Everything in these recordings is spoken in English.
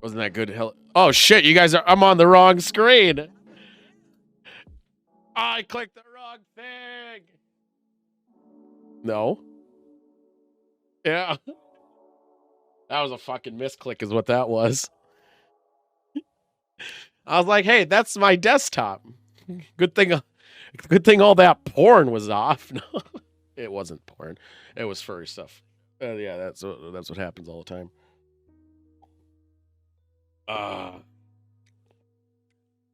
Wasn't that good? Hell, oh shit! You guys are. I'm on the wrong screen. I clicked the wrong thing. No. Yeah. That was a fucking misclick, is what that was. I was like, hey, that's my desktop. Good thing all that porn was off. No, it wasn't porn. It was furry stuff. Yeah, that's what happens all the time.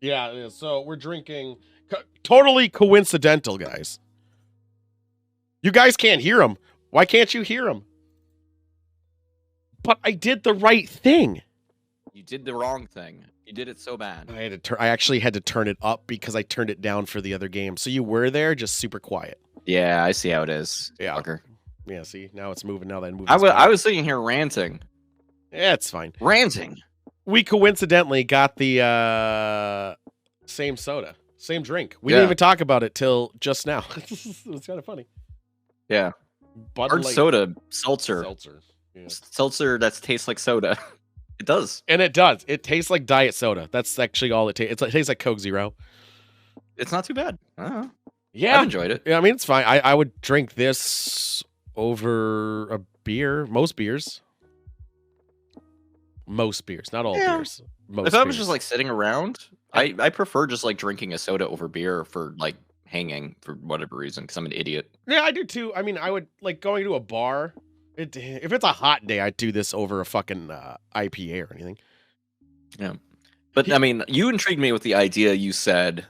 Yeah, so we're drinking totally coincidental, guys. You guys can't hear him. Why can't you hear him? But I did the right thing. You did the wrong thing. You did it so bad. I actually had to turn it up because I turned it down for the other game. So you were there, just super quiet. Yeah, I see how it is. Yeah. Fucker. Yeah, see? Now it's moving. Now that moving. I was sitting here ranting. Yeah, it's fine. Ranting. We coincidentally got the same soda. Same drink. We didn't even talk about it till just now. It's kind of funny. Yeah. Hard soda. Seltzer. Yeah. Seltzer that tastes like soda. It does. And it does. It tastes like diet soda. That's actually all it tastes. It tastes like Coke Zero. It's not too bad. Yeah. I've enjoyed it. Yeah, I mean, it's fine. I would drink this over a beer. Most beers. Not all beers. If I was just like sitting around, I prefer just like drinking a soda over beer for like hanging for whatever reason because I'm an idiot. Yeah, I do too. I mean, I would like going to a bar. If it's a hot day, I'd do this over a fucking IPA or anything. Yeah. But I mean, you intrigued me with the idea you said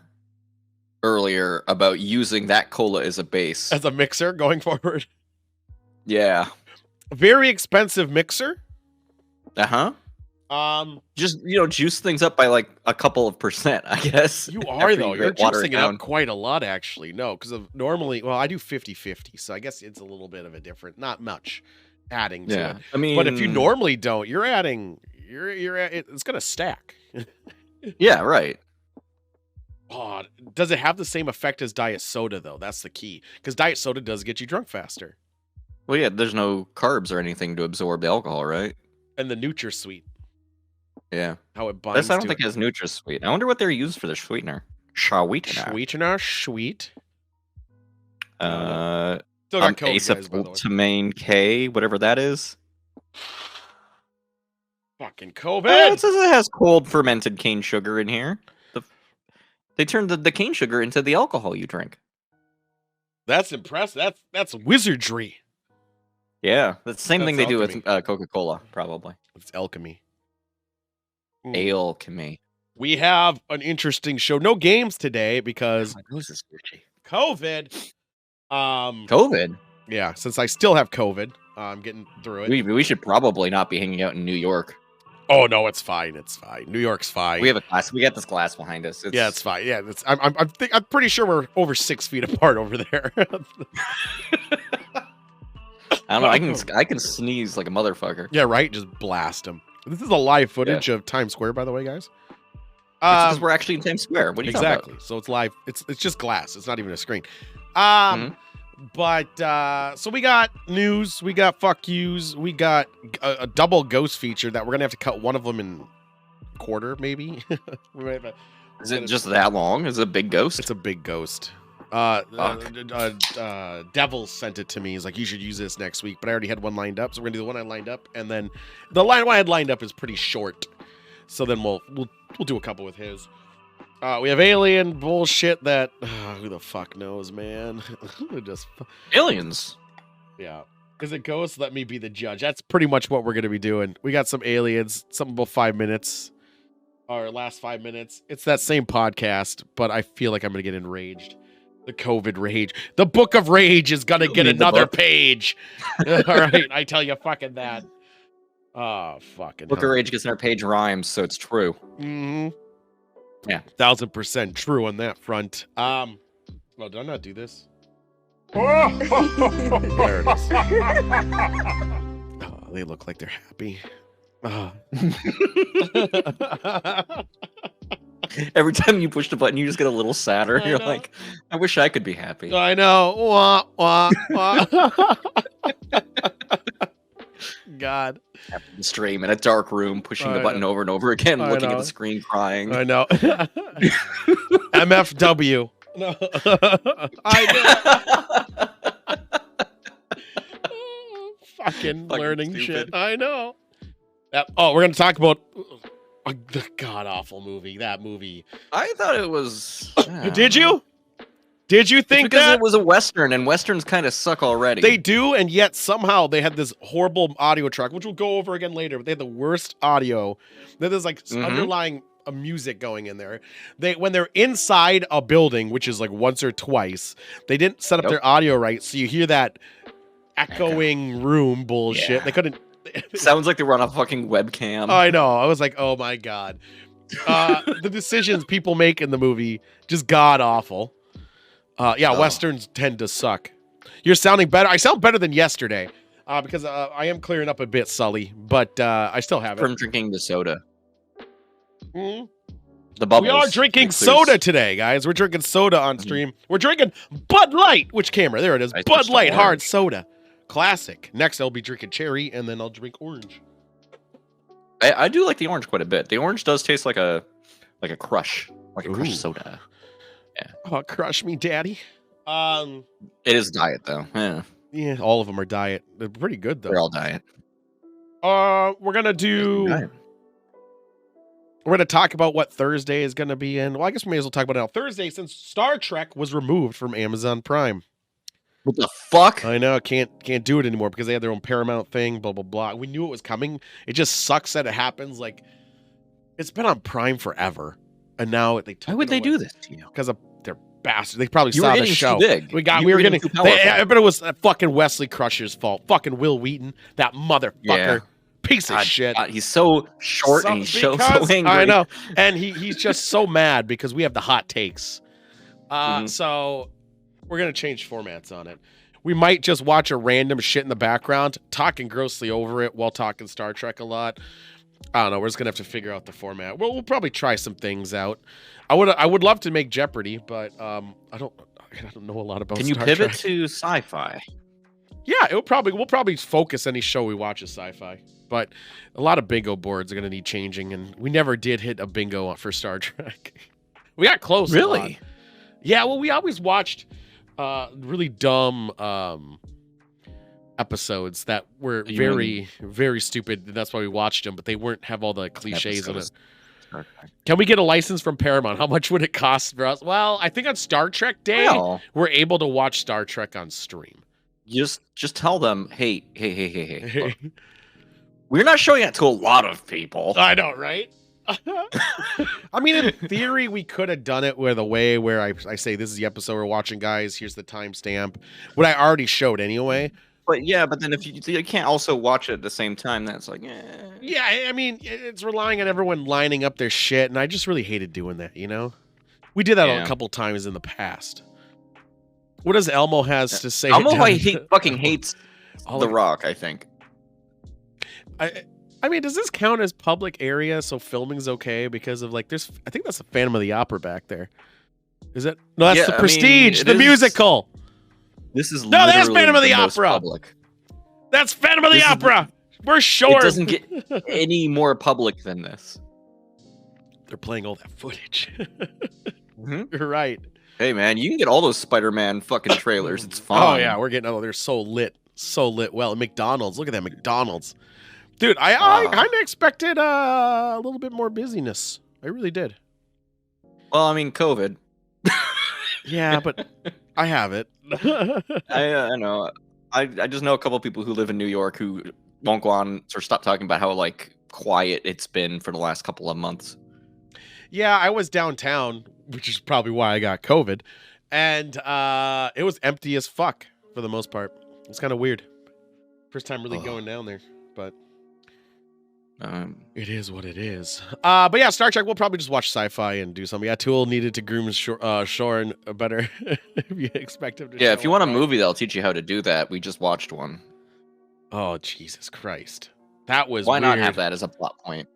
earlier about using that cola as a base. As a mixer going forward. Yeah. Very expensive mixer. Uh-huh. Just, juice things up by like a couple of %, I guess. You are, though. You're juicing it up quite a lot, actually. No, because normally, I do 50-50, so I guess it's a little bit of a different, not much adding to it. I mean, but if you normally don't, you're adding, it's going to stack. Yeah, right. Oh, does it have the same effect as diet soda, though? That's the key. Because diet soda does get you drunk faster. Well, yeah, there's no carbs or anything to absorb the alcohol, right? And the NutraSweet. Yeah. How it binds I don't think it has NutraSweet. I wonder what they're used for their sweetener. Sweetener. Sweet. Still got acetyltamine K, whatever that is. Fucking COVID. It says it has cold fermented cane sugar in here. They turned the cane sugar into the alcohol you drink. That's impressive. That's wizardry. Yeah, that's the same thing they do with Coca-Cola, probably. It's alchemy. Alchemy. We have an interesting show. No games today because COVID. COVID? Yeah, since I still have COVID, I'm getting through it. We should probably not be hanging out in New York. Oh no, it's fine. It's fine. New York's fine. We have a glass. We got this glass behind us. Yeah, it's fine. Yeah, I'm pretty sure we're over 6 feet apart over there. I don't know. I can sneeze like a motherfucker. Yeah, right. Just blast them. This is a live footage of Times Square, by the way, guys. Because we're actually in Times Square. What are you talking about? So it's live. It's just glass. It's not even a screen. But so we got news. We got fuck yous. We got a double ghost feature that we're gonna have to cut one of them in quarter, maybe. Is it just that long? Is it a big ghost? It's a big ghost. Devil sent it to me. He's like, you should use this next week. But I already had one lined up, so we're gonna do the one I lined up, and then the line one I had lined up is pretty short. So then we'll do a couple with his. We have alien bullshit that who the fuck knows, man. Just aliens. Yeah. Is it ghosts? Let me be the judge. That's pretty much what we're gonna be doing. We got some aliens, something about 5 minutes. Our last 5 minutes. It's that same podcast, but I feel like I'm gonna get enraged. The COVID rage. The book of rage is gonna get another page. All right, I tell you fucking that. Oh, fucking book of rage gets another page rhymes, so it's true. Mm-hmm. Yeah. 1000% true on that front. Well, did I not do this? There it is. Oh, they look like they're happy. Oh. Every time you push the button, you just get a little sadder. You're like, I wish I could be happy. I know. Wah, wah, wah. God. After the stream in a dark room, pushing the I button know. over and over again, I looking at know. the screen, crying. I know. MFW. No. I know. Fucking learning shit. Stupid. I know. We're going to talk about the god-awful movie. That movie. I thought it was... Did you? Did you think because that? it was a Western, and Westerns kind of suck already. They do, and yet somehow they had this horrible audio track, which we'll go over again later, but they had the worst audio. Then there's like underlying music going in there. When they're inside a building, which is like once or twice, they didn't set up their audio right, so you hear that echoing room bullshit. Yeah. They couldn't... Sounds like they were on a fucking webcam. I know. I was like, oh my God. The decisions people make in the movie, just god-awful. Westerns tend to suck. You're sounding better. I sound better than yesterday because I am clearing up a bit, Sully, but I still have it. From drinking the soda. Mm-hmm. The bubbles. We are drinking soda today, guys. We're drinking soda on stream. We're drinking Bud Light. Which camera? There it is. Bud Light hard soda. Classic. Next, I'll be drinking cherry, and then I'll drink orange. I do like the orange quite a bit. The orange does taste like a crush. Like a crush soda. Yeah. Oh, crush me, daddy. It is diet though. Yeah, all of them are diet. They're pretty good though. They're all diet. We're gonna talk about what Thursday is gonna be in. Well, I guess we may as well talk about it now. Thursday, since Star Trek was removed from Amazon Prime. What the fuck? I know, can't do it anymore because they had their own Paramount thing. Blah blah blah. We knew it was coming. It just sucks that it happens. Like, it's been on Prime forever, and now they took. Why would they do this to you? Because they're bastards. They probably saw the show. Too big. We were getting. I bet it was fucking Wesley Crusher's fault. Fucking Will Wheaton, that motherfucker, piece of shit. He's so short and he's so angry. I know, and he's just so mad because we have the hot takes. So we're gonna change formats on it. We might just watch a random shit in the background, talking grossly over it while talking Star Trek a lot. I don't know. We're just gonna have to figure out the format. We'll probably try some things out. I would love to make Jeopardy, but I don't know a lot about. Can you Star pivot Trek. to sci-fi? Yeah, we'll probably focus any show we watch as sci-fi. But a lot of bingo boards are gonna need changing, and we never did hit a bingo for Star Trek. We got close. Really? Yeah. Well, we always watched really dumb episodes that were very, very stupid. And that's why we watched them, but they weren't have all the cliches in it. Can we get a license from Paramount? How much would it cost for us? Well, I think on Star Trek Day, we're able to watch Star Trek on stream. Just tell them, hey. Look, we're not showing it to a lot of people. I know, right? I mean, in theory, we could have done it with a way where I say, this is the episode we're watching, guys. Here's the timestamp. What I already showed anyway. But then if you can't also watch it at the same time, that's like, Yeah, I mean, it's relying on everyone lining up their shit, and I just really hated doing that, you know? We did that a couple times in the past. What does Elmo has to say? Elmo fucking hates The Rock, I think. I mean, does this count as public area so filming's okay? Because of I think that's the Phantom of the Opera back there. Is it? No, that's the Prestige, the musical. This is that's Phantom of the Opera. Public. That's Phantom of the Opera. We're sure. It doesn't get any more public than this. They're playing all that footage. You're right. Hey man, you can get all those Spider-Man fucking trailers. It's fine. Oh yeah, we're getting. They're so lit. Well, McDonald's. Look at that McDonald's. Dude, I kind of expected a little bit more busyness. I really did. Well, I mean, COVID. Yeah, but I have it. I know. I just know a couple of people who live in New York who won't go on or stop talking about how quiet it's been for the last couple of months. Yeah, I was downtown, which is probably why I got COVID, and it was empty as fuck for the most part. It's kind of weird. First time really going down there, but. It is what it is. But yeah, Star Trek, we'll probably just watch sci-fi and do something. Yeah, Tool needed to groom Shorin better. If you expect him to. Yeah, if you want a movie that'll teach you how to do that, we just watched one. Oh, Jesus Christ. That was Why weird. not have that as a plot point?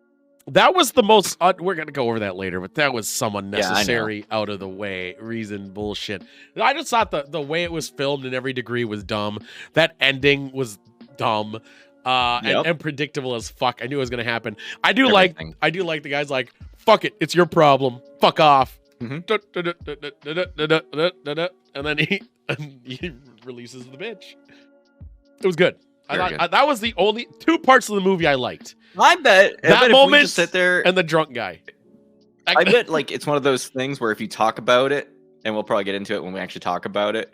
That was the most, we're going to go over that later, but that was some unnecessary, out of the way reason bullshit. I just thought the way it was filmed in every degree was dumb. That ending was dumb. and predictable as fuck. I knew it was gonna happen. I do Everything. like the guys like, fuck it, it's your problem. Fuck off. Mhm. And then he releases the bitch. It was good. Very good. That was the only 2 parts of the movie I liked. I bet That if we moment just sit there, and the drunk guy. I bet like it's one of those things where if you talk about it, and we'll probably get into it when we actually talk about it,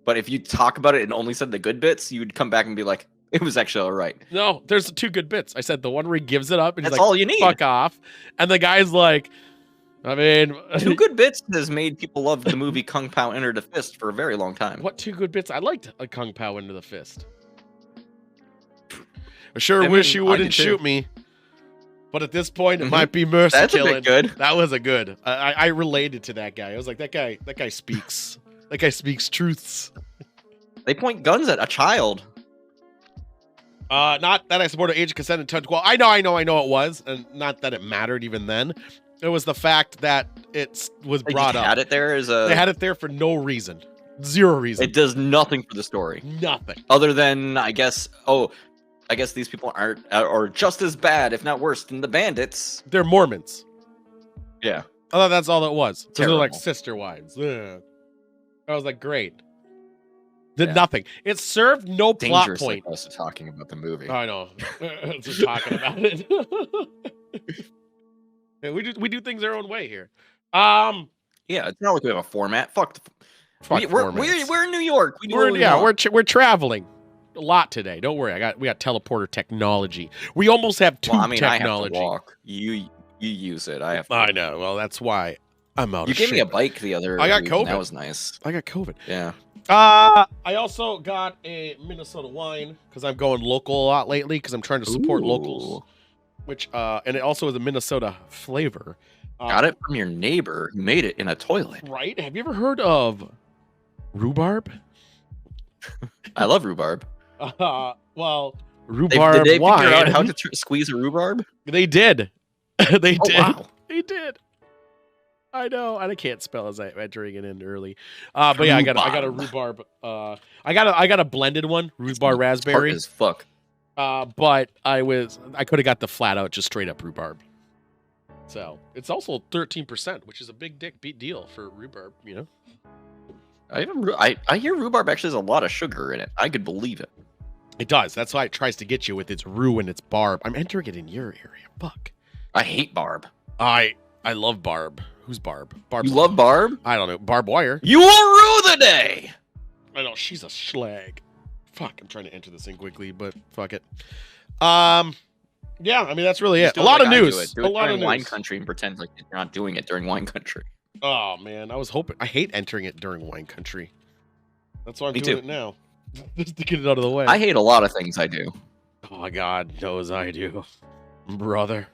but if you talk about it and only said the good bits, you'd come back and be like, it was actually all right. No, there's 2 good bits. I said the one where he gives it up and That's he's like, all you need. fuck off. And the guy's like, I mean, 2 good bits has made people love the movie Kung Pao Enter the Fist for a very long time. what 2 good bits? I liked a Kung Pao into the fist. I sure I wish mean, you I wouldn't did too. shoot me. But at this point, it Mhm. might be mercy That's a killing. bit good. That was a good. I related to that guy. I was like, that guy speaks. That guy speaks truths. They point guns at a child. Not that I supported age of consent and touch. Well, I know it was, and not that it mattered even then. It was the fact that it was They brought just up. had it there as a. They had it there for no reason. 0 reason. It does nothing for the story, Nothing. other than I guess. Oh, I guess these people aren't or just as bad, if not worse, than the bandits. They're Mormons. Yeah. I thought that's all it was. So they're like Terrible. sister wives. Ugh. I was like, great. Did Yeah. nothing. It served no plot Dangerously point. close to talking about the movie. I know. Just talking about it. Yeah, we do things our own way here. Yeah, it's not like we have a format. Fuck. Fuck We're formats. in New York. We do what we want. We're traveling a lot today. Don't worry. We got teleporter technology. We almost have 2 Well, I mean, technology. I have to walk. You use it. I have. To. I know. Well, that's why I'm out. You of gave me a shape. bike the other. I got week, and COVID. That was nice. I got COVID. Yeah. I also got a Minnesota wine because I'm going local a lot lately because I'm trying to support locals. Ooh. Which and it also is a Minnesota flavor. Got it from your neighbor who made it in a toilet. Right? Have you ever heard of rhubarb? I love rhubarb. Well, Did rhubarb they wine. figure out how to squeeze a rhubarb? They did. They Oh, did. wow. They did. I know, and I can't spell as I'm entering it in early. But yeah, I got a rhubarb. I got a blended one, rhubarb raspberry. Tart as fuck. But I could have got the flat out just straight up rhubarb. So it's also 13%, which is a big deal for rhubarb. You know, I hear rhubarb actually has a lot of sugar in it. I could believe it. it does. That's why it tries to get you with its rue and its barb. I'm entering it in your area. Fuck. I hate barb. I love barb. Who's Barb? Barb. You love barb? I don't know. Barb wire. You will rue the day. I know she's a schlag. Fuck, I'm trying to enter this in quickly, but fuck it. Yeah, I mean that's really Just it. A do it lot like of I do news. it. Do A it lot of during wine news. country and pretend like you're not doing it during wine country. Oh man, I was hoping. I hate entering it during wine country. That's why I'm Me doing too. it now, just to get it out of the way. I hate a lot of things I do. Oh my God knows I do, brother.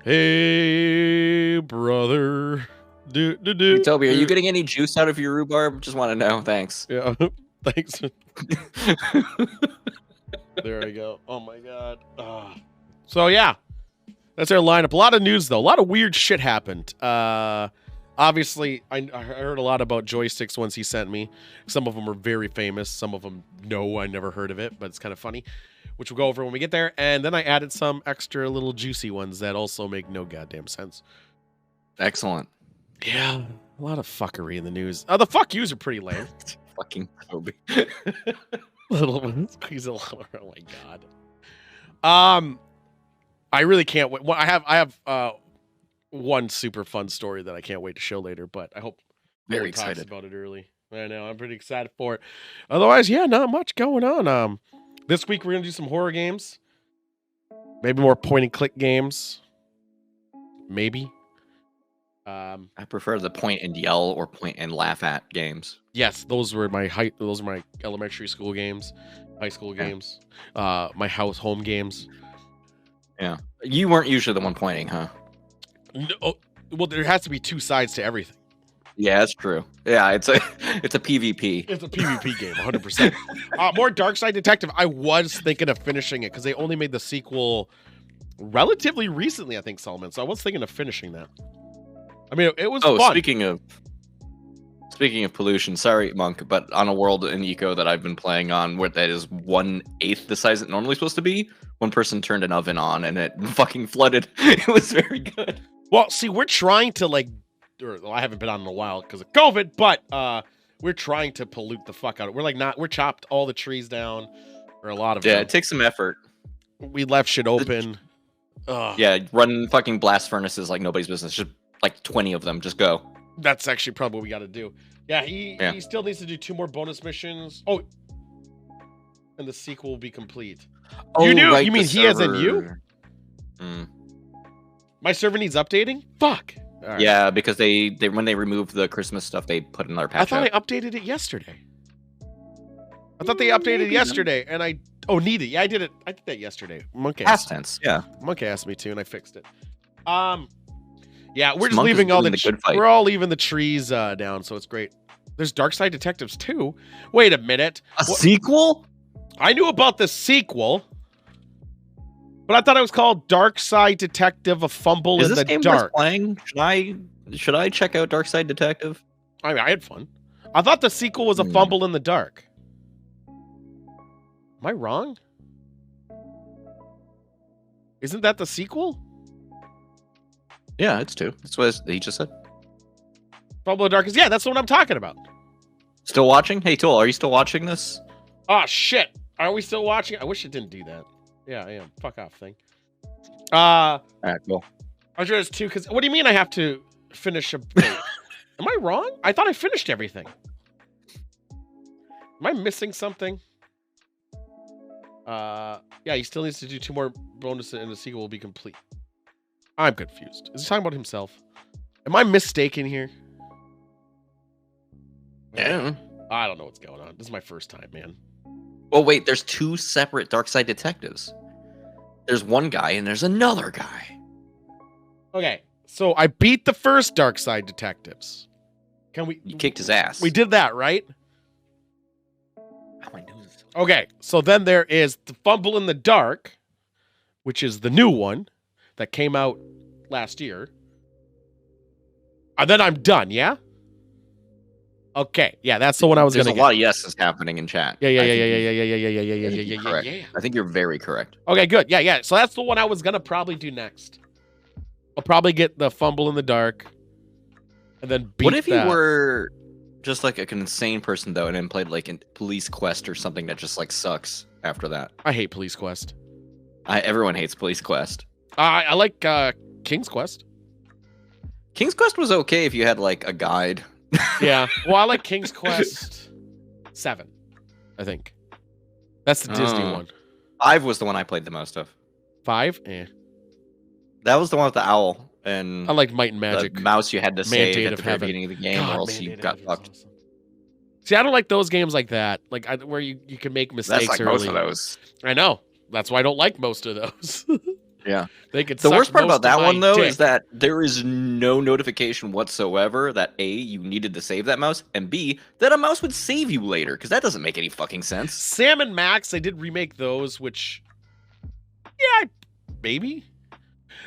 Hey, brother. Hey, Toby, are you getting any juice out of your rhubarb? Just want to know. Thanks. Yeah. Thanks. There I go. Oh my God. So yeah, that's our lineup. A lot of news though. A lot of weird shit happened. Obviously, I heard a lot about joysticks once he sent me. Some of them are very famous. Some of them, no, I never heard of it, but it's kind of funny, which we'll go over when we get there. And then I added some extra little juicy ones that also make no goddamn sense. Excellent. Yeah, a lot of fuckery in the news. The fuck yous are pretty lame. Fucking Toby. Little ones. He's a little. Oh my God. I really can't wait. Well, I have one super fun story that I can't wait to show later, but I hope Very Owen talks excited. about it early. I know, I'm pretty excited for it. Otherwise, yeah, not much going on. This week we're gonna do some horror games, maybe more point and click games, maybe. I prefer the point and yell or point and laugh at games. Yes, those were my elementary school games, high school Yeah. games, my home games. Yeah. You weren't usually the one pointing, huh? No, well, there has to be 2 sides to everything. Yeah, that's true. Yeah, it's a PvP. It's a PvP game, 100%. More Dark Side Detective. I was thinking of finishing it because they only made the sequel relatively recently, I think, Solomon. So I was thinking of finishing that. I mean, it was fun. Speaking of Speaking of pollution, sorry, Monk, but on a world in Eco that I've been playing on, where that is 1/8 the size it normally supposed to be, one person turned an oven on and it fucking flooded. It was very good. Well, see, we're trying to well, I haven't been on in a while because of COVID, but we're trying to pollute the fuck out of it. We're chopped all the trees down, or a lot of them. Yeah, it takes some effort. We left shit open. Yeah, run fucking blast furnaces like nobody's business. Just like 20 of them. Just go. That's actually probably what we got to do. Yeah, he still needs to do 2 more bonus missions. Oh, and the sequel will be complete. Oh, you knew? right, You mean he as in you? Mm. My server needs updating? Fuck. Right. Yeah, because they when they removed the Christmas stuff, they put another patch. I thought I updated it yesterday. I thought they updated yesterday, and need it. Yeah, I did it. I did that yesterday. Monkey past tense. Yeah, Monkey asked me to, and I fixed it. Yeah, we're just Monk leaving all the good fight. we're all leaving the trees down, so it's great. There's Dark Side Detectives 2. Wait a minute. Sequel? I knew about the sequel, but I thought it was called Dark Side Detective: A Fumble in the game Dark. Worth playing? Should I check out Dark Side Detective? I mean, I had fun. I thought the sequel was A Fumble in the Dark. Am I wrong? Isn't that the sequel? Yeah, it's 2. That's what he just said. Fumble in the Dark is that's the one I'm talking about. Still watching? Hey, Tool, are you still watching this? Oh shit! Are we still watching? I wish it didn't do that. Yeah, I am. Fuck off thing. All right, cool. I was just 2 because what do you mean I have to finish a? Am I wrong? I thought I finished everything. Am I missing something? Yeah, he still needs to do 2 more bonuses and the sequel will be complete. I'm confused. Is he talking about himself? Am I mistaken here? Yeah. I don't know what's going on. This is my first time, man. Well, wait, there's 2 separate Dark Side Detectives. There's one guy and there's another guy. Okay, so I beat the first Dark Side Detectives. You kicked his ass. We did that, right? How am I doing this? Okay, so then there is the Fumble in the Dark, which is the new one that came out last year. And then I'm done, yeah? Okay, yeah, that's the one I was going to get. There's a lot of yeses happening in chat. Yeah. I think you're very correct. Okay, good. Yeah. So that's the one I was going to probably do next. I'll probably get the Fumble in the Dark and then beat What if you were just like an insane person, though, and then played like a Police Quest or something that just like sucks after that? I hate Police Quest. Everyone hates Police Quest. I like King's Quest. King's Quest was okay if you had like a guide. Yeah. Well, I like King's Quest 7, I think. That's the Disney one. 5 was the one I played the most of. 5? That was the one with the owl and I liked Might and Magic. The mouse you had to save at the very Heaven. beginning of the game, or else you got fucked. Awesome. See, I don't like those games like that, where you can make mistakes That's like early. most of those. I know. That's why I don't like most of those. Yeah. They could. The worst part about that one, though, dick. is that there is no notification whatsoever that A, you needed to save that mouse, and B, that a mouse would save you later, because that doesn't make any fucking sense. Sam and Max, they did remake those, which, yeah, maybe.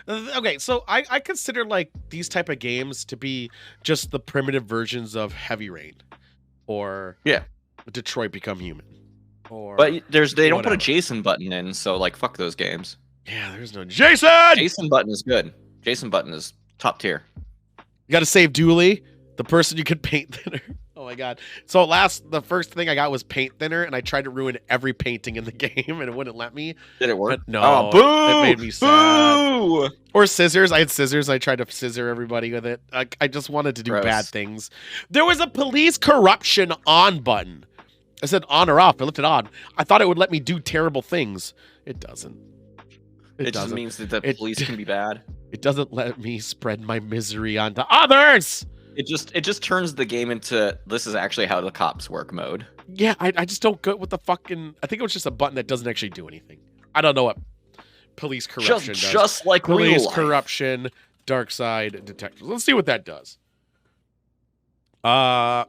Okay, so I consider like these type of games to be just the primitive versions of Heavy Rain, or Detroit Become Human, or but they don't put a Jason button in, so like fuck those games. Yeah, there's no Jason. Jason button is good. Jason button is top tier. You got to save Dooley, the person you could paint thinner. Oh my god! So the first thing I got was paint thinner, and I tried to ruin every painting in the game, and it wouldn't let me. Did it work? No. Oh, boo! It made me sad. Or scissors. I had scissors. I tried to scissor everybody with it. I just wanted to do bad things. There was a police corruption on button. I said on or off. I left it on. I thought it would let me do terrible things. It doesn't. It just means that the police can be bad. It doesn't let me spread my misery onto others. It just turns the game into this is actually how the cops work mode. Yeah, I just don't go with the fucking. I think it was just a button that doesn't actually do anything. I don't know what police corruption does. Just like police real life. Corruption, Dark Side Detectives. Let's see what that does.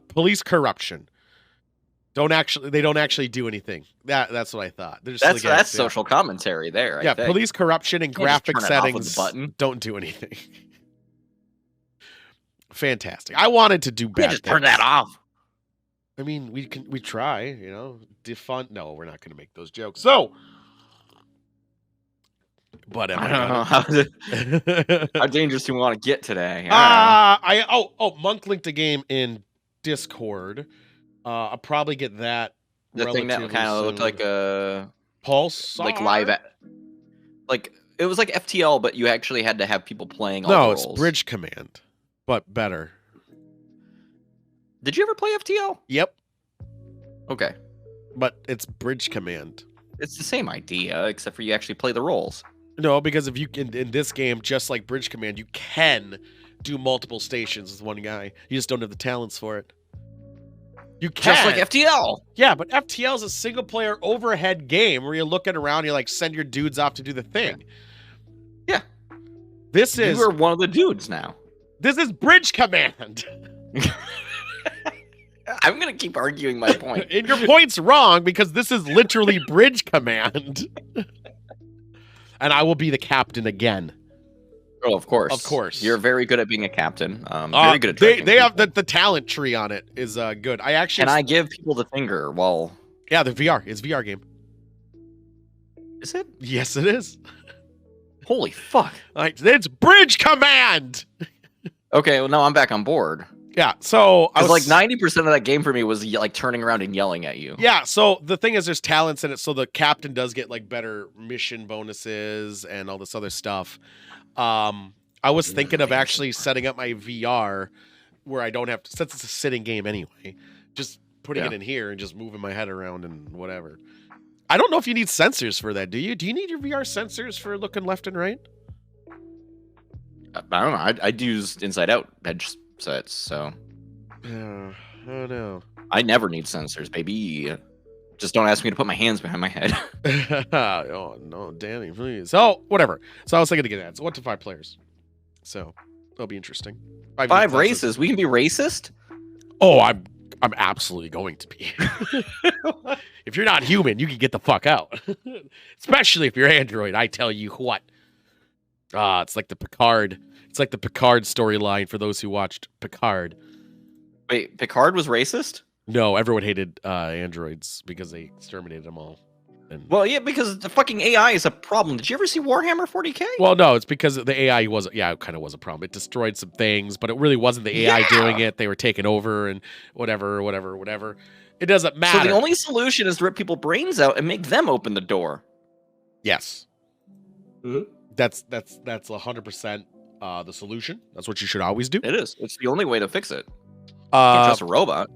Police corruption. They don't actually do anything. That's what I thought. That's social commentary there. Yeah, police corruption and graphic settings button. don't do anything. Fantastic. I wanted to do You bad can't just turn things. that off. I mean, we try, defund. No, we're not going to make those jokes. So, but am I I don't know how dangerous do you want to get today. Monk linked a game in Discord. I'll probably get that The thing that relatively kind of looked soon. like a Pulsar? like like it was like FTL, but you actually had to have people playing all No, the it's roles. Bridge Command, but better. Did you ever play FTL? Yep, Okay. but it's Bridge Command. It's the same idea, except for you actually play the roles. No, because if you in this game, just like Bridge Command, you can do multiple stations with one guy. You just don't have the talents for it. You can. Just like FTL. Yeah, but FTL is a single player overhead game where you're looking around, you like send your dudes off to do the thing. Yeah. This is You are one of the dudes now. This is Bridge Command. I'm gonna keep arguing my point. And your point's wrong because this is literally Bridge Command. And I will be the captain again. Oh, of course. Of course. You're very good at being a captain. Very good at directing They have people. the talent tree on it is good. I actually Can I give people the finger while Yeah, the VR. It's a VR game. is it? Yes, it is. Holy fuck. Like it's Bridge Command. Okay, well now I'm back on board. Yeah, so I Because was like 90% of that game for me was like turning around and yelling at you. Yeah, so the thing is there's talents in it, so the captain does get like better mission bonuses and all this other stuff. I was thinking of actually setting up my VR where I don't have to, since it's a sitting game anyway, just putting it in here and just moving my head around and whatever. I don't know if you need sensors for that, do you? Do you need your VR sensors for looking left and right? I don't know. I'd use inside out headsets, so I don't know. I never need sensors, baby. Just don't ask me to put my hands behind my head. Oh no, Danny, please. Oh, whatever. So I was thinking to get that. So 1 to 5 players. So that'll be interesting. 5 races. We can be racist? Oh, I'm absolutely going to be. If you're not human, you can get the fuck out. Especially if you're Android. I tell you what. It's like the Picard. It's like the Picard storyline for those who watched Picard. Wait, Picard was racist? No, everyone hated androids because they exterminated them all. And Well, yeah, because the fucking AI is a problem. Did you ever see Warhammer 40K? well, no, it's because the AI was, yeah, it kind of was a problem. It destroyed some things, but it really wasn't the AI doing it. They were taking over and whatever. It doesn't matter. So the only solution is to rip people's brains out and make them open the door. Yes. Mhm. That's 100% the solution. That's what you should always do. It is. It's the only way to fix it. Can't trust a robot.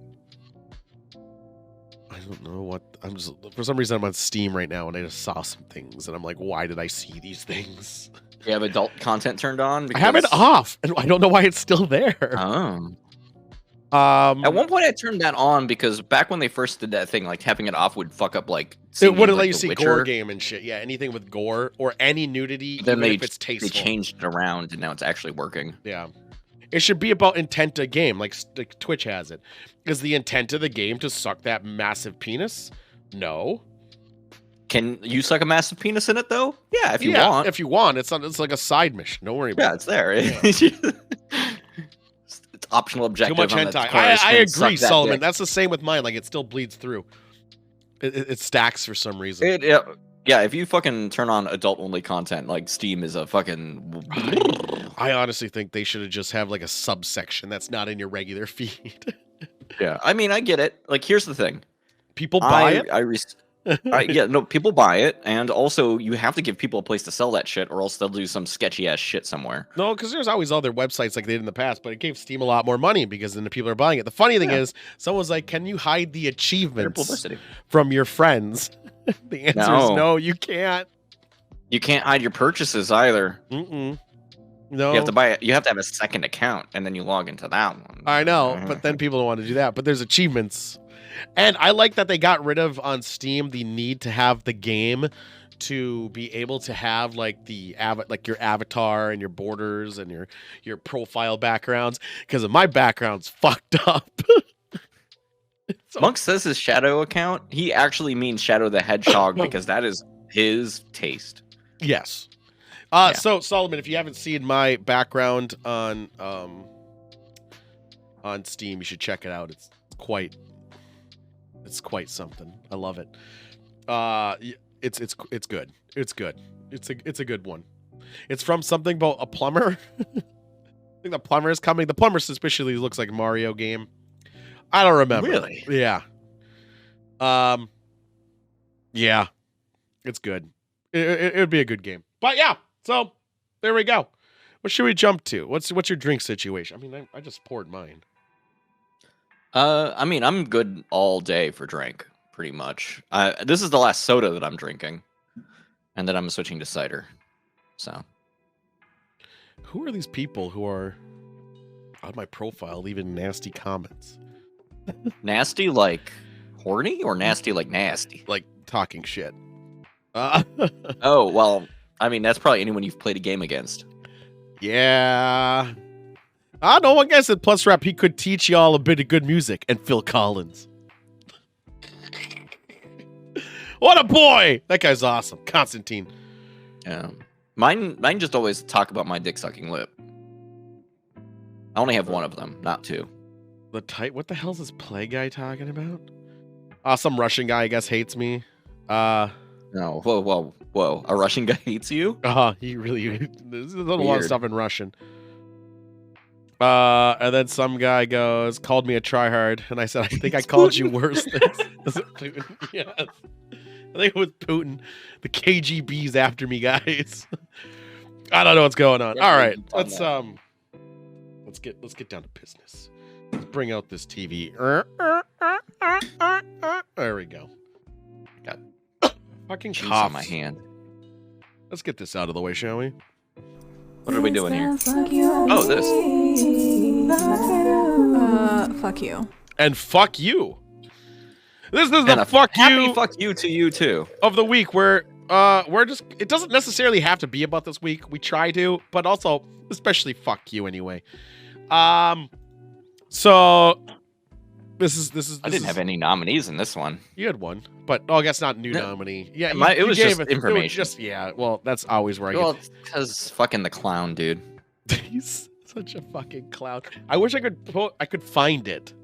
I don't know what I'm just for some reason I'm on Steam right now and I just saw some things and I'm like, why did I see these things? You have adult content turned on? I have it off and I don't know why it's still there. Oh. At one point I turned that on because back when they first did that thing, like having it off would fuck up like it wouldn't like let you The see Witcher. gore game and shit. Yeah, anything with gore or any nudity, Then even they if it's they tasteful. changed it around and now it's actually working. Yeah. It should be about intent of game, like Twitch has it. Is the intent of the game to suck that massive penis? No. Can you suck a massive penis in it though? Yeah, if you want. If you want, it's like a side mission. Don't worry about Yeah, it's there. Yeah. It's optional it. Too objective. much on the hentai. corner of the I screen, suck agree, that Solomon. dick. That's the same with mine. Like it still bleeds through. It stacks for some reason. Yeah, if you fucking turn on adult only content, like Steam is a fucking. I honestly think they should have just have like a subsection that's not in your regular feed. Yeah, I mean, I get it. Like, here's the thing. People buy it. People buy it, and also you have to give people a place to sell that shit, or else they'll do some sketchy ass shit somewhere. No, because there's always other websites like they did in the past, but it gave Steam a lot more money because then the people are buying it. The funny thing is, someone's like, "Can you hide the Better achievements publicity. from your friends?" The answer is no, you can't. You can't hide your purchases either. Mm-mm. No, You have to buy it. You have to have a second account, and then you log into that one. I know, but then people don't want to do that. But there's achievements. And I like that they got rid of on Steam the need to have the game to be able to have like like your avatar and your borders and your profile backgrounds because my background's fucked up. So, Monk says his Shadow account. He actually means Shadow the Hedgehog because that is his taste. yes. So Solomon, if you haven't seen my background on on Steam. You should check it out. It's quite something. I love it. It's good. It's good. It's a good one. It's from something about a plumber. I think the plumber is coming. The plumber suspiciously looks like a Mario game. I don't remember. Really? Yeah. Yeah. It's good. It would be a good game. But yeah, so there we go. What should we jump to? What's your drink situation? I mean, I just poured mine. I mean, I'm good all day for drink, pretty much. This is the last soda that I'm drinking, and then I'm switching to cider. So, who are these people who are on my profile leaving nasty comments? Nasty like horny or nasty like nasty? Like talking shit. Oh, well, I mean, that's probably anyone you've played a game against. Yeah. I know, I guess at Plus Rap, he could teach y'all a bit of good music. And Phil Collins. What a boy! That guy's awesome. Constantine. Yeah. Mine just always talk about my dick sucking lip. I only have one of them, not two. What the hell is this play guy talking about? Some Russian guy, I guess, hates me. No, whoa. A Russian guy hates you? He really... There's a lot of stuff in Russian. And then some guy called me a tryhard, and I said, I think I called you worse things. Was it Putin? Yes. I think it was Putin. The KGB's after me, guys. I don't know what's going on. All right, let's get down to business. Let's bring out this TV. There we go. Got fucking juice coughs on my hand. Let's get this out of the way, shall we? What are we doing here? Oh, this. Fuck you. And fuck you. This is the happy fuck you to you too of the week. Where we're just, it doesn't necessarily have to be about this week. We try to, but also especially fuck you anyway. So this is. I didn't have any nominees in this one. You had one, but I guess not new nominee. Yeah, it was just information. Well, that's always where I get. Because fucking the clown, dude. He's such a fucking clown. I wish I could find it.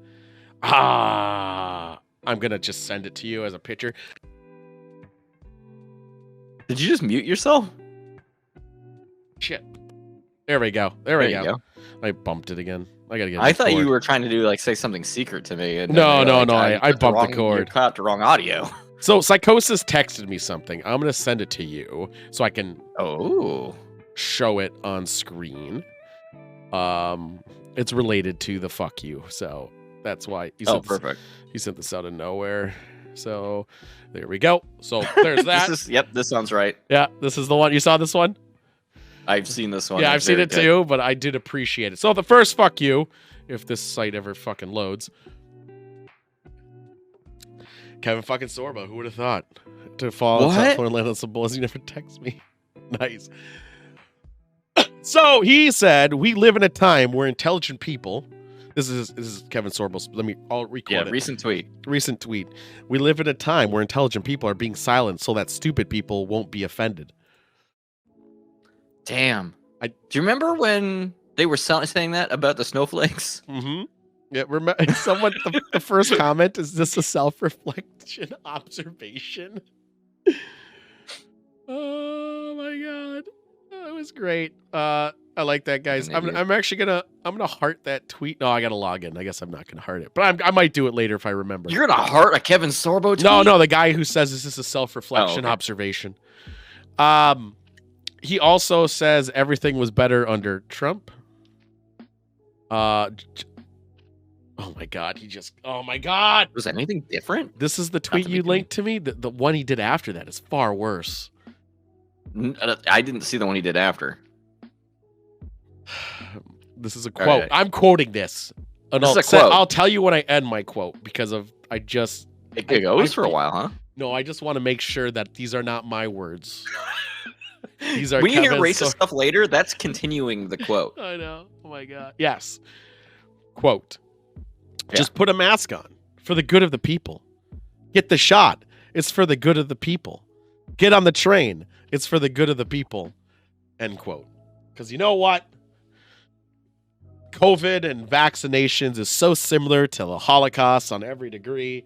I'm gonna just send it to you as a picture. Did you just mute yourself? Shit. There we go. There we go. I bumped it again. I gotta get. I thought you were trying to say something secret to me. And no. I bumped the cord. You caught the wrong audio. So Psychosis texted me something. I'm gonna send it to you so I can show it on screen. It's related to the fuck you, so that's why. Perfect. He sent this out of nowhere. So there we go. So there's that. This sounds right. Yeah, this is the one. You saw this one? I've seen this one. Yeah, I've seen it too, but I did appreciate it. So the first fuck you, if this site ever fucking loads. Kevin fucking Sorbo, who would have thought? To fall on top floor and land on some bullets, he never texts me. Nice. So he said, we live in a time where intelligent people. This is Kevin Sorbo's. I'll record it. Recent tweet. We live in a time where intelligent people are being silenced so that stupid people won't be offended. Damn. Do you remember when they were saying that about the snowflakes? Mm-hmm. Yeah, remember someone the first comment, is this a self-reflection observation? Oh my god. That was great. I like that, guys. I'm actually gonna heart that tweet. No, I gotta log in. I guess I'm not gonna heart it, but I might do it later if I remember. You're gonna heart a Kevin Sorbo tweet? No, the guy who says this is a self-reflection observation. He also says everything was better under Trump. Oh my god, oh my god. Was anything different? This is the tweet you linked to me. The one he did after that is far worse. I didn't see the one he did after. This is a quote. Right. I'm quoting this. And I'll tell you when I end my quote because it goes for a while, huh? No, I just want to make sure that these are not my words. These are when you hear racist stuff later, that's continuing the quote. I know. Oh my god. Yes. Quote. Yeah. Just put a mask on for the good of the people. Get the shot. It's for the good of the people. Get on the train. It's for the good of the people. End quote. Because you know what? COVID and vaccinations is so similar to the Holocaust on every degree.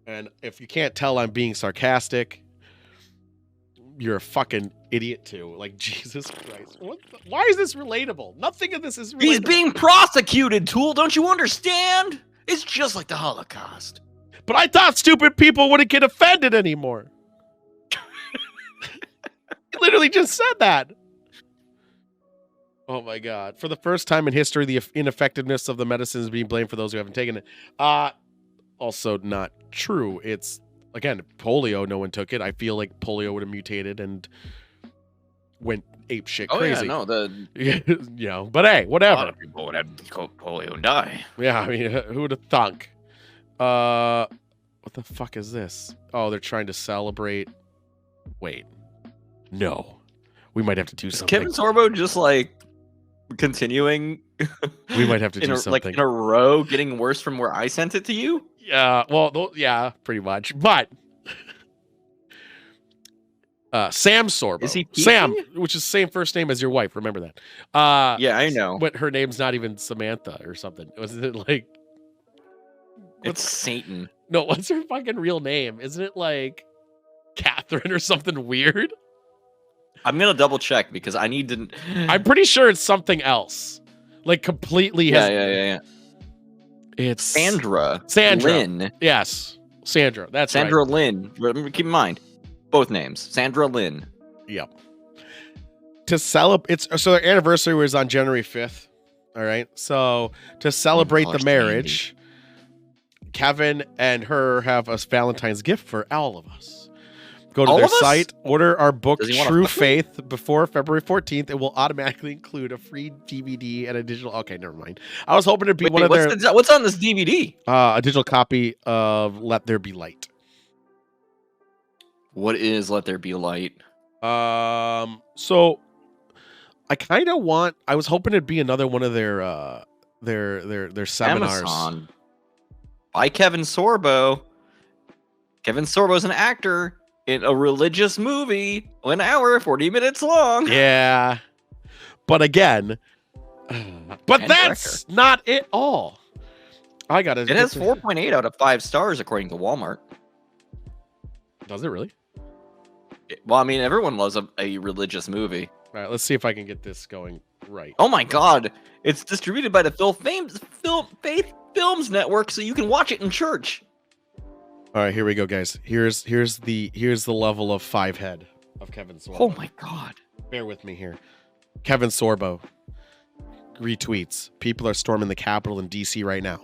And if you can't tell I'm being sarcastic, you're a fucking idiot too. Like, Jesus Christ. Why is this relatable? Nothing of this is relatable. He's being prosecuted, Tool. Don't you understand? It's just like the Holocaust. But I thought stupid people wouldn't get offended anymore. He literally just said that. Oh my God. For the first time in history, the ineffectiveness of the medicine is being blamed for those who haven't taken it. Also not true. It's, again, polio, no one took it. I feel like polio would have mutated and went ape shit crazy. Oh, yeah, no. But hey, whatever. A lot of people would have polio and die. Yeah, I mean, who would have thunk? What the fuck is this? Oh, they're trying to celebrate. Wait. No. We might have to do something. Kevin Sorbo just like continuing. We might have to do something. Like in a row, getting worse from where I sent it to you? Yeah, well, yeah, pretty much. But Sam Sorbo. Is he peaking? Sam, which is the same first name as your wife. Remember that. Yeah, I know. But her name's not even Samantha or something. Wasn't it like... It's Satan. No, what's her fucking real name? Isn't it like Catherine or something weird? I'm going to double check because I need to... I'm pretty sure it's something else. Like completely... Yeah. It's Sandra. Lynn. Yes. Sandra. That's Sandra right. Lynn. Keep in mind, both names. Sandra Lynn. Yep. To celebrate... So their anniversary was on January 5th. All right. So to celebrate the marriage... Kevin and her have a Valentine's gift for all of us. Go to their site, order our book True Faith before February 14th. It will automatically include a free DVD and a digital... Okay, never mind. I was hoping to be one of their... What's on this DVD? A digital copy of Let There Be Light. What is Let There Be Light? So I kind of want... I was hoping it'd be another one of their seminars. Amazon. By Kevin Sorbo. Kevin Sorbo's an actor in a religious movie, 1 hour, 40 minutes long. Yeah. But again, that's not it all. I got it. It has 4.8 out of 5 stars, according to Walmart. Does it really? Well, I mean, everyone loves a religious movie. All right, let's see if I can get this going right. Oh my God. It's distributed by the Faith Films Network, so you can watch it in church. All right, here we go, guys. Here's the level of 5 head of Kevin Sorbo. Oh my God. Bear with me here. Kevin Sorbo retweets. People are storming the Capitol in DC right now.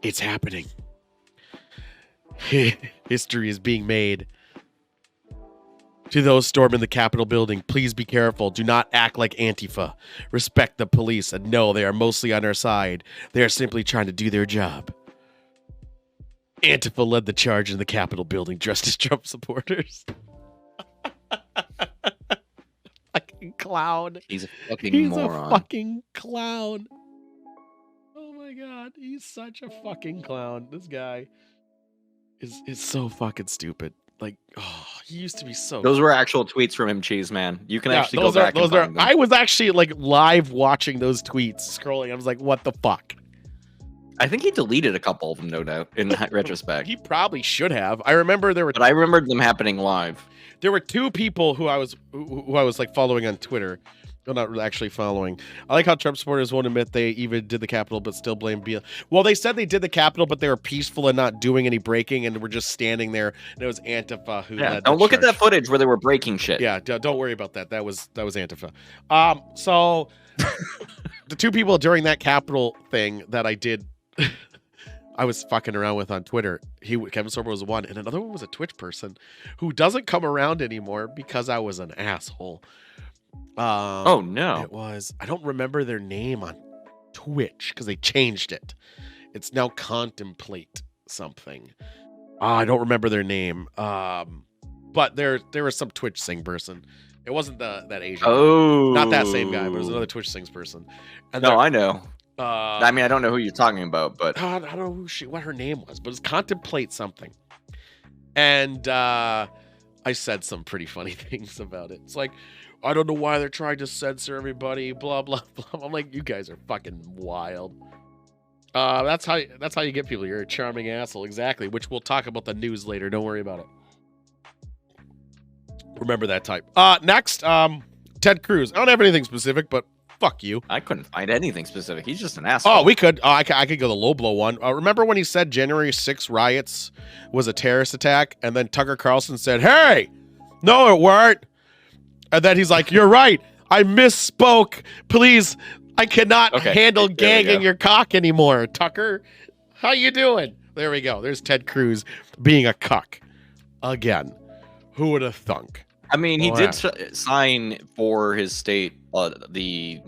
It's happening. History is being made. To those storming the Capitol building, please be careful. Do not act like Antifa. Respect the police and know they are mostly on our side. They are simply trying to do their job. Antifa led the charge in the Capitol building dressed as Trump supporters. Fucking clown. He's a fucking moron. He's a fucking clown. Oh my God. He's such a fucking clown. This guy is so fucking stupid. Like, oh, he used to be so... Those were actual tweets from him, Cheese Man. You can actually go back and find them. I was actually like live watching those tweets, scrolling. I was like, what the fuck? I think he deleted a couple of them, no doubt, in retrospect. He probably should have. I remember there were... But I remembered them happening live. There were 2 people who I was like following on Twitter. Well, not actually following. I like how Trump supporters won't admit they even did the Capitol, but still blame BL. Well, they said they did the Capitol, but they were peaceful and not doing any breaking, and were just standing there. And it was Antifa who led the look charge. at that footage where they were breaking shit. Yeah, don't worry about that. That was Antifa. So the 2 people during that Capitol thing that I did, I was fucking around with on Twitter. Kevin Sorbo was one, and another one was a Twitch person who doesn't come around anymore because I was an asshole. Oh no. It was, I don't remember their name on Twitch because they changed it. It's now Contemplate something. I don't remember their name. But there was some Twitch sing person. It wasn't that Asian guy. Not that same guy, but it was another Twitch sings person. And no, I know. I mean, I don't know who you're talking about, but I don't know what her name was, but it's Contemplate something. And I I said some pretty funny things about it. It's like, I don't know why they're trying to censor everybody, blah, blah, blah. I'm like, you guys are fucking wild. That's how you get people. You're a charming asshole. Exactly, which we'll talk about the news later. Don't worry about it. Remember that type. Next, Ted Cruz. I don't have anything specific, but fuck you. I couldn't find anything specific. He's just an asshole. Oh, we could. I could go the low blow one. Remember when he said January 6th riots was a terrorist attack, and then Tucker Carlson said, "Hey, no, it weren't." And then he's like, "You're right. I misspoke. Please, I cannot handle gagging your cock anymore." Tucker, how you doing? There we go. There's Ted Cruz being a cuck again. Who would have thunk? I mean, he did sign for his state the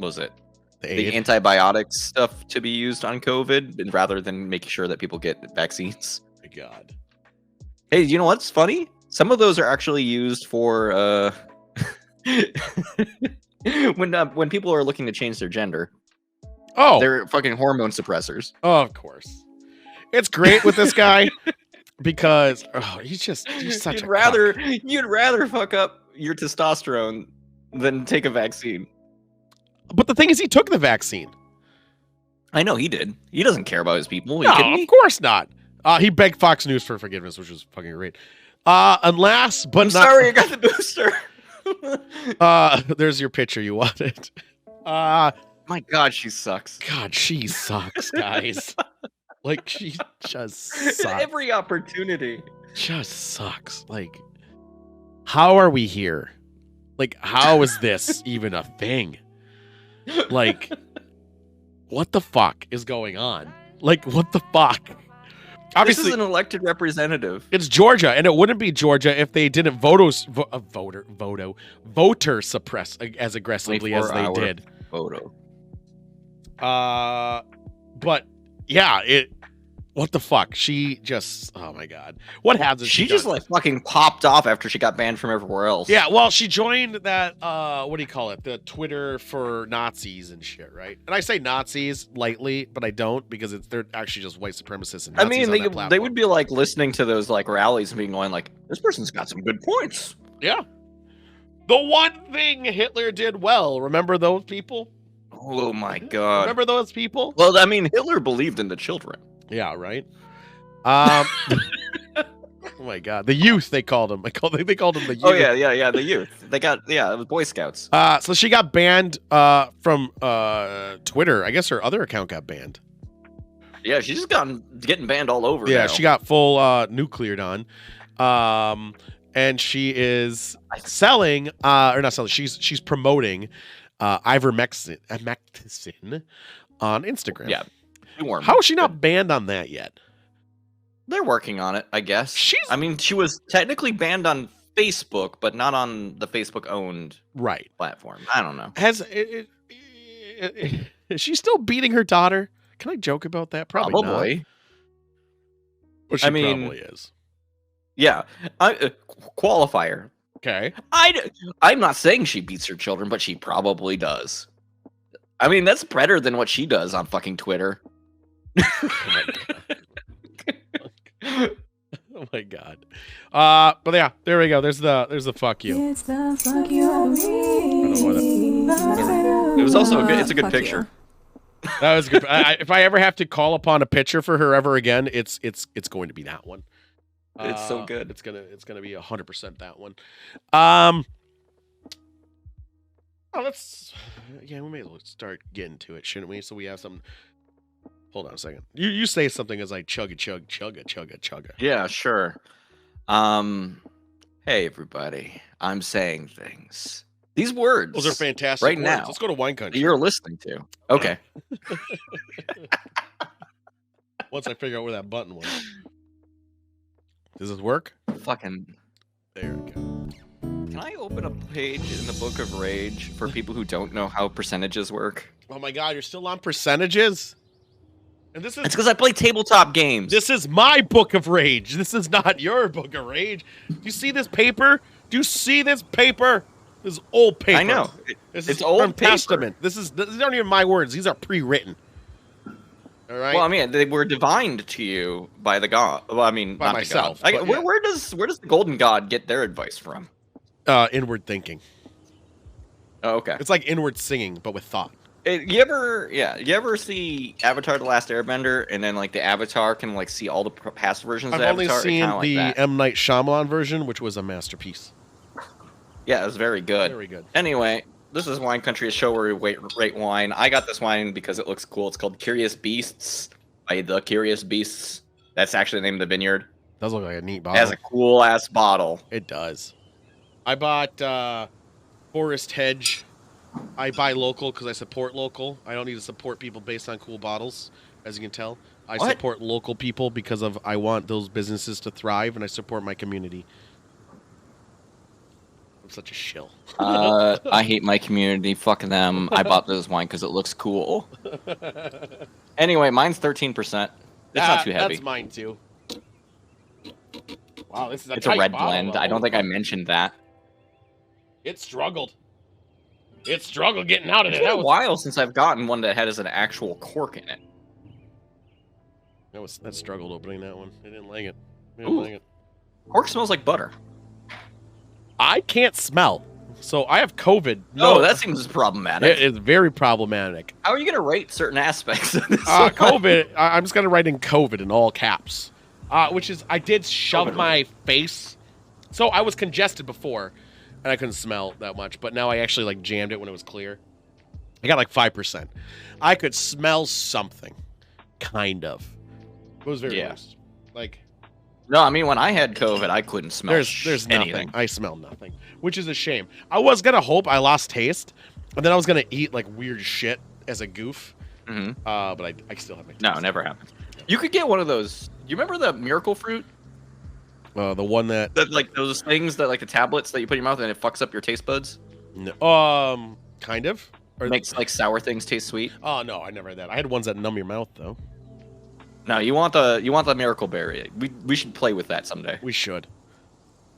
antibiotics stuff to be used on COVID rather than making sure that people get vaccines. My God. Hey, you know what's funny? Some of those are actually used for when people are looking to change their gender. Oh, they're fucking hormone suppressors. Oh, of course. It's great with this guy because he's such You'd rather fuck up your testosterone than take a vaccine. But the thing is, he took the vaccine. I know he did. He doesn't care about his people. No, of course not. He begged Fox News for forgiveness, which was fucking great. Sorry, I got the booster. There's your picture you wanted. My God, she sucks. God, she sucks, guys. Like, she just sucks. Every opportunity. Just sucks. Like, how are we here? Like, how is this even a thing? Like, what the fuck is going on? Like, what the fuck? Obviously, this is an elected representative. It's Georgia, and it wouldn't be Georgia if they didn't voter suppress as aggressively as they did. Photo. But yeah, what the fuck? She just, oh my God. What happens? She just like fucking popped off after she got banned from everywhere else. Yeah, well, she joined that, what do you call it? The Twitter for Nazis and shit, right? And I say Nazis lightly, but I don't because they're actually just white supremacists and Nazis. I mean, they would be like listening to those like rallies and being going like, this person's got some good points. Yeah. The one thing Hitler did well, remember those people? Oh my God. Remember those people? Well, I mean, Hitler believed in the children. Yeah, right. Oh my God, the youth they called them. They called them the youth. Oh yeah, the youth. They got it was Boy Scouts. So she got banned from Twitter. I guess her other account got banned. Yeah, she's just getting banned all over. Yeah, now. she got full nucleared on. And she is selling or not selling. She's promoting ivermectin on Instagram. Yeah. How is she not banned on that yet? They're working on it, I guess. I mean, she was technically banned on Facebook, but not on the Facebook-owned platform. I don't know. Is she still beating her daughter? Can I joke about that? Probably not. But she probably is. Yeah. Qualifier. Okay. I'm not saying she beats her children, but she probably does. I mean, that's better than what she does on fucking Twitter. Oh my God. But yeah, there we go. There's the fuck you. It's the fuck you of me. It was also it's a good picture. That was good. If I ever have to call upon a picture for her ever again, it's going to be that one. It's so good. It's gonna be 100% that one. We may as well start getting to it, shouldn't we? So we have some. Hold on a second. You say something as I chugga. Yeah, sure. Hey everybody, I'm saying things. These words. Those are fantastic right words. now. Let's go to wine country. You're listening to. Okay. Once I figure out where that button was. Does this work? Fucking. There we go. Can I open a page in the Book of Rage for people who don't know how percentages work? Oh my God, you're still on percentages? And it's because I play tabletop games. This is my Book of Rage. This is not your Book of Rage. Do you see this paper? This is old paper. I know. It's old from paper. Testament. These aren't even my words. These are pre-written. All right. Well, I mean, they were divined to you by the god. Well, I mean, By not myself, The god. but yeah. Where does the golden god get their advice from? Inward thinking. Oh, okay. It's like inward singing, but with thought. You ever see Avatar: The Last Airbender, and then like the Avatar can like see all the past versions I've of only Avatar? seen Like the that. M. Night Shyamalan version, which was a masterpiece. Yeah, it was very good. Very good. Anyway, this is Wine Country, a show where we rate wine. I got this wine because it looks cool. It's called Curious Beasts by the Curious Beasts. That's actually the name of the vineyard. Does look like a neat It bottle. has a cool ass bottle. It does. I bought Forest Hedge. I buy local because I support local. I don't need to support people based on cool bottles, as you can tell. I What? support local people because of I want those businesses to thrive, and I support my community. I'm such a shill. I hate my community. Fuck them. I bought this wine because it looks cool. Anyway, mine's 13%. It's not too heavy. That's mine too. Wow, this is It's a red blend. I don't think I mentioned that. It struggled. It struggled getting out of It's there. been a while since I've gotten one that has an actual cork in it. That struggled opening that one. I didn't like it. Ooh. Cork smells like butter. I can't smell, so I have COVID. No, that seems problematic. It is very problematic. How are you going to rate certain aspects of this? COVID. I'm just gonna write in COVID in all caps, which is I did shove COVID. my face, so I was congested before, and I couldn't smell that much. But now I actually like jammed it when it was clear. I got like 5%. I could smell something, kind of. It was very gross. Like. No, I mean when I had COVID, I couldn't smell. There's nothing. anything. I smell nothing, which is a shame. I was gonna hope I lost taste, and then I was gonna eat like weird shit as a goof. Mm-hmm. But I still have my taste. No, never happened. You could get one of those. You remember the miracle fruit? The one that Like those things that like the tablets that you put in your mouth and it fucks up your taste buds. kind of. Or Makes like sour things taste sweet. Oh no, I never had that. I had ones that numb your mouth though. No, you want the miracle berry. We should play with that someday. We should.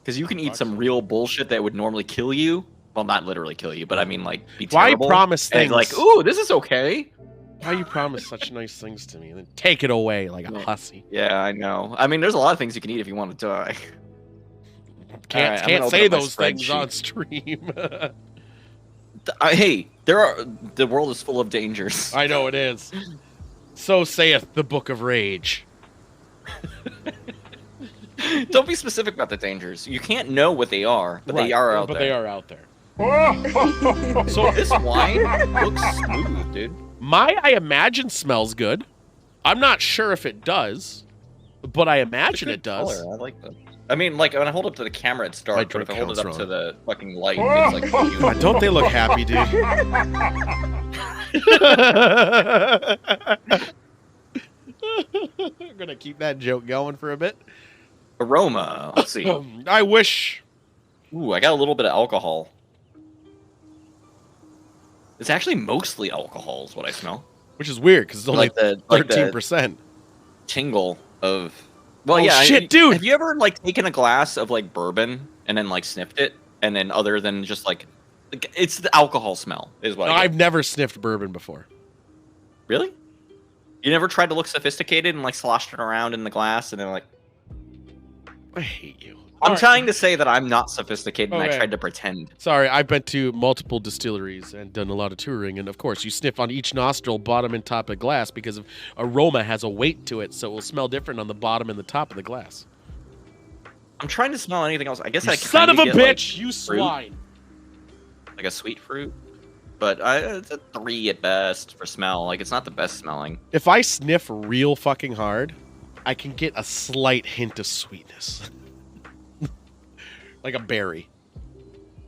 Because you can eat some real bullshit that would normally kill you. Well, not literally kill you, but I mean like be Why terrible. promise And things? like, ooh, this is okay. Why you promise such nice things to me and then take it away like a hussy? Yeah, I know. I mean, there's a lot of things you can eat if you want to die. Can't I'm gonna say open up my those things spreadsheet. on stream. Hey, the world is full of dangers. I know it is. So saith the Book of Rage. Don't be specific about the dangers. You can't know what they are, but they are out but there. they are out there. So this wine looks smooth, dude. I imagine smells good. I'm not sure if it does, but I imagine it does. Color. I like that. I mean, like when I hold it up to the camera, it's dark. But drink if I hold it up counts to wrong. the fucking light, it's like. God, don't they look happy, dude? I'm gonna keep that joke going for a bit. Aroma. Let's see. I wish. Ooh, I got a little bit of alcohol. It's actually mostly alcohol, is what I smell. Which is weird because it's only Like the 13%. tingle of. Well, Oh, yeah. shit, dude. Have you ever like taken a glass of like bourbon and then like sniffed it, and then other than just like it's the alcohol smell is what. No, I get. I've never sniffed bourbon before. Really? You never tried to look sophisticated and like sloshed it around in the glass and then like. I hate you. I'm All right. trying to say that I'm not sophisticated and Okay. I tried to pretend. Sorry, I've been to multiple distilleries and done a lot of touring, and of course, you sniff on each nostril, bottom and top of glass, because of aroma has a weight to it, so it will smell different on the bottom and the top of the glass. I'm trying to smell anything else. I guess You I son of kinda a get, like, bitch, you fruit, swine! like a sweet fruit, but it's a 3 at best for smell. Like it's not the best smelling. If I sniff real fucking hard, I can get a slight hint of sweetness. Like a berry.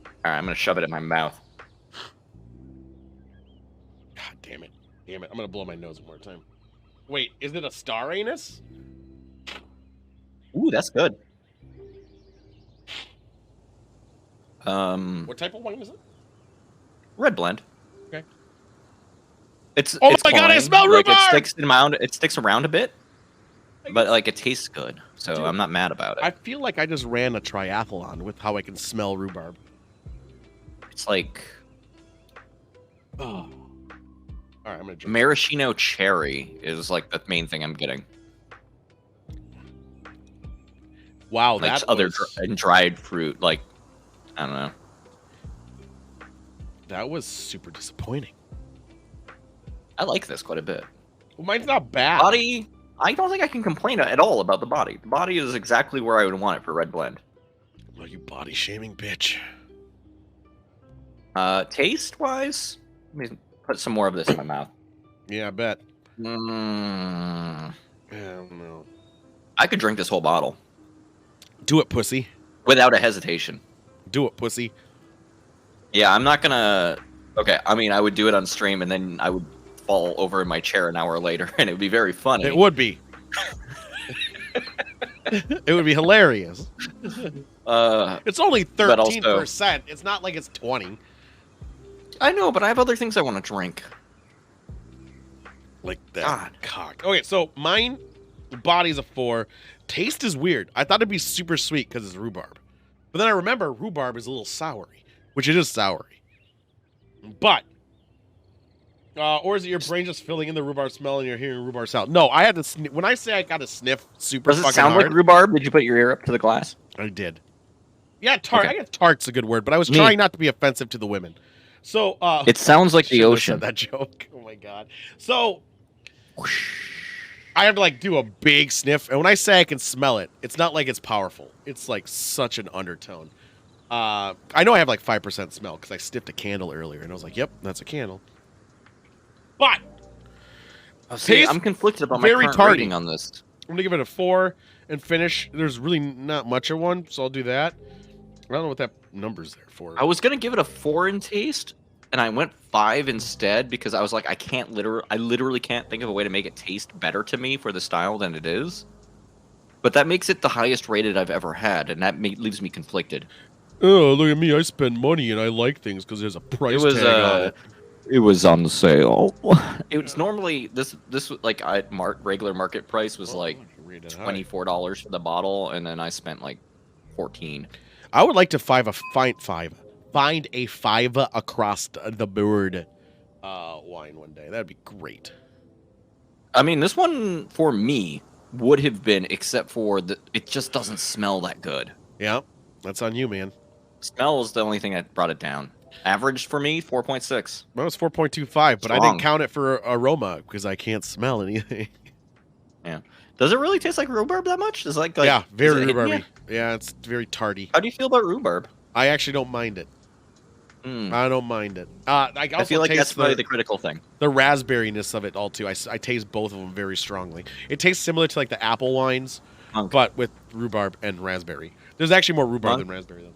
All right, I'm gonna shove it in my mouth. God damn it. Damn it. I'm going to blow my nose one more time. Wait, is it a star anise? Ooh, that's good. What type of wine is it? Red blend. Okay. It's Oh it's my God, I fine. smell like, rhubarb! It sticks around a bit, but like it tastes good, so Dude, I'm not mad about it. I feel like I just ran a triathlon with how I can smell rhubarb. It's like Oh. All right, I'm gonna drink. Maraschino cherry is like the main thing I'm getting. Wow, Like that other was, and dried fruit, like I don't know. that was super disappointing. I like this quite a bit. Well, mine's not bad. Body, I don't think I can complain at all about the body. The body is exactly where I would want it for red blend. Oh, you body shaming bitch. Taste wise, let me put some more of this in my mouth. Yeah, I bet. Mm, Yeah, I don't know. I could drink this whole bottle Do it, pussy. without a hesitation. Do it, pussy. Yeah, I'm not gonna. Okay, I mean, I would do it on stream, and then I would fall over in my chair an hour later, and it would be very funny. It would be. It would be hilarious. It's only 13%. It's not like it's 20. I know, but I have other things I want to drink. Like that God. cock. Okay, so mine, body's a 4. Taste is weird. I thought it'd be super sweet because it's rhubarb. But then I remember rhubarb is a little soury, which it is soury. But, or is it your brain just filling in the rhubarb smell and you're hearing rhubarb sound? No, I had to, when I say I got to sniff super Does it fucking sound hard, like rhubarb? Did you put your ear up to the glass? I did. Yeah, tart. Okay. I guess tart's a good word, but I was Me. trying not to be offensive to the women. So, It sounds like the shouldn't have ocean. said that joke. Oh my god. So, I have to like do a big sniff, and when I say I can smell it, it's not like it's powerful. It's like such an undertone. I know I have like 5% smell because I sniffed a candle earlier, and I was like, "Yep, that's a candle." But See, I'm conflicted about my very current tarty. rating on this. I'm gonna give it a 4 and finish. There's really not much of one, so I'll do that. I don't know what that number's there for. I was gonna give it a 4 in taste, and I went 5 instead because I was like, I literally can't think of a way to make it taste better to me for the style than it is. But that makes it the highest rated I've ever had, and that leaves me conflicted. Oh, look at me! I spend money and I like things because there's a price tag on it. It was on sale. It was normally this like regular market price was like $24 for the bottle, and then I spent like 14. I would like to find a 5 across the board wine one day. That'd be great. I mean, this one for me would have been, except for it just doesn't smell that good. Yeah, that's on you, man. Smell is the only thing that brought it down. Average for me, 4.6. Mine was 4.25, but I didn't count it for aroma because I can't smell anything. Yeah. Does it really taste like rhubarb that much? Is like yeah, very is it hitting rhubarby. you? Yeah, it's very tarty. How do you feel about rhubarb? I actually don't mind it. I don't mind it. I feel like that's probably the critical thing. The raspberryness of it all too. I taste both of them very strongly. It tastes similar to like the apple wines, but with rhubarb and raspberry. There's actually more rhubarb than raspberry though.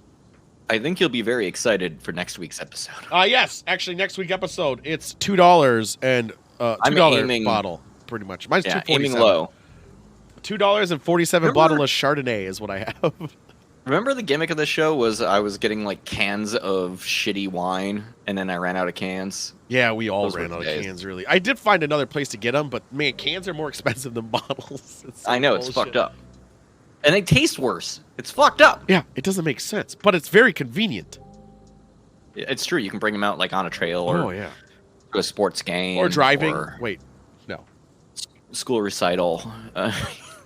I think you'll be very excited for next week's episode. Yes, actually next week's episode it's $2 and $2 bottle pretty much. Mine's $2.47. Aiming low. $2.47 bottle of Chardonnay is what I have. Remember the gimmick of the show was I was getting like cans of shitty wine, and then I ran out of cans. Yeah, we all ran out of cans, really. I did find another place to get them, but man, cans are more expensive than bottles. I know, it's fucked up. And they taste worse. It's fucked up. Yeah, it doesn't make sense, but it's very convenient. It's true. You can bring them out like on a trail or to a sports game. Or driving. Wait, no. School recital.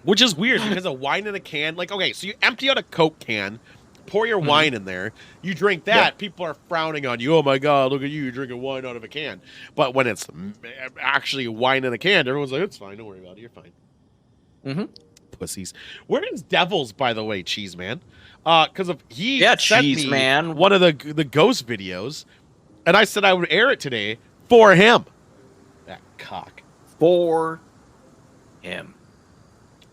Which is weird because a wine in a can, like, okay, so you empty out a Coke can, pour your wine in there, you drink that, people are frowning on you. Oh my God, look at you, you're drinking wine out of a can. But when it's actually wine in a can, everyone's like, it's fine, don't worry about it, you're fine. Pussies. Where is Devils, by the way, Cheese Man? Because he sent me one of the ghost videos, and I said I would air it today for him. That cock. For him.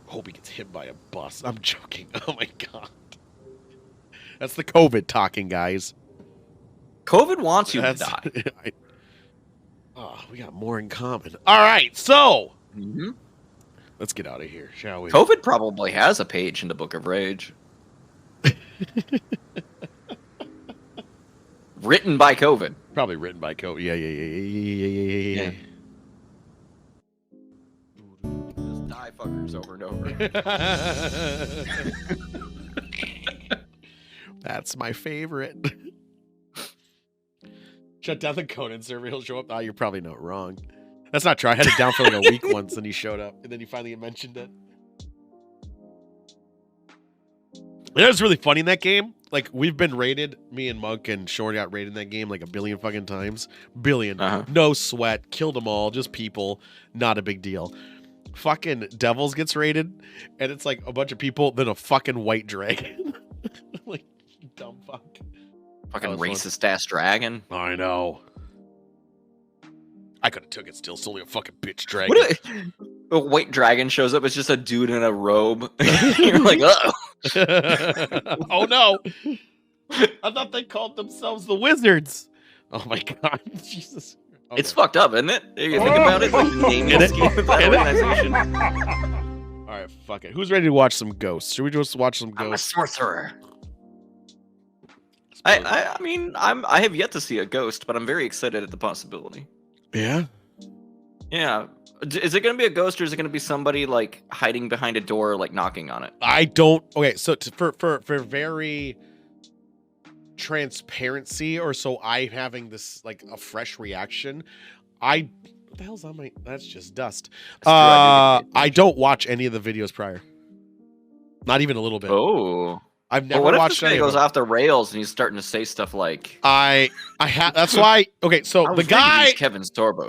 Hope he gets hit by a bus. I'm joking. Oh my God. That's the COVID talking, guys. COVID wants you to die. We got more in common. All right, so let's get out of here, shall we? COVID probably has a page in the Book of Rage. Written by COVID. Probably written by COVID. Yeah. Just die fuckers over and over. That's my favorite. Shut down the Conan server. He'll show up. You're probably not wrong. That's not true. I had it down for like a week once, and he showed up, and then he finally mentioned it. It was really funny in that game. Like, we've been raided, me and Monk and Shorty got raided in that game like a billion fucking times. Billion. No sweat. Killed them all. Just people. Not a big deal. Fucking Devils gets raided, and it's like a bunch of people, then a fucking white dragon. Like, dumb fuck. Fucking racist ass dragon. I know. I could have took it still. It's only a fucking bitch dragon. A white dragon shows up. It's just a dude in a robe. You're like, uh-oh. Oh no. I thought they called themselves the Wizards. Oh my god. Jesus. Okay. It's fucked up, isn't it? You think about it, like naming scheme of that organization. All right, fuck it. Who's ready to watch some ghosts? Should we just watch some ghosts? I'm a sorcerer. I mean, I have yet to see a ghost, but I'm very excited at the possibility. Yeah? Yeah. Is it going to be a ghost, or is it going to be somebody like hiding behind a door, like knocking on it? I don't. Okay, so for very transparency, or so I have this like a fresh reaction. What the hell's on my? That's just dust. I don't watch any of the videos prior. Not even a little bit. Oh. I've never what watched if this guy any goes off the rails and he's starting to say stuff like I have. That's why. Okay, so the guy Kevin Storbo.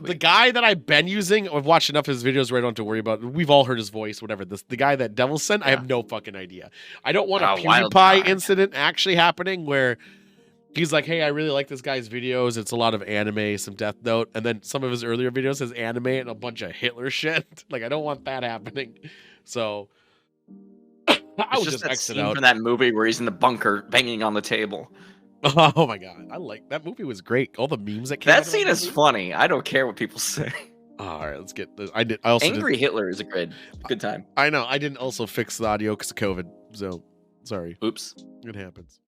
The guy that I've been using, I've watched enough of his videos where I don't have to worry about. We've all heard his voice, whatever. The guy that Devil sent, I have no fucking idea. I don't want a PewDiePie incident actually happening where he's like, "Hey, I really like this guy's videos. It's a lot of anime, some Death Note, and then some of his earlier videos has anime and a bunch of Hitler shit." Like, I don't want that happening. So I would just exit out from that movie where he's in the bunker banging on the table. Oh my god, I like that movie. Was great. All the memes that came. That scene is funny. I don't care what people say. All right, let's get this. I also Angry Hitler is a good time. I know. I didn't also fix the audio because of COVID. So sorry. Oops. It happens.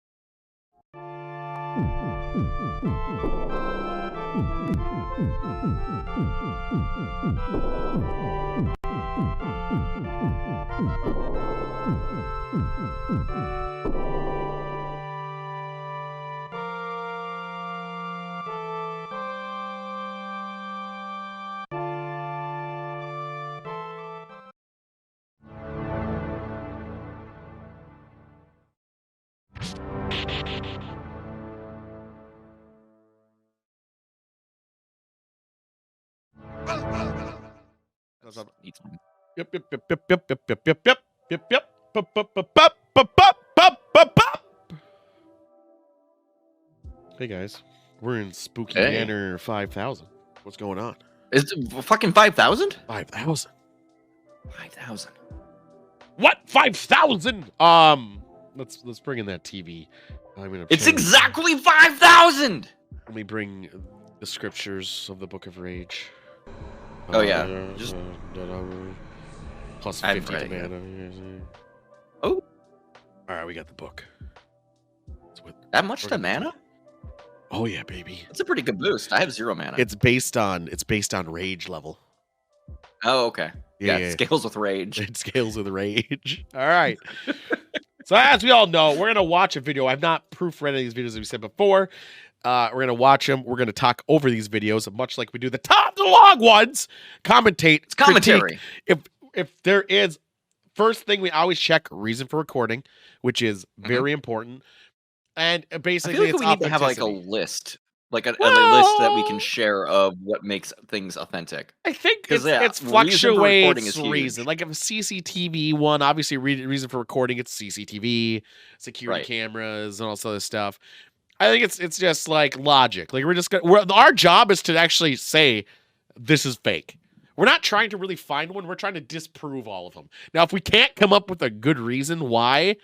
Hey guys, we're in Spooky Manor 5000. What's going on? Is it fucking 5,000? 5,000. 5,000. What? 5,000? Let's bring in that TV. It's exactly 5,000. Let me bring the scriptures of the Book of Rage. Oh yeah, just plus 50 to mana. Oh, all right, we got the book. That much to mana? Oh yeah, baby. That's a pretty good boost. I have 0 mana. It's based on rage level. Oh, okay. Yeah, it scales with rage. It scales with rage. All right. So as we all know, we're gonna watch a video. I've not proofread any of these videos, as we said before. We're gonna watch them. We're gonna talk over these videos, much like we do the long ones. Commentate. It's commentary. If there is, first thing we always check reason for recording, which is very important. And basically, I feel like we need to have like a list, like a list that we can share of what makes things authentic. I think it's fluctuates reason. Like if a CCTV one, obviously reason for recording, it's CCTV, security cameras, and all this other stuff. I think it's just like logic. Like our job is to actually say this is fake. We're not trying to really find one. We're trying to disprove all of them. Now, if we can't come up with a good reason why,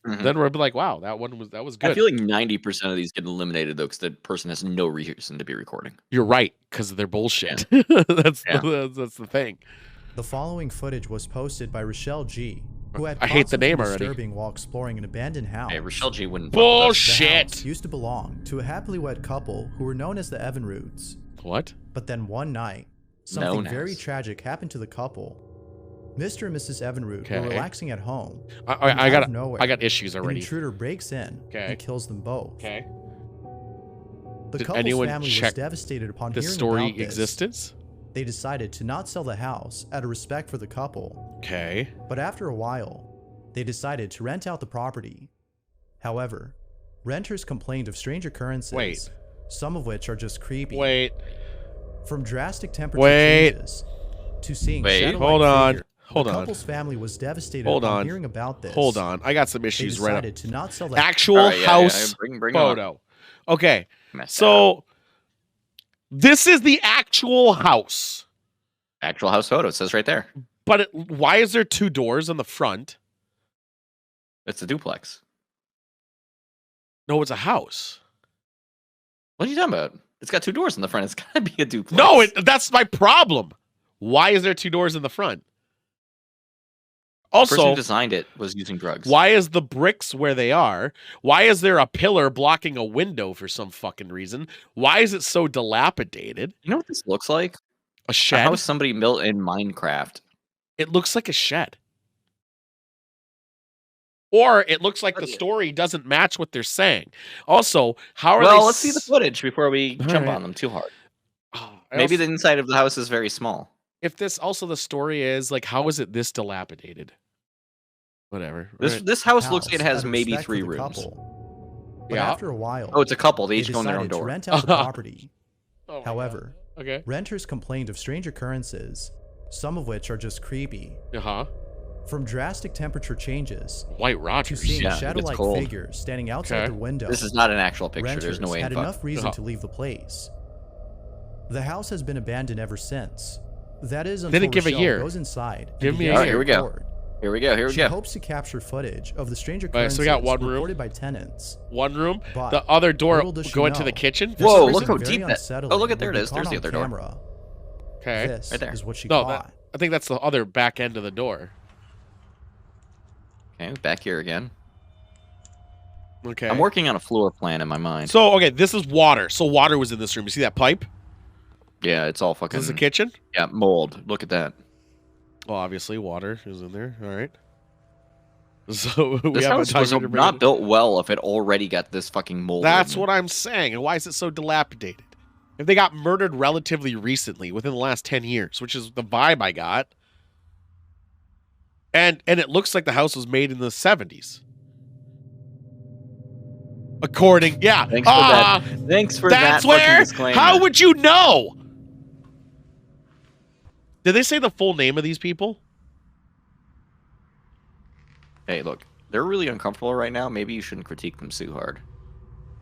then we'll be like, wow, that was good. I feel like 90% of these get eliminated though, because the person has no reason to be recording. You're right, because they're bullshit. That's the thing. The following footage was posted by Rochelle G, who had I hate the name already. Disturbing while exploring an abandoned house. Hey, Rochelle G wouldn't. Bullshit. The house used to belong to a happily wed couple who were known as the Evinrudes. What? But then one night, something very tragic happened to the couple. Mr. and Mrs. Evinrude were relaxing at home. I got issues already. An intruder breaks in and kills them both. Okay. The Did couple's anyone family was check devastated upon the hearing story about this. existence? They decided to not sell the house out of respect for the couple. Okay. But after a while, they decided to rent out the property. However, renters complained of strange occurrences, some of which are just creepy. From drastic temperature changes to seeing shadow-like figures. The couple's family was devastated upon hearing about this. Hold on. I got some issues right up. They decided to not sell the actual house photo. Okay. So this is the actual house. Actual house photo. It says right there. But why is there 2 doors on the front? It's a duplex. No, it's a house. What are you talking about? It's got 2 doors in the front. It's got to be a duplex. No, that's my problem. Why is there 2 doors in the front? Also, the person who designed it was using drugs. Why is the bricks where they are? Why is there a pillar blocking a window for some fucking reason? Why is it so dilapidated? You know what this looks like? A shed? A house somebody built in Minecraft. It looks like a shed. Or it looks like the story doesn't match what they're saying. Also, how are they... Well, let's see the footage before we jump on them too hard. Maybe the inside of the house is very small. If this also the story is, like, how is it this dilapidated? Whatever. This house looks like it has maybe 3 rooms. But after a while... Oh, it's a couple. They each go in their own door. To rent out the property. However, renters complained of strange occurrences, some of which are just creepy. From drastic temperature changes White Rogers. to seeing shadow-like figures standing outside their window. This is not an actual picture. Renters There's no way had enough reason to leave the place. The house has been abandoned ever since. That is until Rochelle goes inside. Give me a year. Here we go. Here we go. She hopes to capture footage of the strange occurrences so we got one room reported by tenants. One room. The other door go into the kitchen. Whoa! Look how deep that. Oh, look at there it is. There's the other door. Okay. This right there. is what she caught. I think that's the other back end of the door. Okay, back here again. Okay. I'm working on a floor plan in my mind. So, okay, this is water. So water was in this room. You see that pipe? Yeah, it's all fucking... This is the kitchen? Yeah, mold. Look at that. Well, obviously, water is in there. All right. So this house was not built well if it already got this fucking mold. That's what I'm saying. And why is it so dilapidated? If they got murdered relatively recently, within the last 10 years, which is the vibe I got, and it looks like the house was made in the 70s. According, yeah. Thanks for that. Thanks for that. That's where? How would you know? Did they say the full name of these people? Hey, look. They're really uncomfortable right now. Maybe you shouldn't critique them too hard.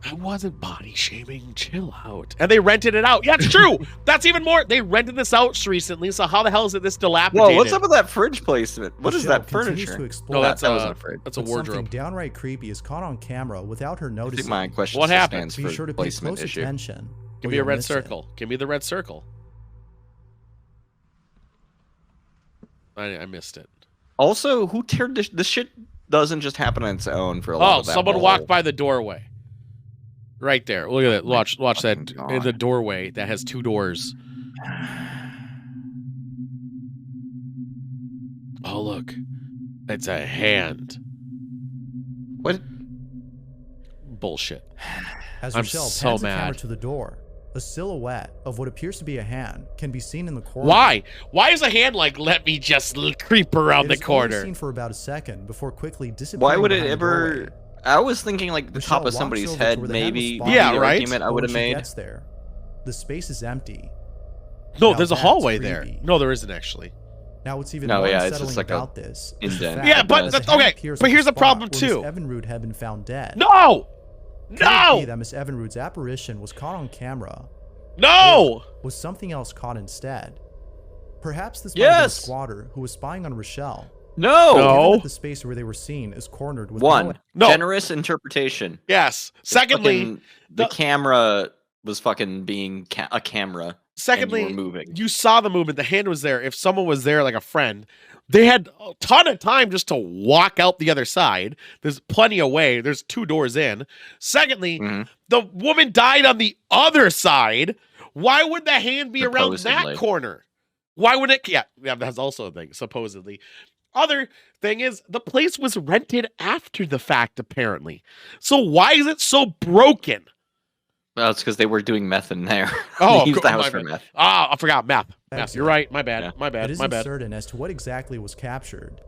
I wasn't body shaming. Chill out. And they rented it out. Yeah, it's true. That's even more. They rented this out recently. So how the hell is it this dilapidated? Whoa, what's up with that fridge placement? What is that furniture? No, that was a fridge. That's a wardrobe. Something downright creepy is caught on camera without her noticing. I think my question what happened? Be sure to pay close attention. Give me a red circle. Give me the red circle. I missed it. Also, who teared this shit? Doesn't just happen on its own for a lot of that. Someone walked by the doorway. Right there. Look at that. Watch that in the doorway that has 2 doors. Oh, look. It's a hand. What? Bullshit. As Rochelle pans the camera to the door, a silhouette of what appears to be a hand can be seen in the corner. Why? Why is a hand like, let me just creep around the corner? It is seen for about a second before quickly disappearing. Why would it ever... I was thinking like the top of somebody's head, maybe. Yeah, right. Argument I would have made. Gets there, the space is empty. No, there's a hallway there. No, there isn't actually. Now what's even more unsettling about this? Yeah, but that's okay. But here's the problem too. Miss Evinrude had been found dead. No. Could it be that Miss Evinrude's apparition was caught on camera? No. Was something else caught instead? Perhaps this might have been a squatter who was spying on Rochelle. No. The space where they were seen is cornered with generous interpretation. Yes. Secondly, the camera was fucking being a camera. Secondly, and you were moving. You saw the movement. The hand was there. If someone was there, like a friend, they had a ton of time just to walk out the other side. There's plenty of way. There's 2 doors in. Secondly, the woman died on the other side. Why would the hand be around that corner? Why would it? Yeah, that's also a thing, supposedly. Other thing is, the place was rented after the fact, apparently. So why is it so broken? Well, it's because they were doing meth in there. Oh, they used the house my for bad. meth. Ah, I forgot meth. Exit. You're right. My bad. Yeah. My bad. It My isn't bad. certain as to what exactly was captured.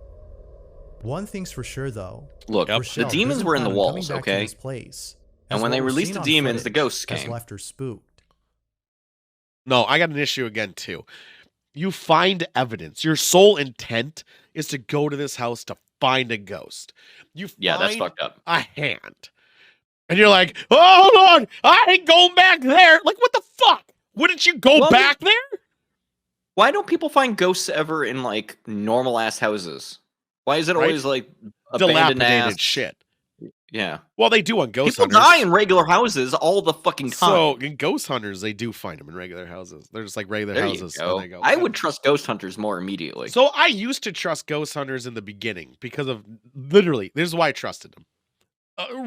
One thing's for sure, though. Look, Rochelle the demons doesn't were in the plan on coming walls, back to okay? this place, And as when what they was released seen the on demons, the footage ghosts has came. left her spooked. No, I got an issue again too. You find evidence. Your sole intent is to go to this house to find a ghost. You find that's fucked up. a hand. And you're like, oh, hold on. I ain't going back there. Like, what the fuck? Wouldn't you go back there? Why don't people find ghosts ever in, like, normal-ass houses? Why is it always, like, abandoned Dilapidated ass shit. Yeah. Well, they do on Ghost People Hunters. die in regular houses all the fucking time. So, in Ghost Hunters, they do find them in regular houses. They're just like regular There houses. you go. And they go, I would trust Ghost Hunters more immediately. So, I used to trust Ghost Hunters in the beginning because of, literally, this is why I trusted them.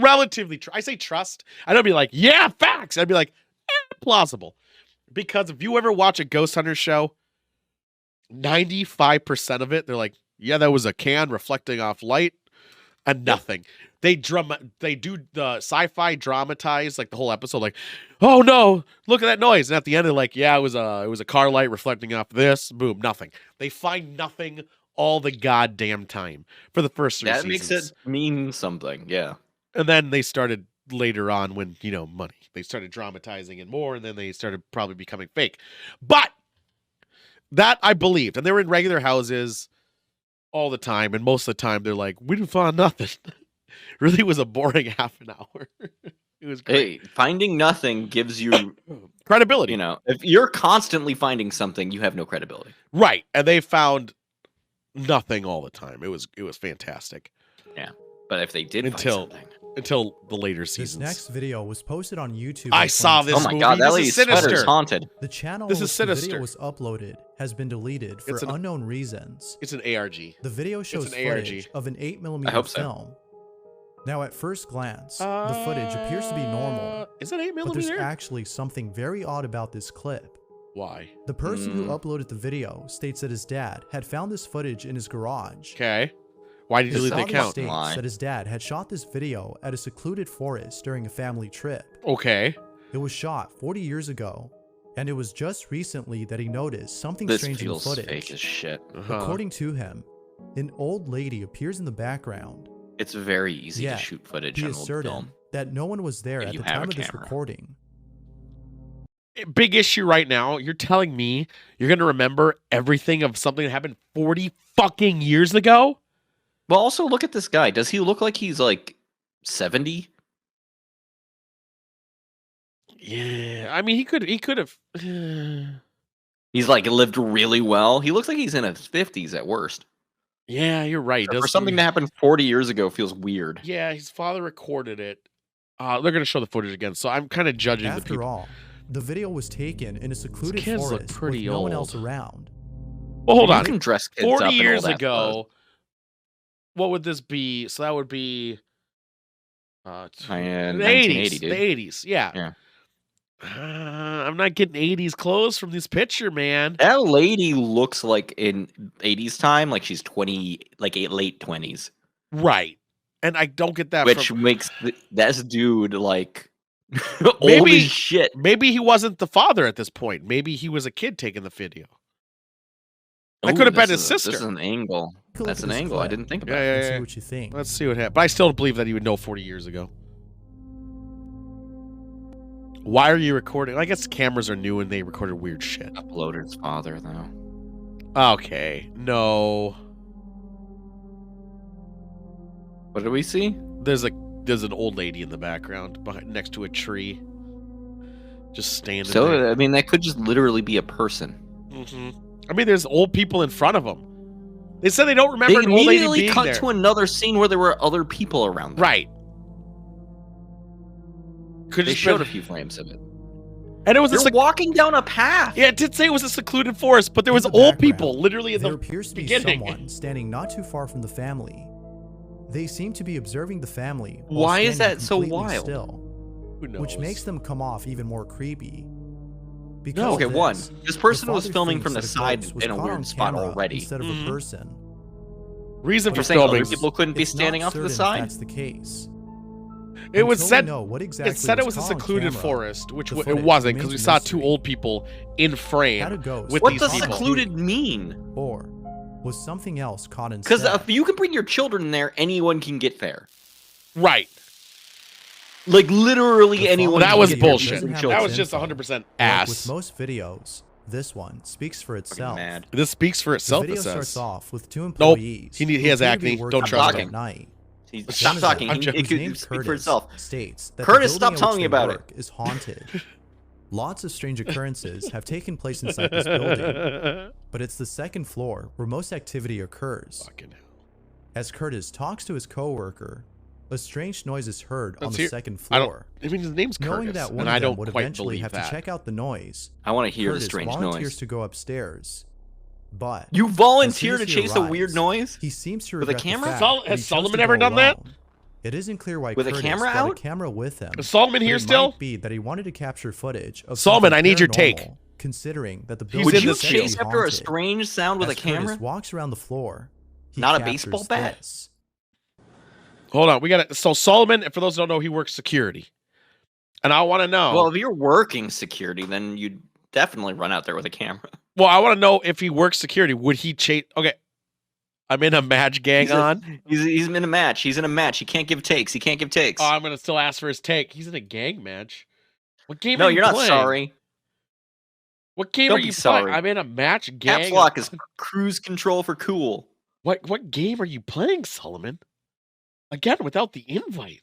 Relatively, I say trust. I don't be like, yeah, facts. I'd be like, plausible. Because if you ever watch a Ghost Hunter show, 95% of it, they're like, yeah, that was a can reflecting off light and nothing. They do the sci-fi dramatize like the whole episode, like, oh no, look at that noise. And at the end, they're like, yeah, it was a car light reflecting off this. Boom, nothing. They find nothing all the goddamn time for the first 3 seasons. That makes it mean something, yeah. And then they started later on when, money. They started dramatizing it more, and then they started probably becoming fake. But that I believed. And they were in regular houses all the time, and most of the time they're like, we didn't find nothing. Really was a boring half an hour. It was great. Hey, finding nothing gives you credibility. If you're constantly finding something, you have no credibility. Right. And they found nothing all the time. It was fantastic. Yeah. But if they did find something. Until the later seasons. This next video was posted on YouTube. I saw this movie. Oh my god, that lady's sinister. sweater's haunted. The channel this in is which sinister. the video was uploaded has been deleted for unknown reasons. It's an ARG. The video shows footage of an 8mm film. Now, at first glance, the footage appears to be normal. Is it 8mm? But there's actually something very odd about this clip. Why? The person who uploaded the video states that his dad had found this footage in his garage. Okay. Why did you delete the account? States that his dad had shot this video at a secluded forest during a family trip. Okay. It was shot 40 years ago, and it was just recently that he noticed something strange in the footage. This feels fake as shit. According to him, an old lady appears in the background. It's very easy to shoot footage on old film. That no one was there at the time of this recording. Big issue right now. You're telling me you're going to remember everything of something that happened 40 fucking years ago? Well, also look at this guy. Does he look like he's like 70? Yeah, I mean he could have. He's like lived really well. He looks like he's in his 50s at worst. Yeah, you're right. For something that happened 40 years ago feels weird. Yeah, his father recorded it. They're going to show the footage again, so I'm kind of judging the people. After all, the video was taken in a secluded forest with no one else around. Well, hold on. You can dress kids 40 up years and all that ago, stuff. What would this be? So that would be the 1980, 80s. The 80s, yeah. I'm not getting 80s clothes from this picture, man. That lady looks like in 80s time, like she's 20, like late 20s. Right. And I don't get that. Which makes this dude like maybe, old as shit. Maybe he wasn't the father at this point. Maybe he was a kid taking the video. That could have been his sister. This is an angle. That's an angle. I didn't think about it. Let's see what you think. Let's see what happened. But I still don't believe that he would know 40 years ago. Why are you recording? I guess cameras are new and they recorded weird shit. Uploader's father, though. Okay. No. What do we see? There's an old lady in the background next to a tree. Just standing there. I mean, that could just literally be a person. Mm-hmm. I mean, there's old people in front of them. They said they don't remember an old lady being there. They immediately cut to another scene where there were other people around them. Right. They showed a few frames of it. And it was You're walking down a path. Yeah, it did say it was a secluded forest, but there was old people literally in the beginning. There appears to be someone standing not too far from the family. They seem to be observing the family. Why is that so wild? Still, who knows? Which makes them come off even more creepy. Okay, this person was filming from the side in a weird spot already. Instead of a person. Reason for filming. Other people couldn't be standing off to the side? That's the case. It was said. Exactly it said it was a secluded forest, which it wasn't, because we saw two old people in frame with what these does people. secluded mean? Or was something else caught instead? Because if you can bring your children there, anyone can get there. Right. Like literally anyone. That was bullshit. That That was just 100% ass. With most videos, this one speaks for itself. This speaks for itself. The video it says. starts off with two employees. Nope. He has acne. Don't trust him. Stop talking. It could speak for itself. States that Curtis, stop telling me about it. Is haunted. Lots of strange occurrences have taken place inside this building, but it's the second floor where most activity occurs. Fucking hell. As Curtis talks to his coworker, a strange noise is heard on the second floor. I mean, his name's Curtis, knowing that one and of I them don't would quite eventually believe have that. to check out the noise. I want to hear Curtis the strange volunteers noise. to go upstairs, but you volunteer to chase a weird noise? He seems to with a regret the camera. fact that Has he chose Solomon to ever go done that? alone. It isn't clear why With a Curtis camera brought a out? camera with him. Is Solomon here it still? Might be that he wanted to capture footage of Solomon, something I need your paranormal, take. Considering that the He's building Would in you this is said to be chase after a haunted. strange sound with As a camera? Curtis walks around the floor. He Not a captures baseball bat? this. Hold on, we got it. So Solomon, for those who don't know, he works security, and I want to know. Well, if you're working security, then you'd definitely run out there with a camera. Well, I want to know if he works security. Would he chase? Okay, I'm in a match gang on. He's in a match. He's in a match. He can't give takes. He can't give takes. Oh, I'm gonna still ask for his take. He's in a gang match. What game? No, are you you're not playing? sorry. What game Don't are be you sorry. playing? I'm in a match gang. Caps lock is cruise control for cool. What game are you playing, Solomon? Again, without the invite.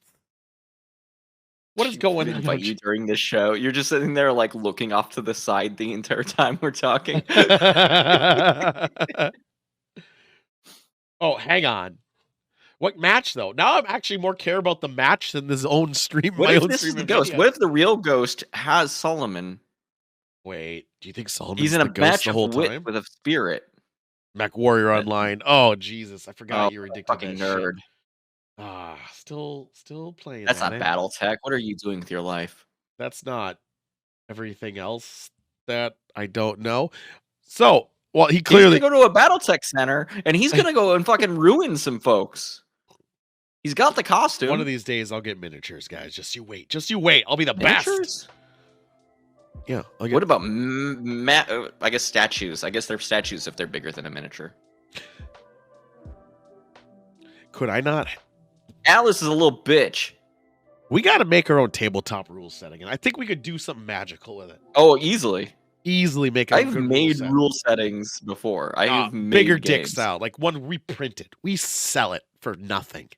What is going on? Invite you during this show. You're just sitting there like looking off to the side the entire time we're talking. Oh, hang on. What match though? Now I'm actually more care about the match than this own stream. What my if own this is stream the of ghost? video. What if the real ghost has Solomon? Wait, do you think Solomon's He's in the a ghost match the of whole wit time? with a spirit. Mac Warrior Online. Oh Jesus, I forgot you were addicted fucking to that nerd. shit. Ah, still playing. That's that, not BattleTech. What are you doing with your life? That's not everything else that I don't know. So, well, he clearly He's gonna go to a BattleTech center and he's gonna go and fucking ruin some folks. He's got the costume. one of these days I'll get miniatures, guys. Just you wait. Just you wait. I'll be the Miniatures? best. Yeah. I'll get... What about I guess statues? I guess they're statues if they're bigger than a miniature. Could I not? Alice is a little bitch. We got to make our own tabletop rule setting, and I think we could do something magical with it. Oh, easily. Easily make. A I've good made rule rule settings before. I have made bigger games. dick style, like one we printed. We sell it for nothing,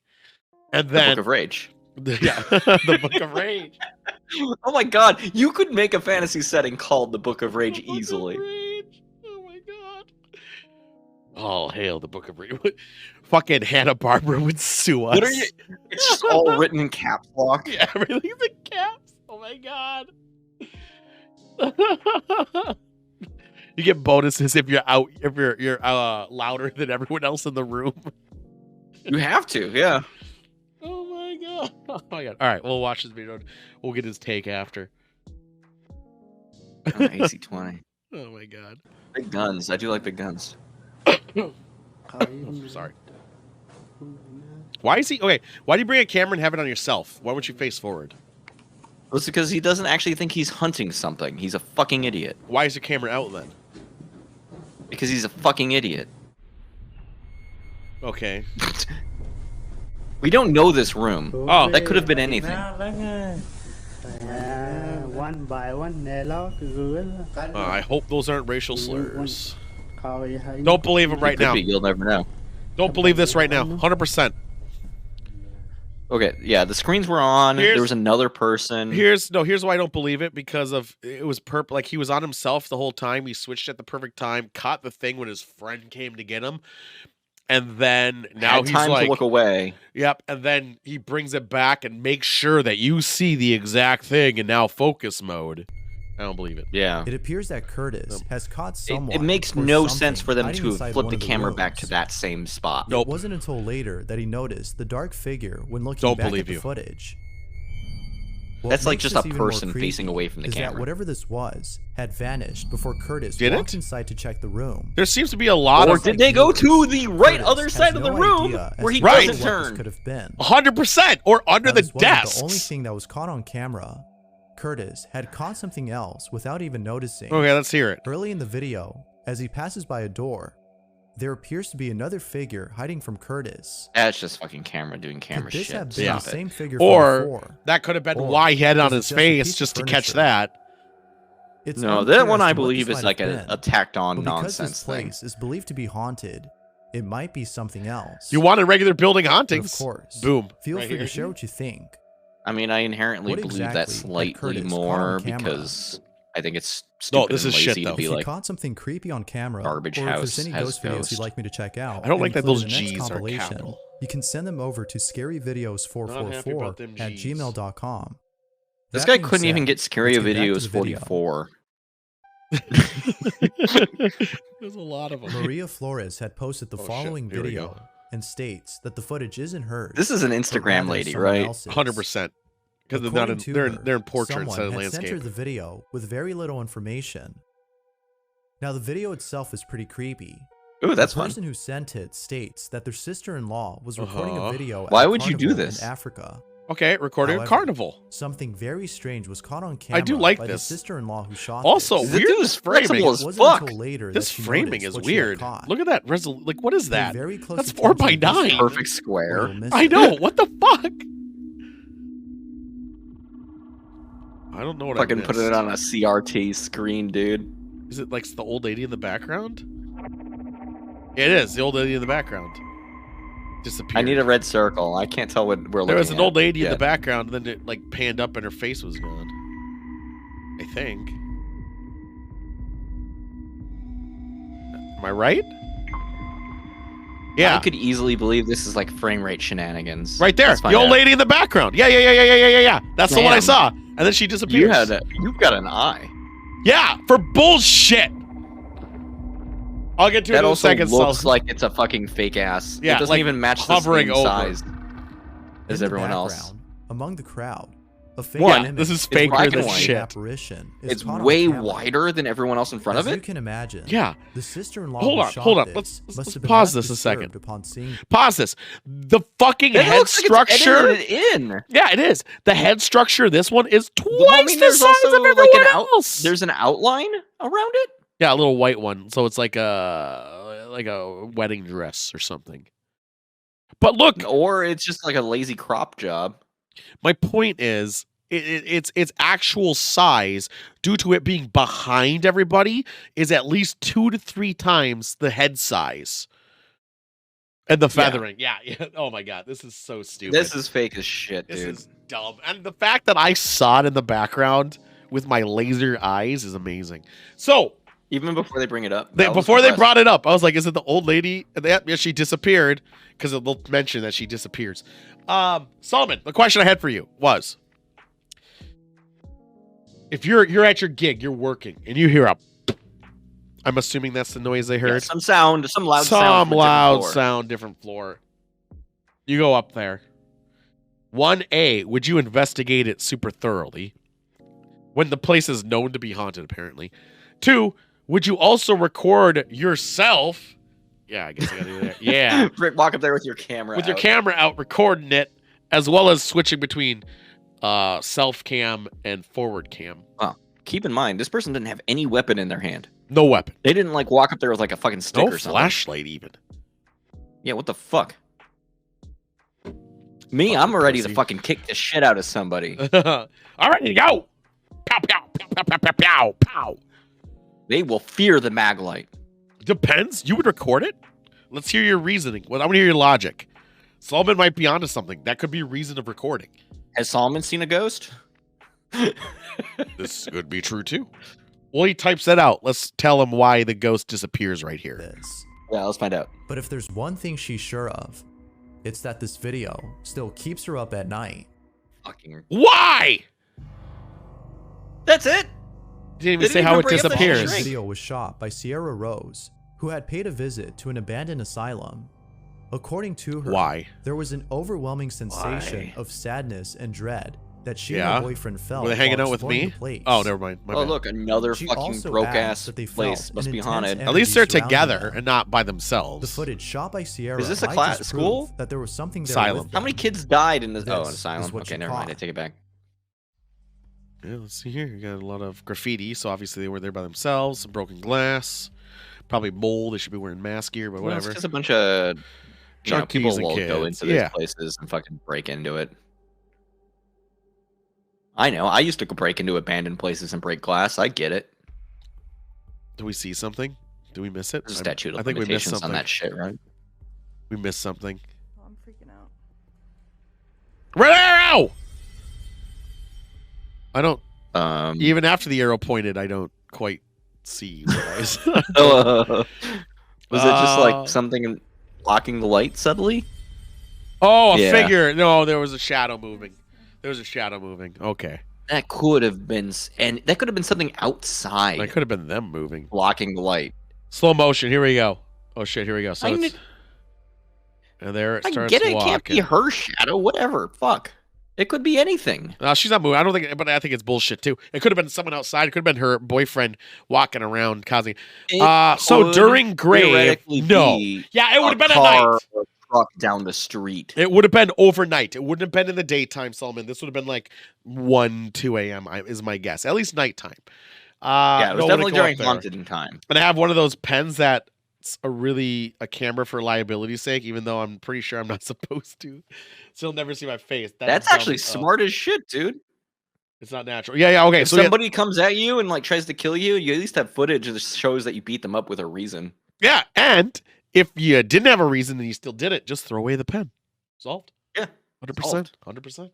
and The then Book of Rage. Yeah, the Book of Rage. Oh my god, you could make a fantasy setting called the Book of Rage The Book of easily. Rage. Oh my god. Oh hail the Book of Rage. Fucking Hanna-Barbera would sue us. What are you? It's just all written in caps lock. Yeah, everything's in caps. Oh my god. You get bonuses if you're out, if you're louder than everyone else in the room. You have to, yeah. Oh my god. Oh my god. All right, we'll watch this video. We'll get his take after. AC-20. Oh my god. Big guns. I do like big guns. I'm sorry. Why is he okay? Why do you bring a camera and have it on yourself? Why won't you face forward? Well, it's because he doesn't actually think he's hunting something. He's a fucking idiot. Why is your camera out then? Because he's a fucking idiot. Okay. We don't know this room. Oh. That could have been anything. One by one, I hope those aren't racial slurs. Don't believe him right Could now. be, you'll never know. Don't believe this right now. 100%. Okay, yeah, the screens were on. Here's- There was another person. Here's why I don't believe it, because of it was like he was on himself the whole time. He switched at the perfect time, caught the thing when his friend came to get him, and then now Had he's time like, to look away. yep, and then he brings it back and makes sure that you see the exact thing in now focus mode. I don't believe it. Yeah. It appears that Curtis has caught someone. It makes or no something sense for them hiding to inside have flipped one the of the camera back to rooms. that same spot. Nope. It wasn't until later that he noticed the dark figure when looking Don't back believe at the you. footage. What That's like makes just this a even more person creepy facing away from the is camera. that whatever this was had vanished before Curtis Did walked it? inside to check the room. There seems to be a lot Or of did they go to the right Curtis other has side of the no room idea as where he to Right. doesn't what this turn? could have been. 100% or under Now, the this wasn't desks. the only thing that was caught on camera. Curtis had caught something else without even noticing. Okay, let's hear it. Early in the video, as he passes by a door, there appears to be another figure hiding from Curtis. That's just fucking camera doing camera Could this shit. have been Yeah. the Stop it. same figure Or from before? that could have been Or why he had it on is it his just a face piece just of to catch furniture? that. It's No, unclear that one as I to what believe this is might like have a been, tacked on but because nonsense this thing. place is believed to be haunted, it might be something else. You wanted regular building But hauntings? of course, Boom. feel Right free here. to share what you think. I mean, I inherently What believe that exactly had slightly Curtis caught more on camera? because I think it's No, stupid this and is shit, lazy though. to be If you like, caught something creepy on camera, Garbage or if house there's any has ghost videos ghost. you'd like me to check out, I don't like and that those include in the next G's are compilation, capital. you can send them over to Not happy about scaryvideos444 them at Gs. gmail.com. this That guy being couldn't even said, get scary let's get back to videos the video. 44. There's a lot of them. Maria Flores had posted the Oh, shit. following Here we video go. and states that the footage isn't hers. This is an but Instagram rather lady, someone right? else's. 100%. Because they're not in, According to they're in her, portrait instead someone of had sent her landscape. the video with very little information. Now the video itself is pretty creepy. Ooh, that's The fun. person who sent it states that their sister-in-law was recording Uh-huh. a video at Why a would you do carnival this? in Africa. Okay, recording a However, carnival. Something very strange was caught on camera I do like by this. the sister-in-law who shot Also, this. The weird dude's flexible framing. as It wasn't fuck. until later This that she framing noticed is what she had weird. caught. Look at that. Like, what is Pay that? very close That's attention 4 by to this 9. scene, Perfect or square. you'll miss I it. know. What the fuck? I don't know what Fucking I put missed. it on a CRT screen, dude. Is it like the old lady in the background? It is the old lady in the background. Disappeared. I need a red circle. I can't tell what we're looking at. There was an old lady in yet. the background, and then it like panned up, and her face was gone. I think. Am I right? Yeah, I could easily believe this is like frame rate shenanigans. right there. Let's The find old out. lady in the background. Yeah. That's the one I Damn. saw. And then she disappears. You've got an eye. Yeah, for bullshit. I'll get to it That in a also second. looks Sal. like it's a fucking fake ass. Yeah, it doesn't like even match the hovering same over. size as In the everyone else. background, among the crowd, a One, fake this is It's black faker and than white. shit. apparition is It's caught on way camera. wider than everyone else in front As of you it. can imagine, Yeah. the sister-in-law Hold who on, shot hold on. this Let's must have been pause left this a second. disturbed upon seeing Pause this. The fucking It head looks like it's structure. edited in. Yeah, it is. The head structure of this one is twice Well, I mean, the there's size also of like everyone an else. There's an outline around it. Yeah, a little white one. So it's like a wedding dress or something. But look, Or it's just like a lazy crop job. my point is, its actual size, due to it being behind everybody, is at least 2 to 3 times the head size. And the feathering. Yeah. Oh my god, this is so stupid. This is fake as shit, This dude. is dumb. And the fact that I saw it in the background with my laser eyes is amazing. So, Even before they bring it up. that was before they impressive. brought it up, I was like, is it the old lady? And yeah, she disappeared, because they'll mention that she disappears. Solomon, the question I had for you was, if you're at your gig, you're working, and you hear a, I'm assuming that's the noise they Yeah, heard. some sound, some loud sound. Some from a different loud floor. sound, different floor. You go up there. 1A, would you investigate it super thoroughly? When the place is known to be haunted, apparently. 2, would you also record yourself? Yeah, I guess I gotta do that. Yeah. Rick, walk up there with your camera. With your out. camera out, recording it, as well as switching between self cam and forward cam. Keep in mind, this person didn't have any weapon in their hand. No weapon. They didn't like walk up there with like a fucking stick No or something. flashlight, even. Yeah, what the fuck? Me, Fucking I'm ready pussy. to fucking kick the shit out of somebody. All right, go. Pow, pow, pow, pow, pow, pow, pow, pow. They will fear the mag light. Depends. You would record it? Let's hear your reasoning. Well, I want to hear your logic. Solomon might be onto something. That could be a reason of recording. Has Solomon seen a ghost? This could be true, too. Well, he types that out. Let's tell him why the ghost disappears right here. this. Yeah, let's find out. But if there's one thing she's sure of, it's that this video still keeps her up at night. Fucking. Why? That's it. Didn't even They say didn't how even it bring up the disappears. This shrink. video was shot by Sierra Rose, who had paid a visit to an abandoned asylum. According to her, Why? there was an overwhelming sensation Why? of sadness and dread that she and her boyfriend felt. Were they hanging out with me? Oh, never mind. My bad. Look, another She fucking also broke adds ass that they place felt must an be intense haunted. energy At least they're surrounding together them. and not by themselves. The footage shot by Sierra Is this a might class disprove school? that there was something there Asylum. with How many them. kids died in this? Oh, an This is asylum. what Okay, you never mind. I caught. take it back. Yeah, let's see here. You got a lot of graffiti, so obviously they were there by themselves. Some broken glass, probably mold. They should be wearing mask gear, but Well, whatever. it's just a bunch of Junkies people and will go kids. into Yeah. these places and fucking break into it. I know. I used to go break into abandoned places and break glass. I get it. Do we see something? Do we miss it? There's a statute I of think we missed limitations on something. that shit, right? We missed something. Oh, I'm freaking out. Red arrow! I don't. Um, Even after the arrow pointed, I don't quite see you guys. was it just like something blocking the light suddenly? Oh, a Yeah. figure. No, there was a shadow moving. There was a shadow moving. Okay. That could have been, and that could have been something outside That could have been them moving. blocking the light. Slow motion. Here we go. Oh shit. Here we go. So I it's, and there it I starts get it. It walking. can't be her shadow. Whatever. Fuck. It could be anything. No, she's not moving. I don't think, but I think it's bullshit too. It could have been someone outside. It could have been her boyfriend walking around causing. So could during grave, theoretically no. be Yeah, it would have been a car night. or truck down the street. It would have been overnight. It wouldn't have been in the daytime, Solomon. This would have been like 1, 2 a.m. Is my guess. At least nighttime. Yeah, it was no, when definitely go up during there. haunted time. And I have one of those pens that's a camera for liability's sake, even though I'm pretty sure I'm not supposed to. So you'll never see my face. That's actually smart as shit, dude. It's not natural. Yeah, okay. If So somebody comes at you and like tries to kill you, you at least have footage that shows that you beat them up with a reason. yeah, and if you didn't have a reason and you still did it, just throw away the pen. Solved. Yeah, 100%. 100%.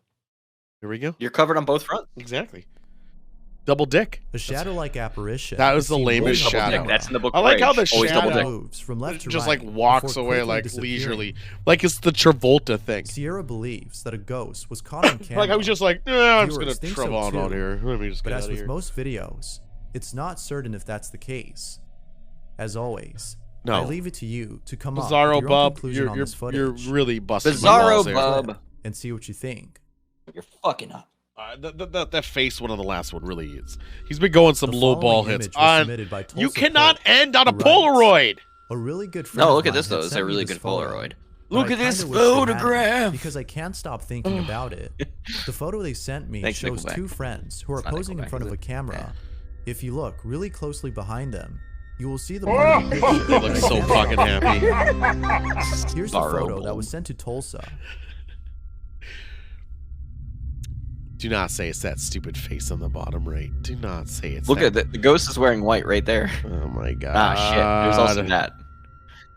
Here we go. You're covered on both fronts. Exactly. Double dick. A shadow-like apparition. That was the seen lamest multiple shadow. times. That's in the book. I like how Rage. the Always double shadow dick. Moves from left to Just right like walks before away quickly like disappearing. leisurely. Like it's the Travolta thing. Sierra believes that a ghost was caught on camera. Like I was just like, I'm just Viewers gonna think so travel on too. out here. Let me just But get as out of with here. most videos, it's not certain if that's the case. As always, No. I leave it to you to come up with Bizarro your own Bub, conclusion on you're this footage really busting my balls Bizarro there. Bub. and see what you think. You're fucking up. That face one on the last one really is. He's been going some The low ball following hits. image was submitted by You Tulsa cannot Pope, end on a who writes, Polaroid. A really good friend No, of look at mine this had though. It's sent a me really this good photo, Polaroid. but Look I at this kinda wish they hadn't, photograph. because I can't stop thinking about it. The photo they sent me Thanks, shows Nickelback. two friends who are It's not posing in Nickelback, front is of a it? camera. If you look really closely behind them, you will see the They look so fucking happy. Here's the Bizarro photo that Bub. was sent to Tulsa. Do not say it's that stupid face on the bottom right. Do not say it's Look that. at the ghost is wearing white right there. Oh my god. Ah shit. There's also that.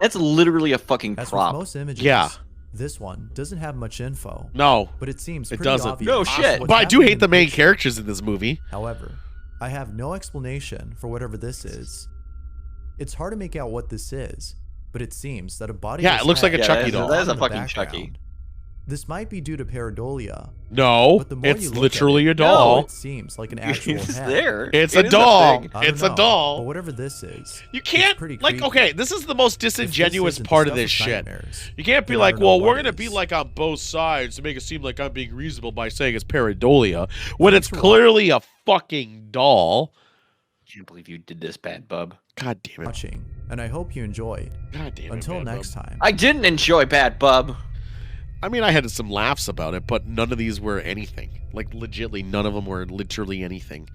That's literally a fucking As with prop. most images, Yeah. this one doesn't have much info, No, but it seems It pretty doesn't. obvious. No shit. what's but I do happening hate in the main picture. characters in this movie. However, I have no explanation for whatever this is. It's hard to make out what this is, but it seems that a body. Yeah, it looks like a Chucky doll. That is a fucking Chucky. This might be due to pareidolia. No, But the more it's you look literally at a it, doll. It seems like an actual It's head. there. It's It a is doll. thing. I don't It's a know, doll. But whatever this is, You it's can't pretty like creepy. okay, this is the most If this disingenuous isn't the part of stuff this shit. nightmares, You can't be then I like, don't know well, we're what gonna is. be like on both sides to make it seem like I'm being reasonable by saying it's pareidolia when it's That's right. clearly a fucking doll. I can't believe you did this, bad bub. God damn it. watching, and I hope you enjoyed. God damn it. Until man, next bub. time. I didn't enjoy bad bub. I mean, I had some laughs about it, but none of these were anything. Like, legitly, none of them were literally anything.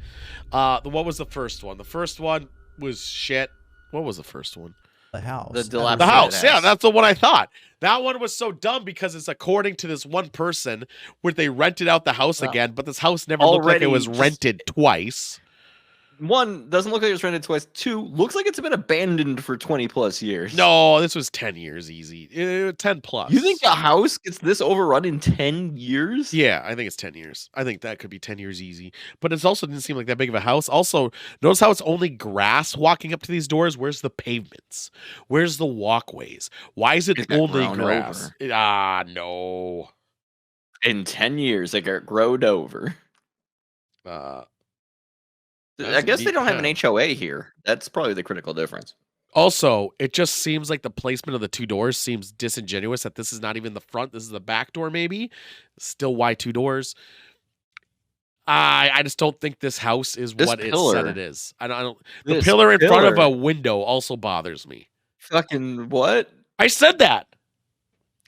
What was the first one? The first one was shit. What was the first one? The house. The ever dilapidated The since. house. Yeah, ass. that's the one I thought. That one was so dumb because it's according to this one person where they rented out the house Well, again, but this house never looked like it already was just- rented twice. One, doesn't look like it was rented twice. Two, looks like it's been abandoned for 20 plus years. No, this was 10 years easy. 10 plus. You think a house gets this overrun in 10 years? Yeah, I think it's 10 years. I think that could be 10 years easy. But it also didn't seem like that big of a house. Also, notice how it's only grass walking up to these doors? Where's the pavements? Where's the walkways? Why is it It got only grown grass? No. In 10 years, it got growed over. That's I a guess they deep don't have cut. an HOA here. That's probably the critical difference. Also, it just seems like the placement of the two doors seems disingenuous that this is not even the front. This is the back door, maybe. Still, why two doors? I just don't think this house is This what it pillar. said it is. I don't. The This pillar in front of a pillar. window also bothers me. Fucking what? I said that.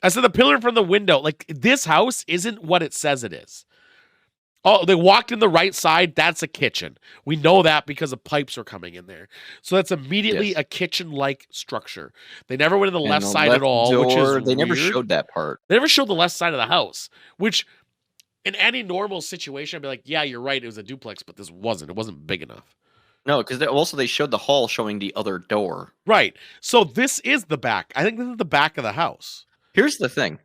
I said the pillar in front of the window. Like, this house isn't what it says it is. Oh, they walked in the right side. That's a kitchen. We know that because the pipes are coming in there. So that's immediately Yes. a kitchen-like structure. They never went in the And left the side left at all, which door, is they never weird. showed that part. They never showed the left side of the house, which in any normal situation, I'd be like, yeah, you're right. It was a duplex, but this wasn't. It wasn't big enough. No, because they showed the hall showing the other door. Right. So this is the back. I think this is the back of the house. Here's the thing.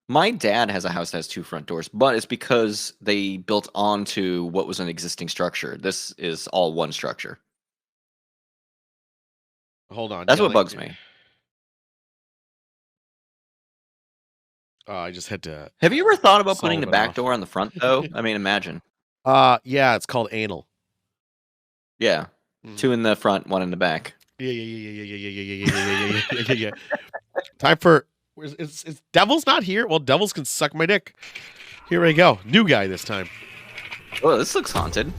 My dad has a house that has 2 front doors, but it's because they built onto what was an existing structure. This is all one structure. Hold on. That's what bugs me. I just had to. Have you ever thought about putting the Solve it back off. door on the front, though? I mean, imagine. Yeah, it's called anal. Yeah. Mhm. 2 in the front, 1 in the back. Yeah. Time for. Is Devil's not here? Well, Devils can suck my dick. Here we go. New guy this time. Oh, this looks haunted.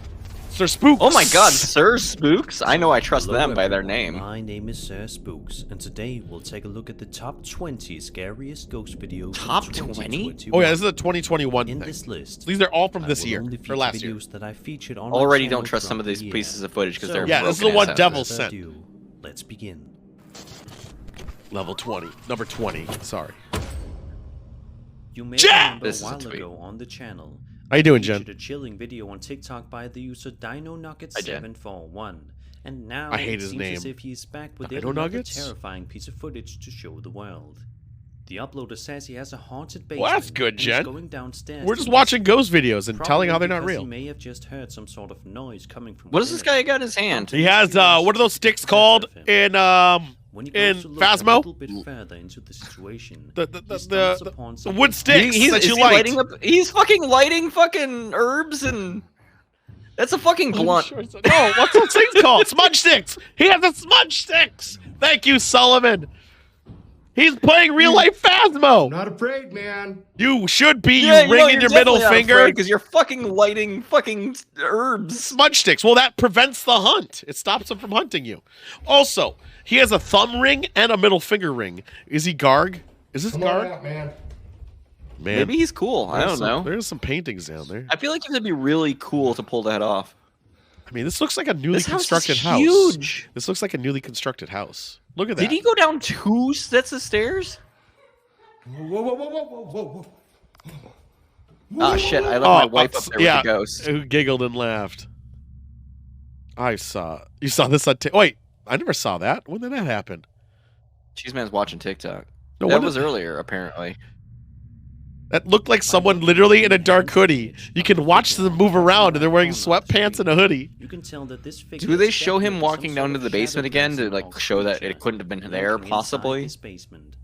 Sir Spooks. Oh my god, Sir Spooks? I know I trust Hello, them by their everyone. name. My name is Sir Spooks, and today we'll take a look at the top 20 scariest ghost videos. Top of 20? 2021. Oh yeah, this is a 2021 In thing. this list, These are all from I this will year only or feature last year. videos that I featured on my Already channel don't trust some of throughout these the year. pieces of footage because So, they're Yeah, this is the broken one ass Devil houses. sent. Let's begin. Level 20, number 20. Sorry. You may Jen! remember This is a a while tweet. ago on the channel. How you doing, I Jen? featured a chilling video on TikTok by the user Dino Nuggets Hi, Jen. 741, and now I hate it his seems name. as if he's back with Dino yet another Nuggets? terrifying piece of footage to show the world. The uploader says he has a haunted basement. Well, that's good, and he's Jen. Going downstairs We're to just listen. watching ghost videos and Probably telling how they're not because real. He may have just heard some sort of noise coming from. What does this within guy it. got in his hand? He has what are those sticks called in When he in goes to look Phasmo? a little bit further into the situation, The he stumbles the, upon the something wood sticks He's that is you he light. lighting up. He's fucking lighting fucking herbs and. That's a fucking blunt. No, what's those things called? Smudge sticks. He has the smudge sticks. Thank you, Sullivan. He's playing real life Phasmo. Not afraid, man. You should be. Yeah, You ringing your middle finger. because you're fucking lighting fucking herbs. Smudge sticks. Well, that prevents the hunt. It stops him from hunting you. Also, he has a thumb ring and a middle finger ring. Is he Garg? Is this Come on Garg? out, man. Man, Maybe he's cool. I don't know. There's some paintings down there. I feel like it would be really cool to pull that off. I mean, this looks like a newly This house is constructed house. huge. This looks like a newly constructed house. Look at that. Did he go down 2 sets of stairs? Whoa, whoa, whoa, whoa, whoa, whoa. Oh shit! I left my wife up there yeah, with the ghost. Who giggled and laughed. I saw. You saw this on wait, I never saw that. When did that happen? Cheese Man's watching TikTok. No, that when was did- earlier, apparently. That looked like someone literally in a dark hoodie. You can watch them move around and they're wearing sweatpants and a hoodie. You can tell that this figure Do they is show him definitely walking some down sort to of the basement shadow again to person like or show that it creature couldn't have been there, lurking inside possibly? this basement.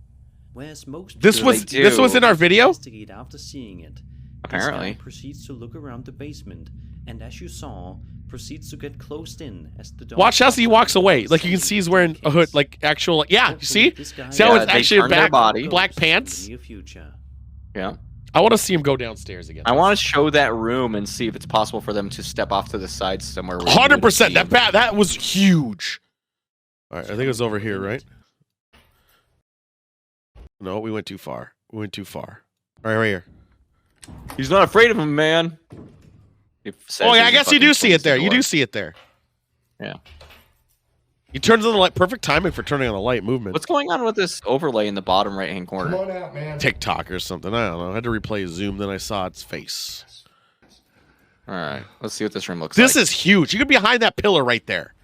Whereas most This people was they this was do. in our video. investigate after seeing it. Apparently. This guy proceeds to look around the basement, and as you saw, proceeds to get closed in as the dog. Watch as he walks away. Like you can see he's wearing a hood, like actual. Yeah, you see? See how Yeah, it's they actually turned their back body. black pants. Near future. Yeah. I want to see him go downstairs again. I want to show that room and see if it's possible for them to step off to the side somewhere. where you wouldn't 100%. see That them. that was huge. All right, I think it was over here, right? No, we went too far. We went too far. All right, right here. He's not afraid of him, man. Oh yeah, I guess you do see it there. You do see it there. Yeah. He turns on the light. Perfect timing for turning on the light movement. What's going on with this overlay in the bottom right-hand Come corner? on out, man. TikTok or something? I don't know. I had to replay Zoom, then I saw its face. All right, let's see what this room looks This like. is huge. You could be behind that pillar right there.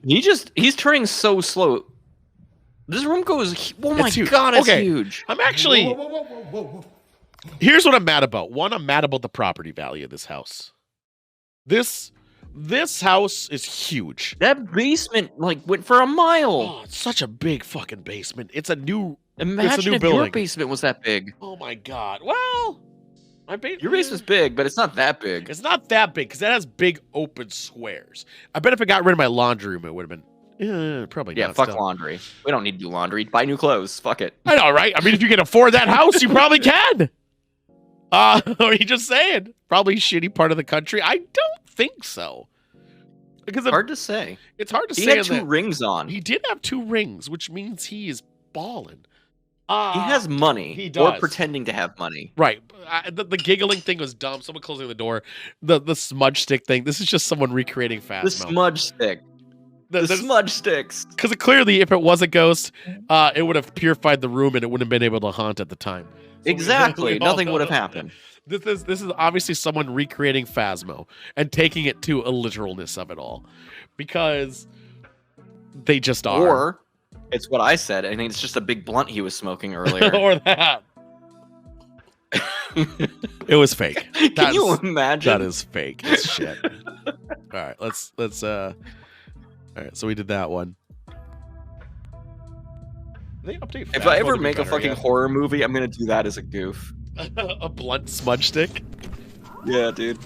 He's turning so slow. This room goes. Oh my It's huge. god, it's Okay. huge. I'm actually. Whoa, whoa, whoa, whoa, whoa, whoa. Here's what I'm mad about. One, I'm mad about the property value of this house. This house is huge. That basement like went for a mile. Oh, it's such a big fucking basement. It's a new. Imagine if your building. basement was that big. Oh my god. Well, Your basement's big, but it's not that big. It's not that big because it has big open squares. I bet if I got rid of my laundry room, it would have been. Probably Yeah, not. fuck still. laundry. We don't need to do laundry. Buy new clothes. Fuck it. I know, right? I mean, if you can afford that house, you probably can. Or are you just saying? Probably shitty part of the country. I don't think so. Because Hard to say. It's hard to He say. had 2 rings on. He did have 2 rings, which means he is balling. He has money. He does. Or pretending to have money. Right. The giggling thing was dumb. Someone closing the door. The smudge stick thing. This is just someone recreating Phasmo. The smudge stick. The smudge sticks. Because clearly, if it was a ghost, it would have purified the room and it wouldn't have been able to haunt at the time. So exactly. Nothing would have happened. This is obviously someone recreating Phasmo and taking it to a literalness of it all. Because they just are. Or it's what I said, and it's just a big blunt he was smoking earlier. Or that. It was fake. Can you imagine? That is fake. It's shit. All right, let's all right, so we did that one. They update if I ever to be make a better, fucking yeah. horror movie, I'm gonna do that as a goof. A blunt smudge stick. Yeah, dude.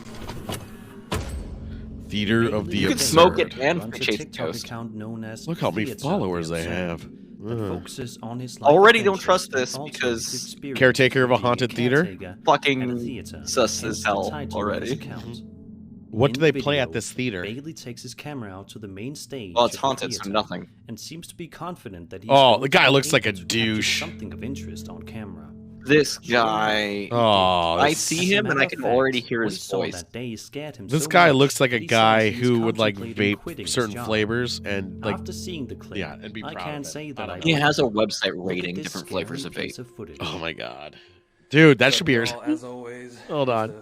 Theater of the You can absurd. smoke it and Runs a chase TikTok ghost. account known as Look how many Theater followers of the they have. Absurd that focuses on his Already life don't adventures trust and this also because his experience Caretaker of a being haunted theater? caretaker at a Fucking theater, sus hence as the hell title of his already. account. What In do they the play at video, this theater? Bailey takes his camera out to the main stage. Well, it's of the haunted, so theater nothing. And seems to be confident that he's Oh, going the to guy be looks like a able to capture douche. Something of interest on camera. This guy. Oh, I this, see As a him and matter I of can fact, already hear what his he saw voice. that day scared him this so guy much looks like a that he guy says he's who would like contemplating vape quitting his certain job. flavors and like After seeing the clip, yeah, and be I proud can't of it. say I that don't I know. He like has a it. website Look at rating this different scary flavors of piece vape. footage. Oh my god. Dude, that should be yours. As always, Hold on.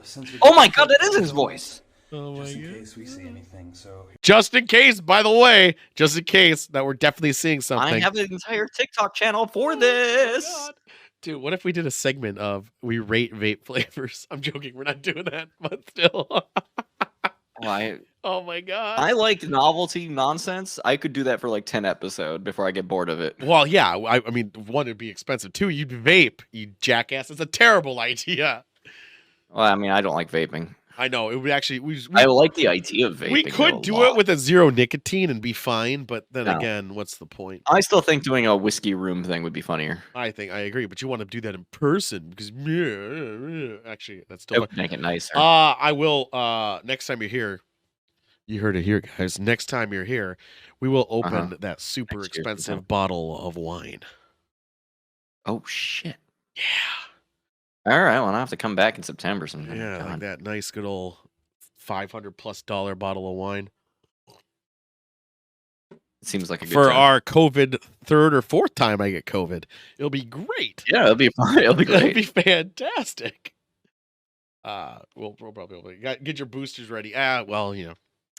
Oh my god, that is his voice! Oh my Just in god. case we see anything, so Just in case, by the way, just in case that we're definitely seeing I something. have an entire TikTok channel for Oh my this! God. Dude, what if we did a segment of we rate vape flavors? I'm joking, we're not doing that, but still. Well, Oh my god. I like novelty nonsense. I could do that for like 10 episodes before I get bored of it. Well, yeah, I mean, one, it'd be expensive. Two, you'd vape, you jackass. It's a terrible idea. Well, I mean, I don't like vaping. I know it would actually. I like the idea of vaping. we though, could a do lot. it with a zero nicotine and be fine, but then No. again, what's the point? I still think doing a whiskey room thing would be funnier. I think I agree, but you want to do that in person because actually, that's It still. would make it nicer. I will. Next time you're here, you heard it here, guys. Next time you're here, we will open that super Next year's expensive event. bottle of wine. Oh shit! Yeah, All right, well, I will have to come back in September sometime. yeah, like God. that nice good old $500+ bottle of wine. It seems like a good For time. our COVID third or fourth time I get COVID. It'll be great. Yeah, it'll be fun. It'll be It'll great. be fantastic. We'll probably get your boosters ready. Well, you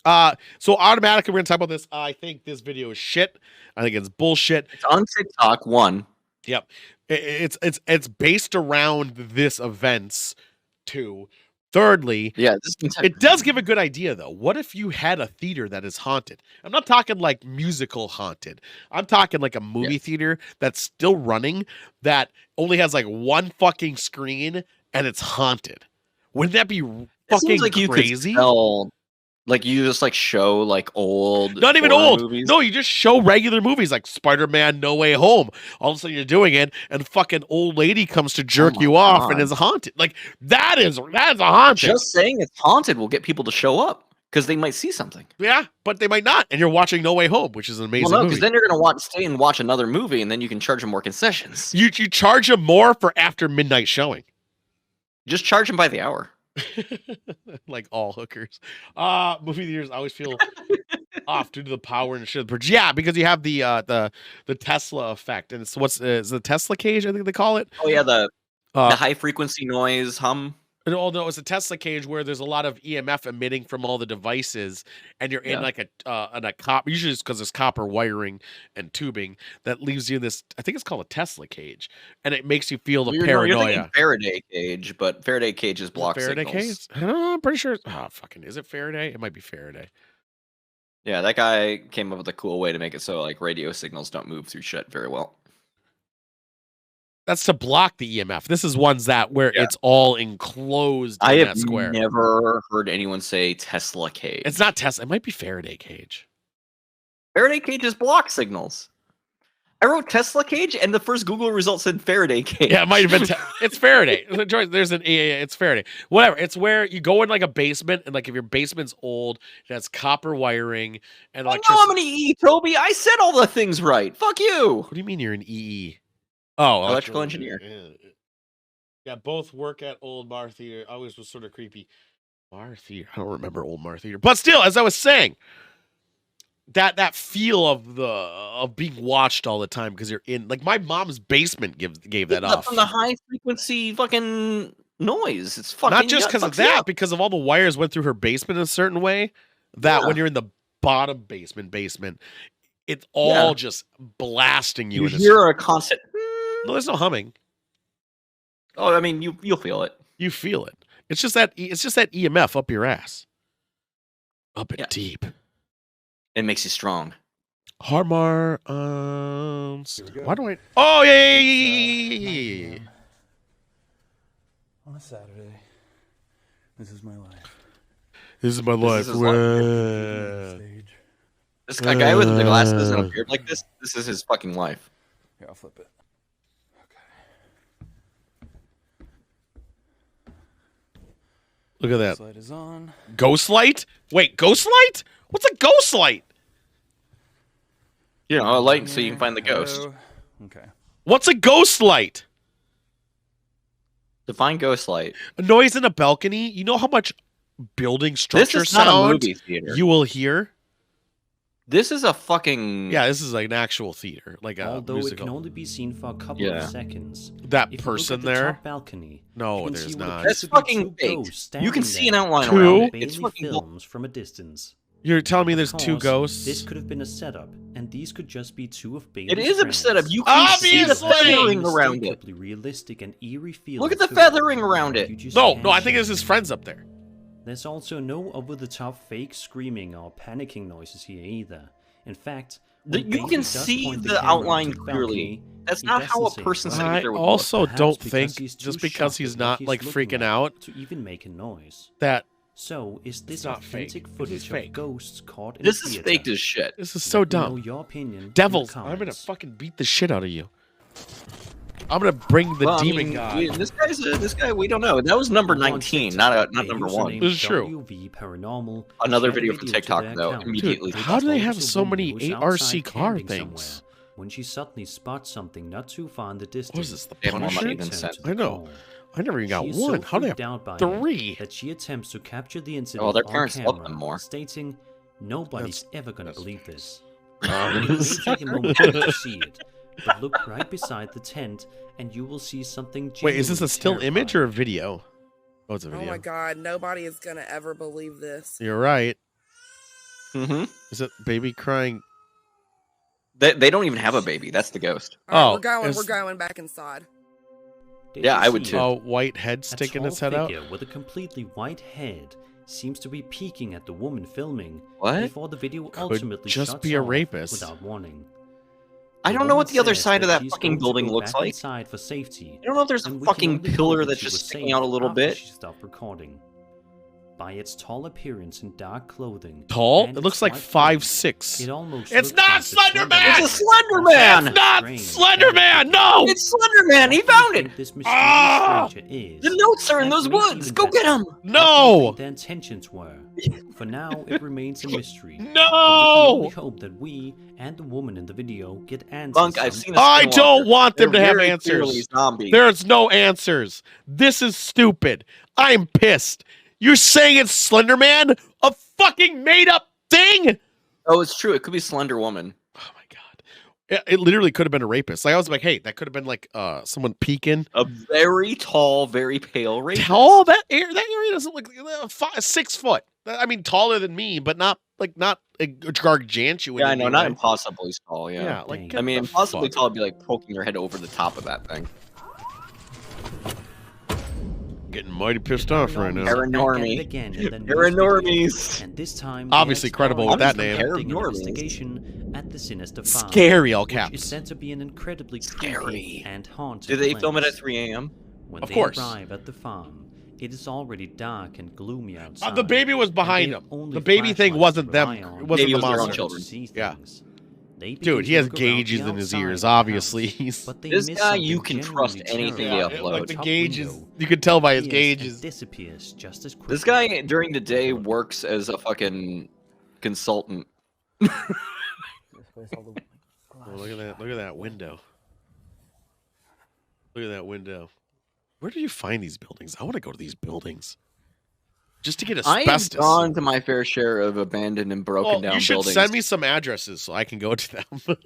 know. So automatically we're gonna talk about this. I think this video is shit. I think it's bullshit. It's on TikTok. One. Yep. It's based around this events too. Thirdly, Yeah, this it does give a good idea though. What if you had a theater that is haunted? I'm not talking like musical haunted. I'm talking like a movie theater that's still running that only has like one fucking screen and it's haunted. Wouldn't that be It fucking seems like you crazy? could sell, like you just like show like old, Not even horror old. movies. No, you just show regular movies like Spider-Man No Way Home. All of a sudden you're doing it and fucking old lady comes to jerk my you off and God. is haunted. Like that is a haunted. Just saying it's haunted will get people to show up because they might see something. Yeah, but they might not. And you're watching No Way Home, which is an amazing Well, no, movie. because then you're gonna stay and watch another movie, and then you can charge them more concessions. You charge them more for after midnight showing. Just charge them by the hour. Like all hookers. Movie theaters always feel off due to the power and shit. Yeah, because you have the Tesla effect, and it's is the Tesla cage, I think they call it. Oh yeah, the Uh, high frequency noise hum. no, it's a Tesla cage where there's a lot of EMF emitting from all the devices, and you're in Yeah. like a copper. Usually, it's because there's copper wiring and tubing that leaves you in this. I think it's called a Tesla cage, and it makes you feel the You're paranoia. thinking Faraday cage, but Faraday cage is Is it block Faraday signals. cage? I'm pretty sure. Oh, fucking, is it Faraday? It might be Faraday. Yeah, that guy came up with a cool way to make it so like radio signals don't move through shit very well. That's to block the EMF. This is ones that where Yeah. it's all enclosed in I that have square. never heard anyone say Tesla cage. It's not Tesla. It might be Faraday cage. Faraday cage is block signals. I wrote Tesla cage, and the first Google result said Faraday cage. Yeah, it might have been. It's Faraday. There's an it's Faraday. Whatever. It's where you go in like a basement, and like if your basement's old, it has copper wiring and I know electricity. I'm an EE, Toby. I said all the things right. Fuck you. What do you mean you're an EE? Oh, Electrical engineer. Yeah, both work at Old Bar Theater. Always was sort of creepy. Bar Theater. I don't remember Old Bar Theater, but still, as I was saying, that feel of being watched all the time because you're in like my mom's basement gave that off from the high frequency fucking noise. It's fucking not just because of that, because of all the wires went through her basement in a certain way that when you're in the bottom basement, it's all just blasting you. You hear a constant. No, there's no humming. Oh, I mean, you'll feel it. You feel it. It's just that EMF up your ass, up it deep. It makes you strong. Harmar, why do I? Oh yeah. On a Saturday, this is my life. This is my life. This guy with the glasses and a beard like this is his fucking life. Here, I'll flip it. Look at that. Light is on. Ghost light? Wait, ghost light? What's a ghost light? You know, a light so you can find the ghost. Okay. What's a ghost light? Define ghost light. A noise in a balcony? You know how much building structure This is not sound a movie theater. you will hear? This is a fucking... Yeah, this is like an actual theater, like a Although musical. it can only be seen for a couple of seconds. That If person you look at the there? top balcony, No, you can there's see what not. appears That's to be fucking two fake. ghosts You can standing see an there, outline Two? around it. Bailey It's fucking films from a distance. You're telling me Of there's two course, ghosts? This could have been a setup, and these could just be two of Bailey's It is a friends. setup. You can see the Obviously! feathering around it. Unmistakably realistic and eerie feeling Look at the to it. feathering around it. You just No, can't I think shake it's his it. friends up there. There's also no over-the-top fake screaming or panicking noises here either. In fact, when You Bailey can does see point the camera outline to the clearly. balcony, That's he not how a doesn't say person much. sitting I there would also look. Perhaps don't because think, he's too just because shocked he's at not what he's like looking freaking at out, to even make a noise. that So, is this not fake. authentic This is footage fake. of ghosts caught in This a is theater? faked as shit. this is so Let me know dumb. your opinion in the Devils, I'm gonna comments. fucking beat the shit out of you. I'm gonna bring the Well, I demon mean, god. this guy, we don't know. That was number On 19, TikTok, not a number username 1. This is true. WV Paranormal Another shared a video for to TikTok, their though, account. immediately. Dude, how do they have Discloses a so woman many who is ARC outside car camping things? somewhere when she suddenly spots something not too far in the distance. What is this, the They have more Punisher? money than sense. I know. I never even got She is one. so How do they freaked have out by it 3? that she attempts to capture the incident Oh, their on parents love camera, them more. stating, "Nobody's ever gonna that's- believe this." It may take a moment to see it, but look right beside the tent, and you will see something. Wait, is this a still genuinely image or a terrifying. video? Oh, it's a Oh video. my god, nobody is gonna ever believe this. You're right. Mm-hmm. Is it baby crying? They don't even have a baby. That's the ghost. All right, Oh, we're it's- going back inside. Did Yeah, you I would see too. it? A white head A sticking tall its head out? figure with a completely white head seems to be peeking at the woman filming What? before the video Could ultimately just shuts be a off rapist. without warning. I don't know what the other woman side of says that she's fucking going to building go looks back like. inside for safety, I don't know if there's a and we can fucking only hope pillar that that's she just was sticking safe out a little after bit. She stopped recording. By its tall appearance and dark clothing, Tall? and It looks its like white 5'6". it almost It's looks not like the Slender Man! It's a Slender Man! It's not Strange, Slender Man! delicate No! It's Slender Man! He What do you found it! think this Ah! mysterious creature is? The notes are in That those makes woods! even Go get better. him! What do you No! think their intentions were? For now, it remains a mystery. But we can No! only hope that we and the woman in the video get answers. Bunk, I've some- seen a I skinwalker. don't want them They're to have very clearly answers. zombies. There's no answers. This is stupid. I'm pissed. You're saying it's Slender Man? A fucking made up thing? Oh, it's true. It could be Slender Woman. Oh my god. It literally could have been a rapist. Like I was like, hey, that could have been like someone peeking. A very tall, very pale rapist. Tall? That area doesn't look 6 foot. I mean, taller than me, but not a gargantuan. Yeah, I in know. any not way. impossibly tall, yeah. Yeah, like Dang. get I mean, the impossibly fuck. tall would be like poking your head over the top of that thing. Getting mighty pissed off right now. Paranormy. Again in the news Paranormies. video, and this time Obviously credible with that name. conducting an Paranormies. investigation at the sinister farm, Scary, all which is caps. said to be an incredibly creepy Scary. and haunted Do they film it at place. 3 a.m.? When Of they course. arrive at the farm, it is already dark and gloomy outside. The baby was and behind they have him. only The baby thing flashlights wasn't to them. rely on It wasn't Baby the was their own monster. children. to see Yeah. things. Dude, he has gauges in his ears, obviously. This guy, you can trust anything he uploads. Like the gauges, you can tell by his gauges. Disappears just as quickly. This guy, during the day, works as a fucking consultant. Oh, look at that! Look at that window. Look at that window. Where do you find these buildings? I want to go to these buildings. Just to get asbestos. I've gone to my fair share of abandoned and broken down buildings. You should send me some addresses so I can go to them.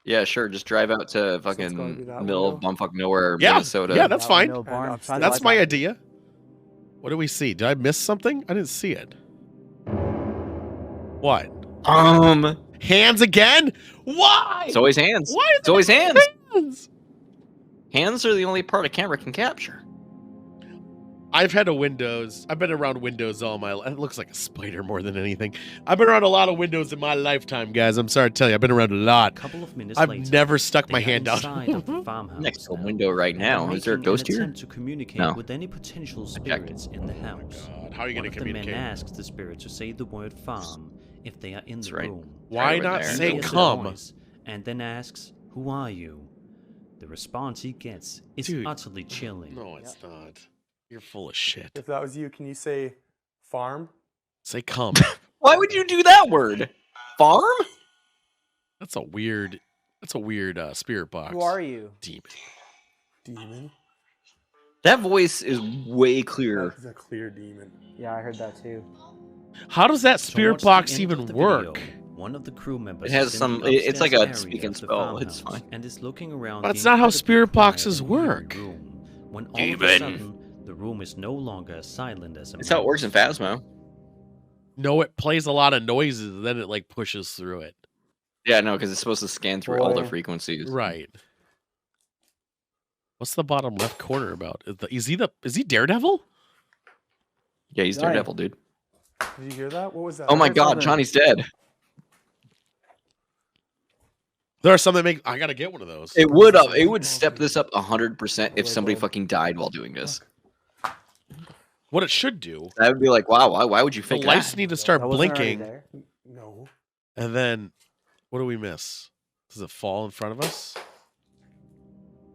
Yeah, sure. Just drive out to fucking middle of bumfuck nowhere, Minnesota. Yeah, that's fine. That's my idea. What do we see? Did I miss something? I didn't see it. What? Hands again? Why? It's always hands. Why? It's always hands. Hands are the only part a camera can capture. I've had a Windows. I've been around Windows all my life. It looks like a spider more than anything. I've been around a lot of Windows in my lifetime, guys. I'm sorry to tell you. I've been around a lot. A couple of minutes I've later, never stuck my hand out. Next to a window right now. Is there a ghost here? To communicate No. with any potential spirits in the house. God, how are you going to communicate? The men asks the spirit to say the word farm if they are in the room. Why not there. say come? And then asks, "Who are you?" The response he gets is utterly chilling. No, it's not. You're full of shit. If that was you, can you say farm? Say come. Why would you do that word? Farm? That's a weird spirit box. Who are you? Demon? That voice is way clearer. That's a clear demon. Yeah, I heard that too. How does that spirit box even work? One of the crew members It has some. It's like a speak and spell. It's fine. And is looking around. That's not how spirit boxes work. When all of a sudden, the room is no longer as silent as a It's how it works in Phasmo. No, it plays a lot of noises, and then it like pushes through it. Yeah, no, because it's supposed to scan through all the frequencies. Right. What's the bottom left corner about? Is he Daredevil? Yeah, he's Daredevil, dude. Did you hear that? What was that? Oh my god, Johnny's dead. There are some that make. I gotta get one of those. It would step this up 100% if somebody fucking died while doing this. What it should do. I would be like, wow, why would you fake the lights that? need to start blinking. No. And then, what do we miss? Does it fall in front of us?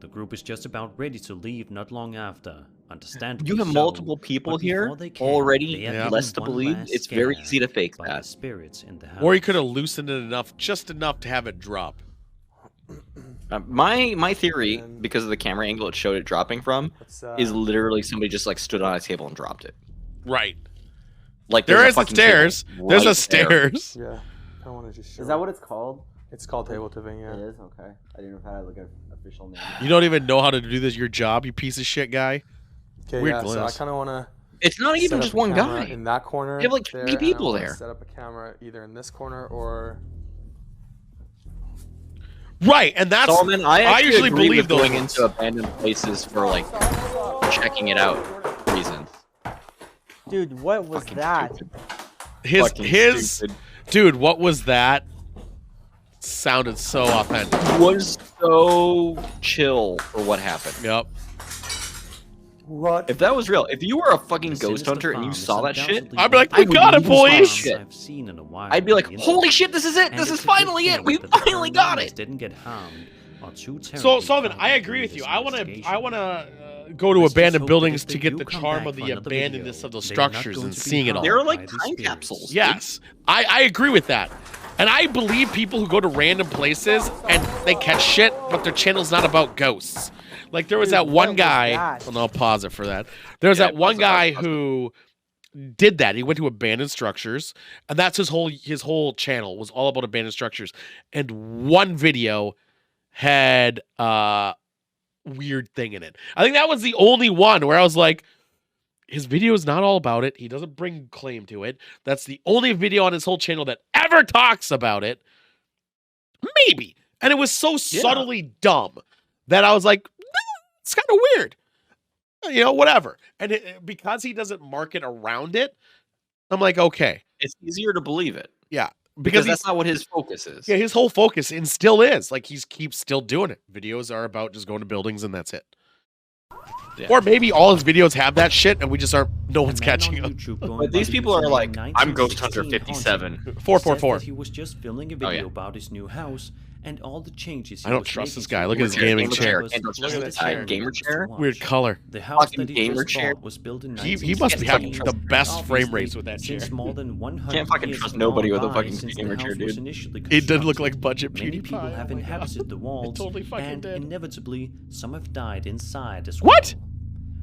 The group is just about ready to leave not long after. Understandably, You have multiple people here already, less to believe. It's very easy to fake that. Spirits in the house. Or you could have loosened it just enough to have it drop. My theory, because of the camera angle it showed it dropping from, is literally somebody just like stood on a table and dropped it. Right. Like there is a stairs. There's a stairs. Yeah. I want to just show. Is that what it's called? It's called table tipping. Yeah. It is. Okay. I didn't know if I had like an official name. You don't even know how to do this. Your job, you piece of shit guy. Okay. Weird Yeah. glass. So I kind of want to. It's not even just one guy. In that corner. You have like 3 people there. Set up a camera either in this corner or. Right, and that's. Solomon, I usually agree believe with going those. into abandoned places for like checking it out reasons. Dude, what was that? His dude, what was that? Sounded so authentic. Was so chill for what happened. Yep. What? If that was real, if you were a fucking ghost hunter and you saw that shit, I'd be like, we got it, boys. I'd be like, holy shit, this is it. This is finally it. We finally got it. Didn't get harmed. So, Sullivan, I agree with you. I want to go to abandoned buildings to get the charm of the abandonedness of those structures and seeing it all. They're like time capsules. Yes, I agree with that. And I believe people who go to random places and they catch shit, but their channel's not about ghosts. Like there was that one guy, well, I'll pause it for that. There was that one guy who did that. He went to abandoned structures, and that's his whole channel was all about abandoned structures. And one video had a weird thing in it. I think that was the only one where I was like, his video is not all about it. He doesn't bring claim to it. That's the only video on his whole channel that ever talks about it. Maybe. And it was so subtly dumb that I was like, it's kind of weird. You know, whatever. And because he doesn't market around it, I'm like, okay. It's easier to believe it. Yeah. Because that's not what his focus is. Yeah, his whole focus and still is. Like he keeps still doing it. Videos are about just going to buildings and that's it. Or maybe all his videos have that shit and we just aren't. No one's catching up. But these people are like, I'm Ghost Hunter 57. 444. He was just filming a video about his new house and all the changes. I don't trust this guy. Look at his gaming chair. Look at this chair. Gamer chair. Weird color. The house Fucking that he gamer just chair. bought was built in He must be having the best frame rates with that chair. Since more than 100 Can't fucking years trust have nobody gone with a by fucking since the gamer house chair, was dude. initially It did look constructed. like budget PewDiePie. Many people have Oh my inhabited God. the walls, It totally fucking and did. inevitably, some have died inside as What? well.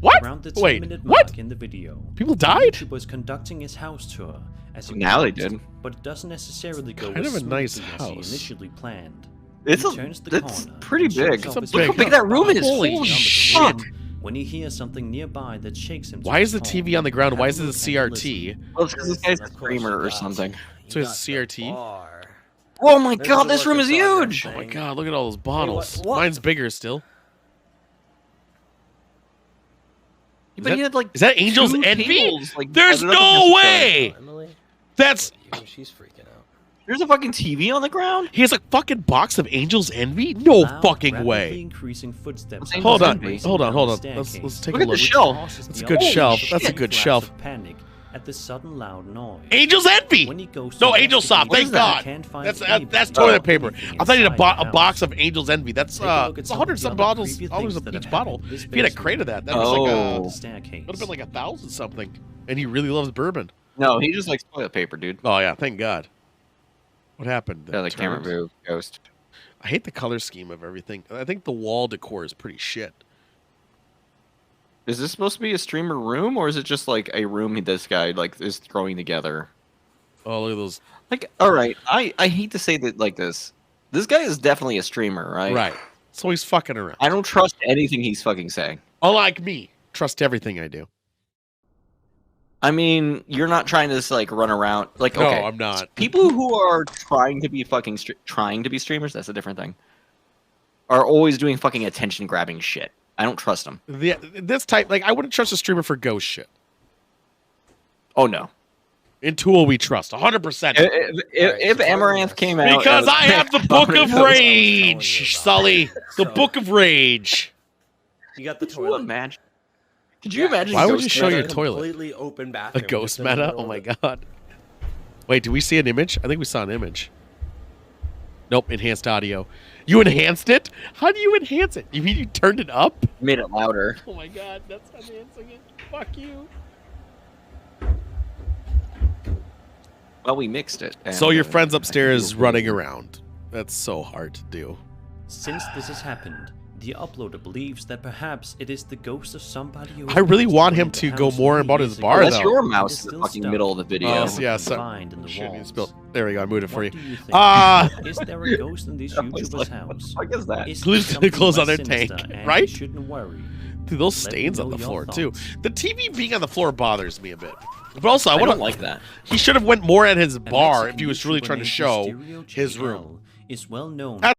What? Around the Wait, 10-minute what? mark in the video, People the died? YouTuber was conducting his house tour as he Now they promised, did. but it doesn't necessarily go Kind as of a nice smoothly as he house. initially planned. It's He turns the it's corner pretty and shows big. off It's his a Look how big big that room is. Holy Holy shit. shit. When he hears something nearby that shakes him to Why is his the core, TV on the ground? Why have is a it a look and CRT? listen. Well, it's because this guy's a streamer or something. So it's a CRT? Oh my god, this room is huge! Oh my god, look at all those bottles. what? Mine's bigger still. But that- he had like Is that Angel's two Envy? tables, like, There's added up no against each way! Emily? That's... She's freaking out. other. There's a fucking TV on the ground? He has a fucking box of Angel's Envy? No Loud, fucking rapidly way. Increasing footsteps Hold Hold on, on, racing hold on, down hold the on. Let's staircase, take Look a at the look. shelf. causes That's a the good other shelf. to That's a shake good flash shelf. of panic at the sudden loud noise. Angel's Envy! When he goes No, to Angel Soft, thank investigate, he God. can't find That's anybody toilet or paper. anything I thought he had inside a the box house. of Angel's Envy. That's Take a look at it's some of 100 the some other bottles. creepy Dollars things of that each have bottle. happened in this If he had a basement. crate of that, that was like Oh. The staircase. would have been like 1,000 something. And he really loves bourbon. No, he just likes toilet paper, dude. Oh yeah, thank God. What happened? Yeah, the camera turned? move, ghost. I hate the color scheme of everything. I think the wall decor is pretty shit. Is this supposed to be a streamer room, or is it just like a room this guy like is throwing together? Oh, look at those. Like, all right, I hate to say that like this. This guy is definitely a streamer, right? Right. So he's fucking around. I don't trust anything he's fucking saying. Unlike me, trust everything I do. I mean, you're not trying to just like run around. Like, No, okay, I'm not. people who are trying to be fucking trying to be streamers, that's a different thing. Are always doing fucking attention grabbing shit. I don't trust them. This type, like, I wouldn't trust a streamer for ghost shit. Oh no. In Tool, we trust 100%. If Amaranth came out, Because as- I have the Book of Amaranth- Rage, Sully. The Book of Rage. You got the Could you toilet. imagine? Could you imagine? Why would Ghost you show meta? your toilet? Completely open A bathroom. ghost just in the meta? middle Oh of my it. god. Wait, do we see an image? I think we saw an image. Nope, enhanced audio. You enhanced it? How do you enhance it? You mean you turned it up? Made it louder. Oh my god, that's enhancing it. Fuck you. Well, we mixed it. So and, your friend's I upstairs think running around. That's so hard to do. Since this has happened, the uploader believes that perhaps it is the ghost of somebody who I really was want born him in the to go house more many about years his ago. bar, that's though. your and mouse is in the still fucking stuck middle of the video. Oh, yeah, so, confined in the shit, you walls. spilled. There we go, I moved it for What you. do you think? Ah! Is there a ghost in this I was YouTuber's like, house? what the fuck is that? Is Who's there gonna close something on their sinister tank, and right? you shouldn't worry. Dude, those Let me stains on know the your floor, too. thoughts. The TV being on the floor bothers me a bit. But also, I I want don't to like that. He should have went more at his A bar Mexican if he was really YouTuber trying to named show Mysterio his JL room. Is well known. That-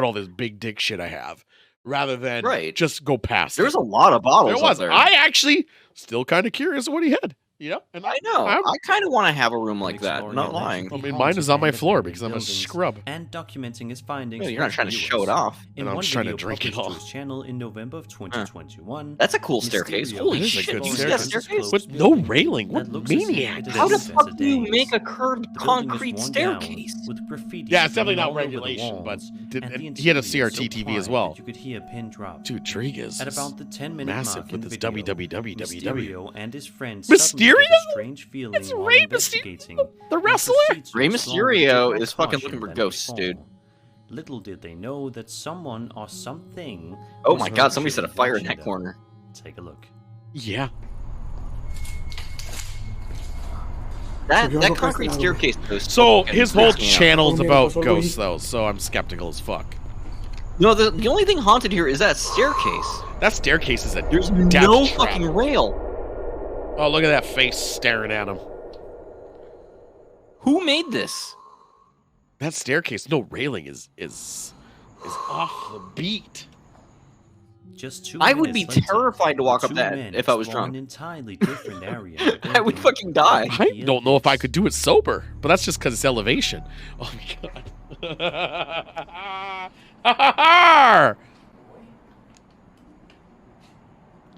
all this big dick shit I have, rather than Right. just go past. There's it. a lot of bottles There up was. there. I actually still kind of curious what he had. You know, and I know. I'm- I kind of want to have a room like that. Exploring Not the lying. legendary I mean, mine is on my haunted floor abandoned because I'm a buildings scrub. And documenting his findings. Yeah, you're not for trying to show it viewers. off. In And I'm one just trying to video drink it published to all. his channel in November of 2021. That's a cool staircase. Mysterio Holy That is a shit! good You see that staircase. staircase? With no railing. What That looks as if maniac! it is How the as fuck it do you is. make a curved The building is concrete worn down staircase? with graffiti Yeah, it's definitely written not all over the regulation, but walls, did- and the and he had a interior is so CRT TV as quiet well. that you could hear a pin drop. Dude, Drake is At about the 10-minute massive mark in with the his video, www. Mysterio and his friends Mysterio? suddenly get a strange feeling It's while Rey investigating, the and wrestler? proceed to Rey explore with Mysterio more is fucking caution looking for than ghosts, before. dude. Little did they know that someone or something. Oh was my god! Somebody set a virtually fire in watching that them. corner. Take a look. Yeah. That concrete staircase. So his whole freaks me out. channel's about ghosts, though. So I'm skeptical as fuck. No, the only thing haunted here is that staircase. That staircase is a There's death no trap. fucking rail. Oh, look at that face staring at him. Who made this? That staircase, no railing is is off the beat. Just 2 I would be minutes later, terrified to walk the up two that men if I was explore drunk. an entirely different area. in the I would building. fucking die. I don't know if I could do it sober, but that's just because it's elevation. Oh my god.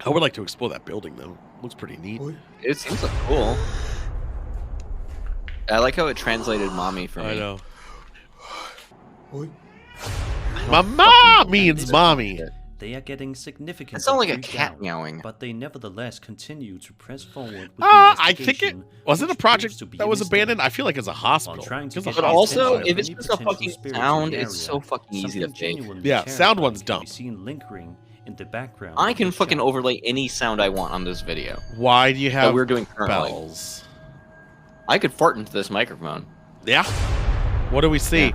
I would like to explore that building though. Looks pretty neat. It seems like cool. I like how it translated mommy for me. I know. Oi. Mama means mommy. They are getting significantly It sounds like a freaked cat out, meowing. but they nevertheless continue to press forward with the I think it investigation, was it a which project proves to be that a was mistake. abandoned. I feel like it's a hospital. Trying to It's a get But hospital. also, attention if it's of just a any fucking potential spirits in sound, the it's so area, fucking easy to something fake. genuinely Yeah, sound terrifying one's can dumb. be seen lingering in the background. I of can the fucking shot. overlay any sound I want on this video Why do you that have we're doing currently. bells? I could fart into this microphone. Yeah. What do we see?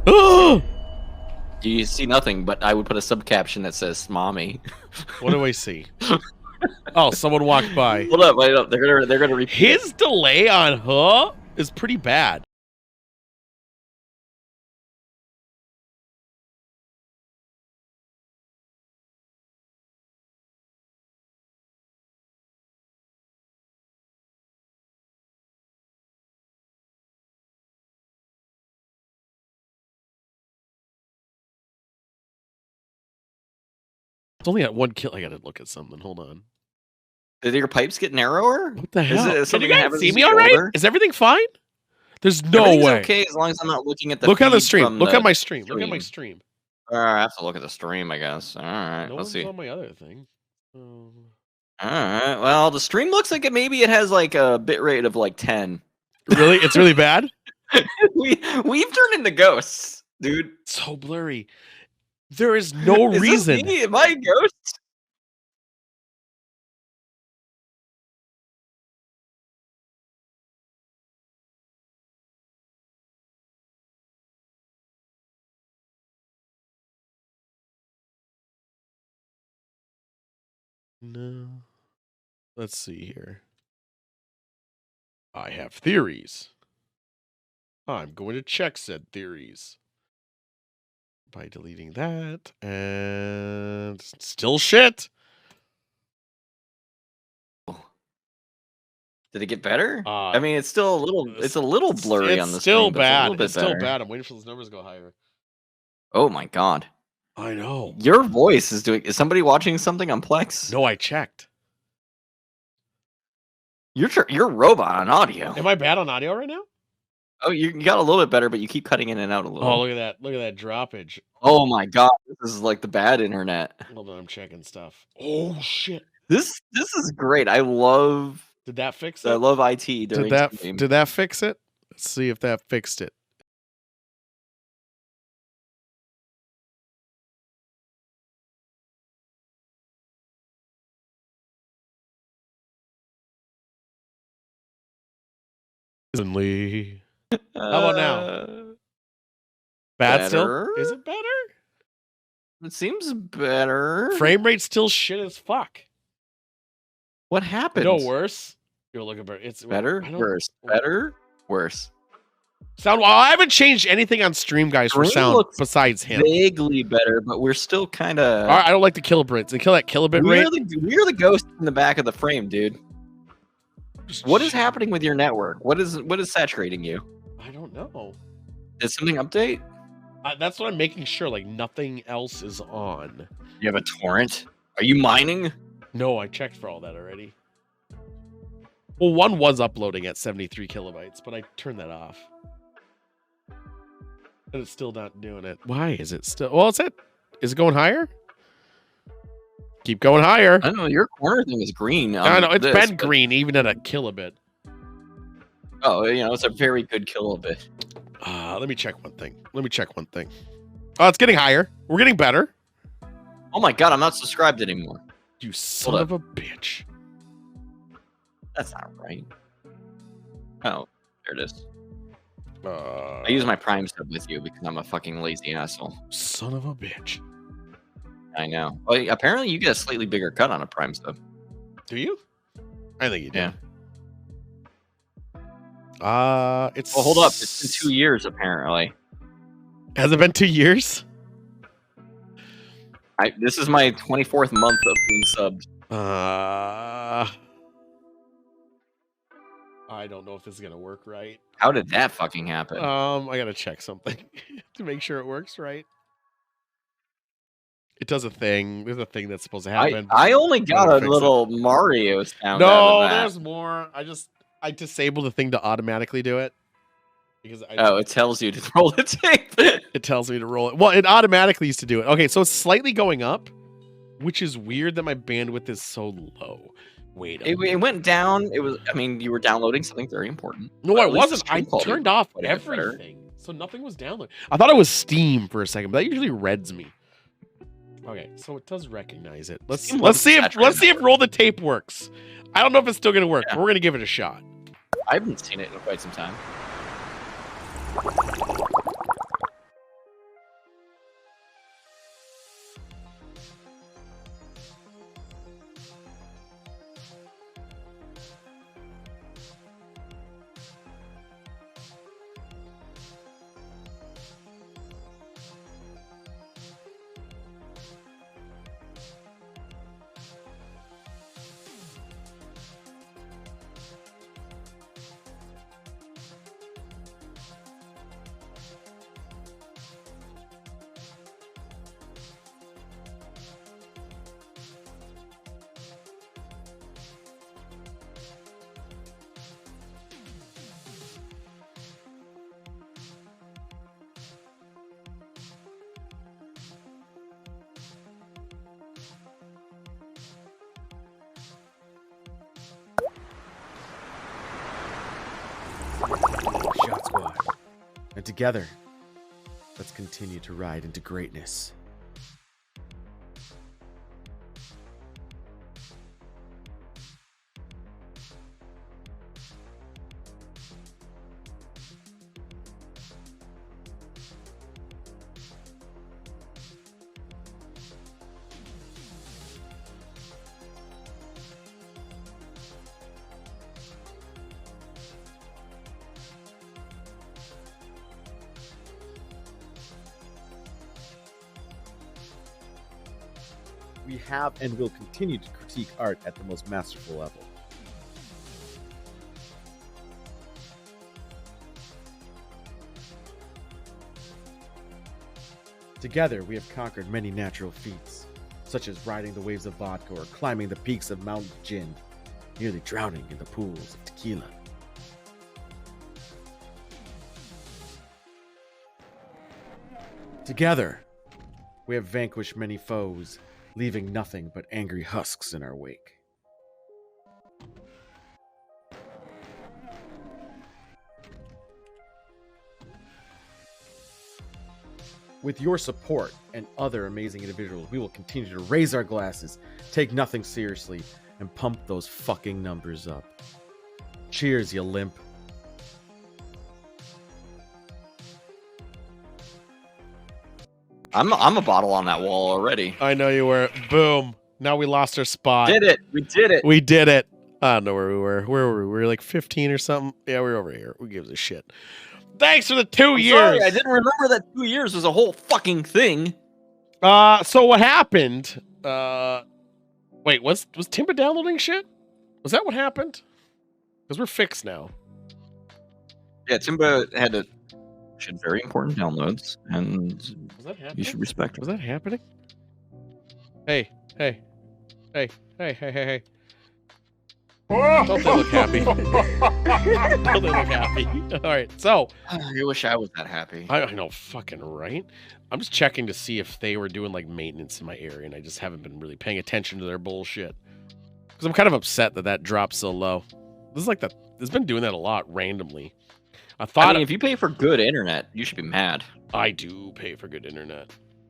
Oh! You see nothing, but I would put a subcaption that says "mommy." What do we see? Oh, someone walked by. Hold up, wait up. They're gonna repeat. His delay on her is pretty bad. It's only at 1 kill. I gotta look at something. Hold on. Did your pipes get narrower? What the hell? Is Can something you guys happens see as me you all get right? older? Is everything fine? There's no Everything's way. okay as long as I'm not looking at the. Look on the feed stream. from Look the at my stream. Look at my stream. stream. I have to look at the stream, I guess. All right, No let's one's see. on my other thing. All right. Well, the stream looks like it has like a bit rate of like 10. Really? It's really bad? We've turned into ghosts, dude. So blurry. There is no Is reason. this me? Am I a ghost? No. Let's see here. I have theories. I'm going to check said theories by deleting that, and still shit. Did it get better? Uh, I mean, it's still a little. It's a little blurry it's on the still stream. But it's a bad. little bit It's still better. bad. I'm waiting for those numbers to go higher. Oh my god. I know. Your voice is doing. Is somebody watching something on Plex? No, I checked. You're robot on audio. Am I bad on audio right now? Oh, you got a little bit better, but you keep cutting in and out a little. Oh, look at that. Look at that droppage. Oh my god, this is like the bad internet. Hold on, I'm checking stuff. Oh shit. This is great. I love Did that fix it? I love IT during stream. Did that fix it? Let's see if that fixed it. Lee. How about now? Bad still? better? Is it better? It seems better. Frame rate's still shit as fuck. What happened? No worse. You're looking better. It's Better, I don't- worse. Better, worse. Sound. Well, I haven't changed anything on stream, guys, for Stream sound looks besides him. Vaguely better, but we're still kind of. All right, I don't like the kilobits. They kill that kilobit rate. We're the ghost in the back of the frame, dude. What is happening with your network? What is saturating you? I don't know. Did something update? That's what I'm making sure. Like nothing else is on. You have a torrent? Are you mining? No, I checked for all that already. Well, one was uploading at 73 kilobytes, but I turned that off. And it's still not doing it. Why is it still? Well, is it going higher? Keep going higher. I don't know. Your corner thing is green. I know it's this, been but- green even at a kilobit. Oh, it's a very good kilobit. Let me check one thing. Oh, it's getting higher. We're getting better. Oh my god, I'm not subscribed anymore. You son Hold of a bitch. That's not right. Oh, there it is. I I use my Prime sub with you because I'm a fucking lazy asshole. son of a bitch. I know. Well, apparently you get a slightly bigger cut on a Prime sub. Do you? I think you do. Yeah. It's Well, hold up. It's been 2 years apparently. Has it been 2 years? This is my 24th month of being subbed. I don't know if this is gonna work right. How did that fucking happen? I gotta check something to make sure it works right. It does a thing. There's a thing that's supposed to happen. I only got a fix little Mario sound. No, out of that. there's more. I disabled the thing to automatically do it. Because it tells you to roll the tape. It tells me to roll it. Well, it automatically used to do it. Okay, so it's slightly going up, which is weird that my bandwidth is so low. Wait, it went down. It was. I mean, you were downloading something very important. No, I wasn't. I turned off everything, so nothing was downloaded. I thought it was Steam for a second, but that usually reds me. Okay, so it does recognize it. Let's see if roll the tape works. I don't know if it's still gonna work, but we're gonna give it a shot. I haven't seen it in quite some time. Shot Squad. And together, let's continue to ride into greatness. We have and will continue to critique art at the most masterful level. Together, we have conquered many natural feats, such as riding the waves of vodka or climbing the peaks of Mount Jin, nearly drowning in the pools of tequila. Together, we have vanquished many foes, leaving nothing but angry husks in our wake. With your support and other amazing individuals, we will continue to raise our glasses, take nothing seriously, and pump those fucking numbers up. Cheers, you limp. I'm a bottle on that wall already. I know you were. Boom. Now we lost our spot. Did it. We did it. We did it. I don't know where we were. Where were we? We were like 15 or something. Yeah, we're over here. Who gives a shit? Thanks for the 2 years. Sorry, I didn't remember that 2 years was a whole fucking thing. So what happened? Wait, was Timba downloading shit? Was that what happened? Because we're fixed now. Yeah, Timba had very important downloads, and was that happening? You should respect it. Was that happening? Hey. Don't they look happy? Don't they look happy? All right, so I wish I was that happy. I know, fucking right. I'm just checking to see if they were doing like maintenance in my area, and I just haven't been really paying attention to their bullshit. Because I'm kind of upset that dropped so low. This is like it's been doing that a lot randomly. I mean, if you pay for good internet, you should be mad. I do pay for good internet.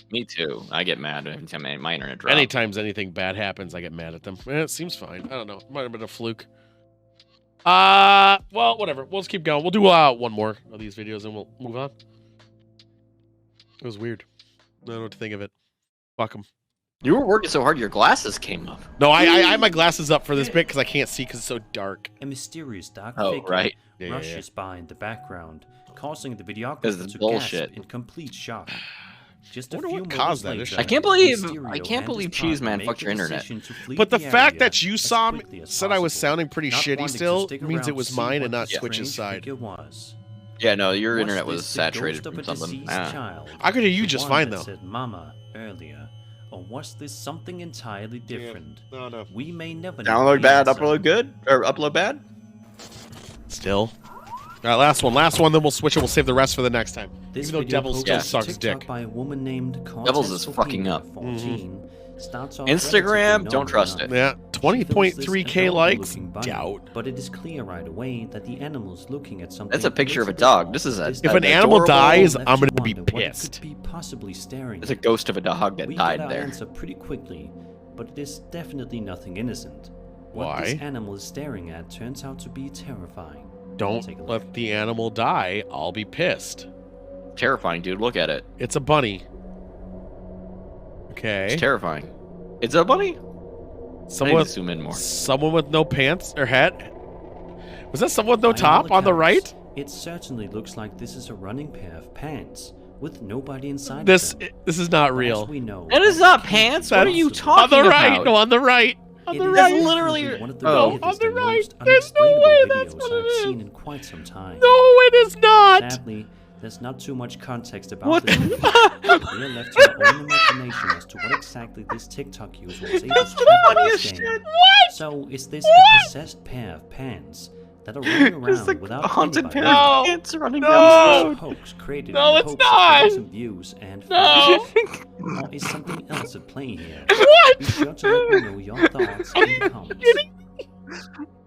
Me too. I get mad every time my internet drops. Anytime anything bad happens, I get mad at them. It seems fine. I don't know. It might have been a fluke. Well, whatever. We'll just keep going. We'll do one more of these videos and we'll move on. It was weird. I don't know what to think of it. Fuck them. You were working so hard, your glasses came up. No, I had my glasses up for this bit because I can't see because it's so dark. A mysterious dark figure rushes by in the background, causing the videographer to bullshit. gasp in complete shock. Just a wonder few what caused that moments issue. later, I can't believe Mysterio Cheese and Man his fucked your partner internet. make the decision to But the flee fact area that you as saw me quickly as said I was possible, sounding pretty not shitty wanting to still stick means around it was to see mine what and not the Twitch's strange side. figure was. Yeah, no, your Was internet was this the saturated ghost of from a something. deceased Ah. child, I could hear you the just one fine, that though. said "Mama" earlier, or was this something entirely different? No. We may never know Download the bad, answer. upload good, or upload bad. Still. All right, last one, then we'll switch it. We'll save the rest for the next time. This Even though video Devils posted still to sucks TikTok dick. by a woman named Devils is fucking up. 14, starts off Instagram, relatively don't trust normal it. Yeah, enough. 20.3K She films this likes. adorable-looking bunny, Doubt. But it is clear right away that the animal's looking at something. That's a picture of a little dog. off. This is a. This If an animal adorable- dies, left I'm you gonna be wonder what it pissed. could be possibly staring It's a at. ghost of a dog that We died get our there. answer pretty quickly, but it is definitely nothing innocent. What Why? this animal is staring at turns out to be terrifying. Take a Don't look. let the animal die. I'll be pissed. Terrifying, dude. Look at it. It's a bunny. Okay. It's terrifying. It's a bunny. I need Someone, to zoom in more. someone with no pants or hat. Was that someone with no By top all on the accounts, right? It certainly looks like this is a running pair of pants with nobody inside. This of them. this is not But as real. we know, That is not pants. What are you On talking the right. about? No, on the right. On It the is right. That's literally- definitely one of the Oh. weirdest On the and right. most There's no unexplainable way that's videos what it I've is. seen in quite some time. No, it is not. Sadly, there's not too much context about What this. the video. fuck? We are left to our own imagination as to what exactly this TikTok user was able That's to the capture funniest this day. shit. So, is this a possessed pair of pants that are running There's around a without haunted anybody? pair No. of pants running No. down the road. Is this a hoax created No, in the it's hopes of not. getting some views and No. or is something else at play here? What? Be sure to let me know your thoughts Are in you the comments. kidding?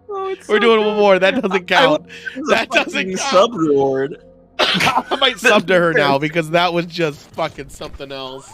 Oh, it's We're so doing good. one more. That doesn't count. That doesn't Fucking count. sub reward. I might sub to her now because that was just fucking something else.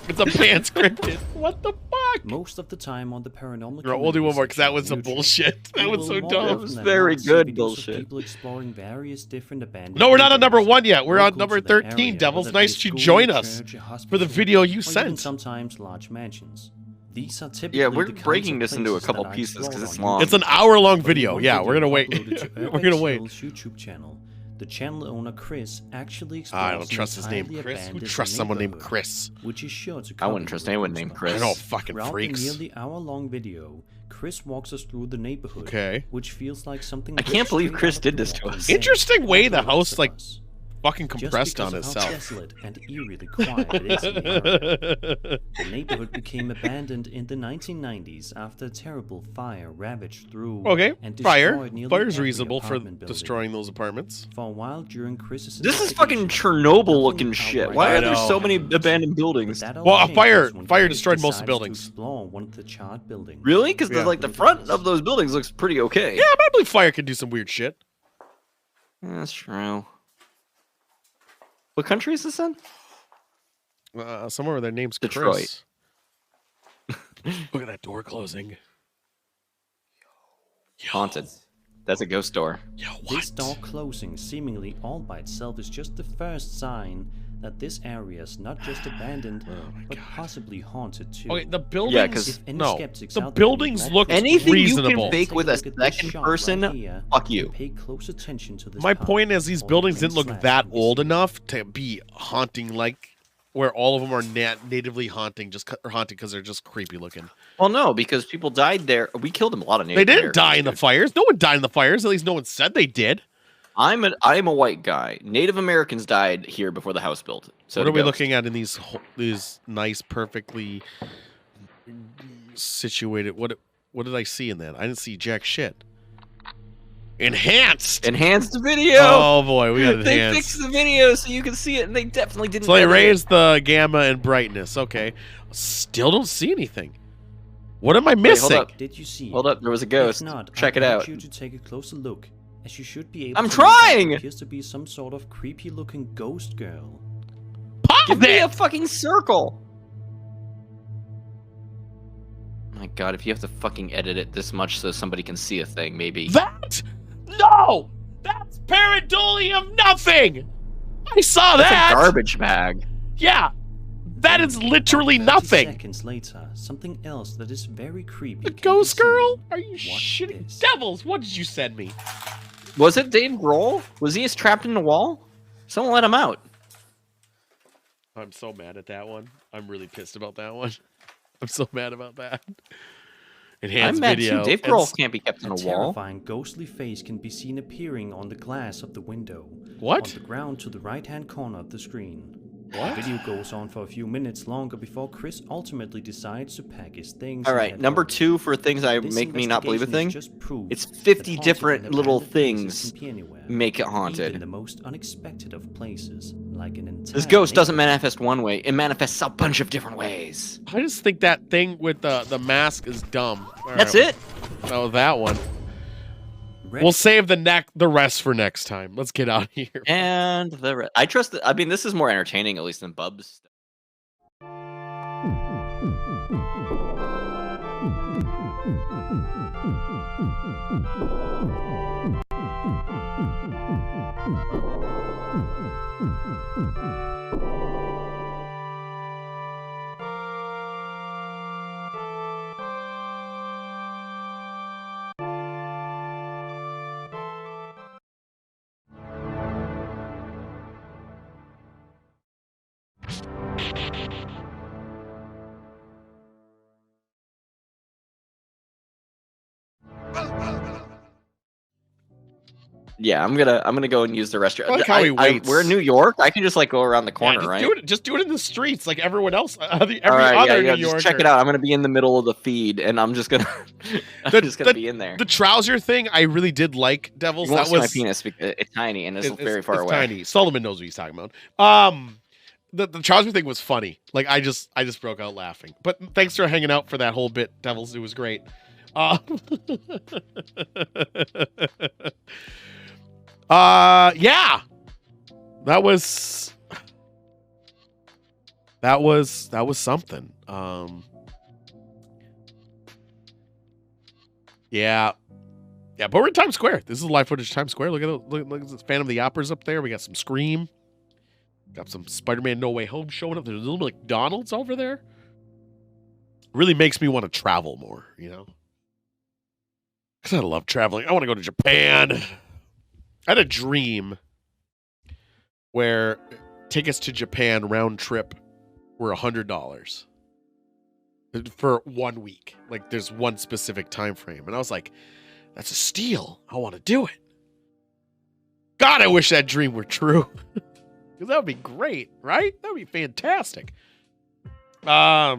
It's a pants scripted. What the fuck? Most of the time on the paranormal. Bro, we'll do one more because that community was some section on YouTube, bullshit. That you was will so more dumb. often was than very not see good videos of bullshit. People exploring various different abandoned No, we're not on number buildings one yet. We're on local number to the 13. area, Devils, whether it nice be to a join school, us church, a for the hospital, video you or even sent. sometimes large mansions. These are typically Yeah, we're the kinds breaking of this into a places couple that are pieces 'cause explored it's on long. It's an hour-long But in video. one Yeah, we're gonna wait. uploaded to We're Urbex gonna wait. Hill's YouTube channel. The channel owner Chris actually explores I don't an trust his name, entirely Chris. Who abandoned trusts someone named neighborhood, Chris? which is sure to I wouldn't cover trust you anyone with named goosebumps. Chris. I know, fucking Throughout freaks. the nearly hour-long video, Chris walks us through the neighborhood, Okay. which feels like something. I can't believe straight Chris out of did The this to Walking us. Dead Interesting way for the rest house, of like, us. Fucking Just compressed because on of how itself. desolate and eerily quiet it is in the area. The neighborhood became abandoned in the 1990s after a terrible fire ravaged through Okay, and fire. destroyed nearly Fire's every reasonable for apartment building. destroying those apartments. For a while during Chris's This is fucking investigation, Chernobyl nothing looking shit. outright Why I are there know. so many happened. abandoned But buildings? that all Well, a changes fire when fire Chris destroyed most of the decides to buildings. explore one of the charred buildings. Really? Because Yeah. like the front of those buildings looks pretty okay. Yeah, but I believe fire can do some weird shit. That's true. What country is this in? Somewhere where their name's Detroit. Chris. Look at that door closing. Yo. Haunted. That's a ghost door. Yo, This what? door closing seemingly all by itself is just the first sign that this area is not just abandoned, Oh my but God. possibly haunted too. Okay, the buildings. Yeah, 'cause- If any no, skeptics the out there would buildings like look to Anything you can reasonable. fake take with a look at this second shot person, here fuck you. and pay close attention to this My part point is, these or buildings link didn't look slash that we old see. enough to be haunting, like where all of them are natively haunting, or haunted because they're just creepy looking. Well, no, because people died there. We killed a lot of Native They didn't Americans, die in the dude. fires. No one died in the fires. At least no one said they did. I'm a white guy. Native Americans died here before the house built. So What the are we ghost. looking at in these nice, perfectly situated? What did I see in that? I didn't see jack shit. Enhanced. Enhanced video. Oh boy, we got They enhanced. fixed the video so you can see it, and they definitely didn't. So they edit it. raised the gamma and brightness. Okay, still don't see anything. What am I Wait, missing? hold up. Did you see Hold it? up, there was a ghost. If not, Check I it urge out. you to take a closer look, as you should be able I'm to make out trying! what appears to be some sort of creepy-looking ghost girl. Pause Give me it! a fucking circle. My God, if you have to fucking edit it this much so somebody can see a thing, maybe. That? No! That's pareidolia nothing! I saw That's that! a garbage bag. Yeah! That is literally 30 nothing! Seconds later, something else that is very creepy. The can be ghost seen. girl? Are you Watch shitting? this. Devils, what did you send me? Was it Dave Grohl? Was he trapped in the wall? Someone let him out. I'm so mad at that one. I'm really pissed about that one. I'm so mad about that. Enhanced I'm mad video. too. Dave Grohl can't be kept on A a wall. terrifying ghostly face can be seen appearing on the glass of the window. What? On the ground to the right-hand corner of the screen. What? The video goes on for a few minutes longer before Chris ultimately decides to pack his things. All and right, head number home. 2 for things that This make me not believe a investigation thing. is just proof It's that 50 haunted different and little abandoned places things can be anywhere, make it even haunted. the most unexpected of places, like an entire This ghost doesn't neighborhood. manifest one way; it manifests a bunch of different ways. I just think that thing with the mask is dumb. All That's right. it. Oh, that one. Red- We'll save the rest for next time. Let's get out of here. And I trust. I mean, this is more entertaining, at least, than Bub's. Yeah, I'm gonna go and use the restroom. I like how he waits. We're in New York. I can just like go around the corner, just right? do it in the streets like everyone else. Every All right, other yeah, New just Yorker. check it out. I'm gonna be in the middle of the feed, and I'm just gonna, be in there. The trouser thing, I really did like. Devils. You won't That see my was penis because it's tiny and it's very far it's away. tiny. Solomon knows what he's talking about. The trouser thing was funny. Like I just broke out laughing. But thanks for hanging out for that whole bit, Devils. It was great. Yeah. That was something. Yeah. Yeah, but we're in Times Square. This is live footage of Times Square. Look at this Phantom of the Opera's up there. We got some Scream. Got some Spider-Man No Way Home showing up. There's a little McDonald's over there. Really makes me want to travel more, you know? Because I love traveling. I want to go to Japan. I had a dream where tickets to Japan round trip were $100 for 1 week. Like there's one specific time frame. And I was like, that's a steal. I want to do it. God, I wish that dream were true. Because that would be great, right? That would be fantastic. I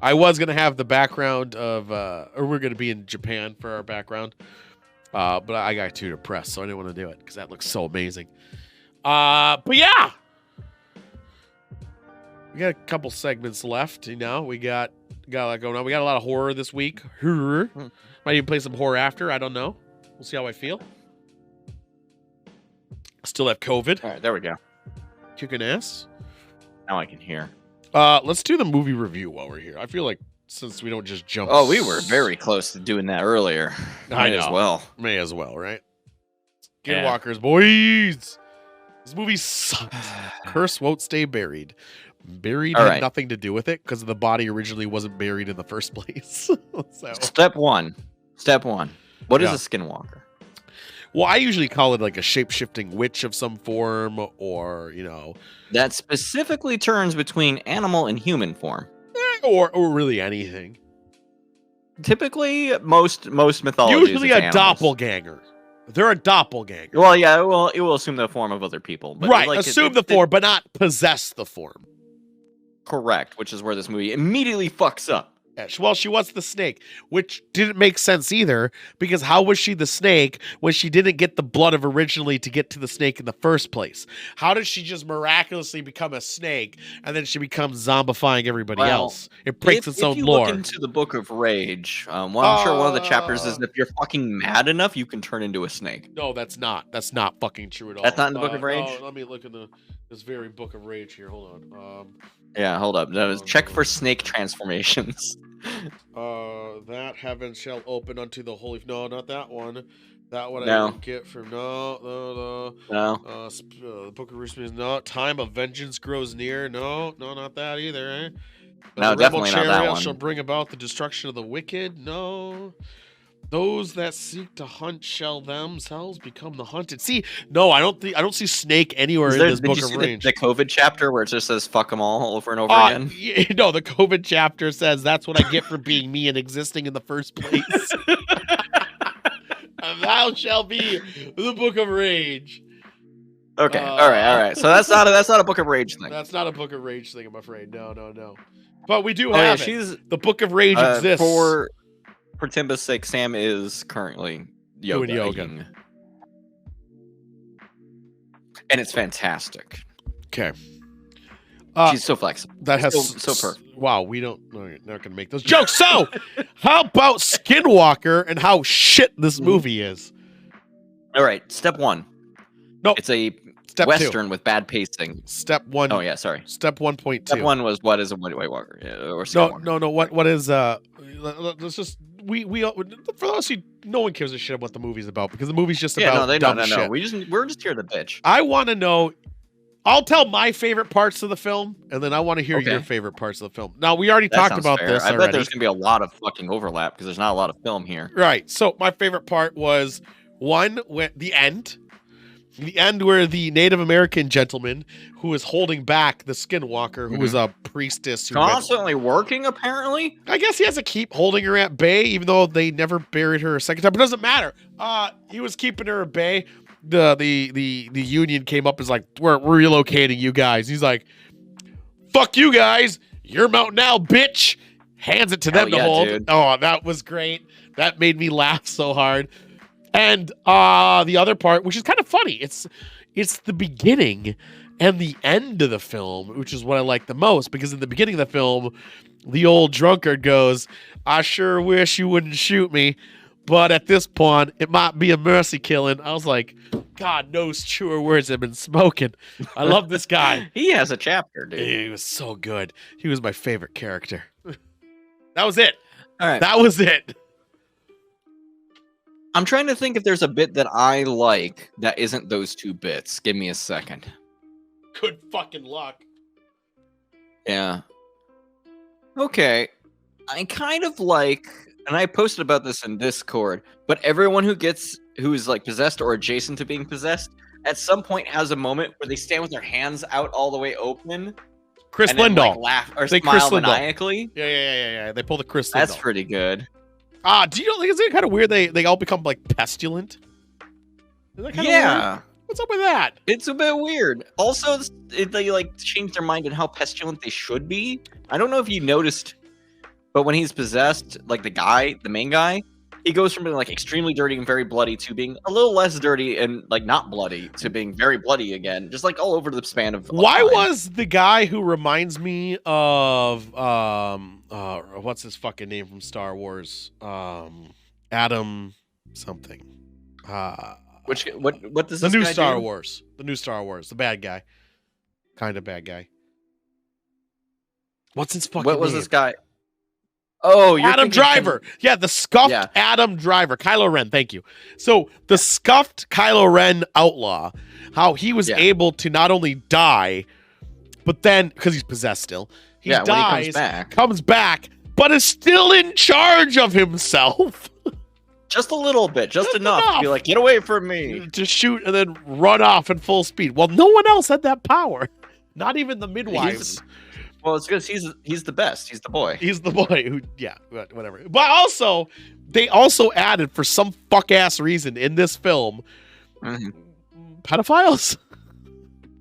was going to have the background of, or we're going to be in Japan for our background. But I got too depressed, so I didn't want to do it because that looks so amazing. But yeah. We got a couple segments left, you know. We got a lot going on. We got a lot of horror this week. Horror. Might even play some horror after. I don't know. We'll see how I feel. Still have COVID. All right, there we go. Kicking ass. Now I can hear. Let's do the movie review while we're here. I feel like since we don't just jump. Oh, we were very close to doing that earlier. Might as well. May as well, right? Yeah. Skinwalkers, boys. This movie sucks. Curse won't stay buried. Buried All had right. nothing to do with it because the body originally wasn't buried in the first place. So, Step one. What is Yeah. a skinwalker? well, I usually call it like a shape-shifting witch of some form, or you know, That specifically turns between animal and human form. or really anything. Typically, most mythologies. Usually it's a animals. doppelganger. They're a doppelganger. Well, yeah, it will assume the form of other people. But Right, like, assume the form, but not possess the form. Correct, which is where this movie immediately fucks up. Yeah, well, she was the snake, which didn't make sense either, because how was she the snake when she didn't get the blood of originally to get to the snake in the first place? How did she just miraculously become a snake and then she becomes zombifying everybody Well, else? It breaks its own if you lore. look into the Book of Rage, I'm sure one of the chapters is if you're fucking mad enough, you can turn into a snake. No, that's not. That's not fucking true at all. That's not in the Book of Rage? No, let me look in this very Book of Rage here. Hold on. Yeah, hold up. No, check for snake transformations. That heaven shall open unto the holy. No, not that one. That one No. I didn't get from no. No. The Book of Rage means no. Time of vengeance grows near. No, not that either. Eh? No, the definitely not that chariot one. shall bring about the destruction of the wicked. No. Those that seek to hunt shall themselves become the hunted. See, no, I don't see Snake anywhere in this Did book you of see range. the COVID chapter where it just says "fuck them all" over and over again? No, the COVID chapter says that's what I get for being me and existing in the first place. And thou shall be the book of rage. Okay, all right. So that's not a book of rage thing. That's not a book of rage thing, I'm afraid. No. But we do Oh, yeah, have it. she's The book of rage exists. For Timba's sake, Sam is currently doing yoga. And it's fantastic. Okay. She's so flexible. That has so perfect. Wow, we don't. No, you're not gonna make those jokes. So, how about Skinwalker and how shit this movie is? All right, step one. No, it's a step Western 2. with bad pacing. Step 1. Oh yeah, sorry. Step 1.2. Step 1 was what is a White Walker? Or No. What is let's just we for those who no one gives a shit what the movie's about because the movie's just about dumb shit. We're just here to bitch. I want to know. I'll tell my favorite parts of the film, and then I want to hear your favorite parts of the film. Now, we already talked about this already. I bet there's going to be a lot of fucking overlap because there's not a lot of film here. Right. So, my favorite part was, one, the end. The end where the Native American gentleman who is holding back the Skinwalker, who was a priestess. Who constantly working, apparently? I guess he has to keep holding her at bay, even though they never buried her a second time. But it doesn't matter. He was keeping her at bay. The union came up and was like, we're relocating you guys. He's like, fuck you guys. You're mountain now, bitch. Hands it to them to hold. Dude. Oh, that was great. That made me laugh so hard. And the other part, which is kind of funny, it's the beginning and the end of the film, which is what I like the most, because in the beginning of the film, the old drunkard goes, I sure wish you wouldn't shoot me. But at this point, it might be a mercy killing. I was like, God knows truer words have been spoken. I love this guy. He has a chapter, dude. He was so good. He was my favorite character. That was it. All right. That was it. I'm trying to think if there's a bit that I like that isn't those two bits. Give me a second. Good fucking luck. Yeah. Okay. I kind of like... And I posted about this in Discord, but everyone who is like possessed or adjacent to being possessed, at some point has a moment where they stand with their hands out all the way open. Chris and then, Lindahl. like, laugh or smile maniacally. Yeah. They pull the Chris Lindahl. That's pretty good. Do you know, like, isn't it kind of weird they all become like pestilent? Is that kind of weird? What's up with that? It's a bit weird. Also, they like change their mind on how pestilent they should be. I don't know if you noticed, but when he's possessed, like the main guy, he goes from being like extremely dirty and very bloody to being a little less dirty and like not bloody to being very bloody again, just like all over the span of. Why time. Was the guy who reminds me of what's his fucking name from Star Wars? Adam something. What does the this new guy Star do? Wars? The new Star Wars, the bad guy, kind of bad guy. What's his fucking? What was name? this guy? Oh, you're Adam Driver. Yeah, the scuffed Adam Driver. Kylo Ren, thank you. So the scuffed Kylo Ren outlaw, how he was able to not only die, but then, because he's possessed still, he dies, when he comes back, but is still in charge of himself. Just a little bit, just enough to be like, get away from me. To shoot and then run off in full speed. Well, no one else had that power. Not even the midwives. Well, it's because he's the best. He's the boy. He's the boy who, whatever. But also, they also added, for some fuck-ass reason in this film, pedophiles.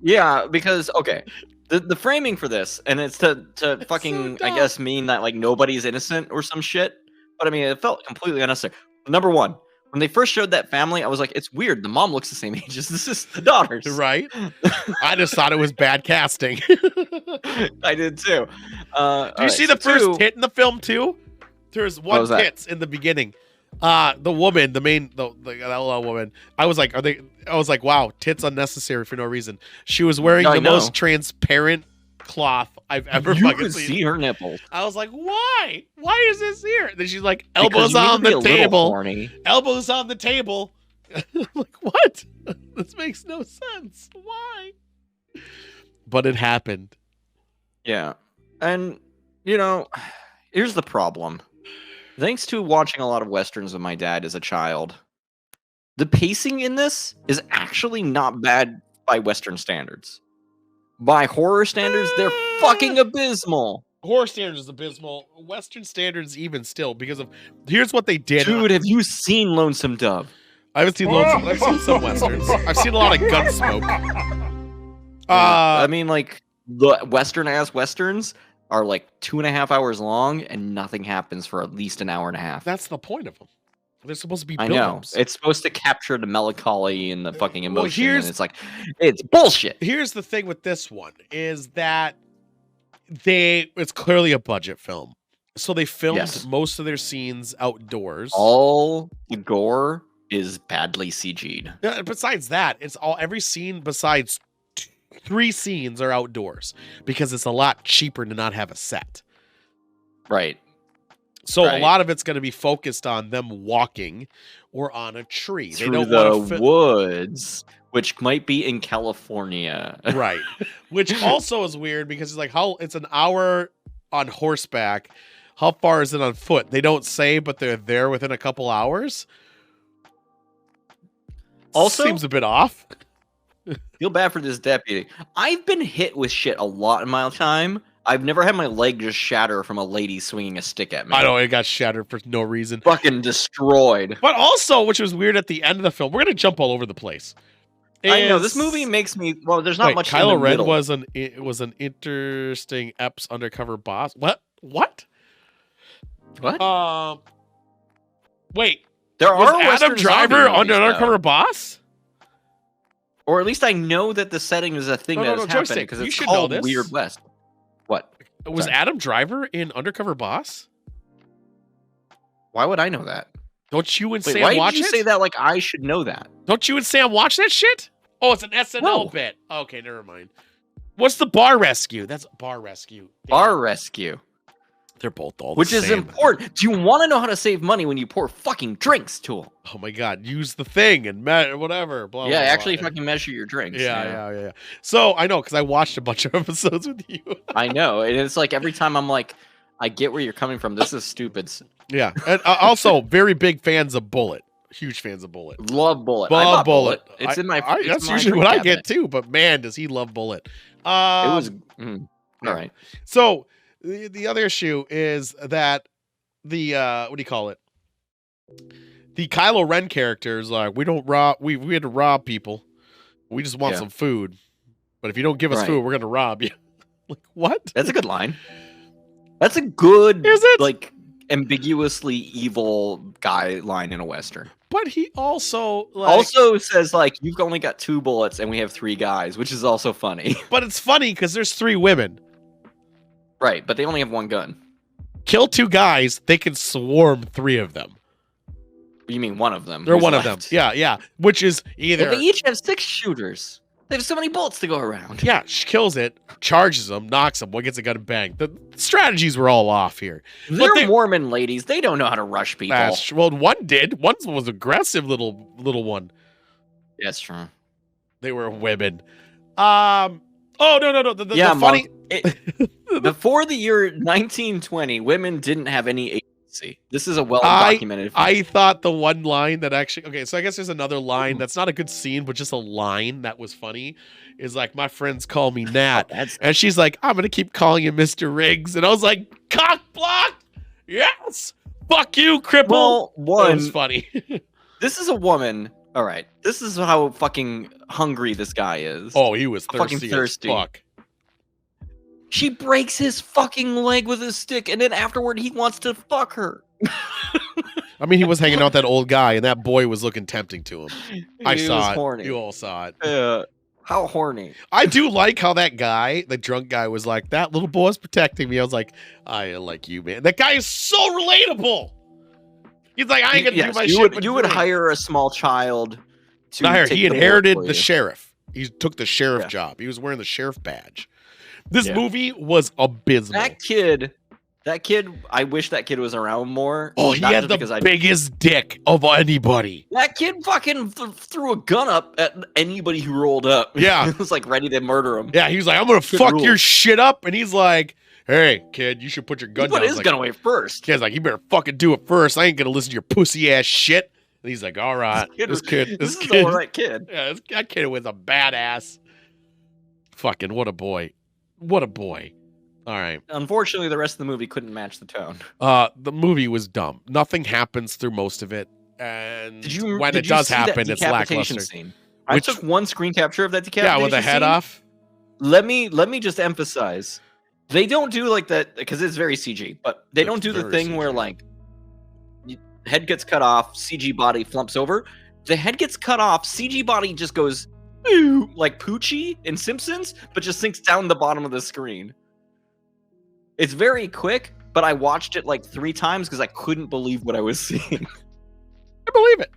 Yeah, because, okay, the framing for this, and it's to fucking, I guess, mean that, like, nobody's innocent or some shit. But, I mean, it felt completely unnecessary. Number one, when they first showed that family, I was like, it's weird. The mom looks the same age as the daughters. Right? I just thought it was bad casting. I did too. Do you see the first hit in the film too? There's one hit in the beginning. The woman, the outlaw woman. I was like, wow, tits unnecessary for no reason. She was wearing the most transparent cloth I've ever fucking seen. See her nipples. I was like, why? Why is this here? And then she's like, elbows on the table. Elbows on the table. I'm like, what? This makes no sense. Why? But it happened. Yeah. And, here's the problem. Thanks to watching a lot of westerns with my dad as a child, the pacing in this is actually not bad by western standards. By horror standards, they're fucking abysmal. Horror standards is abysmal. Western standards even still because of here's what they did. Dude, have you seen Lonesome Dove? I haven't seen Lonesome, but I've seen some westerns. I've seen a lot of Gunsmoke. I mean, like the western-ass westerns are like 2.5 hours long, and nothing happens for at least an hour and a half. That's the point of them. They're supposed to be I build-ups. know. It's supposed to capture the melancholy and the fucking Well, emotion, here's- and it's like, it's bullshit. Here's the thing with this one is that it's clearly a budget film. So they filmed Yes. most of their scenes outdoors. All the gore is badly CG'd. Besides that, every scene besides 3 scenes are outdoors because it's a lot cheaper to not have a set. Right. So a Right. lot of it's going to be focused on them walking or on a tree. They Through don't the woods, which might be in California. right. Which also is weird because it's like it's an hour on horseback. How far is it on foot? They don't say, but they're there within a couple hours. Also- seems a bit off. Feel bad for this deputy. I've been hit with shit a lot in my time. I've never had my leg just shatter from a lady swinging a stick at me. I know it got shattered for no reason. Fucking destroyed. But also, which was weird at the end of the film, we're gonna jump all over the place. I know is- this movie makes me. Well, there's not Wait, much. in Kylo the Ren middle. was an interesting Epps undercover boss. What? What? Wait. There Was are Adam Western Driver zombie movies, undercover though. boss? Or at least I know that the setting is a thing No, that no, is no, happening Joystick, because you it's should know called this. Weird West. What? Was Sorry. Adam Driver in Undercover Boss? Why would I know that? Don't you and Wait, Sam why watch did you it? say that like I should know that? Don't you and Sam watch that shit? Oh, it's an SNL No. bit. Okay, never mind. What's the Bar Rescue? That's Bar Rescue. Bar Rescue. They're both all the Which is same. important. Do you want to know how to save money when you pour fucking drinks to them? Oh my god, use the thing and whatever. Blah, Yeah, blah, actually blah. fucking measure your drinks. Yeah. So I know because I watched a bunch of episodes with you. I know. And it's like every time I'm like, I get where you're coming from. This is stupid. Yeah, and also very big fans of Bullet. Huge fans of Bullet. Love Bullet. I Love bought Bullet. It's in my. it's That's my usually drink what I cabinet. get too. But man, does he love Bullet? It was. All right. So the other issue is that the what do you call it? The Kylo Ren character is like, we don't rob. We had to rob people. We just want Yeah. some food. But if you don't give us Right. food, we're gonna rob you. Like what? That's a good line. That's a good, Is it? like, ambiguously evil guy line in a Western. But he also Also says, like, you've only got 2 bullets and we have 3 guys, which is also funny. But it's funny because there's 3 women. Right, but they only have 1 gun. Kill 2 guys, they can swarm 3 of them. You mean one of them? They're Who's one of them. left? Yeah. Which is But either they each have 6 shooters. They have so many bullets to go around. yeah, she kills it, charges them, knocks them, one gets a gun and bang. The strategies were all off here. They're Mormon ladies. They don't know how to rush people. Well, one did. One was aggressive little one. That's true. They were women. Oh no. The funny. Before the year 1920, women didn't have any agency. This is a well-documented. I thought the one line that actually okay, so I guess there's another line that's not a good scene, but just a line that was funny. Is like my friends call me Nat, and she's like, I'm gonna keep calling you Mr. Riggs, and I was like, cock block, yes, fuck you, cripple. Well, one, that was funny. This is a woman. All right, this is how fucking hungry this guy is. Oh, he was thirsty fucking thirsty. as fuck. She breaks his fucking leg with a stick, and then afterward he wants to fuck her. I mean, he was hanging out with that old guy, and that boy was looking tempting to him. I He saw was it. horny. You all saw it. How horny. I do like how that guy, the drunk guy, was like, that little boy's protecting me. I was like, I like you, man. That guy is so relatable. He's like, I ain't gonna do my shit. You would hire a small child to Not hire. take He the inherited bullet for the you. sheriff. He took the sheriff job. He was wearing the sheriff badge. This movie was abysmal. That kid, I wish that kid was around more. Oh, he Not had just the because biggest dick of anybody. That kid fucking threw a gun up at anybody who rolled up. Yeah. He was like ready to murder him. Yeah, he was like, I'm gonna Kid fuck rules. your shit up. And he's like, hey, kid, you should put your gun He put down. his Like, gun away first. kid's like, you better fucking do it first. I ain't gonna listen to your pussy ass shit. And he's like, all right, this kid, This is all right, kid. yeah, that kid was a badass. Fucking what a boy, what a boy. All right. Unfortunately, the rest of the movie couldn't match the tone. The movie was dumb. Nothing happens through most of it, and when it you does see that happen, it's decapitation lackluster. scene? I took one screen capture of that decapitation. Yeah, with the head scene. off. Let me just emphasize, they don't do like that because it's very CG, but they don't do the thing where like head gets cut off, CG body flumps over. The head gets cut off, CG body just goes like Poochie in Simpsons, but just sinks down the bottom of the screen. It's very quick, but I watched it like 3 times because I couldn't believe what I was seeing. I believe it.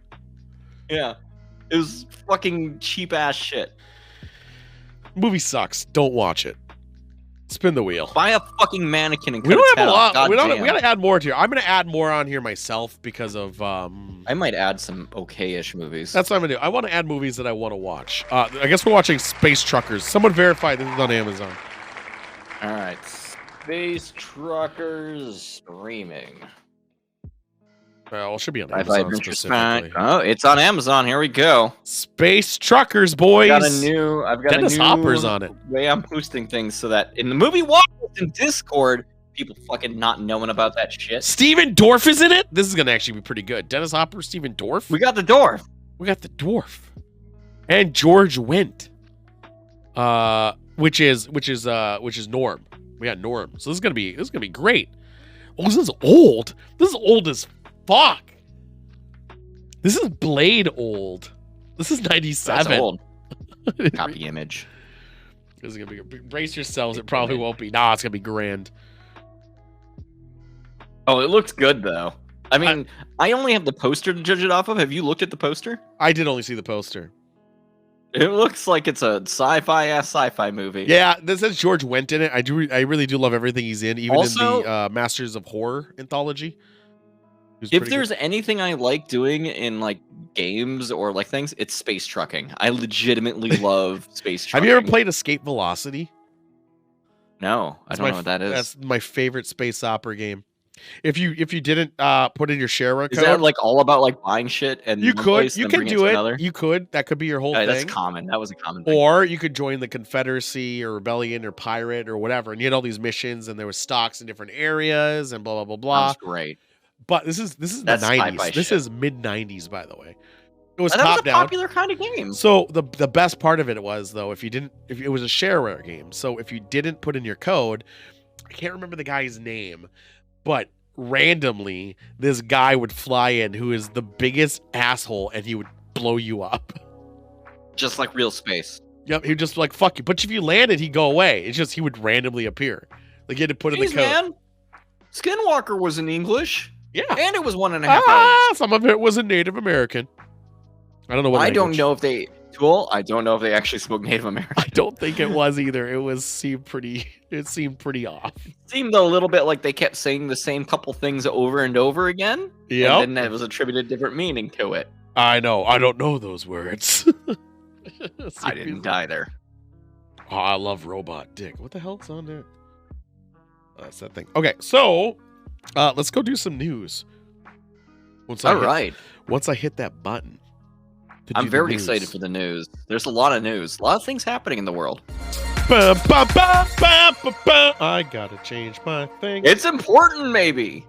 Yeah, it was fucking cheap ass shit. Movie sucks. Don't watch it. Spin the wheel. Buy a fucking mannequin and cut We don't its have head a off. lot. We Goddamn. gotta add more to here. I'm gonna add more on here myself because of I might add some okay-ish movies. that's what I'm gonna do. I want to add movies that I want to watch. I guess we're watching Space Truckers. Someone verify this is on Amazon. All right, Space Truckers streaming. Well, it should be on Sci-fi Amazon adventure specifically. Oh, it's on Amazon. Here we go. Space Truckers, boys. I've got Dennis a new Hopper's on it. way I'm posting things so that in the movie watch in Discord, people fucking not knowing about that shit. Steven Dorff is in it. This is gonna actually be pretty good. North Hopper, Steven Dorff. We got the dwarf. We got the dwarf, and George Wendt, which is Norm. We got Norm. So this is gonna be great. Oh, this is old. This is old as fuck. This is Blade old. This is 97. That's old. Copy image. This is gonna be. Brace yourselves. It probably won't be. Nah, it's gonna be grand. Oh, it looks good though. I mean, I only have the poster to judge it off of. Have you looked at the poster? I did only see the poster. It looks like it's a sci-fi movie. Yeah, this has George Wendt in it. I really do love everything he's in, even Also, in the Masters of Horror anthology. If there's anything I like doing in like games or like things, it's space trucking. I legitimately love space trucking. Have you ever played Escape Velocity? No, I don't know what that is. That's my favorite space opera game. If you didn't put in your share code, Is that like all about like buying shit and you one could place you and then can bring do to it. another? You could. That could be your whole Yeah, thing. that's common. That was a common thing. Or you could join the Confederacy or Rebellion or Pirate or whatever, and you had all these missions, and there was stocks in different areas, and blah blah blah blah. Sounds great. But this is the That's 90s. sci-fi This shit. is mid 90s, by the way. It was That top was a down. popular kind of game. So the best part of it was though, if it was a shareware game. So if you didn't put in your code, I can't remember the guy's name, but randomly this guy would fly in who is the biggest asshole, and he would blow you up. Just like real space. Yep, he'd just like fuck you. But if you landed, he'd go away. It's just he would randomly appear. Like you had to put in the Jeez, code. man. Skinwalker was in English. Yeah. And it was 1.5 hours. Some of it was in Native American. I don't know what I don't language. know if they Tool, I don't know if they actually spoke Native American. I don't think it was either. It seemed pretty off. It seemed a little bit like they kept saying the same couple things over and over again. Yeah. And then it was attributed different meaning to it. I know. I don't know those words. I didn't either. Oh, I love robot dick. What the hell's on there? That's that thing. Okay, so let's go do some news. Once I hit that button. I'm very excited for the news. There's a lot of news. A lot of things happening in the world. I gotta change my thing. It's important, maybe.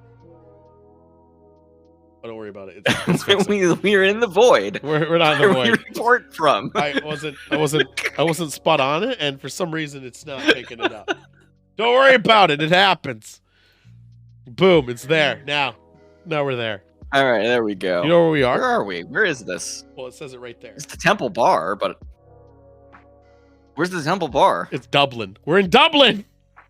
Oh, don't worry about it. It's We're in the void. We're not in the Where void. we report from. I wasn't spot on it, and for some reason it's not picking it up. Don't worry about it. It happens. Boom, it's there. Now we're there. All right, there we go. You know where we are? Where are we? Where is this? Well, it says it right there. It's the Temple Bar, but where's the Temple Bar? It's Dublin. We're in Dublin.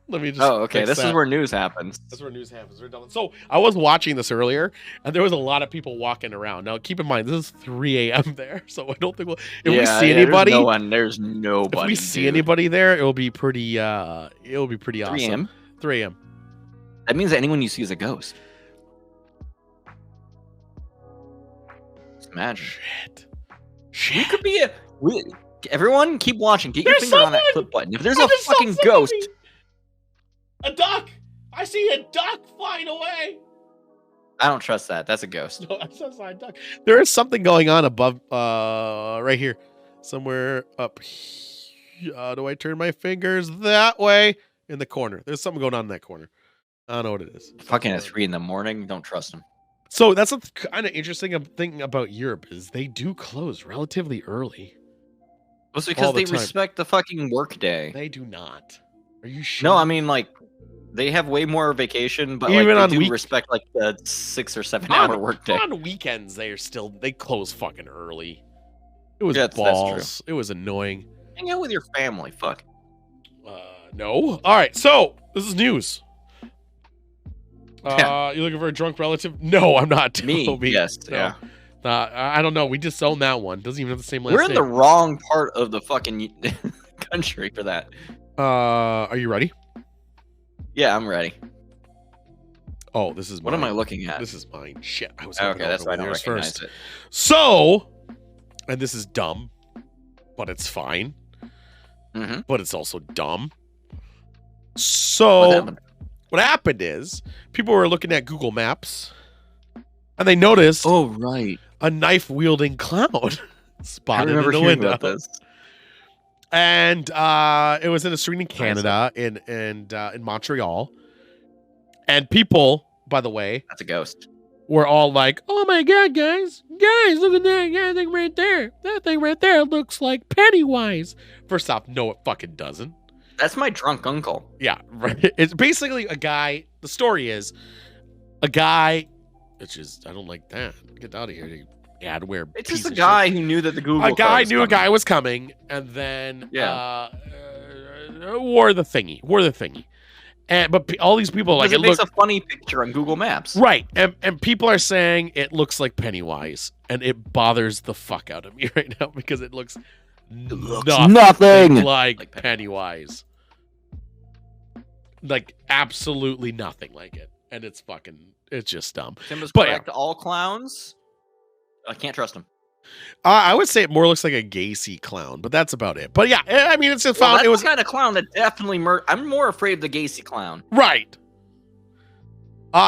Let me just. Oh, okay. fix This that. is where news happens. That's where news happens. We're in Dublin. So I was watching this earlier, and there was a lot of people walking around. Now, keep in mind, this is 3 a.m. there, so I don't think if we see anybody, there's nobody. If we see anybody there, it'll be pretty. It'll be pretty awesome. 3 a.m. 3 a.m. That means that anyone you see is a ghost. Just imagine. Shit. We could be everyone keep watching. Get your There's finger on that someone! clip button. If there's Oh, a there's fucking somebody! ghost, A duck! I see a duck flying away! I don't trust that. That's a ghost. No, I saw a duck. There is something going on above, right here. Somewhere up here. Do I turn my fingers that way? In the corner. There's something going on in that corner. I don't know what it is. Fucking at 3 a.m. Don't trust them. So that's what's kind of interesting thing about Europe is they do close relatively early. Well, it's because they respect the fucking work day. They do not. Are you sure? No, I mean, like, they have way more vacation, but Even like, on they do respect like the 6 or 7 hour work day. On weekends, they close fucking early. It was That's balls. It was annoying. Hang out with your family. Fuck. No. All right. So this is news. Yeah. You looking for a drunk relative? No, I'm not. Me? Toby. Yes. No. Yeah. I don't know. We just own that one. Doesn't even have the same last We're in name. the wrong part of the fucking country for that. Are you ready? Yeah, I'm ready. Oh, this is What mine. am I looking at? This is mine. Shit. I was Okay, that's why I don't yours recognize first. it. So, and this is dumb, but it's fine. Mm-hmm. But it's also dumb. What So, happened? what happened is people were looking at Google Maps and they noticed Oh, right. a knife wielding clown I spotted remember in the hearing window. about this. And it was in a street in Canada, in Montreal. And people, by the way, That's a ghost. were all like, "Oh my god, guys, look at that thing right there. That thing right there looks like Pennywise." First off, no, it fucking doesn't. That's my drunk uncle. Yeah, right. It's basically a guy. The story is a guy. It's just I don't like that. Get out of here, you adware. It's piece just a of guy shit. who knew that the Google A guy code knew a was guy was coming, and then Yeah. wore the thingy. And but all these people are like Because it it makes look a funny picture on Google Maps. right, and people are saying it looks like Pennywise, and it bothers the fuck out of me right now because it looks nothing like Pennywise. Like absolutely nothing like it, and it's just dumb. Tim was But, correct. All clowns. I can't trust them. I would say it more looks like a Gacy clown, but that's about it. But yeah, I mean, it's just Well, found. that's It was the kind of clown that definitely I'm more afraid of the Gacy clown. right.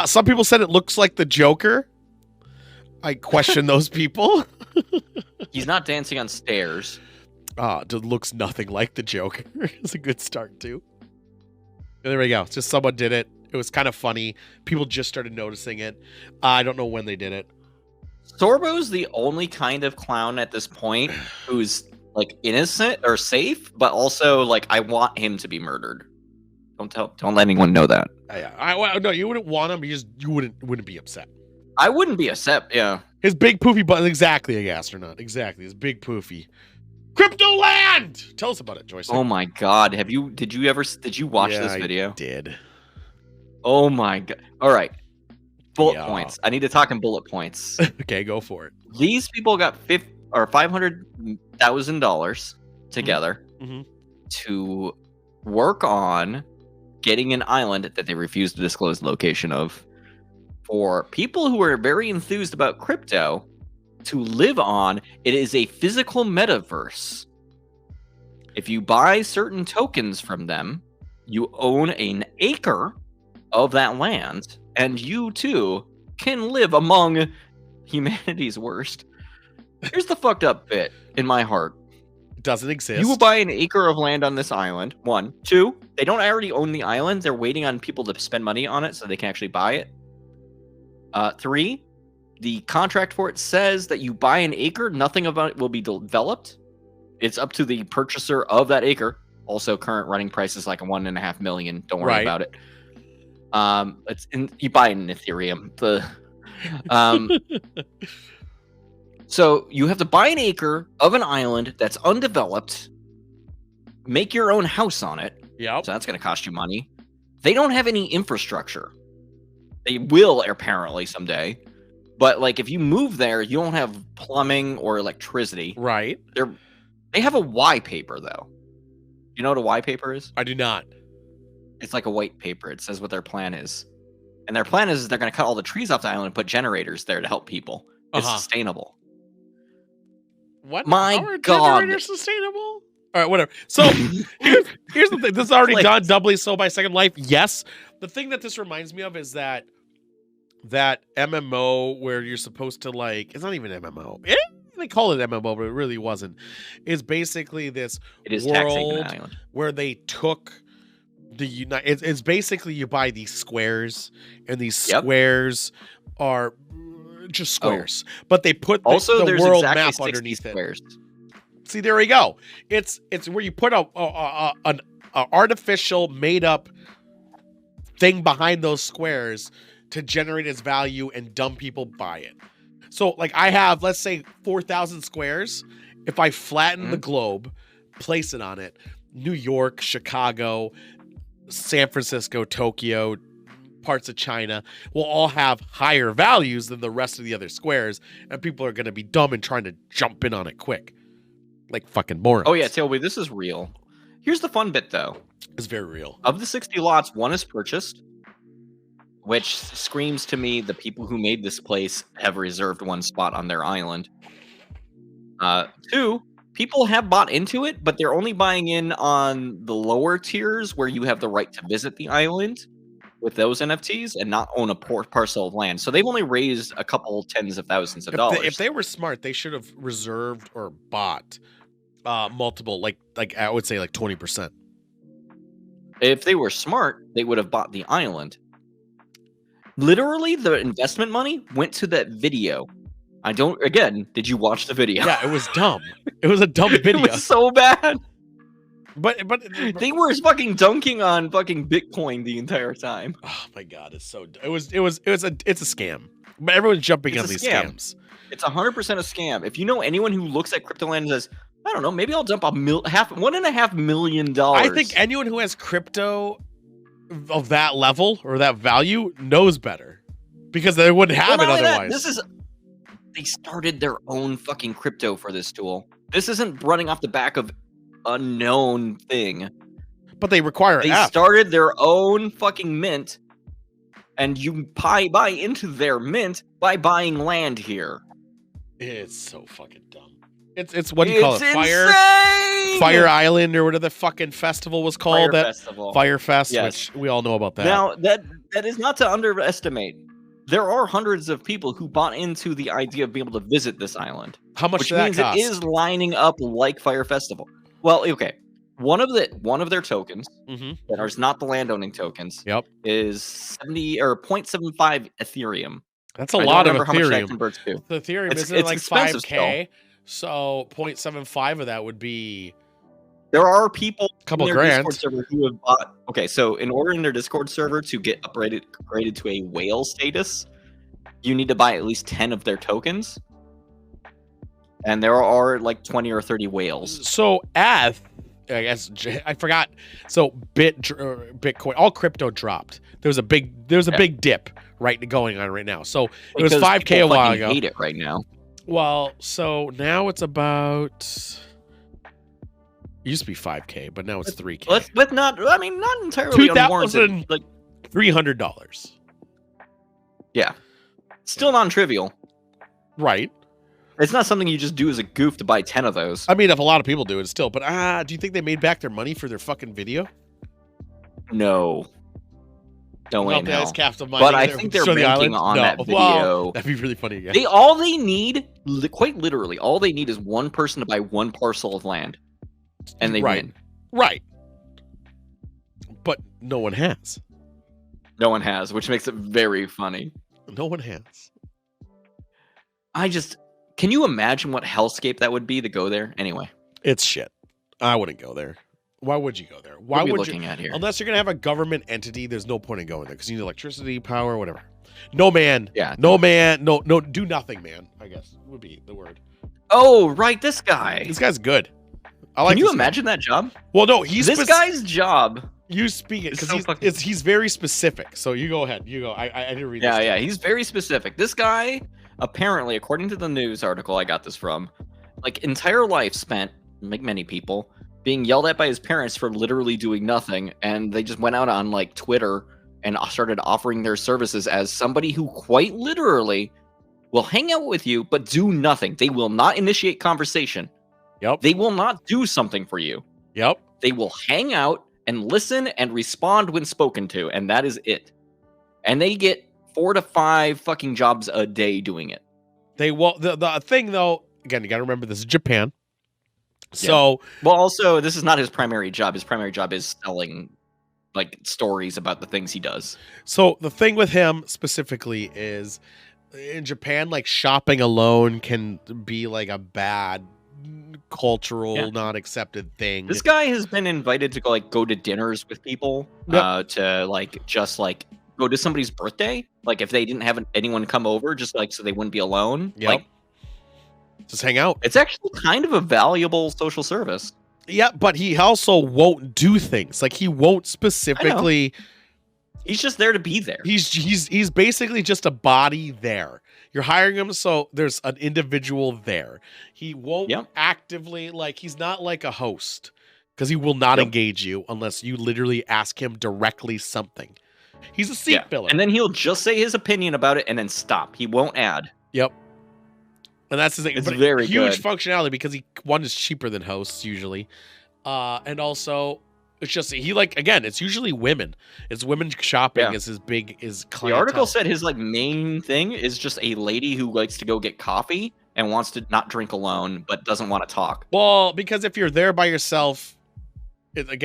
Some people said it looks like the Joker. I question those people. He's not dancing on stairs. It looks nothing like the Joker. It's a good start too. There we go. It's just someone did it. It was kind of funny. People just started noticing it. I don't know when they did it. Sorbo's the only kind of clown at this point who's like innocent or safe, but also like I want him to be murdered. Don't let anyone know that. Yeah, no, you wouldn't want him. You wouldn't be upset. I wouldn't be upset. Yeah. His big poofy button, exactly a astronaut. Exactly, his big poofy. Crypto Land. Tell us about it, Joyce. Oh my God. Did you watch this video? I did. Oh my God. All right. Bullet Yeah. points. I need to talk in bullet points. Okay, go for it. These people got $500,000 together Mhm. to work on getting an island that they refused to disclose the location of for people who are very enthused about crypto to live on. It is a physical metaverse. If you buy certain tokens from them, you own an acre of that land, and you too can live among humanity's worst. Here's the fucked up bit in my heart. It doesn't exist. You will buy an acre of land on this island. 1. 2, they don't already own the island. They're waiting on people to spend money on it so they can actually buy it. 3, the contract for it says that you buy an acre, nothing about it will be developed. It's up to the purchaser of that acre. Also, current running price is like $1.5 million. Don't worry Right. about it. You buy it in Ethereum. So you have to buy an acre of an island that's undeveloped, make your own house on it. Yep. So that's going to cost you money. They don't have any infrastructure. They will apparently someday. But like if you move there, you don't have plumbing or electricity. Right. They have a Y paper though. You know what a Y paper is? I do not. It's like a white paper. It says what their plan is. And their plan is they're going to cut all the trees off the island and put generators there to help people. It's sustainable. What? My How are God. generators sustainable? All right, whatever. So here's the thing. This is already done. Doubly so by Second Life. Yes. The thing that this reminds me of is that MMO where you're supposed to like. It's not even MMO. They call it MMO, but it really wasn't. It's basically this world where they took the It's basically you buy these squares, and these squares are just squares, but they put the world map underneath it. See, there we go. It's where you put an artificial made up thing behind those squares to generate its value and dumb people buy it. So like I have, let's say 4,000 squares. If I flatten the globe, place it on it, New York, Chicago, San Francisco, Tokyo, parts of China will all have higher values than the rest of the other squares, and people are going to be dumb and trying to jump in on it quick. Like fucking morons. Oh yeah, Tailway, this is real. Here's the fun bit though. It's very real. Of the 60 lots, 1 is purchased, which screams to me the people who made this place have reserved 1 spot on their island. 2, people have bought into it, but they're only buying in on the lower tiers where you have the right to visit the island with those NFTs and not own a parcel of land. So they've only raised a couple tens of thousands of dollars. If they were smart, they should have reserved or bought multiple, like I would say like 20%. If they were smart, they would have bought the island. Literally, the investment money went to that video. Did you watch the video? Yeah, it was dumb. It was a dumb video. It was so bad. But they were fucking dunking on fucking Bitcoin the entire time. Oh my god, it's a scam. But everyone's jumping on these scams. It's 100% a scam. If you know anyone who looks at Cryptoland and says, I don't know, maybe I'll dump $1.5 million. I think anyone who has crypto of that level or that value knows better, because they wouldn't have it otherwise. They started their own fucking crypto for this tool. This isn't running off the back of a known thing. But they require They started their own fucking mint, and you buy into their mint by buying land here. It's so fucking dumb. It's what do you call it? Insane! Fire Island or whatever the fucking festival was called. Fire Fest, yes. Which we all know about that. Now that is not to underestimate. There are hundreds of people who bought into the idea of being able to visit this island. How much which does that means cost? It is lining up like Fire Festival. Well, okay. One of their tokens that are not the landowning tokens. Yep. Is 70 or 0.75 Ethereum. That's a lot of Ethereum. How much that converts to. The Ethereum isn't like 5K. So 0.75 of that would be. There are people in their Discord server who have bought. Okay, so in order in their Discord server to get upgraded to a whale status, you need to buy at least 10 of their tokens. And there are like 20 or 30 whales. So I guess I forgot. So Bitcoin, all crypto dropped. There's a big dip going on right now. So it was 5K a while ago. Hate it right now. Well, so now it's about. It used to be 5K, but now it's 3K. But not entirely unwarranted. Like $300. Yeah, still non-trivial. Right. It's not something you just do as a goof to buy 10 of those. I mean, if a lot of people do it still, but do you think they made back their money for their fucking video? No. No way in hell. But I think they're banking on that video. Well, that'd be really funny. Again. They need, quite literally, all they need is one person to buy one parcel of land, and they win. Right. But no one has. No one has, which makes it very funny. No one has. Can you imagine what hellscape that would be to go there? Anyway, it's shit. I wouldn't go there. Why would you go there? Why would you looking at here? Unless you're gonna have a government entity, there's no point in going there because you need electricity, power, whatever. No man. Yeah. No man. No. Do nothing, man. I guess would be the word. Oh, right. This guy. This guy's good. Can you imagine that job? Well, no. This guy's job. You speak it because he's very specific. So you go ahead. You go. I didn't read. Yeah. He's very specific. This guy, apparently, according to the news article I got this from, like entire life spent, like many people, being yelled at by his parents for literally doing nothing, and they just went out on like Twitter and started offering their services as somebody who quite literally will hang out with you but do nothing. They will not initiate conversation. Yep. They will not do something for you. Yep. They will hang out and listen and respond when spoken to, and that is it. And they get 4 to 5 fucking jobs a day doing it. They will. The thing though, again, you got to remember this is Japan. So, well, also this is not his primary job. His primary job is selling like stories about the things he does. So the thing with him specifically is in Japan, like shopping alone can be like a bad cultural, not accepted thing. This guy has been invited to go to dinners with people, to like just like go to somebody's birthday. Like if they didn't have anyone come over, just like so they wouldn't be alone. Yep. Like just hang out. It's actually kind of a valuable social service. Yeah, but he also won't do things. Like he won't specifically. He's just there to be there. He's basically just a body there. You're hiring him, so there's an individual there. He won't actively he's not like a host because he will not engage you unless you literally ask him directly something. He's a seat filler, and then he'll just say his opinion about it and then stop. He won't add. Yep. And that's the thing. It's but very huge good. Functionality because one is cheaper than hosts usually, and also it's just it's usually women. It's women shopping is his clientele. The article said his main thing is just a lady who likes to go get coffee and wants to not drink alone but doesn't want to talk. Well, because if you're there by yourself, it's a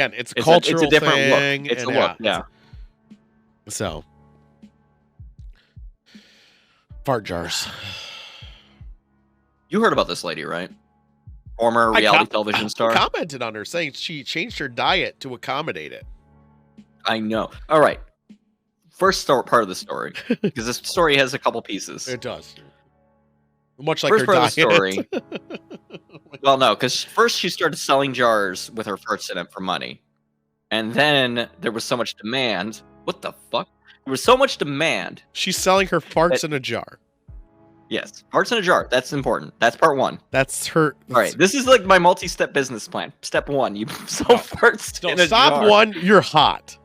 cultural it's a different thing. Look. It's a look. Yeah. So fart jars. You heard about this lady, right? Former reality television star. I commented on her saying she changed her diet to accommodate it. I know. All right. First part of the story, because this story has a couple pieces. It does. Much like first her part diet. Of the story. Well, no, because first she started selling jars with her farts in it for money. And then there was so much demand. What the fuck? There was so much demand. She's selling her farts in a jar. Yes, farts in a jar. That's important. That's part 1. That's her. All right, this is like my multi-step business plan. Step 1, you sell farts in a jar. Stop 1, you're hot.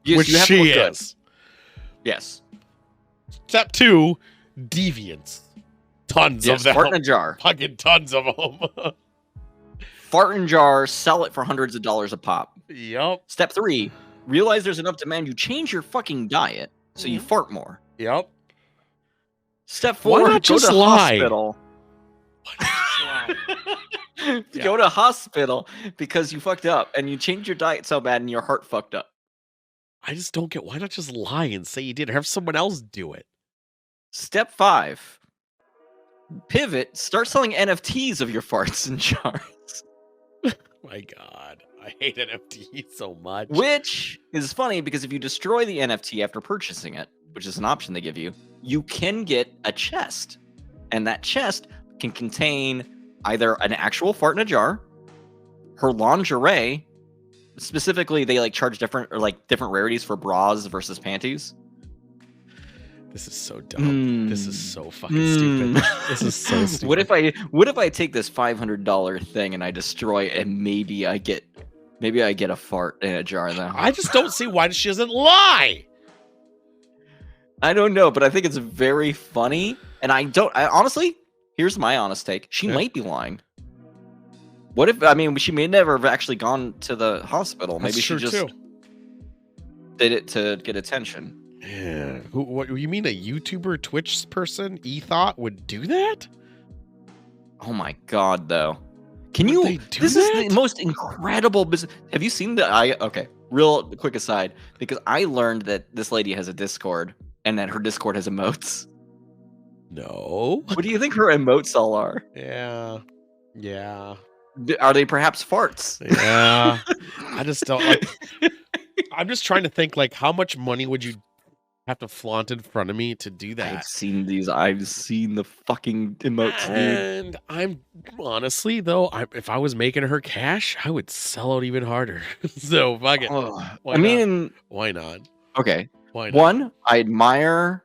Yes, which you have she to look good. is. Yes. Step 2, deviants. Tons of them. Fart in a jar. Fucking tons of them. Fart in jar, sell it for hundreds of dollars a pop. Yep. Step 3, realize there's enough demand. You change your fucking diet so you fart more. Yep. Step 4, Why not go just to lie? hospital. Go to hospital because you fucked up and you changed your diet so bad and your heart fucked up. I just don't get why not just lie and say you did or have someone else do it. Step 5, pivot, start selling NFTs of your farts in jars. My God, I hate NFTs so much. Which is funny because if you destroy the NFT after purchasing it, which is an option they give you, you can get a chest. And that chest can contain either an actual fart in a jar, her lingerie, specifically they charge different rarities for bras versus panties. This is so dumb. This is so fucking stupid. This is so stupid. What if I take this $500 thing and I destroy it and maybe I get a fart in a jar in the house? I just don't see why she doesn't lie. I don't know, but I think it's very funny. And I honestly, here's my honest take. She might be lying. What if, she may never have actually gone to the hospital. Maybe she just did it to get attention. Yeah. What you mean a YouTuber, Twitch person, E-Thought would do that? Oh my God, though. Can you, this is the most incredible business. Have you seen okay, real quick aside, because I learned that this lady has a Discord and that her Discord has emotes. No. What do you think her emotes all are? Yeah. Yeah. Are they perhaps farts? Yeah. I just don't I'm just trying to think how much money would you have to flaunt in front of me to do that? I've seen the fucking emotes, dude. And I'm honestly though, if I was making her cash, I would sell out even harder. So fuck it. Why not? Okay. Why not? One, I admire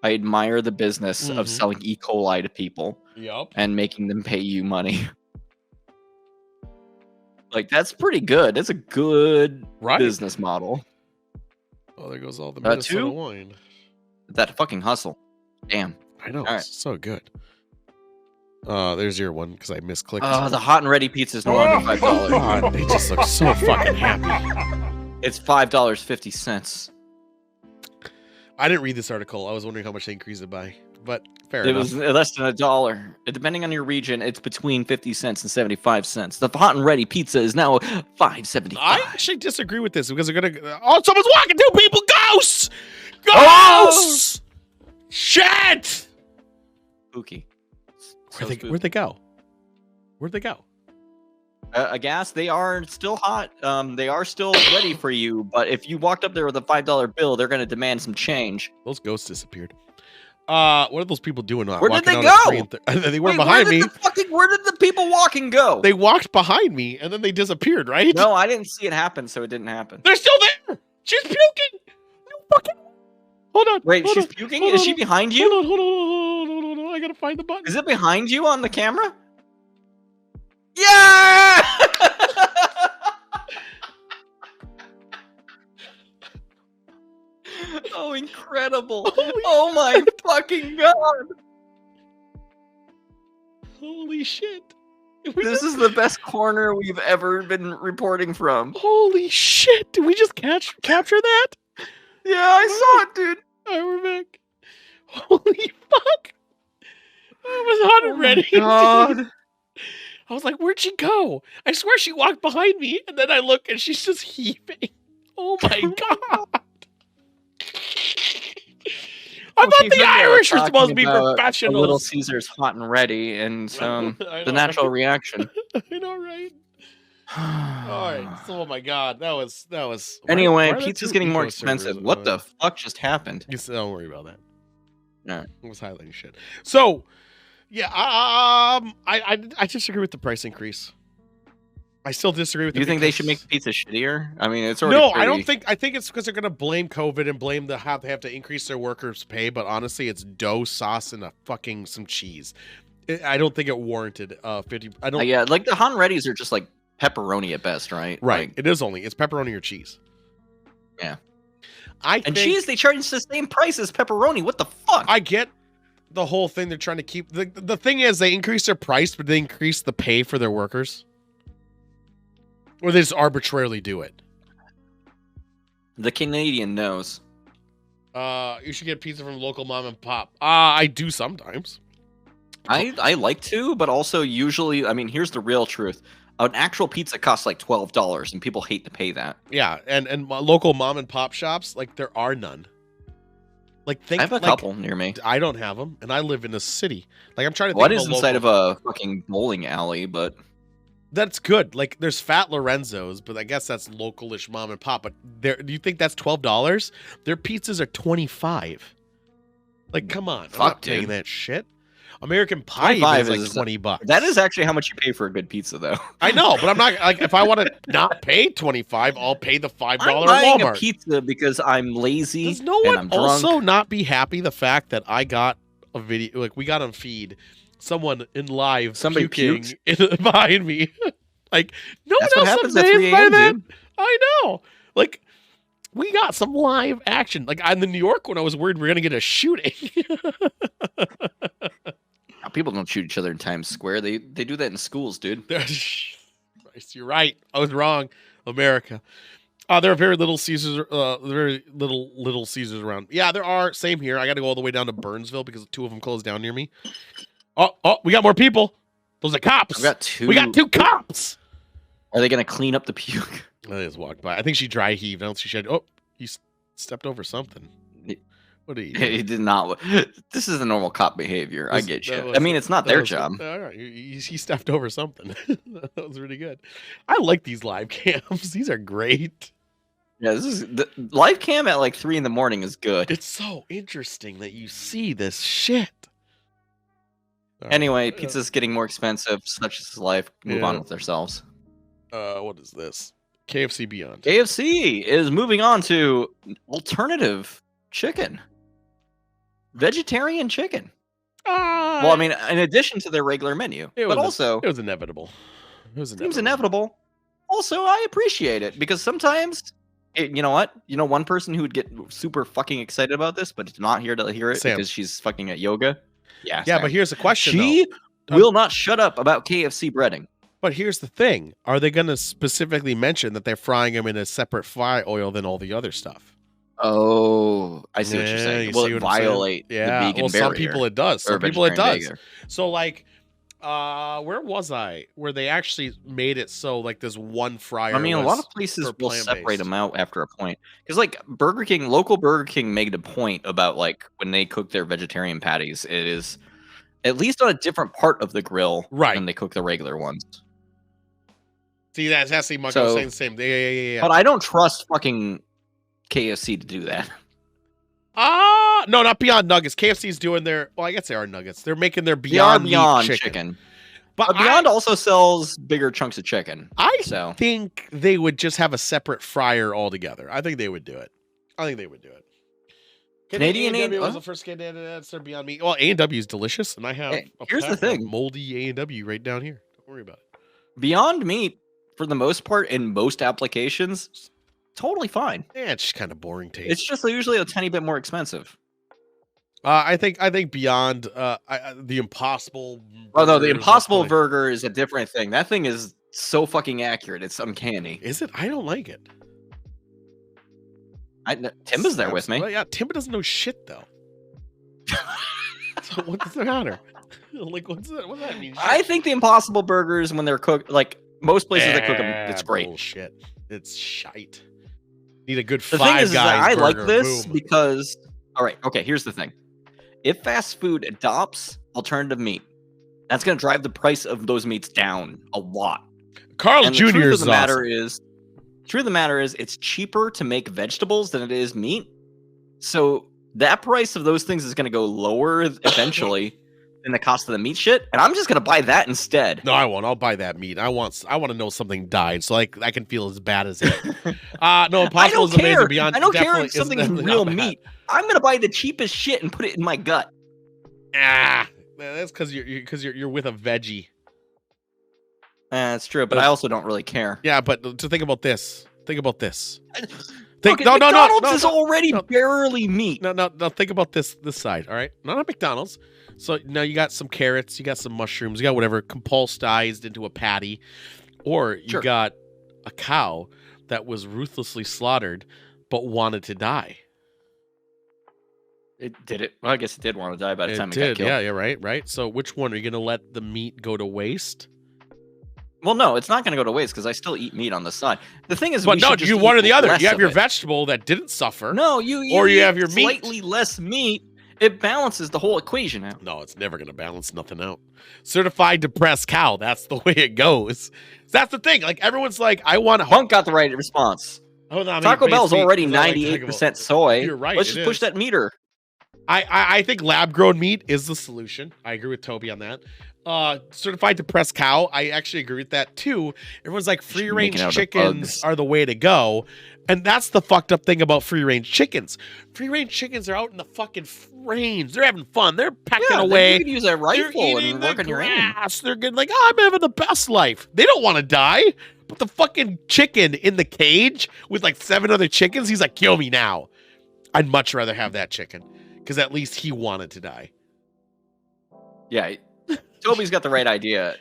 the business of selling E. coli to people. Yep. And making them pay you money. That's pretty good. That's a good business model. Oh, there goes all the Minnesota wine. That fucking hustle. Damn. I know. All right. It's so good. There's your one because I misclicked. The hot and ready pizza is no longer $5. God, they just look so fucking happy. It's $5.50. I didn't read this article. I was wondering how much they increased it by, but fair It enough. was less than $1. Depending on your region, it's between 50 cents and 75 cents. The hot and ready pizza is now $5.75. I actually disagree with this because they're gonna. Oh, someone's walking. 2 people. Ghosts. Oh! Ghosts. Shit. Spooky. Where'd they go? Where'd they go? Gas, they are still hot. They are still ready for you. But if you walked up there with a $5 bill, they're going to demand some change. Those ghosts disappeared. What are those people doing? Where did they walking go? on a tree they were behind me. Where did the people walking go? They walked behind me and then they disappeared. Right? No, I didn't see it happen, so it didn't happen. They're still there. She's puking. You fucking. Hold on. Wait, hold she's on, puking? hold Is on, she behind you? Hold on. I gotta find the button. Is it behind you on the camera? Yeah! Oh, incredible. Oh my fucking god. Holy shit. This is the best corner we've ever been reporting from. Holy shit. Did we just capture that? Yeah, I saw it, dude. All right, we're back. Holy fuck. I was hot and ready. God. I was like, where'd she go? I swear she walked behind me, and then I look, and she's just heaving. Oh my god. I thought the Irish were supposed to be professionals. Little Caesar's hot and ready, and the natural reaction. I know, right? All right. So, oh my god, that was. Anyway, why are there pizza's two getting more eco expensive. servers? What the fuck just happened? Don't worry about that. All right. I was highlighting shit. So, yeah, I disagree with the price increase. I still disagree with. Do you think they should make the pizza shittier? I mean, it's already. No, pretty. I don't think. I think it's because they're gonna blame COVID and blame they have to increase their workers' pay. But honestly, it's dough, sauce, and some cheese. I don't think it warranted 50. I don't. Yeah, like the hot and readies are just like pepperoni at best, right? Right. Like, It is only it's pepperoni or cheese. Yeah. And cheese, they charge the same price as pepperoni. What the fuck? I get the whole thing. They're trying to keep the thing is they increase their price, but they increase the pay for their workers. Or they just arbitrarily do it. The Canadian knows. You should get pizza from local mom and pop. I do sometimes. I like to, but also usually, I mean, here's the real truth. An actual pizza costs like $12, and people hate to pay that. Yeah, and local mom and pop shops, like there are none. Like I have a couple near me. I don't have them, and I live in a city. Like I'm trying to think What of is a inside local... of a fucking bowling alley, but That's good. Like there's Fat Lorenzo's, but I guess that's localish mom and pop. But do you think that's $12? Their pizzas are $25. Like, come on, I'm not paying that shit. American Pie is like $20. That is actually how much you pay for a good pizza, though. I know, but I'm not like if I want to not pay $25, I'll pay the $5 I'm buying Walmart. a pizza because I'm lazy. Does no and one I'm drunk. also not be happy the fact that I got a video, like we got on feed, someone in live Somebody puking behind me. Like no That's one what else happens at amazed 3 by a.m., that. dude. I know. Like we got some live action. Like in the New York one, I was worried we are gonna get a shooting. People don't shoot each other in Times Square. They do that in schools, dude. Christ, you're right. I was wrong. America. There are very little Caesars. Very little Caesars around. Yeah, there are. Same here. I got to go all the way down to Burnsville because 2 of them closed down near me. Oh, we got more people. Those are cops. I've got 2. We got 2 cops. Are they gonna clean up the puke? I just walked by. I think she dry heaved. I don't see she had. Oh, he stepped over something. What are you? He did not. This is the normal cop behavior. I get you. I mean, it's not their job. All right, he stepped over something. That was really good. I like these live cams. These are great. Yeah, this is the live cam at like 3 a.m. is good. It's so interesting that you see this shit. Anyway, pizza's getting more expensive. Such is life. Move on with ourselves. What is this? KFC Beyond. KFC is moving on to alternative chicken. Vegetarian chicken. Well, I mean, in addition to their regular menu, but also it was inevitable. Seems inevitable. Also, I appreciate it because sometimes, you know what? You know, one person who would get super fucking excited about this, but is not here to hear it Sam. because she's fucking at yoga. Yeah, Yeah, Sam. but here's the question. She will not shut up about KFC breading. But here's the thing: are they going to specifically mention that they're frying them in a separate fry oil than all the other stuff? Oh, I see what you're saying. Will it violate the vegan barrier? Some people it does. Some people it does. Vegan. So like, where was I? Where they actually made it so like this one fryer. I mean, a lot of places will separate them out after a point. Because like local Burger King made a point about like when they cook their vegetarian patties, it is at least on a different part of the grill than they cook the regular ones. See, that's actually much saying the same. Yeah. But I don't trust fucking KFC to do that. No, not Beyond Nuggets. KFC's doing their. Well, I guess they are nuggets. They're making their Beyond chicken. But Beyond also sells bigger chunks of chicken. I think they would just have a separate fryer altogether. I think they would do it. Canadian A&W was the first Canadian to Beyond Meat. Well, A&W is delicious, and I have here's the thing: moldy A&W right down here. Don't worry about it. Beyond Meat, for the most part, in most applications, totally fine. Yeah, it's just kind of boring taste. It's just usually a tiny bit more expensive. I think Beyond the Impossible. Oh no, the Impossible Burger is a different thing. That thing is so fucking accurate. It's uncanny. Is it? I don't like it. Timba's there with me. Well, yeah, Timba doesn't know shit though. So what's the matter? Like, what's that mean? I think the Impossible Burgers, when they're cooked, like most places that cook them, it's great. Bullshit. It's shite. Need a good the Five thing is Guys I burger. like this Boom. because, all right, okay, here's the thing. If fast food adopts alternative meat, that's going to drive the price of those meats down a lot. Carl and Jr. The truth is of the matter is, it's cheaper to make vegetables than it is meat. So that price of those things is going to go lower eventually than the cost of the meat shit. And I'm just going to buy that instead. No, I won't. I'll buy that meat. I want to know something died so I can feel as bad as it. No, Impossible is amazing. Beyond. I don't care if something's real meat. I'm going to buy the cheapest shit and put it in my gut. That's because you're with a veggie. That's true, but I also don't really care. Yeah, but to think about this. McDonald's is already barely meat. No. Think about this side. All right, not McDonald's. So now you got some carrots, you got some mushrooms, you got whatever compulsized into a patty, or you got a cow that was ruthlessly slaughtered but wanted to die. It did it. Well, I guess it did want to die by the time it got killed. Yeah, right. So which one are you going to let the meat go to waste? Well, no, it's not going to go to waste because I still eat meat on the side. The thing is, but no, you one or the other. You have your vegetable that didn't suffer. No, you have your meat. Slightly less meat. It balances the whole equation out. No, it's never going to balance nothing out. Certified depressed cow. That's the way it goes. That's the thing. Like everyone's like, I want. Punk got the right response. Taco Bell's already 98% soy. You're right. Let's just push that meter. I think lab grown meat is the solution. I agree with Toby on that. Certified depressed cow, I actually agree with that too. Everyone's like free range chickens are the way to go. And that's the fucked up thing about free range chickens. Free range chickens are out in the fucking range. They're having fun. They're pecking away. You can use a rifle and work on your aim. They're good. Like, I'm having the best life. They don't want to die. But the fucking chicken in the cage with like 7 other chickens, he's like, kill me now. I'd much rather have that chicken because at least he wanted to die. Yeah. Toby's got the right idea.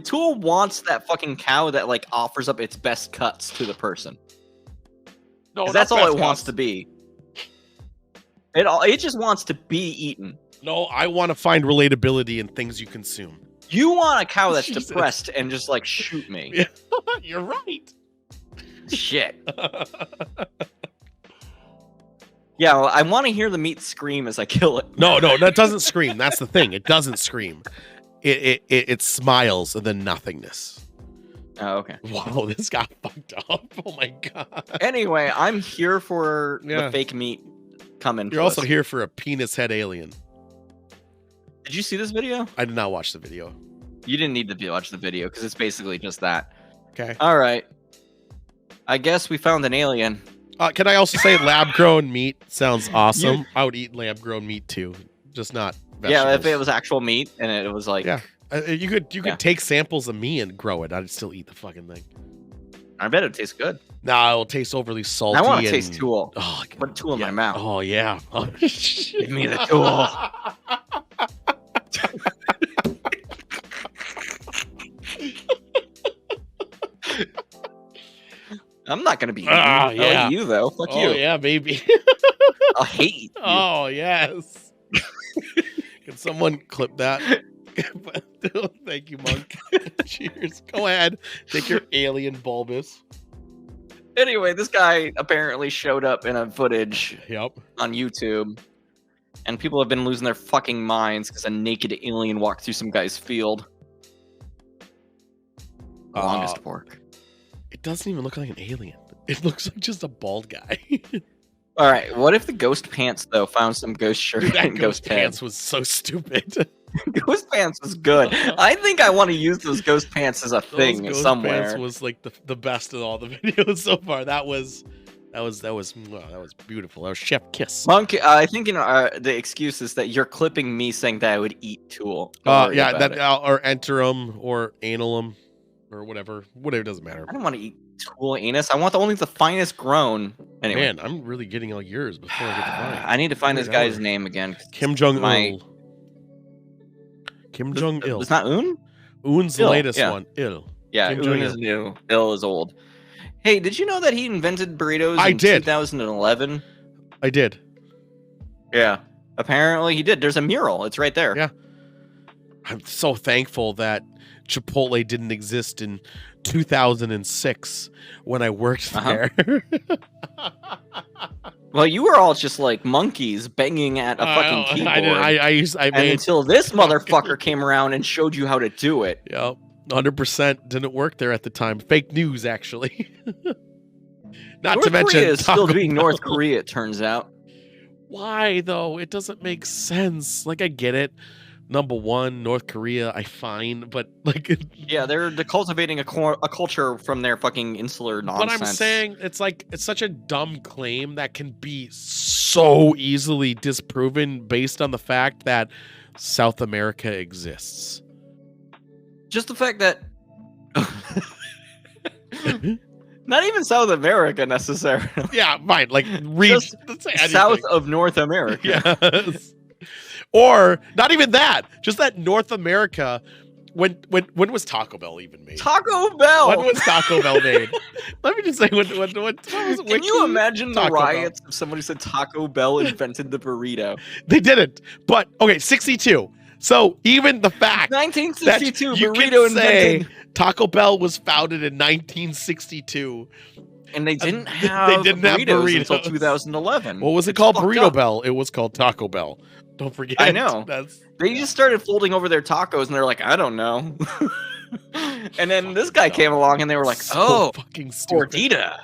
Tool wants that fucking cow that like offers up its best cuts to the person. No, that's all it wants to be. It just wants to be eaten. No, I want to find relatability in things you consume. You want a cow that's depressed and just like shoot me. Yeah, you're right. Shit. Yeah, well, I want to hear the meat scream as I kill it. No, that doesn't scream. That's the thing. It doesn't scream. It smiles and then nothingness. Oh, okay. Wow, this got fucked up. Oh my god. Anyway, I'm here for the fake meat coming. You're also here for a penis head alien. Did you see this video? I did not watch the video. You didn't need to watch the video because it's basically just that. Okay. All right. I guess we found an alien. Can I also say lab-grown meat sounds awesome? I would eat lab-grown meat too, just not vegetables. Yeah, if it was actual meat and it was like... Yeah, you could take samples of me and grow it. I'd still eat the fucking thing. I bet it tastes good. No, it'll taste overly salty. I want to taste tool. Oh, put tool in my mouth. Oh, yeah. Oh, give me the tool. I'm not gonna be. Ah, I'll yeah. eat you though. Fuck Oh you. yeah, baby. I'll hate you. Oh yes. Can someone clip that? Thank you, Monk. Cheers. Go ahead. Take your alien bulbous. Anyway, this guy apparently showed up in a footage Yep. on YouTube, and people have been losing their fucking minds because a naked alien walked through some guy's field. Longest fork. It doesn't even look like an alien. It looks like just a bald guy. All right, what if the ghost pants though found some ghost shirt That and ghost pants pants? was so stupid. Ghost pants was good. I think I want to use those ghost pants as a Those thing ghost somewhere. pants was like the best of all the videos so far. That was beautiful. That was Chef Kiss. Monk, I think the excuse is that you're clipping me saying that I would eat Tool. Don't worry Yeah, about that it. or enterum or analum or whatever. Whatever, doesn't matter. I don't want to eat Tool anus. I want only the finest grown. Anyway, Man, I'm really getting all yours before I get to mine. I need to find this Weird guy's hour. name again. Kim Jong my- Il. Kim Jong Il. It's not Un? Un's the Il, latest yeah. one. Il. Yeah, Kim Un Jong-il. is new. Il is old. Hey, did you know that he invented burritos I in did. 2011? I did. Yeah. Apparently he did. There's a mural. It's right there. Yeah. I'm so thankful that Chipotle didn't exist in 2006 when I worked there. Well, you were all just like monkeys banging at a fucking keyboard. I and made until this motherfucker came around and showed you how to do it. Yep. 100% didn't work there at the time. Fake news, actually. Not North to mention Korea is still Taco being Bell. North Korea, it turns out. Why though? It doesn't make sense. Like I get it. Number one, North Korea, I find, but like, Yeah, they're cultivating a culture from their fucking insular nonsense. but I'm saying it's like it's such a dumb claim that can be so easily disproven based on the fact that South America exists. Just the fact that not even South America necessarily. Yeah, fine. Like Just anything. south of North America. Yes. Or not even that. Just that North America. When was Taco Bell even made? Taco Bell. When was Taco Bell made? Let me just say, what was Can you imagine the Taco Bell? riots if somebody said Taco Bell invented the burrito? They didn't. But okay, 62. So even the fact 1962 that you burrito can say invented, Taco Bell was founded in 1962. and they didn't have burritos until 2011. What was it It's called? fucked Burrito up. Bell. It was called Taco Bell. Don't forget. I know. That's They just started folding over their tacos, and they're like, I don't know. And then this guy came along, and they were like, so oh, fucking stupid. gordita.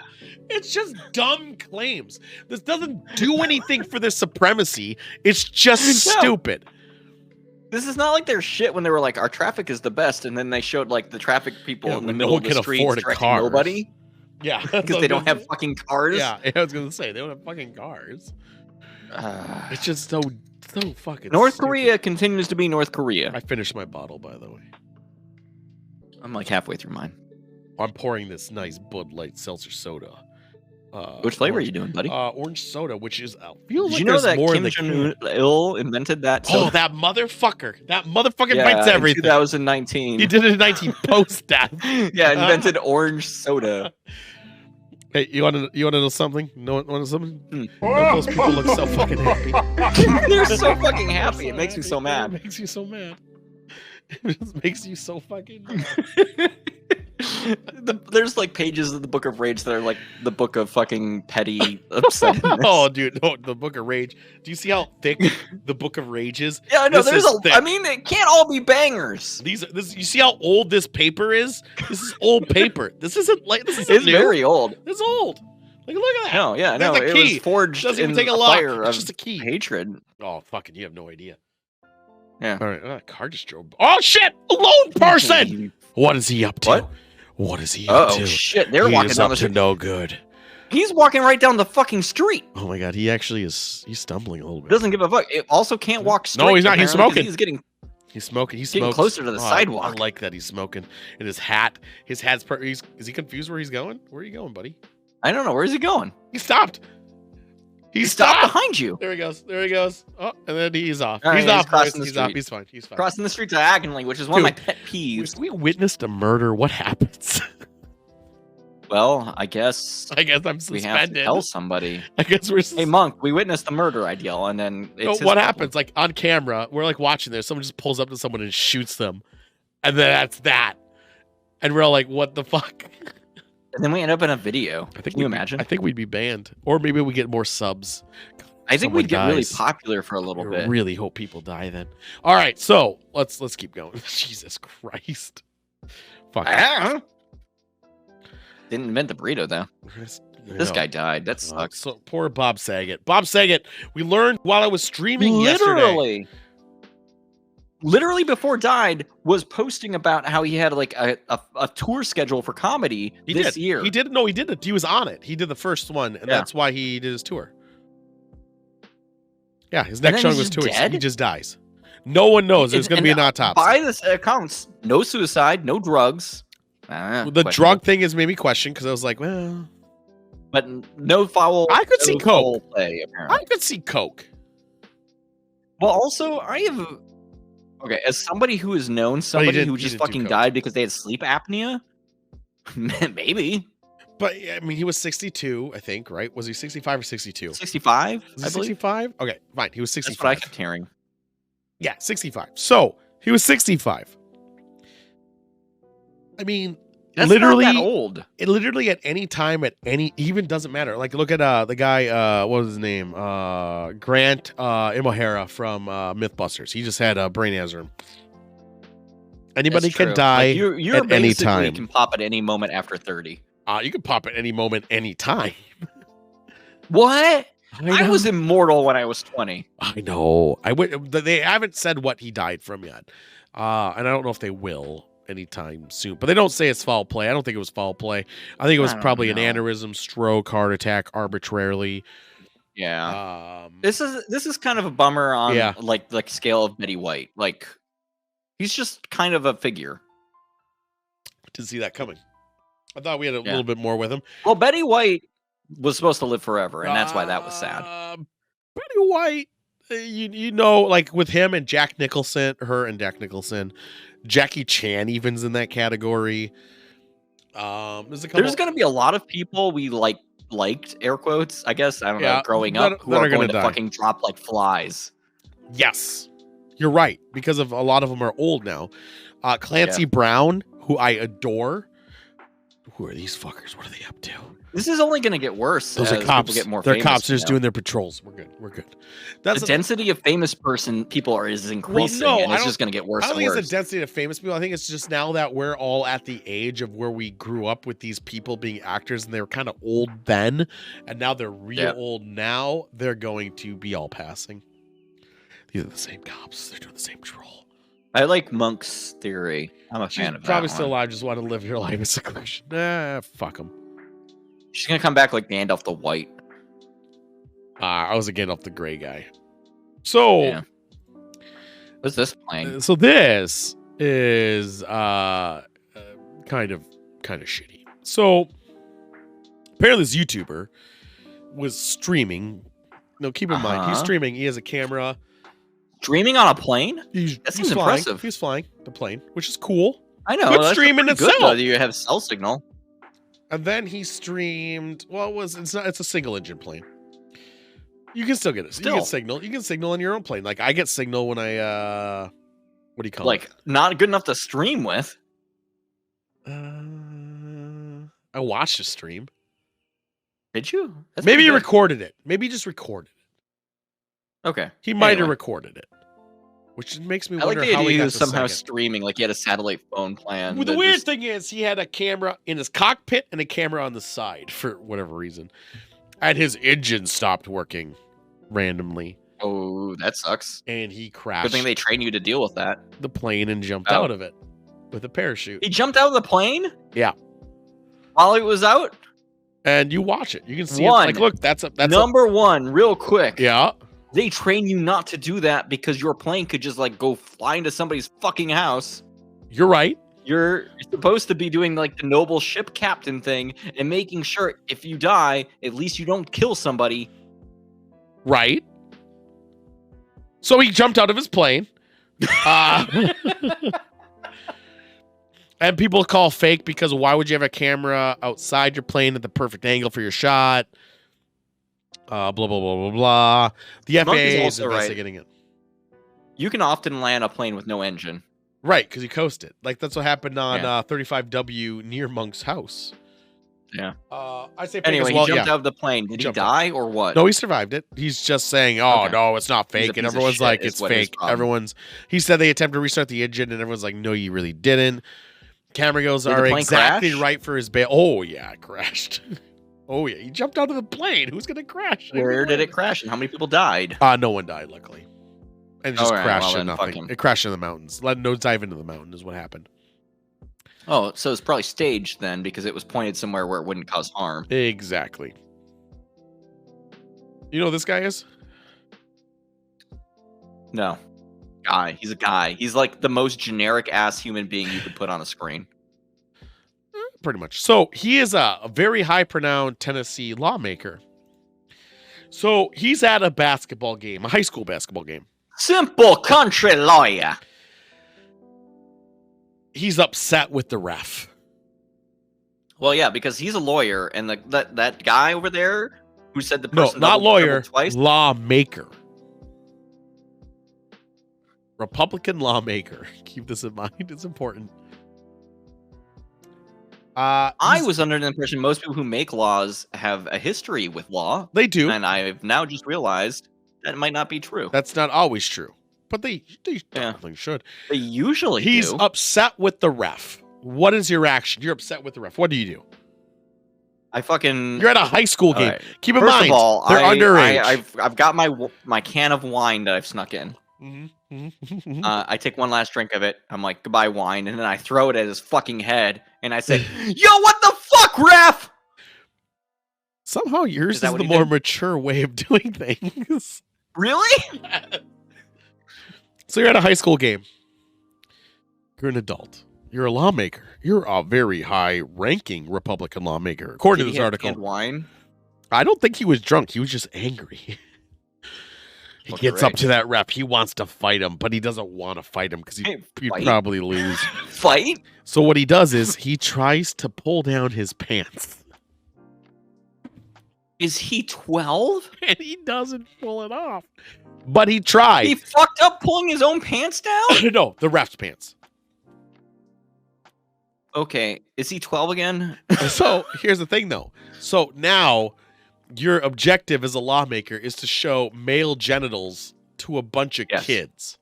It's just dumb claims. This doesn't do anything for their supremacy. It's just No. stupid. This is not like their shit when they were like, our traffic is the best, and then they showed like the traffic people Yeah, in the when middle no of one the can streets afford a directing car. nobody Yeah, because they don't have fucking cars. Yeah, I was gonna say they don't have fucking cars. It's just so fucking. North stupid. Korea continues to be North Korea. I finished my bottle, by the way. I'm like halfway through mine. I'm pouring this nice Bud Light seltzer soda. Which flavor are you doing, buddy? Orange soda, which is feels Did like you know there's that more in Kim the Jong Il invented that? Oh, that motherfucker! That motherfucker yeah, invites in everything. 2019. He did it in 19 post death. Yeah, invented orange soda. Hey, you want to know something? Want to know something? Those people look so fucking happy. They're so fucking happy. It makes me so mad. It makes you so mad. It just makes you so fucking mad. There's like pages of the Book of Rage that are like the book of fucking petty upsetness. Oh, dude, no, the Book of Rage. Do you see how thick the Book of Rage is? Yeah, no, This there's is a. thick. I mean, it can't all be bangers. This. You see how old this paper is? This is old paper. This isn't like this is It's new. very old. It's old. Like, look at that. No, yeah, There's no, a it key. was forged Doesn't even in take a a lock. fire It's of just a key. hatred. Oh, fucking, you have no idea. Yeah. All right, that car just drove. Oh shit! A lone person. What is he up to? What? What is he up Oh to? shit! They're He walking is down up the to street. no good. He's walking right down the fucking street. Oh my god, he actually is. He's stumbling a little bit. Doesn't give a fuck. It also can't walk straight. No, he's not. He's apparently, 'cause smoking. He's getting. He's smoking. He's Getting smokes. closer to the Oh, sidewalk. I like that he's smoking. And his hat. His hat's. Is he confused where he's going? Where are you going, buddy? I don't know. Where's he going? He stopped. He stopped stopped behind you. There he goes. There he goes. Oh, and then he's off. All right, he's he's off. crossing boys. the He's off. street. He's fine. He's fine. Crossing the street diagonally, which is one of my Dude, pet peeves. If we witnessed a murder, what happens? Well, I guess I'm we have to suspended. tell somebody. I guess we're. Hey, Monk, we witnessed the murder, Ideal, and then it's No, his what problem. happens? Like on camera, we're like watching this. Someone just pulls up to someone and shoots them, and then that's that. And we're all like, "What the fuck?" And then we end up in a video. I think Can you imagine? I think we'd be banned, or maybe we get more subs. I think Someone we'd get really dies. popular for a little I bit. really hope people die then. All right, so let's keep going. Jesus Christ. Fuck. Didn't invent the burrito though. This guy died. That sucks. So poor Bob Saget. Bob Saget, we learned while I was streaming yesterday. Literally before died was posting about how he had like a tour schedule for comedy this year. He did. No, he did it. He was on it. He did the first one, and that's why he did his tour. Yeah, his next show was tour. He just dies. No one knows. There's going to be an autopsy. By this accounts, no suicide, no drugs. The drug thing is maybe questioned because I was like, well, but no foul. I could see coke. Play, apparently. I could see coke. Well, also, I have. Okay, as somebody who has known somebody who just fucking died because they had sleep apnea, maybe. But I mean, he was 62, I think, right? Was he 65 or 62? 65. Was he 65? Okay, fine. He was 65. That's what I kept hearing. Yeah, 65. So he was 65. I mean, that's literally not that old. It literally at any time, at any, even doesn't matter. Like, look at the guy. What was his name? Grant Imahara from MythBusters. He just had a brain aneurysm. Anybody can die like you're at any time. You can pop at any moment after 30. You can pop at any moment, any time. What? I was immortal when I was 20. I know. They haven't said what he died from yet, and I don't know if they will anytime soon. But they don't say it's foul play. I don't think it was foul play. I think it was probably an aneurysm, stroke, heart attack, arbitrarily. Yeah. This is kind of a bummer on like scale of Betty White. Like he's just kind of a figure. Didn't see that coming. I thought we had a little bit more with him. Well, Betty White was supposed to live forever, and that's why that was sad. Betty White, you know, like with him and Jack Nicholson, Jackie Chan even's in that category. There's going to be a lot of people we liked, air quotes, I guess, I don't know, growing up, who are going to fucking drop like flies. Yes, you're right, because of a lot of them are old now. Clancy Brown, who I adore. Who are these fuckers? What are they up to? This is only going to get worse. Those are cops. Get more They're famous, cops. They're just doing their patrols. We're good. That's the density of famous people is increasing, and it's just going to get worse. I don't think it's the density of famous people. I think it's just now that we're all at the age of where we grew up with these people being actors, and they were kind of old then, and now they're real old now. They're going to be all passing. These are the same cops. They're doing the same troll. I like Monk's theory. I'm a fan of that. Probably still alive. Just want to live your life in seclusion. Fuck them. She's gonna come back like Gandalf the White. I was a Gandalf the Gray guy. So, what's this playing? So this is kind of shitty. So apparently, this YouTuber was streaming. No, keep in mind he's streaming. He has a camera. Streaming on a plane? That seems flying. impressive. He's flying the plane, which is cool. I know. Good streaming itself. Good, though, you have cell signal. And then he streamed. Well, it's a single engine plane. You can still get it. You can signal. You can signal on your own plane. Like I get signal when I what do you call it? Like not good enough to stream with. I watched a stream. Did you? Maybe he recorded it. Maybe he just recorded it. Okay. He might have recorded it. Which makes me wonder how he was somehow streaming, like he had a satellite phone plan. Well, the weird thing is he had a camera in his cockpit and a camera on the side for whatever reason. And his engine stopped working randomly. Oh, that sucks. And he crashed. Good thing they train you to deal with that. The plane and jumped out of it with a parachute. He jumped out of the plane? Yeah. While it was out? And you watch it. You can see it. Like, look, that's number one, real quick. Yeah. They train you not to do that because your plane could just like go fly into somebody's fucking house. You're right. You're supposed to be doing like the noble ship captain thing and making sure if you die, at least you don't kill somebody. Right. So he jumped out of his plane. And people call fake because why would you have a camera outside your plane at the perfect angle for your shot? Blah, blah, blah, blah, blah. The FAA is also investigating it. You can often land a plane with no engine. Right, because you coasted. Like, that's what happened on 35W near Monk's house. Yeah. I say fake Anyway, as well. he jumped out of the plane. Did he die or what? No, he survived it. He's just saying, "Oh Okay. no, it's not He's a fake," and piece of everyone's shit like, is "It's what his fake." problem. He said they attempted to restart the engine, and everyone's like, "No, you really didn't." Camera goes Did the are plane exactly crash? right for his bail. Oh yeah, it crashed. Oh yeah, he jumped out of the plane. Who's gonna crash? Where did it crash and how many people died? No one died, luckily, and it just Alright, crashed well in then, nothing. fucking- It crashed in the mountains. Let no dive into the mountain is what happened. Oh, so it's probably staged then because it was pointed somewhere where it wouldn't cause harm. Exactly. You know who this guy is? No. Guy. He's a guy. He's like the most generic ass human being you could put on a screen. Pretty much. So he is a very high pronounced Tennessee lawmaker. So he's at a basketball game, a high school basketball game. Simple country lawyer. He's upset with the ref. Well, yeah, because he's a lawyer, and that guy over there who said the No, person not doubled lawyer, twice. lawmaker. Republican lawmaker. Keep this in mind. It's important. I was under the impression most people who make laws have a history with law. They do. And I've now just realized that might not be true. That's not always true. But they definitely should. They usually He's do. upset with the ref. What is your action? You're upset with the ref. What do you do? I fucking. You're at a high school game. Right. Keep in First mind, of all, they're underage. I've got my can of wine that I've snuck in. Mm-hmm. I take one last drink of it. I'm like, goodbye, wine. And then I throw it at his fucking head. And I say, yo, what the fuck, ref? Somehow yours is that what the he more did? mature way of doing things. Really? So you're at a high school game. You're an adult. You're a lawmaker. You're a very high-ranking Republican lawmaker, according to Did he this have article. canned wine? I don't think he was drunk. He was just angry. He Well, gets up great. to that ref. He wants to fight him, but he doesn't want to fight him because Hey, he'd fight? probably lose. Fight? So what he does is he tries to pull down his pants. Is he 12? And he doesn't pull it off. But he tried. He fucked up pulling his own pants down? No, the ref's pants. Okay, is he 12 again? So here's the thing, though. So now your objective as a lawmaker is to show male genitals to a bunch of Yes. kids.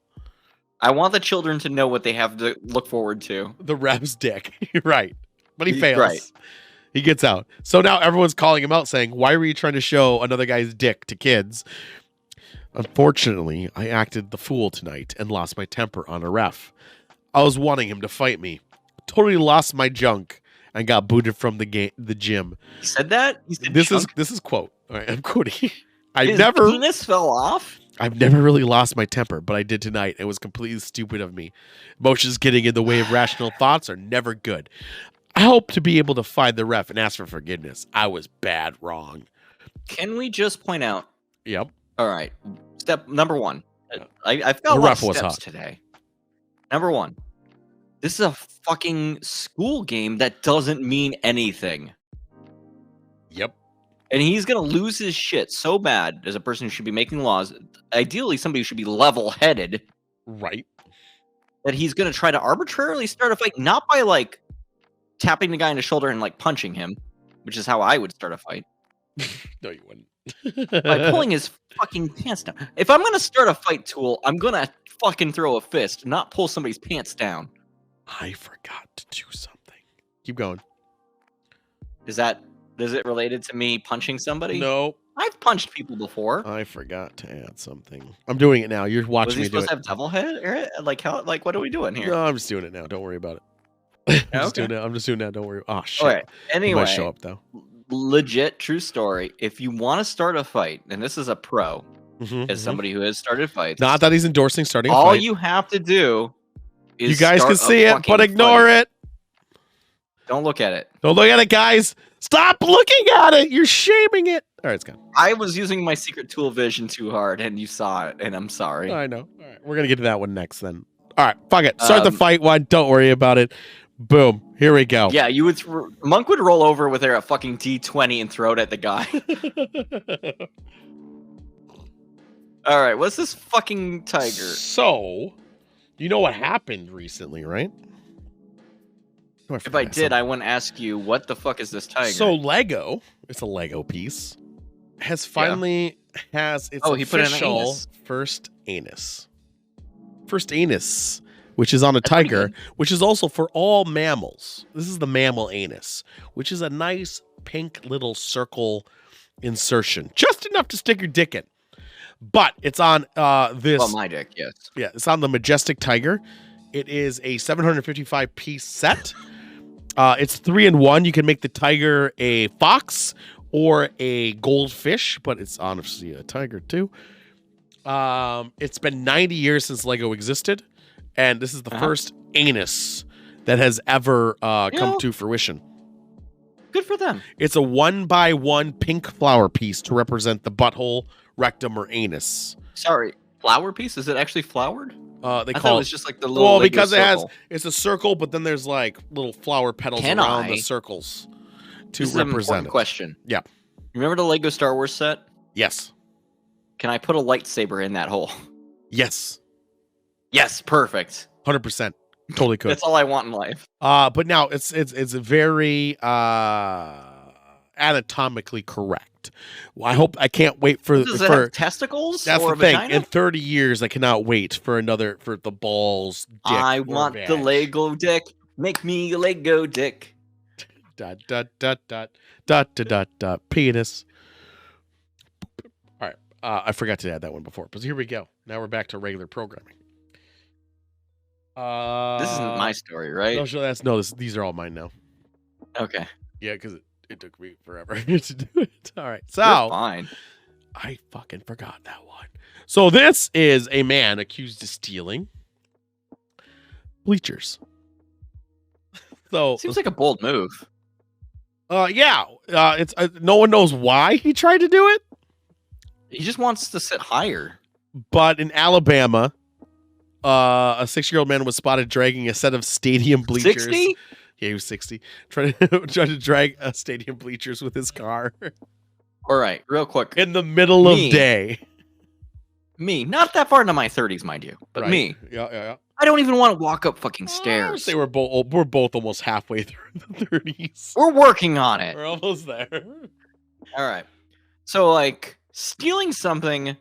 I want the children to know what they have to look forward to. The ref's dick. Right. But he fails. Right. He gets out. So now everyone's calling him out saying, why were you trying to show another guy's dick to kids? Unfortunately, I acted the fool tonight and lost my temper on a ref. I was wanting him to fight me. Totally lost my junk and got booted from the gym. He said that? He said This chunk? is quote. All right, I'm quoting. His penis fell off? I've never really lost my temper, but I did tonight. It was completely stupid of me. Emotions getting in the way of rational thoughts are never good. I hope to be able to find the ref and ask for forgiveness. I was bad wrong. Can we just point out? Yep. All right. Step number one. I've got The a lot ref of was steps hot. today. Number one. This is a fucking school game that doesn't mean anything. Yep. And he's going to lose his shit so bad as a person who should be making laws. Ideally, somebody who should be level-headed. Right. That he's going to try to arbitrarily start a fight, not by, like, tapping the guy in the shoulder and, like, punching him, which is how I would start a fight. No, you wouldn't. By pulling his fucking pants down. If I'm going to start a fight, Tool, I'm going to fucking throw a fist, not pull somebody's pants down. I forgot to do something. Keep going. Is it related to me punching somebody? No. I've punched people before. I forgot to add something. I'm doing it now. You're Was watching he me do supposed it. to have devil head? Like how? Like what are we doing here? No, I'm just doing it now. Don't worry about it. I'm just Okay. doing it. I'm just doing that. Don't worry. Oh shit. All right. He Anyway, might show up though. legit true story. If you want to start a fight, and this is a pro, Mhm, as mhm. somebody who has started fights, Not that he's endorsing starting a all fight. you have to do is You guys start can a see it, fucking but ignore fight. it. Don't look at it. Don't look at it, guys. Stop looking at it. You're shaming it. All right, it's gone. I was using my secret tool vision too hard, and you saw it, and I'm sorry. I know. All right, we're gonna get to that one next then. All right, fuck it. Start the Um, fight one. Don't worry about it. Boom. Here we go. Yeah, you would. Monk would roll over with a fucking D20 and throw it at the guy. All right, what's this fucking tiger? So, you know what happened recently, right? Oh, If I did, I wouldn't ask you, what the fuck is this tiger? So Lego, it's a Lego piece, has finally has its he put in an official anus. first anus. First anus, which is on a tiger, which is also for all mammals. This is the mammal anus, which is a nice pink little circle insertion, just enough to stick your dick in. But it's on this. Well, my dick, yes. Yeah, it's on the Majestic Tiger. It is a 755 piece set. It's 3-in-1. You can make the tiger a fox or a goldfish, but it's honestly a tiger too. It's been 90 years since Lego existed, and this is the first anus that has ever come to fruition. Good for them. It's a 1x1 pink flower piece to represent the butthole, rectum, or anus. Sorry, flower piece? Is it actually flowered? They I call thought it it was just like the little. well Lego because circle. it's a circle, but then there's like little flower petals Can around I? the circles to This is an represent important it. question. Yeah. Remember the Lego Star Wars set? Yes. Can I put a lightsaber in that hole? Yes. Yes, perfect. 100%. Totally could. That's all I want in life. But now it's very anatomically correct. Well, I can't wait for Does it have testicles that's or the thing. vagina? In 30 years, I cannot wait for the balls. Dick I or want vag. the Lego dick. Make me a Lego dick. Dot dot dot dot dot dot dot dot penis. All right, I forgot to add that one before, but here we go. Now we're back to regular programming. This isn't my story, right? No, sure, these are all mine now. Okay. Yeah, because it took me forever to do it. All right, so You're fine. I fucking forgot that one. So this is a man accused of stealing bleachers. So Seems like a bold move. it's no one knows why he tried to do it, He just wants to sit higher. but in Alabama, a 6-year-old man was spotted dragging a set of stadium bleachers. 60? Yeah, he was 60. Trying to drag stadium bleachers with his car All right, real quick. in the middle of day. Me, not that far into my 30s, mind you, but Right. me. Yeah. I don't even want to walk up fucking I stairs. say we're both almost halfway through the 30s. We're working on it. We're almost there. All right. So, like, stealing something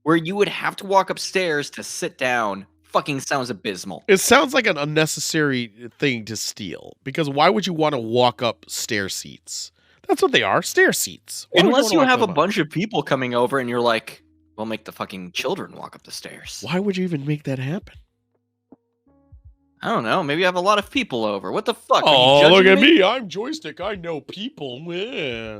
where you would have to walk upstairs to sit down fucking sounds abysmal. It sounds like an unnecessary thing to steal, because why would you want to walk up stair seats? That's what they are, stair seats. Why would Unless wanna you walk have a them up? bunch of people coming over and you're like, we'll make the fucking children walk up the stairs. Why would you even make that happen? I don't know. Maybe I have a lot of people over. What the fuck? Are you Oh, judging look at me. I'm joystick. I know people. Yeah.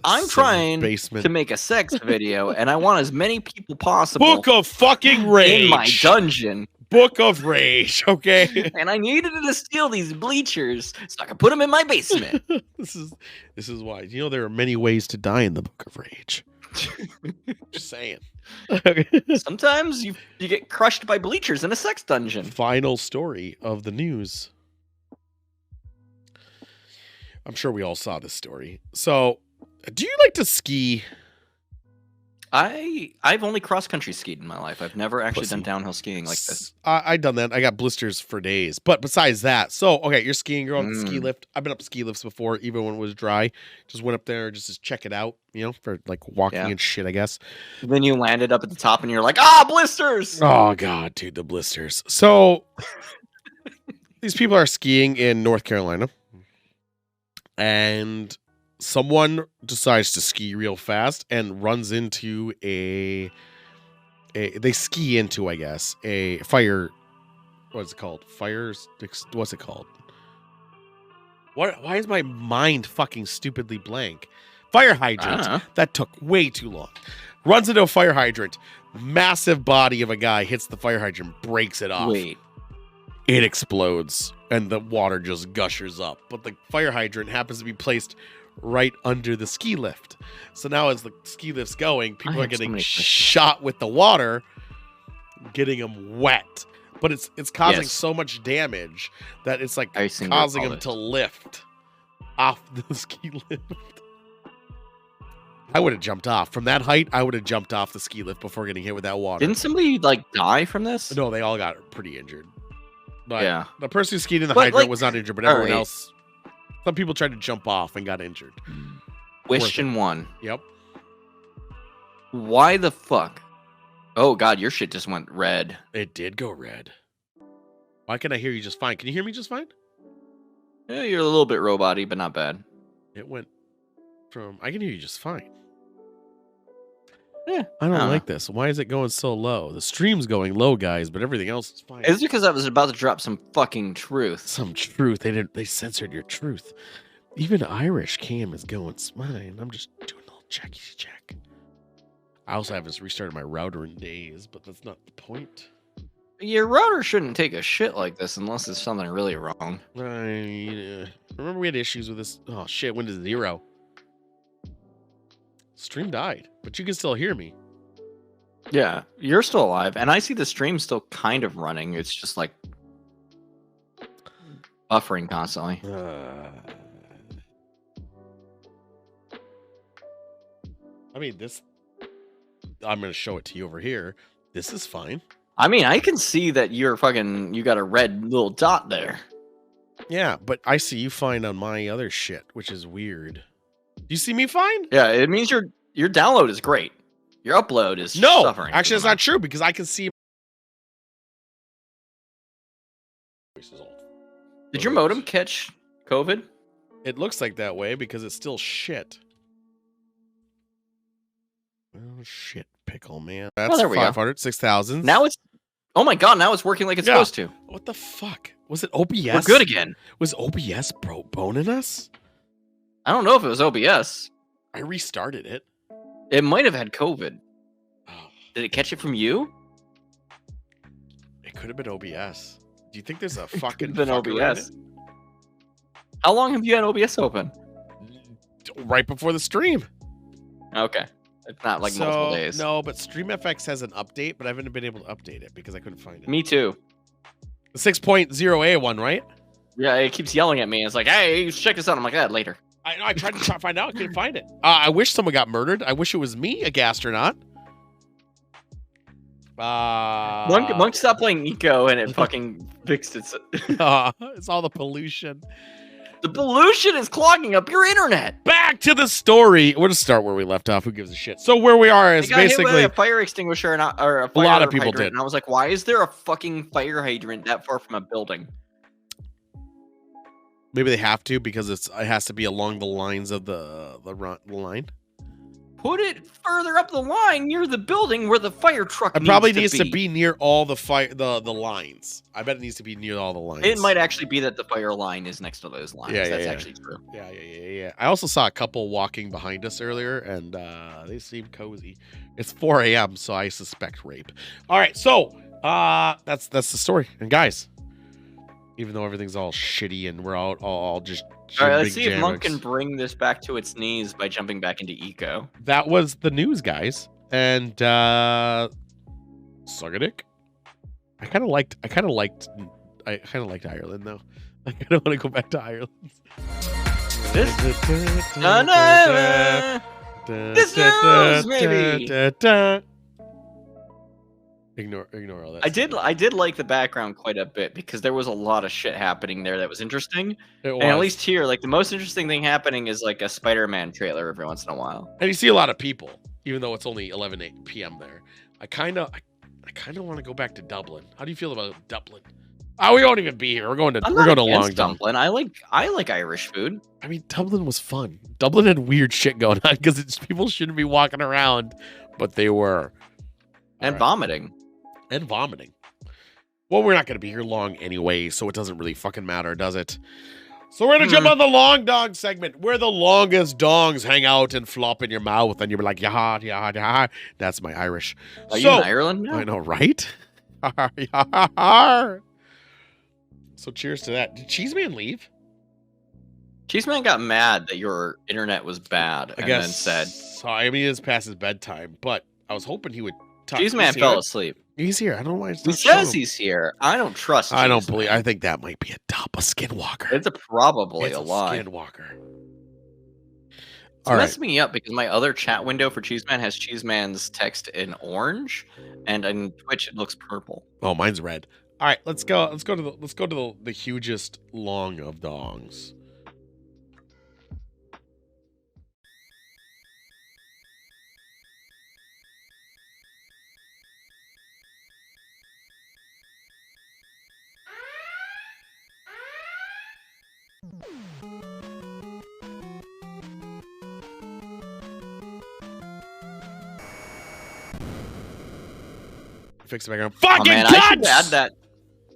I'm Silly trying basement. to make a sex video, and I want as many people possible Book of fucking rage. in my dungeon. Book of rage. Okay. And I needed to steal these bleachers so I could put them in my basement. This is why. You know, there are many ways to die in the Book of Rage. Just saying. Sometimes you get crushed by bleachers in a sex dungeon. Final story of the news. I'm sure we all saw this story. So, do you like to ski? I've only cross country skied in my life. I've never actually Pussy. done downhill skiing like this. I done that. I got blisters for days. But besides that, so okay, you're skiing. You're on the ski lift. I've been up ski lifts before, even when it was dry. Just went up there just to check it out, for like walking and shit, I guess. Then you landed up at the top and you're like, blisters! Oh god, dude, the blisters. So these people are skiing in North Carolina, and someone decides to ski real fast and runs into they ski into, I guess, a fire. What's it called? What's it called? Why is my mind fucking stupidly blank? Fire hydrant. That took way too long. Runs into a fire hydrant. Massive body of a guy hits the fire hydrant, breaks it off. Wait. It explodes and the water just gushers up. But the fire hydrant happens to be placed right under the ski lift. So now as the ski lift's going, people are getting shot with the water, getting them wet. but it's causing Yes. so much damage that it's like Icing causing him Republic. to lift off the ski lift. I would have jumped off from that height. I would have jumped off the ski lift before getting hit with that water. Didn't somebody like die from this? No, they all got pretty injured. But Yeah. the person who skied in the But, hydrant like, was not injured, but all everyone right. else. Some people tried to jump off and got injured. Question 1. Yep. Why the fuck? Oh god, your shit just went red. It did go red. Why can I hear you just fine? Can you hear me just fine? Yeah, you're a little bit robot-y, but not bad. It went from I can hear you just fine. Yeah, I don't like this. Why is it going so low? The stream's going low, guys, but everything else is fine. It's because I was about to drop some fucking truth. Some truth. They censored your truth. Even Irish cam is going fine. I'm just doing a little checky check. I also haven't restarted my router in days, but that's not the point. Your router shouldn't take a shit like this unless there's something really wrong. Remember we had issues with this. Oh shit, when does 0? Stream died, but you can still hear me. Yeah, you're still alive, and I see the stream still kind of running. It's just like buffering constantly. I mean, this. I'm gonna show it to you over here. This is fine. I mean, I can see that you got a red little dot there. Yeah, but I see you fine on my other shit, which is weird. You see me fine? Yeah, it means your download is great. Your upload is No, suffering. actually, that's not true because I can see. Did your modem catch COVID? It looks like that way because it's still shit. Oh shit, pickle man. That's there we go. 500, 6,000. Now it's. Oh my god! Now it's working like it's Yeah. supposed to. What the fuck? Was it OBS? We're good again. Was OBS boning us? I don't know if it was OBS. I restarted it. It might have had COVID. Oh, Did it catch it from you? it could have been OBS. Do you think there's a fucking Been fucker in OBS. How long have you had OBS open? it? Right before the stream. Okay, it's not like multiple days. No, but StreamFX has an update, but I haven't been able to update it because I couldn't find it. Me too. The 6.0A one, right? Yeah, it keeps yelling at me. It's like, hey, check this out. I'm like, later. I tried to find out. I couldn't find it. I wish someone got murdered. I wish it was me, a gastronaut. Monk stopped playing Eco and it fucking fixed it. It's all the pollution. The pollution is clogging up your internet. Back to the story. We'll just start where we left off. Who gives a shit? So where we are I is got hit basically with a fire extinguisher or a fire lot of people hydrant, did. and I was like, why is there a fucking fire hydrant that far from a building? maybe they have to because it has to be along the lines of the line. Put it further up the line near the building where the fire truck It probably needs to be near all the the lines. I bet it needs to be near all the lines. It might actually be that the fire line is next to those lines. Yeah, That's yeah. actually true. Yeah. I also saw a couple walking behind us earlier, and they seem cozy. It's 4 a.m., so I suspect rape. All right, so that's the story. And guys, even though everything's all shitty and we're all just All right, let's big see if Monk jammocks. can bring this back to its knees by jumping back into Eco. That was the news, guys, and suck a dick. I kind of liked Ireland though. I kind of want to go back to Ireland. This news, maybe. Ignore all that. I did like the background quite a bit because there was a lot of shit happening there that was interesting. It And at was. least here, like the most interesting thing happening is like a Spider-Man trailer every once in a while. And you see a lot of people, even though it's only 11 p.m. there. I kind of want to go back to Dublin. How do you feel about Dublin? Oh, we won't even be here. We're going to I'm Long not Dublin. against Dublin. I like Irish food I mean, Dublin was fun. Dublin had weird shit going on because people shouldn't be walking around, but they were. and All right. vomiting. And vomiting. Well, we're not going to be here long anyway, so it doesn't really fucking matter, does it? So we're going to jump on the long dong segment, where the longest dongs hang out and flop in your mouth, and you're like, yaha, yaha, yaha. That's my Irish. Are you in Ireland now? I know, right? Yar. So cheers to that. Did Cheeseman leave? Cheeseman got mad that your internet was bad and then said, So, I mean, it's past his bedtime, but I was hoping he would talk. Cheeseman Is he fell on? asleep. He's here. I don't know why it's He not showing says him. he's here. I don't trust. I don't Cheese believe. Man. I think that might be a Skinwalker. It's probably It's a lie. Skinwalker. It's messing me up because my other chat window for Cheeseman has Cheeseman's text in orange, and on Twitch it looks purple. Oh, mine's red. All right, let's go. Let's go to the hugest long of dongs. Fix the background. Fucking man, cuts! I should add that.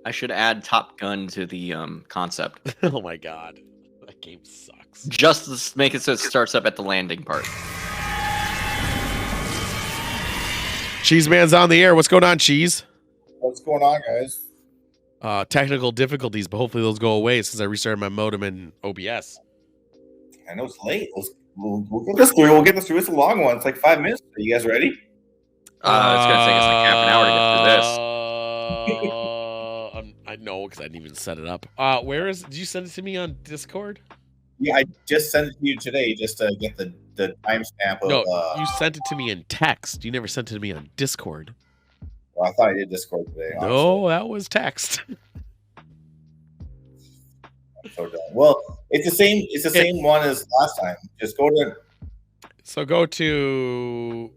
I should add Top Gun to the concept. Oh my god, that game sucks. Just to make it so it starts up at the landing part. Cheese Man's on the air. What's going on, Cheese? What's going on, guys? Technical difficulties, but hopefully those go away since I restarted my modem in OBS. I know it's late. We'll get this through. We'll get this through. It's a long one. It's like 5 minutes. Are you guys ready? It's gonna take us like half an hour to get through this. I know because I didn't even set it up. Did you send it to me on Discord? Yeah, I just sent it to you today just to get the timestamp of. No, you sent it to me in text. You never sent it to me on Discord. Well, I thought I did Discord today. No, that was text. I'm so dumb. Well, it's the same. It's the same one as last time. Just go to. So go to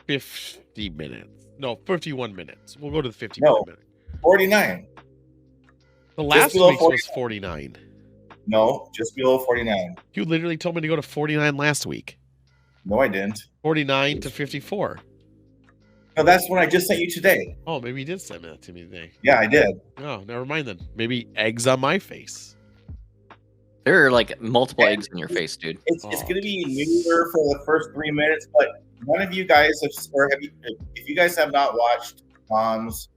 50 minutes. No, 51 minutes. We'll go to the 51 minutes. 49. The last week was 49. No, just below 49. You literally told me to go to 49 last week. No, I didn't. 49 to 54. No, that's what I just sent you today. Oh, maybe you did send that to me today. Yeah, I did. Oh, never mind then. Maybe eggs on my face. There are like multiple eggs in your face, dude. It's going to be newer for the first 3 minutes, but none of you guys if you guys have not watched Mom's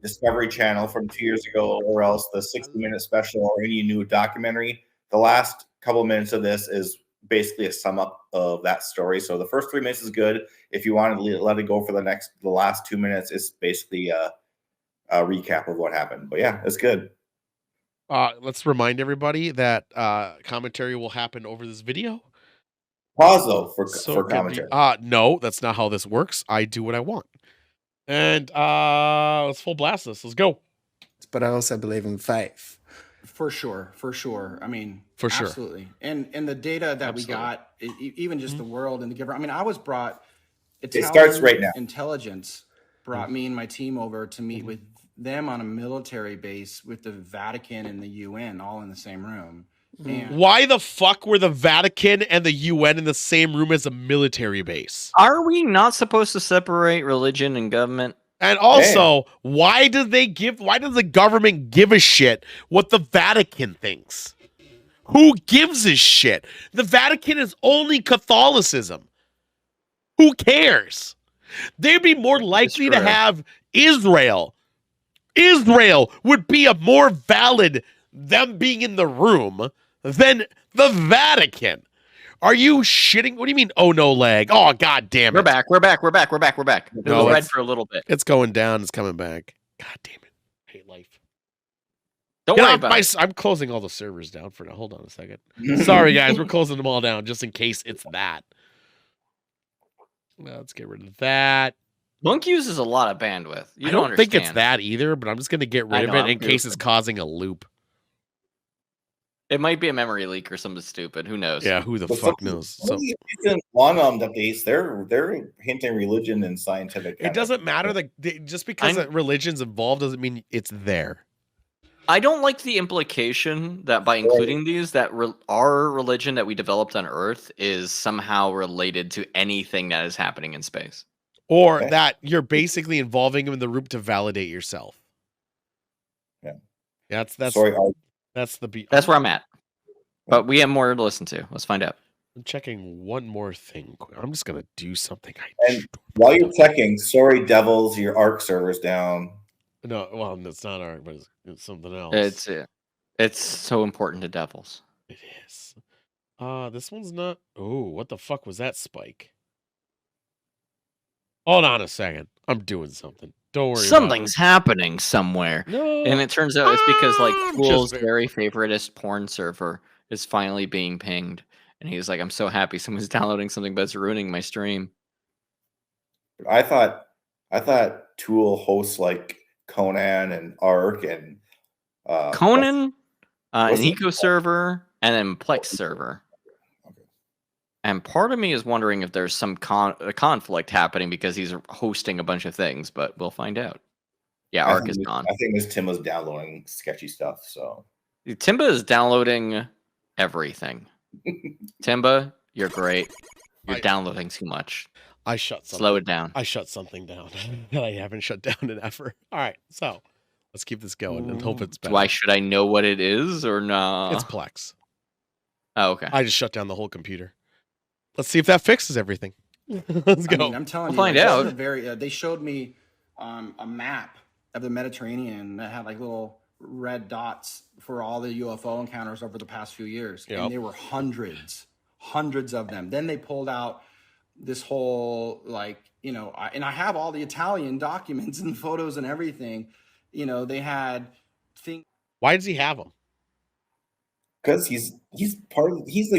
Discovery Channel from 2 years ago, or else the 60-minute special or any new documentary, the last couple of minutes of this is basically a sum up of that story. So the first 3 minutes is good. If you want to let it go for the last 2 minutes, it's basically a recap of what happened. But yeah, it's good. Let's remind everybody that commentary will happen over this video. Pause though for commentary. No, that's not how this works. I do what I want. And let's full blast this. Let's go. But I also believe in faith. For sure. I mean, for sure, absolutely. And the data that we got, even just the world and the giver. I mean, I was brought. It starts right now. Intelligence brought me and my team over to meet with them on a military base with the Vatican and the UN all in the same room. And why the fuck were the Vatican and the UN in the same room as a military base? Are we not supposed to separate religion and government? And also, why does the government give a shit what the Vatican thinks? Who gives a shit? The Vatican is only Catholicism. Who cares? They'd be more likely to have Israel. Israel would be a more valid them being in the room than the Vatican. Are you shitting? What do you mean? Oh, no lag. Oh, god damn it. We're back. It was red for a little bit. It's going down. It's coming back. God damn it. I hate life. Don't worry about it. I'm closing all the servers down for now. Hold on a second. Sorry, guys. We're closing them all down just in case it's that. Let's get rid of that. Monk uses a lot of bandwidth. I don't think it's that either, but I'm just going to get rid of it in case it's causing a loop. It might be a memory leak or something stupid. Who knows? Yeah, who the fuck knows? So long updates, they're hinting religion and scientific. It doesn't matter that just because religion's involved doesn't mean it's there. I don't like the implication that by including these, that our religion that we developed on Earth is somehow related to anything that is happening in space. Or that you're basically involving them in the room to validate yourself. Yeah. That's That's where I'm at. But we have more to listen to. Let's find out. I'm checking one more thing. I'm just going to do something. And while you're checking, sorry, Devils, your ARC server's down. No, well, it's not ARC, but it's something else. It's so important to Devils. It is. This one's not. Oh, what the fuck was that spike? Hold on a second. I'm doing something. Don't worry. Something's happening somewhere. No. And it turns out it's because like Tool's just- very favoritist porn server is finally being pinged. And he's like, I'm so happy someone's downloading something, but it's ruining my stream. I thought Tool hosts like Conan and Ark and Conan, an what's it Eco server, and then Plex server. And part of me is wondering if there's some conflict happening because he's hosting a bunch of things, but we'll find out. Yeah, Ark is gone. I think Tim was downloading sketchy stuff. So Timba is downloading everything. Timba, you're great. You're downloading too much. I shut something. Slow it down. I shut something down that I haven't shut down in ever. All right, so let's keep this going and hope it's better. Why should I know what it is or not? It's Plex. Oh, okay. I just shut down the whole computer. Let's see if that fixes everything. Let's go. I mean, I'm telling you, find this is out. a very. They showed me a map of the Mediterranean that had like little red dots for all the UFO encounters over the past few years, Yep. and there were hundreds of them. Then they pulled out this whole like, and I have all the Italian documents and photos and everything. They had things. Why does he have them? because he's part of he's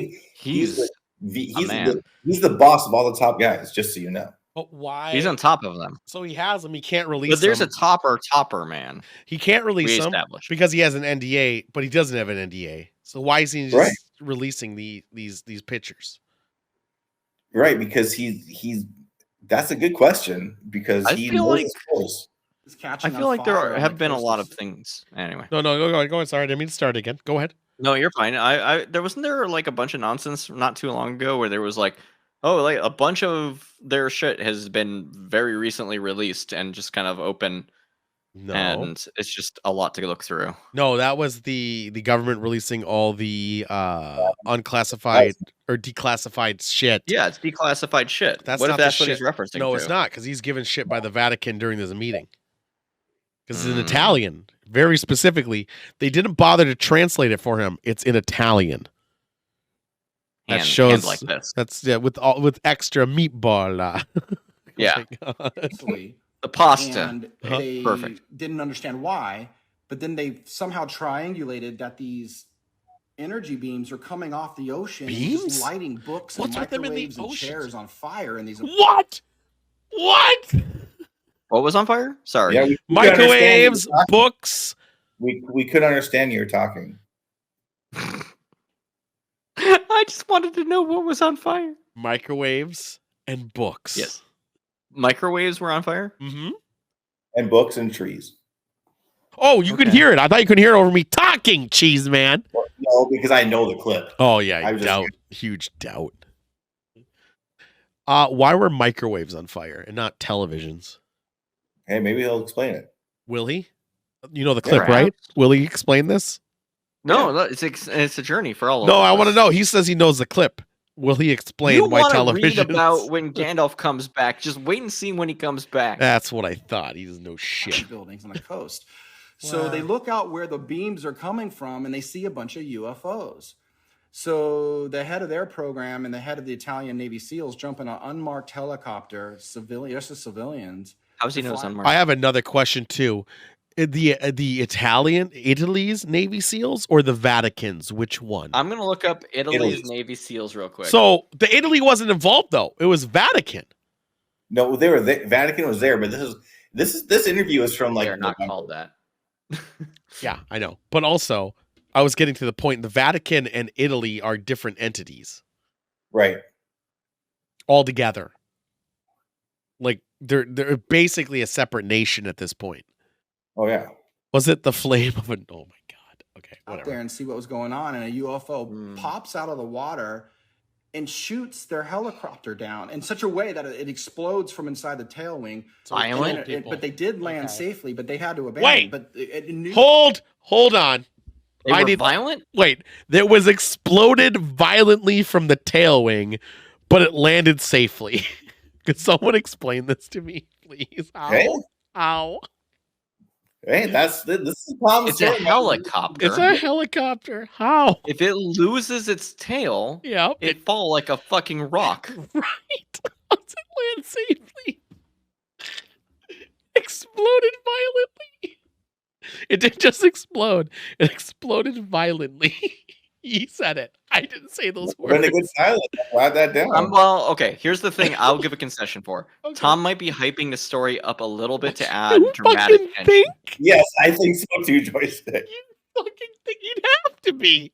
man. he's the boss of all the top guys. Just so you know. But why? He's on top of them. So he has them. He can't release But there's them. a topper, man. He can't release them Reestablished. because he has an NDA, but he doesn't have an NDA. So why is he just releasing these pictures? Right, because he's that's a good question because I he feel knows like- his course. I feel like there have been a lot of things. Anyway. No, go ahead. Sorry, I didn't mean to start again. Go ahead. No, you're fine. I there wasn't there like a bunch of nonsense not too long ago where there was like, oh, like a bunch of their shit has been very recently released and just kind of open. No. And it's just a lot to look through. No, that was the government releasing all the unclassified or declassified shit. Yeah, it's declassified shit. That's what not if that's the what he's shit. referencing No, to? it's not, because he's given shit by the Vatican during this meeting. Because it's in Italian. Very specifically, they didn't bother to translate it for him. It's in Italian. That shows like this. That's with extra meatball. Yeah. Italy, the pasta. and they Perfect. didn't understand why, but then they somehow triangulated that these energy beams are coming off the ocean, and just Beams? lighting books What's and with them in the microwaves and oceans? chairs on fire, and these What? What was on fire? Sorry. Yeah, we couldn't Microwaves, understand you were talking. books. We couldn't understand you were talking. I just wanted to know what was on fire. Microwaves and books. Yes. Microwaves were on fire? Mm-hmm. And books and trees. Oh, you could hear it. I thought you could hear it over me talking, cheese man. Well, no, because I know the clip. Oh yeah, I was just- doubt. Huge doubt. Why were microwaves on fire and not televisions? Hey, maybe he'll explain it. Will he? You know the clip, Yeah. right? Will he explain this? No, no, it's a journey for all of No, us. I want to know. He says he knows the clip. Will he explain You why want to television? read about when Gandalf comes back. Just wait and see when he comes back. That's what I thought. He doesn't know shit. buildings on the coast. So they look out where the beams are coming from, and they see a bunch of UFOs. So the head of their program and the head of the Italian Navy SEALs jump in an unmarked helicopter, just as civilians. How does he know it's unmarked? I have another question too. The Italy's Navy SEAls or the Vatican's? Which one? I'm gonna look up Italy's Italy's. Navy SEAls real quick. So the Italy wasn't involved though. It was Vatican. No, Vatican was there, but this interview is from like they're not November. called that. Yeah, I know. But also, I was getting to the point. The Vatican and Italy are different entities Right. altogether. Like they're basically a separate nation at this point. Oh yeah. Was it the flame of a? Oh my god. Okay, Out whatever. there and see what was going on, and a UFO pops out of the water and shoots their helicopter down in such a way that it explodes from inside the tail wing. Violent? But they did land safely, but they had to abandon. Wait. But it knew- Hold on. They I were need- violent? Wait, there was exploded violently from the tail wing, but it landed safely. Could someone explain this to me, please? How? Hey. How? Hey, this is a common It's a story. helicopter. It's a helicopter. How? If it loses its tail, Yep. it fall like a fucking rock. Right. How does it land safely? exploded violently. It didn't just explode. It exploded violently. He said it. I didn't say those words. Been a good silence. Write that down. Well, okay. Here's the thing. I'll give a concession for. Okay. Tom might be hyping the story up a little bit to add You dramatic fucking tension. think? Yes, I think so too, Joystick. You fucking think you'd have to be?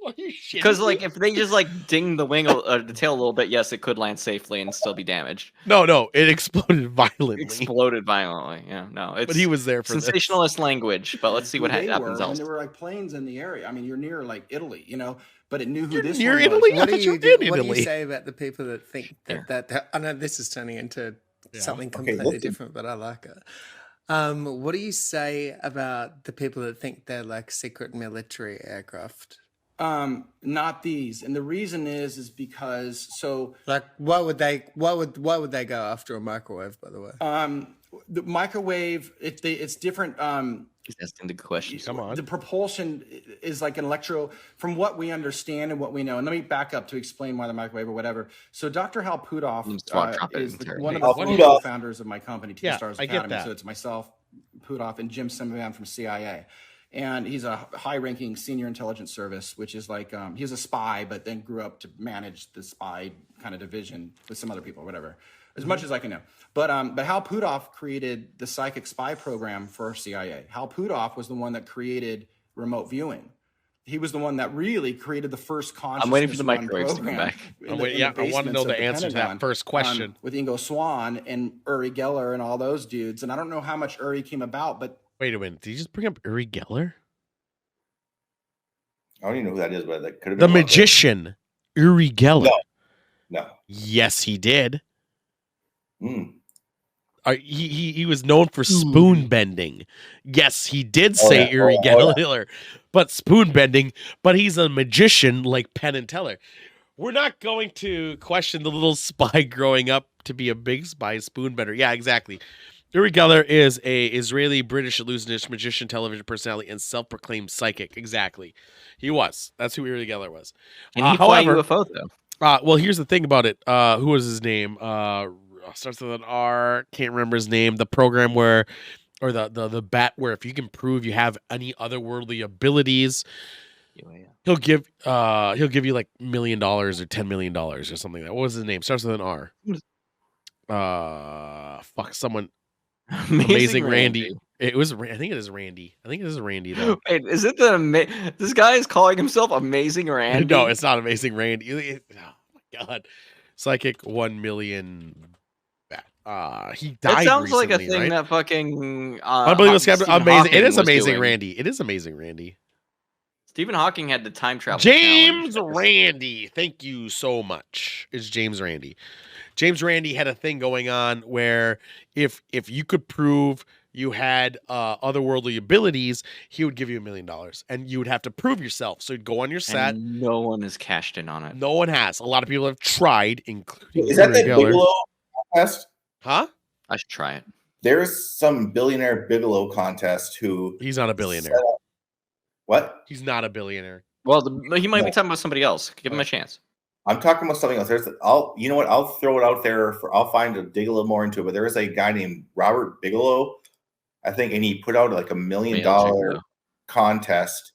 Are you shitting Because, me? like, if they just, like, ding the the tail a little bit, yes, it could land safely and still be damaged. No, it exploded violently. Exploded violently, yeah. No, it's But he was there for this. sensationalist language, but let's see what Who they happens were, else. and there were like planes in the area. I mean, you're near like Italy, you know, but it knew who You're this near one Italy? was. I thought you were in What do Italy. you say about the people that think that I know this is turning into something completely listen. different, but I like it. What do you say about the people that think they're like secret military aircraft? Not these, and the reason is because like why would they go after a microwave? By the way, the microwave it's different. He's asking the questions. Come on. The propulsion is like an electro, from what we understand and what we know. And let me back up to explain why the microwave or whatever. So Dr. Hal Puthoff is one of the co-founders of my company, Two Stars Academy. I get that. So it's myself, Puthoff, and Jim Simban from CIA. And he's a high-ranking senior intelligence service, which is like he's a spy, but then grew up to manage the spy kind of division with some other people, whatever. As much as I can know. But Hal Puthoff created the psychic spy program for CIA. Hal Puthoff was the one that created remote viewing. He was the one that really created the first consciousness. I'm waiting for the microwaves to come back. I want to know the answer to that first question. With Ingo Swann and Uri Geller and all those dudes. And I don't know how much Uri came about, but wait a minute. Did you just bring up Uri Geller? I don't even know who that is, but that could have The been magician, Uri Geller. No. Yes, he did. Mm. He was known for spoon bending. Yes, he did say Uri Geller, but spoon bending. But he's a magician like Penn and Teller. We're not going to question the little spy growing up to be a big spy spoon bender. Yeah, exactly. Uri Geller is a Israeli-British illusionist, magician, television personality, and self-proclaimed psychic. Exactly. He was. That's who Uri Geller was. And he fly UFOs, though. Well, here's the thing about it. Who was his name? Starts with an R. Can't remember his name. The program where, or the bat where if you can prove you have any otherworldly abilities, he'll give you like $1 million or $10 million or something. What was his name? Starts with an R. Someone. Amazing Randy. It was. I think it is Randy. I think it is Randy though. Wait, is it this guy is calling himself Amazing Randy? No, it's not Amazing Randy. Oh my god, Psychic 1 million. He died. It sounds recently, like a thing right? that fucking Unbelievable. Amazing. It is was Amazing doing. Randy. It is Amazing Randy. Stephen Hawking had the time travel. James Randi. Thank you so much. It's James Randi. James Randi had a thing going on where if you could prove you had otherworldly abilities, he would give you $1 million, and you would have to prove yourself. So you'd go on your set. And no one has cashed in on it. No one has. A lot of people have tried, including. Is that the Bigelow contest? Huh? I should try it. There's some billionaire Bigelow contest who. He's not a billionaire. What? He's not a billionaire. Well, he might be talking about somebody else. Give him a chance. I'm talking about something else. You know what? I'll throw it out there. I'll dig a little more into it. But there is a guy named Robert Bigelow, I think, and he put out like $1 million contest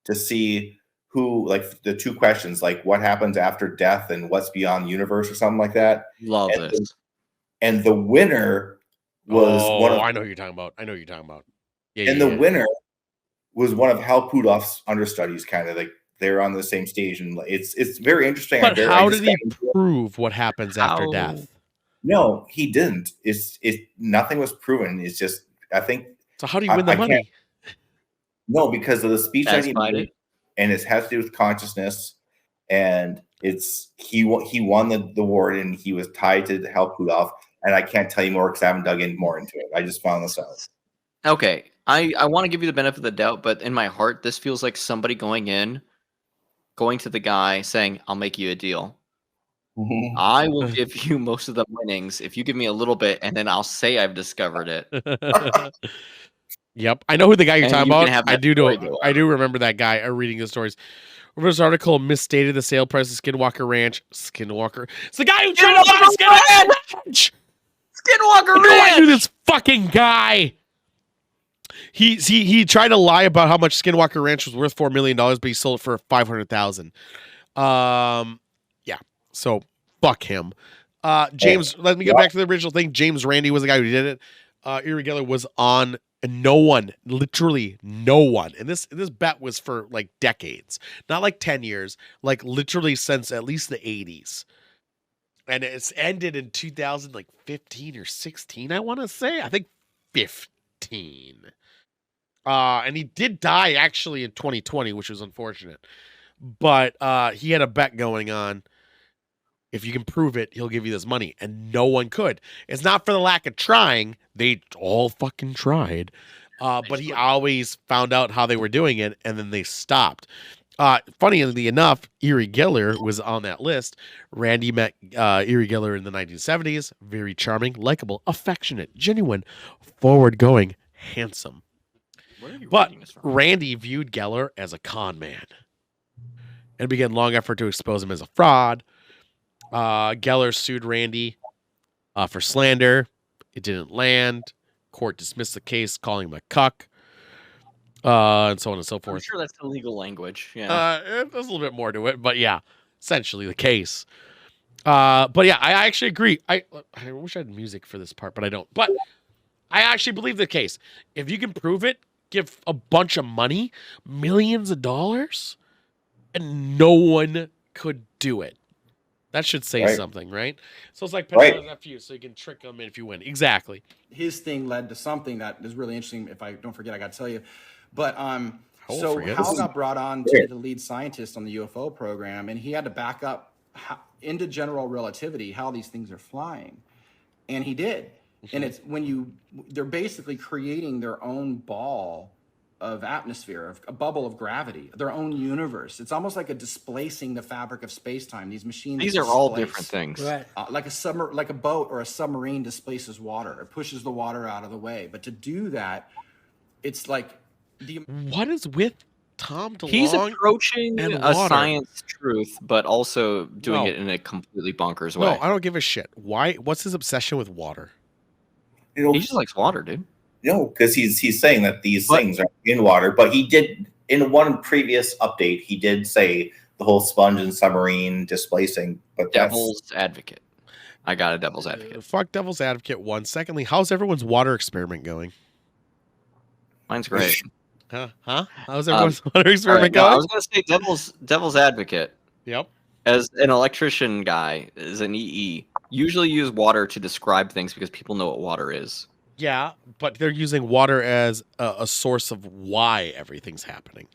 to see who, like the two questions, like what happens after death and what's beyond the universe or something like that. Love this. And the winner was one of. I know who you're talking about. Yeah. And the winner was one of Hal Puthoff's understudies, kind of like. They're on the same stage, and it's very interesting. But how did he prove what happens after death? No, he didn't. Nothing was proven. It's just I think. So how do you win the money? No, because of the speech that he made, and it has to do with consciousness, and he won the award, and he was tied to Hal Puthoff, and I can't tell you more because I haven't dug in more into it. I just found this out. Okay, I want to give you the benefit of the doubt, but in my heart, this feels like somebody going to the guy saying, I'll make you a deal. I will give you most of the winnings if you give me a little bit, and then I'll say I've discovered it. Yep. I know who the guy you're And talking you can about. have I that do story know. go I do remember that guy reading the stories. This article misstated the sale price of Skinwalker Ranch. Skinwalker. It's the guy who tried to buy Skinwalker Ranch! Skinwalker I know I knew Ranch! this fucking guy. He tried to lie about how much Skinwalker Ranch was worth $4 million, but he sold it for $500,000. Yeah. So fuck him. James, let me get back to the original thing. James Randi was the guy who did it. Uri Geller was on, and no one, literally no one. And this bet was for like decades, not like 10 years, like literally since at least the 80s. And it's ended in 2015 or 16, I want to say. I think 15. And he did die actually in 2020, which was unfortunate. But he had a bet going on. If you can prove it, he'll give you this money. And no one could. It's not for the lack of trying. They all fucking tried. But he always found out how they were doing it, and then they stopped. Funnily enough, Uri Geller was on that list. Randy met Uri Geller in the 1970s. Very charming, likable, affectionate, genuine, forward-going, handsome. But Randy viewed Geller as a con man and began long effort to expose him as a fraud. Geller sued Randy for slander. It didn't land. Court dismissed the case, calling him a cuck, and so on and so forth. I'm sure that's illegal language. Yeah. There's a little bit more to it, but yeah, essentially the case. But yeah, I actually agree. I wish I had music for this part, but I don't. But I actually believe the case. If you can prove it, give a bunch of money, millions of dollars, and no one could do it. That should say something, right? So it's like $10 after you, so you can trick them if you win. Exactly. His thing led to something that is really interesting. If I don't forget, I got to tell you. But so forget. Hal got brought on to the lead scientist on the UFO program, and he had to back up into general relativity how these things are flying, and he did. And it's they're basically creating their own ball of atmosphere, of a bubble of gravity, their own universe. It's almost like displacing the fabric of space-time. These machines. These are all different things. Right. Like a boat or a submarine displaces water. It pushes the water out of the way. But to do that, it's like what is with Tom DeLonge? He's approaching and a water? science truth, but also doing it in a completely bonkers way. No, I don't give a shit. Why? What's his obsession with water? He just likes water, dude. No, because he's saying that these things are in water, but he did in one previous update he did say the whole sponge and submarine displacing. But Devil's advocate. I got a devil's advocate. Fuck devil's advocate. One. Secondly, how's everyone's water experiment going? Mine's great. Huh? How's everyone's water experiment No, going? I was going to say devil's advocate. Yep. As an electrician guy, as an EE, usually use water to describe things because people know what water is. Yeah, but they're using water as a source of why everything's happening.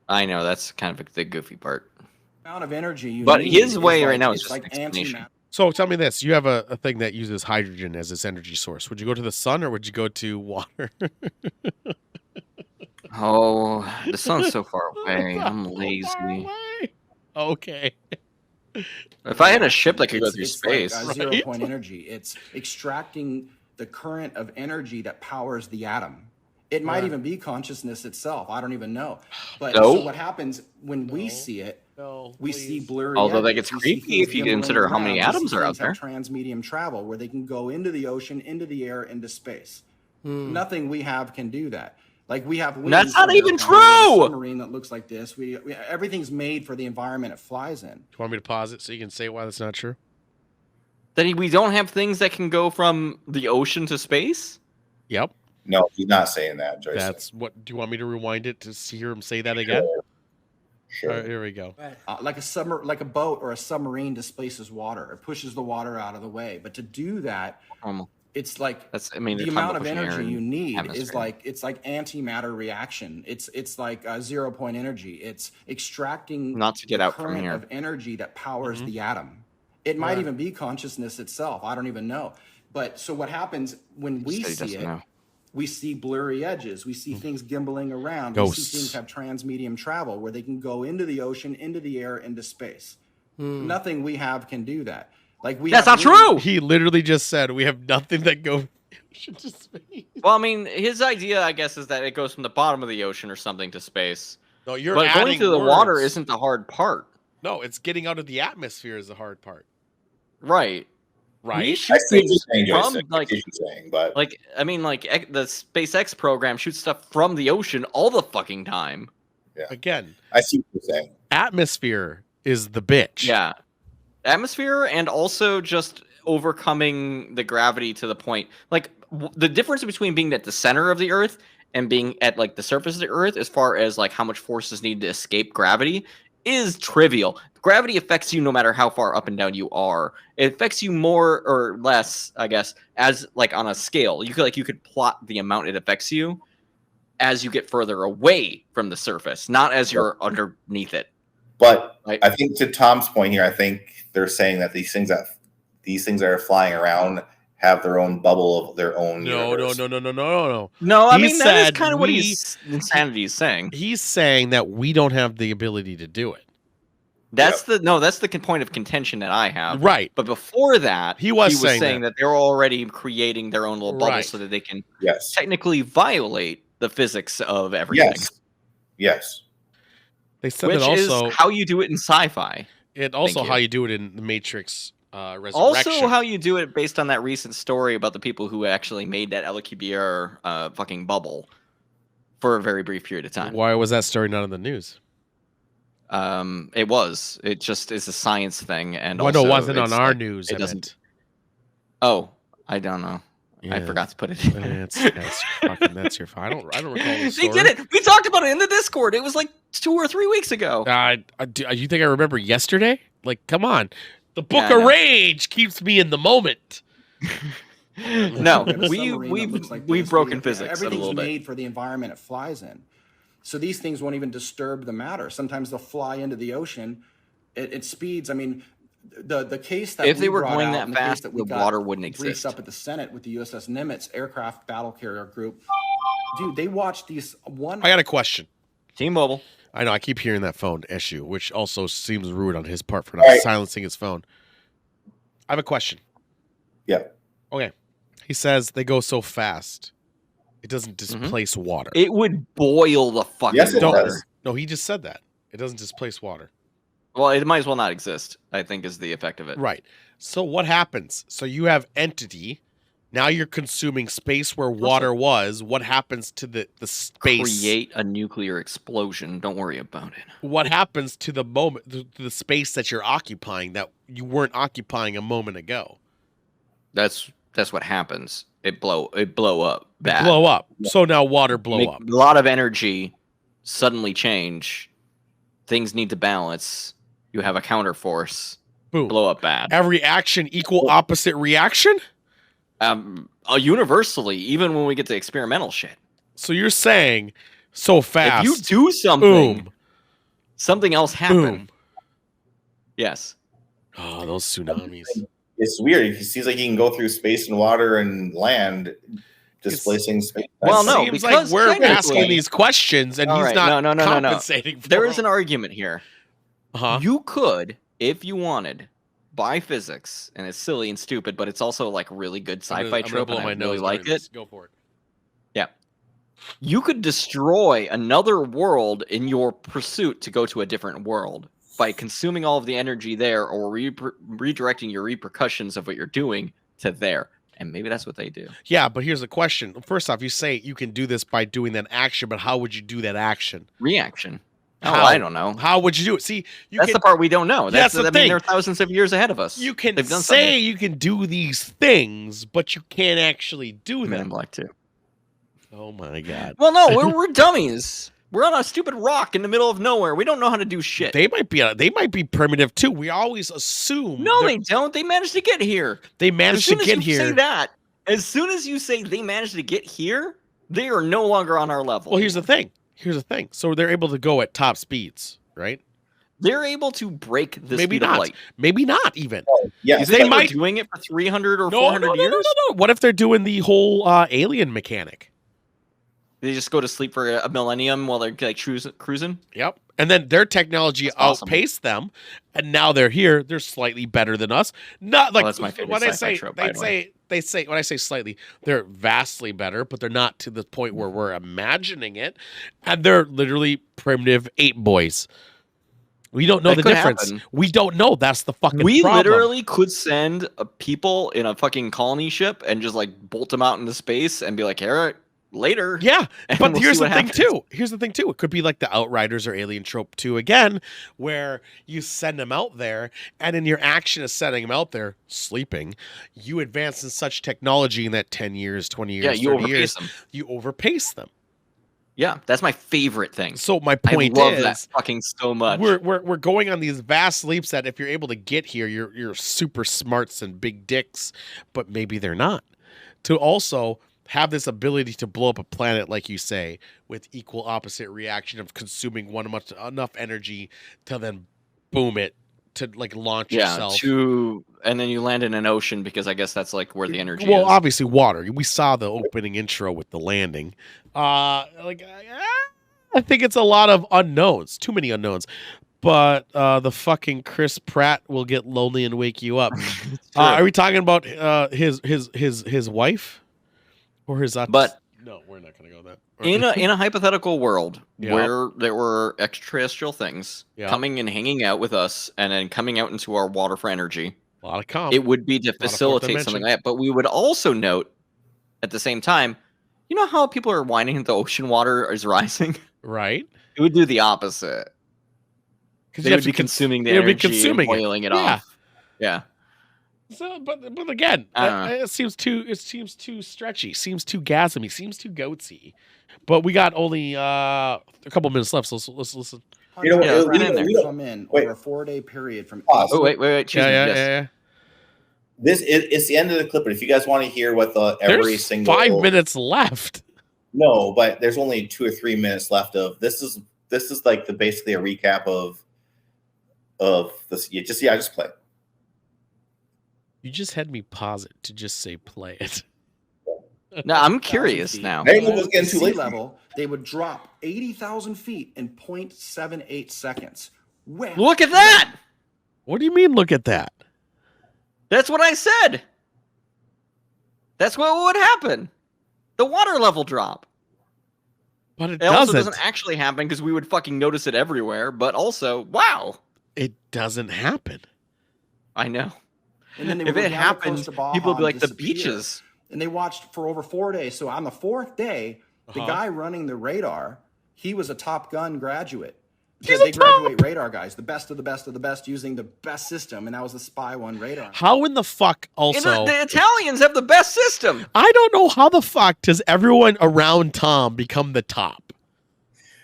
I know, that's kind of the goofy part. amount of energy you But need his way is right like, now is it's just like an explanation. antimatter. So tell me this: you have a thing that uses hydrogen as its energy source. Would you go to the sun or would you go to water? Oh, the sun's so far away. I'm lazy. Okay. If I had a ship that could go through It's space, like zero-point energy. It's extracting the current of energy that powers the atom. It might even be consciousness itself. I don't even know. But No. so what happens when we see it? We see blurry. Although that edges. gets We see creepy things if you moving consider how around. many We see atoms are out things have there. Transmedium travel, where they can go into the ocean, into the air, into space. Nothing we have can do that. Like we have. That's wings not on even airplanes, we have a true! Submarine that looks like this. We everything's made for the environment it flies in. Do you want me to pause it so you can say why that's not true? Then we don't have things that can go from the ocean to space? Yep. No, he's not saying that, Joyce. That's what. Do you want me to rewind it to hear him say that again? Sure. All right, here we go. Like a boat or a submarine displaces water. It pushes the water out of the way. But to do that, it's like the the amount of pushing air energy in you need is atmosphere. it's like antimatter reaction. It's like 0-point energy. It's extracting Not to get the out from current here. of energy that powers the atom. It might even be consciousness itself. I don't even know. But so what happens when we Said he see doesn't it? know. We see blurry edges. We see things gimbling around. We Ghosts. see things have transmedium travel where they can go into the ocean, into the air, into space. Nothing we have can do that. Like That's not true! He literally just said we have nothing that goes to space. Well, I mean, his idea, I guess, is that it goes from the bottom of the ocean or something to space. No, you're but going adding through the water words. isn't the hard part. No, it's getting out of the atmosphere is the hard part. Right. Right. We I shoot see what you're things saying, from Joyce. I like, see what you're saying, but I mean, like the SpaceX program shoots stuff from the ocean all the fucking time. yeah. Again, I see what you're saying. atmosphere is the bitch. Yeah, atmosphere, and also just overcoming the gravity to the point. Like the difference between being at the center of the Earth and being at like the surface of the Earth, as far as like how much forces need to escape gravity, is trivial. Gravity affects you no matter how far up and down you are. It affects you more or less, I guess, as like on a scale. You could plot the amount it affects you as you get further away from the surface, not as you're underneath it. But Right. I think to Tom's point here, I think they're saying that these things that are flying around have their own bubble of their own. No. No, I He mean that is said kind of what insanity is saying. He's saying that we don't have the ability to do it. That's the point of contention that I have. Right. But before that, he was saying that they're already creating their own little bubble Right. so that they can Yes. technically violate the physics of everything. Yes. They said Which that also is how you do it in sci-fi. It also Thank how you. you do it in the Matrix Resurrection. Also, how you do it based on that recent story about the people who actually made that LQBR fucking bubble for a very brief period of time. Why was that story not in the news? It was. It just is a science thing, and Well, also no, it wasn't on it's our like, news. It I doesn't. meant. Oh, I don't know. I Yeah. forgot to put it in. That's your fault. I don't recall the They story. did it. We talked about it in the Discord. It was like 2 or 3 weeks ago. You think I remember yesterday? Like, come on. The Book Yeah, I of know. Rage keeps me in the moment. No, Look at a submarine that looks like we've this. broken physics a Everything's little bit. made for the environment it flies in. So these things won't even disturb the matter. Sometimes they'll fly into the ocean. It speeds. I mean, the case that If they we were brought going out that and the case fast, that we the got water wouldn't briefed exist. up at the Senate with the USS Nimitz aircraft battle carrier group. Dude, they watched these one. I got a question. T-Mobile. I know I keep hearing that phone issue, which also seems rude on his part for not Right. silencing his phone. I have a question. Yeah. Okay. He says they go so fast, it doesn't displace water. It would boil the fucking Yes, it water. does. No, he just said that. It doesn't displace water. Well, it might as well not exist, I think, is the effect of it. Right. So what happens? So you have entity. Now you're consuming space where water was. What happens to the space? Create a nuclear explosion. Don't worry about it. What happens to the moment, the space that you're occupying that you weren't occupying a moment ago? That's what happens. It blow up bad. Blow up. So now water blow Make up. a lot of energy suddenly change. Things need to balance. You have a counter force. Boom. Blow up bad. Every action equal opposite reaction? Universally, even when we get to experimental shit. So you're saying so fast. If you do something, boom, something else happen. boom. Yes. Oh, those tsunamis. It's weird. He seems like he can go through space and water and land, displacing space. Well, no, Seems because like we're technically- asking these questions and All he's right, not no. compensating for There is them. an argument here. Uh-huh. You could, if you wanted, by physics, and it's silly and stupid, but it's also like really good I'm sci-fi gonna trope, blow and my I really nose like during it. this. Go for it. Yeah. You could destroy another world in your pursuit to go to a different world by consuming all of the energy there or redirecting your repercussions of what you're doing to there. And maybe that's what they do. Yeah, but here's the question. First off, you say you can do this by doing that action, but how would you do that action? Reaction. Oh, How? I don't know. How would you do it? See, That's the part we don't know. That's the I mean, thing. they're thousands of years ahead of us. You can They've done say something. you can do these things, but you can't actually do Men in them. Black too. Oh my god. Well, no, we're dummies. We're on a stupid rock in the middle of nowhere. We don't know how to do shit. They might be primitive too. We always assume. No, they're- they don't. They managed to get here. they As managed to soon as get you here. say that, as soon as you say they managed to get here, they are no longer on our level. Well, here's the thing. So they're able to go at top speeds, right? They're able to break the Maybe speed of not. light. Maybe not even. Yeah. You They think might- they're doing it for 300 or No, 400 no, no, years? no. What if they're doing the whole alien mechanic? They just go to sleep for a millennium while they're like cruising? Yep. And then their technology That's awesome. outpaced them, and now they're here. They're slightly better than us. Not like that's my favorite when I sci-fi say trope, by the way. they say when I say slightly, they're vastly better, but they're not to the point where we're imagining it. And they're literally primitive ape boys. We don't know That the could difference. happen. We don't know. That's the fucking We problem. literally could send people in a fucking colony ship and just like bolt them out into space and be like, "Eric, later." Yeah, And but we'll here's see the what thing happens. too. Here's the thing too. It could be like the Outriders or Alien Trope 2 again, where you send them out there, and in your action of sending them out there, sleeping, you advance in such technology in that 10 years, 20 years, Yeah, you 30 overpace years, them. you overpace them. Yeah, that's my favorite thing. So my point I love is, that fucking so much. we're going on these vast leaps that if you're able to get here, you're super smarts and big dicks, but maybe they're not. To also have this ability to blow up a planet, like you say, with equal opposite reaction of consuming enough energy to then boom it to like launch yourself. And then you land in an ocean because I guess that's like where the energy Well, is. obviously water. We saw the opening intro with the landing. I think it's a lot of unknowns, too many unknowns. But the fucking Chris Pratt will get lonely and wake you up. Are we talking about his wife or his? But no, we're not going to go there. In a hypothetical world Yeah. where there were extraterrestrial things Yeah. coming and hanging out with us and then coming out into our water for energy, a lot of comp. it would be to Lot of fourth facilitate something dimension. like that. But we would also note at the same time, you know how people are whining that the ocean water is rising? Right. It would do the opposite. Because They would be consuming the energy and boiling it off. Yeah. So, but again, I don't know. it seems too stretchy, seems too gasmy, seems too goatsy. But we got only a couple minutes left, so let's listen. You know what? Yeah, we in there. don't- Come in wait. over a 4-day period from. Pause. Oh, wait. Excuse me. Yes. Yeah. It's the end of the clip, but if you guys want to hear what every There's single 5 minutes left. No, but there's only 2 or 3 minutes left of this. Is like basically a recap of this? Just play. You just had me pause it to just say play it. No, I'm curious now. Maybe it was getting too sea late. level, they would drop 80,000 feet in 0.78 seconds. When? Look at that! What do you mean? Look at that. That's what I said. That's what would happen. The water level drop. But it It also doesn't. doesn't actually happen because we would fucking notice it everywhere. But also, wow, It doesn't happen. I know. And then they If would it go down the happened, coast of Baja people would be and like the disappear. beaches. And they watched for over 4 days. So on the 4th day, the guy running the radar, he was a Top Gun graduate. Because they graduate radar guys, the best of the best of the best, using the best system, and that was the Spy 1 radar. How in the fuck And also? the Italians have the best system. I don't know how the fuck does everyone around Tom become the top?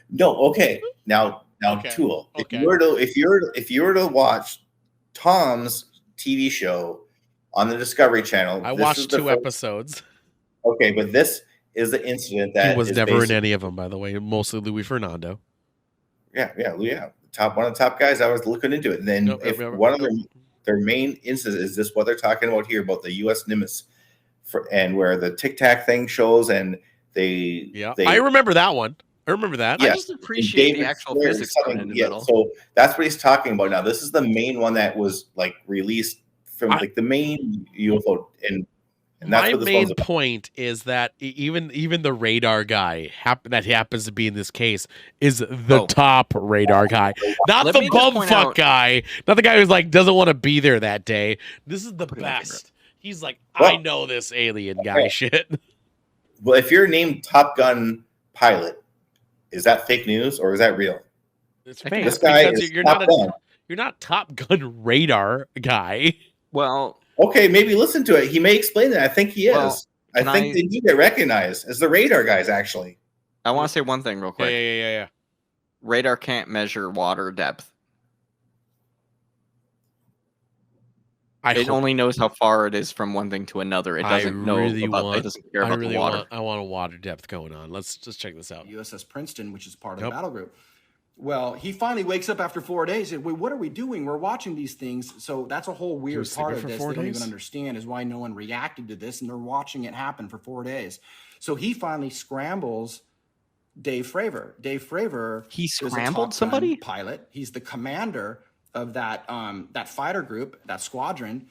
No, okay. Now, Okay. Tool. Okay. If you were to watch Tom's TV show on the Discovery Channel, I this is watched the 2 first- episodes. Okay, but this is the incident that He was is never in basically- any of them, by the way. Mostly Louis Fernando. Yeah. One of the top guys. I was looking into it, and then one of their main instances is this what they're talking about here about the U.S. Nimitz, and where the Tic Tac thing shows, and they. I remember that one. I remember that. Yeah. I just appreciate the David actual Square physics something- going in the yeah, middle. So that's what he's talking about now. This is the main one that was like released from like the main UFO, and that's My what this main one's about. point is that even the radar guy that happens to be in this case is the top radar guy, not Let the me just bumfuck point out- guy, not the guy who's like doesn't want to be there that day. This is the best. He's like, I know this alien guy shit. Well, if you're named Top Gun pilot, is that fake news or is that real? It's fake. This guy because is you're Top not Gun. you're not Top Gun radar guy. Well, Okay, maybe listen to it. He may explain that. I think he is. Well, I can think I- they do get recognized as the radar guys, actually. I want to say one thing real quick. Yeah. Radar can't measure water depth. It hope- only knows how far it is from one thing to another. It doesn't know about. It doesn't care about the water. I want a water depth going on. Let's just check this out. USS Princeton, which is part of the battle group. Well, he finally wakes up after 4 days and, wait, what are we doing? We're watching these things. So that's a whole weird was part sleeping of for this 4 they don't days? even understand is why no one reacted to this, and they're watching it happen for 4 days. So he finally scrambles Dave Fravor. Dave Fravor He is a scrambled Top Gun somebody? pilot. He's the commander of that fighter group, that squadron.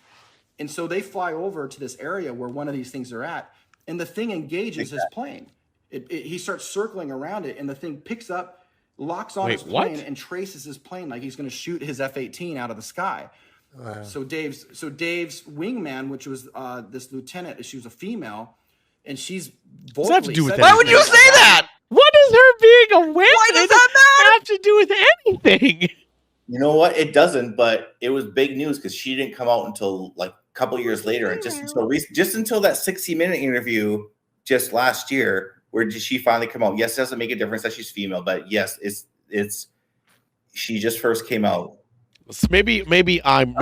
And so they fly over to this area where one of these things are at, and the thing engages his plane. He starts circling around it, and the thing picks up locks on Wait, his plane what? and traces his plane like he's going to shoot his F-18 out of the sky. Wow. So Dave's wingman, which was this lieutenant, she was a female, and she's Does that have to vocally do with said Why would you say that? What does her being a woman Why does that matter? have to do with anything? You know what? It doesn't, but it was big news because she didn't come out until like a couple years later, and just until that 60-minute interview just last year, where did she finally come out? Yes, it doesn't make a difference that she's female, but yes, it's she just first came out. So maybe I'm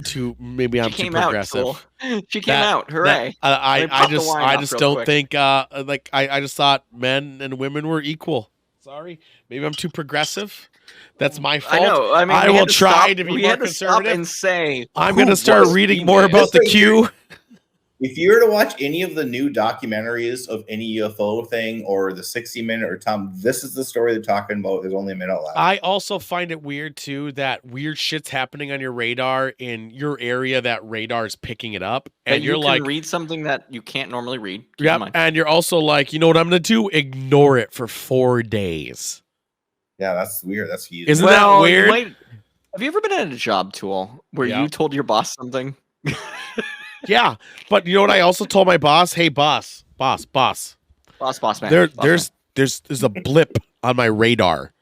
too progressive. Out, cool. She came out. Hooray! I just don't think I just thought men and women were equal. Sorry, maybe I'm too progressive. That's my fault. I know. I mean, I will try to be more conservative and say I'm going to start reading more about the Q. If you were to watch any of the new documentaries of any UFO thing or the 60-minute or Tom, this is the story they're talking about. There's only a minute left. I also find it weird too that weird shit's happening on your radar in your area that radar's picking it up, and you're like, read something that you can't normally read. Yeah, and you're also like, you know what I'm going to do? Ignore it for 4 days. Yeah, that's weird. That's huge. Isn't that weird? Have you ever been at a job, Tool, where you told your boss something? Yeah, but you know what? I also told my boss, "Hey, boss, man. There's a blip on my radar.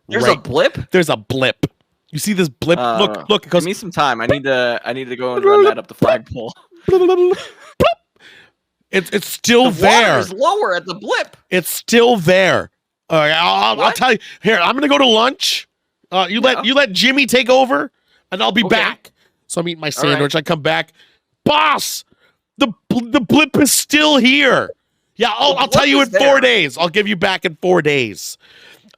There's a blip. There's a blip. You see this blip? Look. It goes, give me some time. I need to go and run that up the flagpole. It's still the there. Water is lower at the blip. It's still there. All right, I'll tell you. Here, I'm gonna go to lunch. You let Jimmy take over, and I'll be back. So I'm eating my sandwich. I come back. Boss, the blip is still here. Yeah, I'll tell you in 4 days. I'll give you back in 4 days.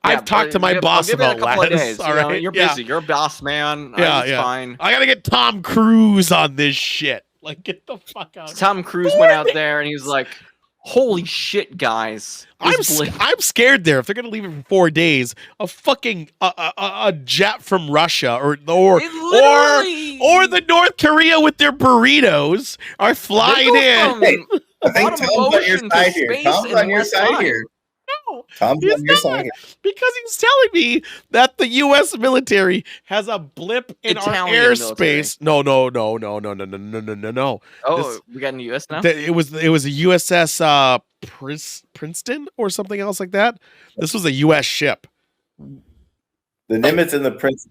I've talked to my boss about that. All right, you're busy. You're a boss, man. It's fine. I gotta get Tom Cruise on this shit. Like, get the fuck out. Tom Cruise went out there and he was like, "Holy shit, guys! I'm scared there. If they're gonna leave it for 4 days, a fucking a jet from Russia or the North Korea with their burritos are flying in. I think Tom's on your side here. Tom's on your side here. No, Tom's on your side here. Because he's telling me that the U.S. military has a blip in our airspace. No. Oh, we got in the U.S. now. It was a USS Princeton or something else like that. This was a U.S. ship. The Nimitz and the Prince.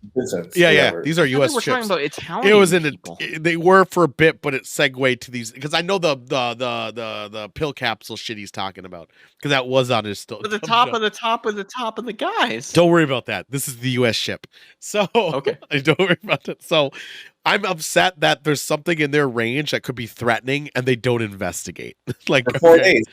Yeah. These are U.S. We're ships. talking about Italian. It was people. They were for a bit, but it segued to these because I know the pill capsule shit he's talking about because that was on his still. The top of the guys. Don't worry about that. This is the U.S. ship, so okay. I don't worry about that. So I'm upset that there's something in their range that could be threatening, and they don't investigate. Like for 4 days,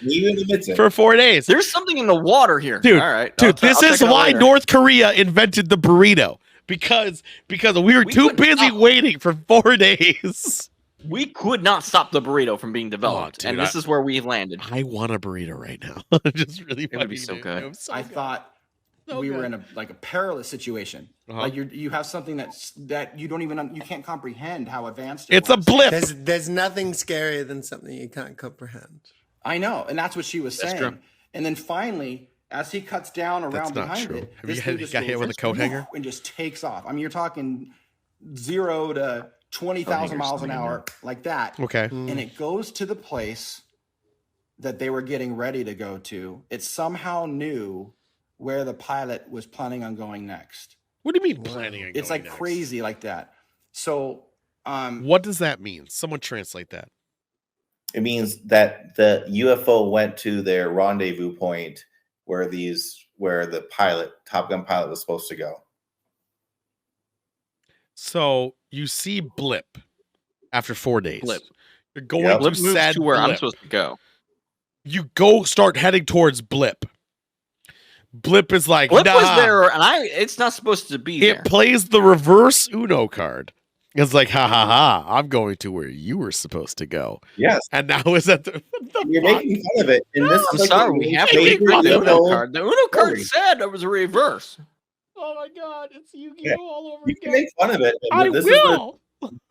for 4 days. There's something in the water here, dude. All right, dude. This is why North Korea invented the burrito because we were too busy waiting for 4 days. We could not stop the burrito from being developed, dude, and this is where we landed. I want a burrito right now. Just really, it would be so good. I thought we were in a perilous situation. Like you have something that you don't even you can't comprehend how advanced it's a blip. There's nothing scarier than something you can't comprehend. I know, and that's what she was saying. True. And then finally, as he cuts down around behind it, this thing just got hit with a coat hanger and just takes off. I mean, you're talking 0 to 20,000 miles an hour like that. Okay, and it goes to the place that they were getting ready to go to. It somehow knew where the pilot was planning on going next. What do you mean planning on it's going like next? Crazy like that. So what does that mean? Someone translate that. It means that the UFO went to their rendezvous point where the Top Gun pilot was supposed to go. So you see blip after 4 days. Blip. You're going blip to moves said to where blip. I'm supposed to go. You start heading towards blip. Blip is like, Blip nah. was there, and it's not supposed to be there. It plays the reverse Uno card. It's like, ha, I'm going to where you were supposed to go. Yes. And now is that the You're making fun of it. And this I'm is sorry, we have to make fun of the Uno card. The Uno card said it was a reverse. Oh my God, it's Yu-Gi-Oh all over you again. can make fun of it. I will.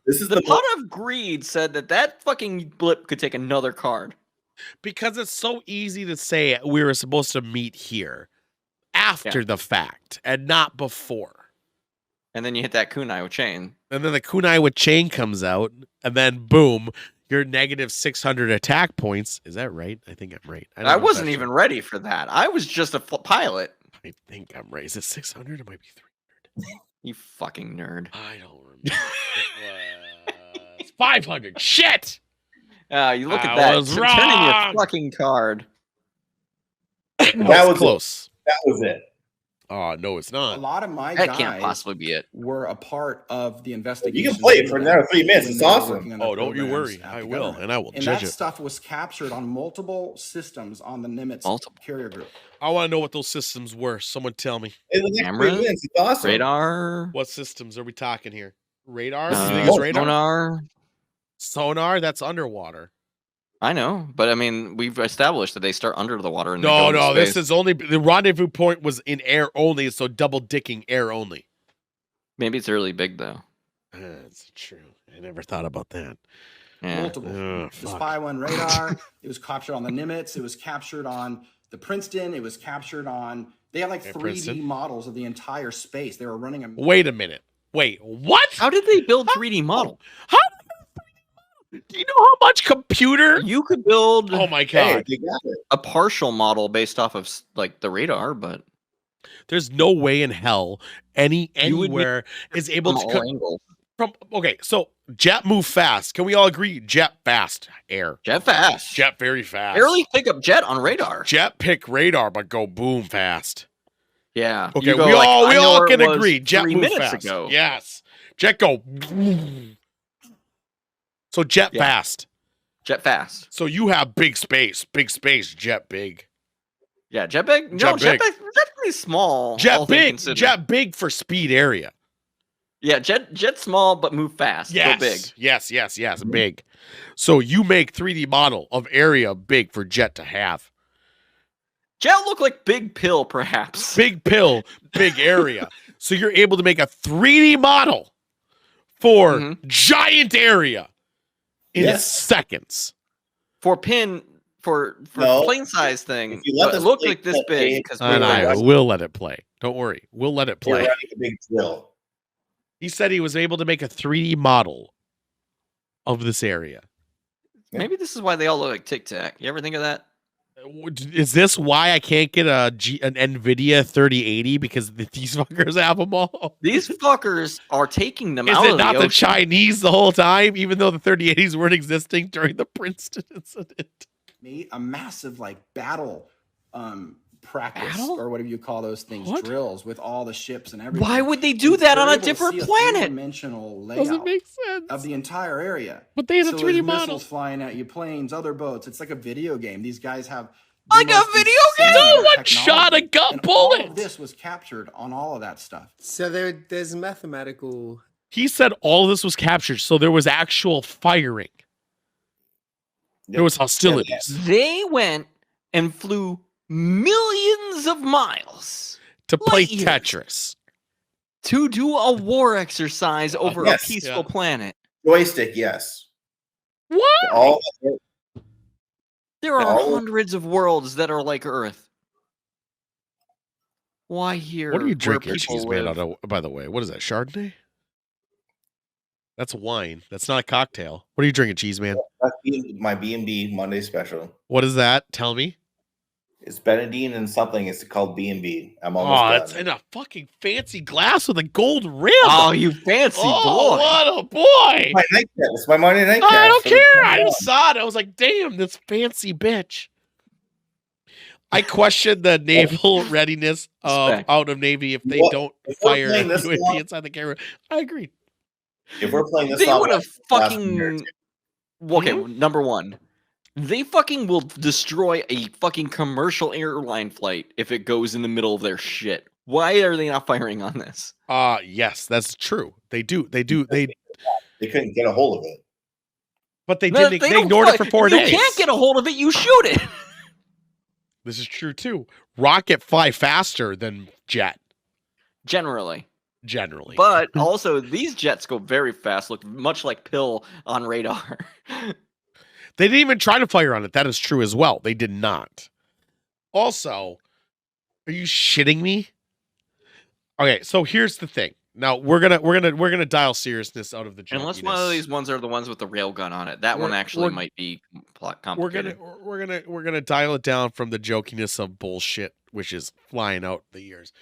This is the pot of greed said that fucking blip could take another card. Because it's so easy to say we were supposed to meet here. after the fact and not before. And then you hit that kunai with chain. And then the kunai with chain comes out, and then boom, you're negative 600 attack points. Is that right? I think I'm right. I wasn't even ready for that. I was just a pilot. I think I'm right. Is it 600? It might be 300. You fucking nerd. I don't remember. It was 500. Shit! You look at that. Was Turning your wrong. fucking card. That was close. That was it. Oh, no, it's A not. lot of my That guys can't possibly be it. were a part of the investigation. You can play it for another 3 minutes. It's awesome. Oh, don't you worry. I will, and I will And judge that it. stuff was captured on multiple systems on the Nimitz carrier group. I want to know what those systems were. Someone tell me. Cameras? It's awesome. Radar? What systems are we talking here? Radar? Uh, You think it's radar? Sonar? Sonar? That's underwater. I know, but I mean, we've established that they start under the water. And they go No, into no, this space. is only the rendezvous point was in air only, so double dicking air only. Maybe it's really big though. That's true. I never thought about that. Yeah. Multiple. Oh, The fuck. Spy 1 radar. It was captured on the Nimitz. It was captured on the Princeton. It was captured on. They had like Yeah, 3D Princeton. models of the entire space. They were running a. Wait a minute. Wait, what? How did they build 3D model? How? Do you know how much computer? You could build Oh my Hey, god. they got it. a partial model based off of like the radar, but There's no way in hell You would need- anywhere is able from to all angles. okay, so jet move fast. Can we all agree? Jet fast. Air. Jet fast. Jet very fast. Barely pick up jet on radar. Jet pick radar, but go boom fast. Yeah. Okay, You go we like, all I know where can it was agree. Jet 3 move minutes fast. ago. Yes. Jet go. So jet Yeah. fast. Jet fast. So you have big space, jet big. Yeah, jet big. No, Jet jet big. big. That's pretty small. all Jet things big, considered. jet big for speed area. Yeah, jet small but move fast. Yes. Go big. Yes, big. So you make 3D model of area big for jet to have. Jet look like big pill, perhaps. Big pill, big area. So you're able to make a 3D model for Mhm. giant area in Yes. seconds. For No. plane size thing. If you let It this looked plane like this play, big because And I watch- will let it play. Don't worry. We'll let it You're play. running a big drill. He said he was able to make a 3D model of this area. maybe this is why they all look like Tic Tac. You ever think of that? Is this why I can't get an NVIDIA 3080 because these fuckers have them all? These fuckers are taking them Is out it of not the the ocean. Chinese the whole time, even though the 3080s weren't existing during the Princeton incident? Made a massive like battle practice Battle? or whatever you call those things, What? drills with all the ships and everything. Why would they do And that they're on a able to different see planet? three-dimensional Doesn't layout make sense. of the entire area. But they had a So 3D there's model. missiles flying at you, planes, other boats. It's like a video game. These guys have Like a video game? No one shot a gun All bullet. of this was captured on all of that stuff. So there's mathematical. He said all this was captured, so there was actual firing. There was hostilities They went and flew millions of miles to play light years. Tetris. to do a war exercise over yes. a peaceful Yeah. planet. Joystick, yes. What? All There are all- hundreds of worlds that are like Earth. Why here? What are you where drinking, people cheese man? live? By the way, what is that? Chardonnay? That's wine. That's not a cocktail. What are you drinking, cheese man? that's my B&B Monday special. What is that? Tell me. It's Benedine and something. It's called B&B. I'm almost Oh, done. it's in a fucking fancy glass with a gold rim. Oh, you fancy Oh, boy! what a boy! My nightcap. It's my Monday nightcap. I don't So care. it's I on. just saw it. I was like, damn, this fancy bitch. I question the naval readiness of Respect. out of Navy if they What- don't if we're fire a playing this UAV long- inside the camera. I agree. If we're playing this They song, would have last year, fucking. Okay, number one, they fucking will destroy a fucking commercial airline flight if it goes in the middle of their shit. Why are they not firing on this? Yes, that's true. They do. They couldn't get a hold of it. but they No, didn't. they They don't ignored fi- it for 4 if days. You can't get a hold of it. You shoot it. This is true too. Rocket fly faster than jet Generally. But But also, these jets go very fast, look much like pill on radar. they didn't even try to fire on it. That is true as well. They did not. Also, Are you shitting me? Okay, so here's the thing. Now we're gonna dial seriousness out of the Unless one of junkiness. these ones are the ones with the railgun on it. That one actually might be complicated. We're gonna dial it down from the jokiness of bullshit, which is flying out the ears.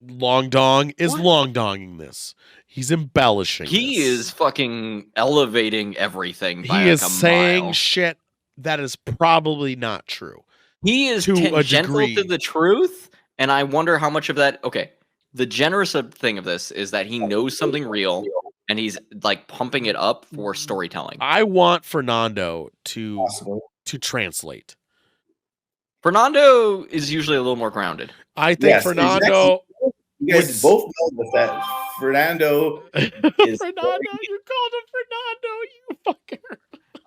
Long Dong is long donging this. He's embellishing. He is fucking elevating everything. By He is like a saying mile. shit that is probably not true. He is to a tangential degree. to the truth, and I wonder how much of that. Okay, the generous thing of this is that he knows something real, and he's like pumping it up for storytelling. I want Fernando to translate. Fernando is usually a little more grounded. I think Fernando. Exactly. You guys both know that Fernando is. Fernando, you called him Fernando, you fucker.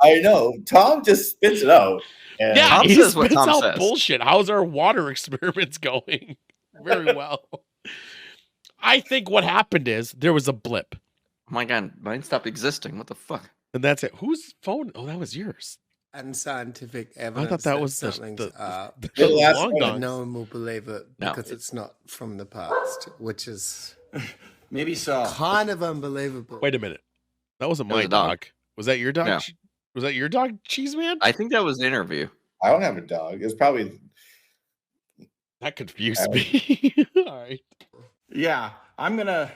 I know. Tom just spits it out. And Yeah, Tom he says what spits Tom out says. bullshit. How's our water experiments going? Very well. I think what happened is there was a blip. Oh my god, mine stopped existing. What the fuck? And that's it. Whose phone? Oh, that was yours. Unscientific I evidence. thought that was something's the up. long But dong. no one will believe it because it's not from the past, which is maybe so. Kind of unbelievable. Wait a minute. That wasn't That was my a dog. dog. Was that your dog? No. Was that your dog, Cheese Man? I think that was an interview. I don't have a dog. It's probably That confused me. All right. Yeah, I'm gonna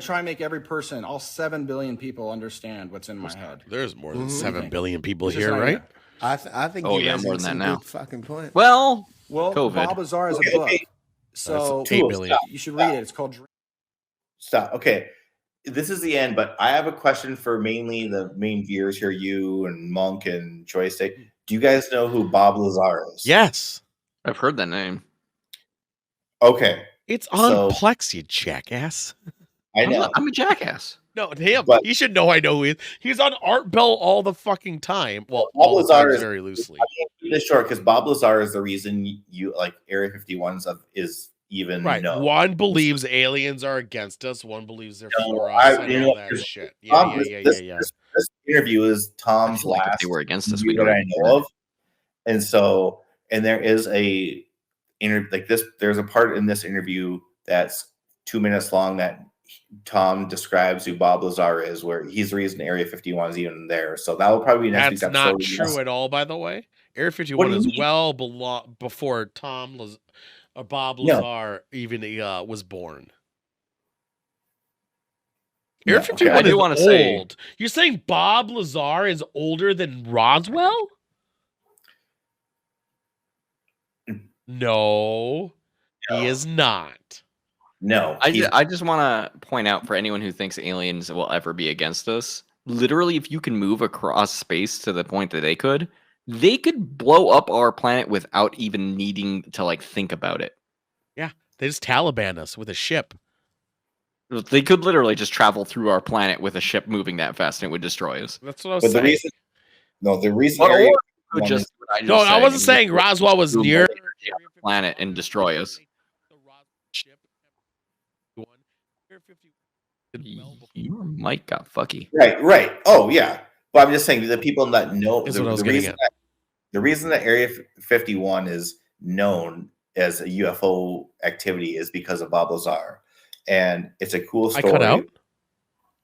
try and make every person, all 7 billion people, understand what's in my head. There's more than 7 billion people It's just here, an right? idea. I think Oh, you yeah, raising more than that some now. good fucking point. Well, COVID. Bob Lazar is a book. So That's 8 billion. you should read it. It's called Stop. Okay. This is the end, but I have a question for mainly the main viewers here, you and Monk and Joystick. Do you guys know who Bob Lazar is? Yes. I've heard that name. Okay. It's on Plex, you jackass. I know. I'm a jackass. No, him. But- You should know I know who he is. He's on Art Bell all the fucking time. Well, Bob all the Lazar time is very loosely. I'm gonna keep this short because Bob Lazar is the reason you like Area 51's is even Right. known. One believes aliens are against us. One believes they're No, for us. I- And you all know, that this- shit. Yeah, Tom, yeah. This interview is Tom's feel like if last they were against us, interview we'd that I already know of. And so, and there is there's a part in this interview that's 2 minutes long that Tom describes who Bob Lazar is, where he's the reason Area 51 is even there. So that will probably be next week's That's episode. not true at all, by the way. Area What 51 do you is mean? well before Bob No. Lazar even was born. No, Area okay. 51 I do is wanna say- old. You're saying Bob Lazar is older than Roswell? No, he is not. No, I just want to point out for anyone who thinks aliens will ever be against us. Literally, if you can move across space to the point that they could blow up our planet without even needing to like think about it. Yeah, they just Taliban us with a ship. They could literally just travel through our planet with a ship moving that fast and it would destroy us. That's what I was But the saying. reason, the reason Or Area could 51 just, No, I wasn't saying Roswell was Boom, near the planet and destroy us. Your mic got fucky. Right. Oh, yeah. But I'm just saying the people that know Is the, what I was the getting reason at. the reason that Area 51 is known as a UFO activity is because of Bob Lazar, and it's a cool I story. cut out.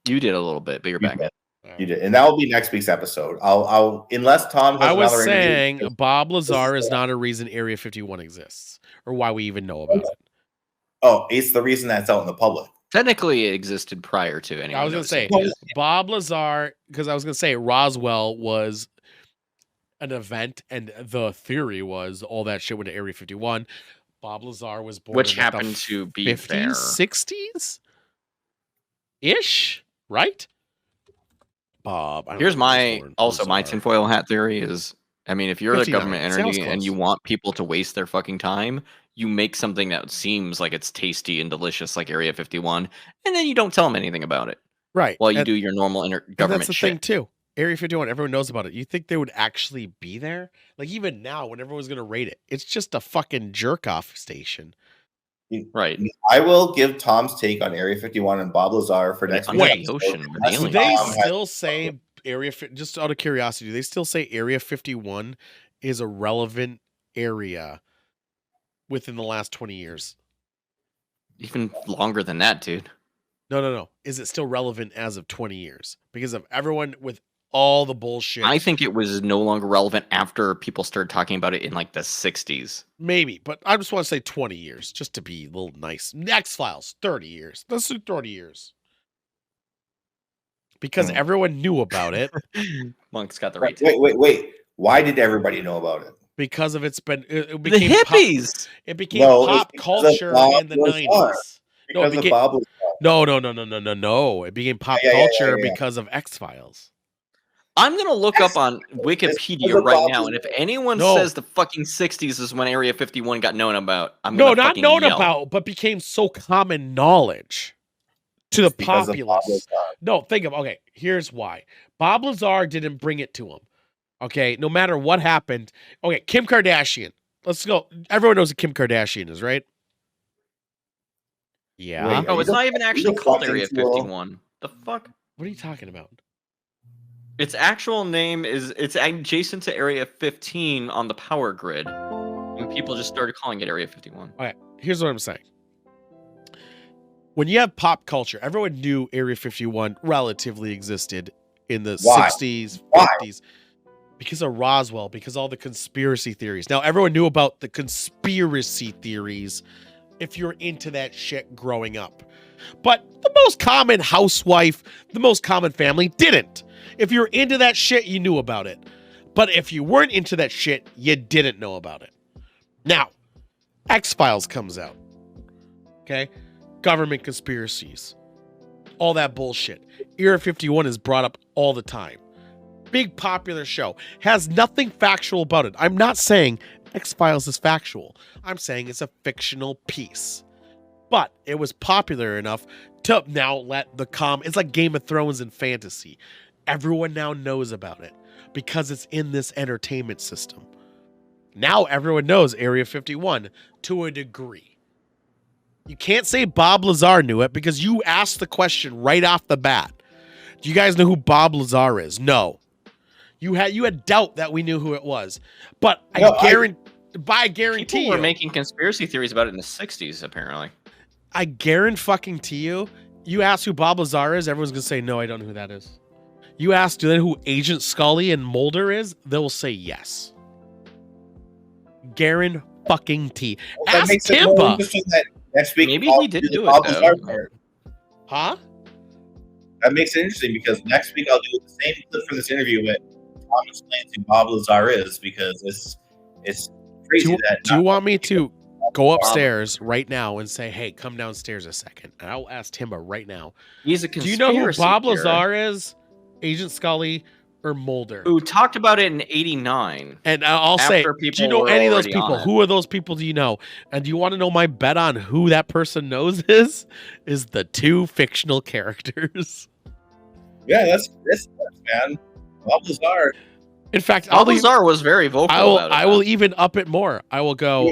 You did a little bit, but you're You back. did. You did, and that will be next week's episode. I'll unless Tom has I was another saying interview. Bob Lazar is not a reason Area 51 exists or why we even know about it. Oh, it's the reason that's out in the public. Technically, it existed prior to anyone. I was going to say noticing. Bob Lazar, because I was going to say Roswell was an event, and the theory was all that shit went to Area 51. Bob Lazar was born Which in what, the happened to be 50s, there. 60s ish, right? Bob. I don't Here's know when he my was born. also my Lazar. tinfoil hat theory is, I mean, if you're the 59. government See, I was entity and close. you want people to waste their fucking time, you make something that seems like it's tasty and delicious, like Area 51, and then you don't tell them anything about it Right. while you and, do your normal and government that's the shit. thing too. Area 51, everyone knows about it. You think they would actually be there? Like even now, when everyone's gonna rate it, it's just a fucking jerk off station. Right. I will give Tom's take on Area 51 and Bob Lazar for next week. Wait, ocean, with Unless Do aliens. they Tom has- still say just out of curiosity, do they still say Area 51 is a relevant area within the last 20 years? Even longer than that, dude. No. Is it still relevant as of 20 years? Because of everyone with all the bullshit. I think it was no longer relevant after people started talking about it in like the 60s. Maybe, but I just want to say 20 years, just to be a little nice. X-Files, 30 years. Let's do 30 years. Because everyone knew about it. Monk's got the right. Wait. Why did everybody know about it? Because of it became the hippies. It became pop culture in the 90s. No. It became pop culture because of X-Files. I'm going to look up on Wikipedia right now, and if anyone says the fucking 60s is when Area 51 got known about, I'm going to not known yell. about, but became so common knowledge to the populace. No, think of, okay, here's why. Bob Lazar didn't bring it to him. Okay, no matter what happened. Okay, Kim Kardashian. Let's go. Everyone knows who Kim Kardashian is, right? Yeah. No, it's not even actually called Area 51. The fuck? What are you talking about? Its actual name is, it's adjacent to Area 15 on the power grid. And people just started calling it Area 51. All right, here's what I'm saying. When you have pop culture, everyone knew Area 51 relatively existed in the 60s, 50s. Because of Roswell, because all the conspiracy theories. Now, everyone knew about the conspiracy theories if you're into that shit growing up. But the most common housewife, the most common family didn't. If you're into that shit, you knew about it. But if you weren't into that shit, you didn't know about it. Now, X-Files comes out. Okay? Government conspiracies. All that bullshit. Area 51 is brought up all the time. Big popular show. Has nothing factual about it. I'm not saying X-Files is factual. I'm saying it's a fictional piece. But it was popular enough to now let it's like Game of Thrones and fantasy. Everyone now knows about it because it's in this entertainment system. Now everyone knows Area 51 to a degree. You can't say Bob Lazar knew it because you asked the question right off the bat. Do you guys know who Bob Lazar is? No. You had doubt that we knew who it was. But I guarantee people were making conspiracy theories about it in the 60s, apparently. I guarantee you, you ask who Bob Lazar is, everyone's going to say, no, I don't know who that is. You ask do they know who Agent Scully and Mulder is, they will say yes. Guarantee. Ask Timba. Next week, maybe he didn't do it, though. Huh? That makes it interesting because next week I'll do the same clip for this interview with Tom explains who Bob Lazar is because it's crazy do you want me to go upstairs right now and say, hey, come downstairs a second? And I'll ask Timba right now. He's a conspiracy. Do you know who Bob Lazar is? Agent Scully or Mulder? Who talked about it in 89. And I'll say, do you know any of those people? Who are those people do you know? And do you want to know my bet on who that person knows is? Is the two fictional characters. Yeah, that's man. Bob Lazar. In fact, Bob Lazar was very vocal about it. I will even up it more. I will go.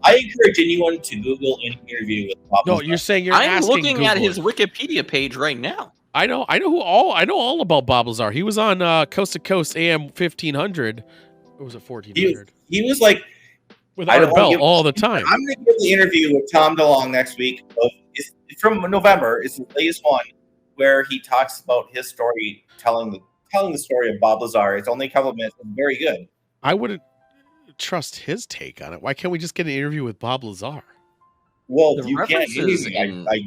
I encourage anyone to Google any interview with Bob Lazar. No, you're saying you're I'm asking looking at Google his Wikipedia page right now. I know all about Bob Lazar. He was on Coast to Coast AM 1500. Or was it 1400? He was like with Art Bell all the time. I'm going to give the interview with Tom DeLonge next week. It's from November. It's the latest one where he talks about his story, telling the story of Bob Lazar. It's only a couple of minutes. It's very good. I wouldn't trust his take on it. Why can't we just get an interview with Bob Lazar? Well, you can't do anything. I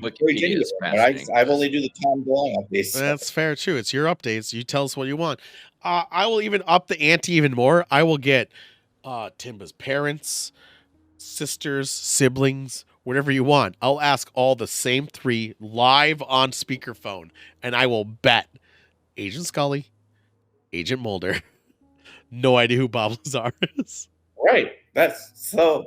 only do the Tom DeLonge updates. That's fair, too. It's your updates. You tell us what you want. I will even up the ante even more. I will get Timba's parents, sisters, siblings, whatever you want. I'll ask all the same three live on speakerphone, and I will bet Agent Scully, Agent Mulder. No idea who Bob Lazar is. Right. That's so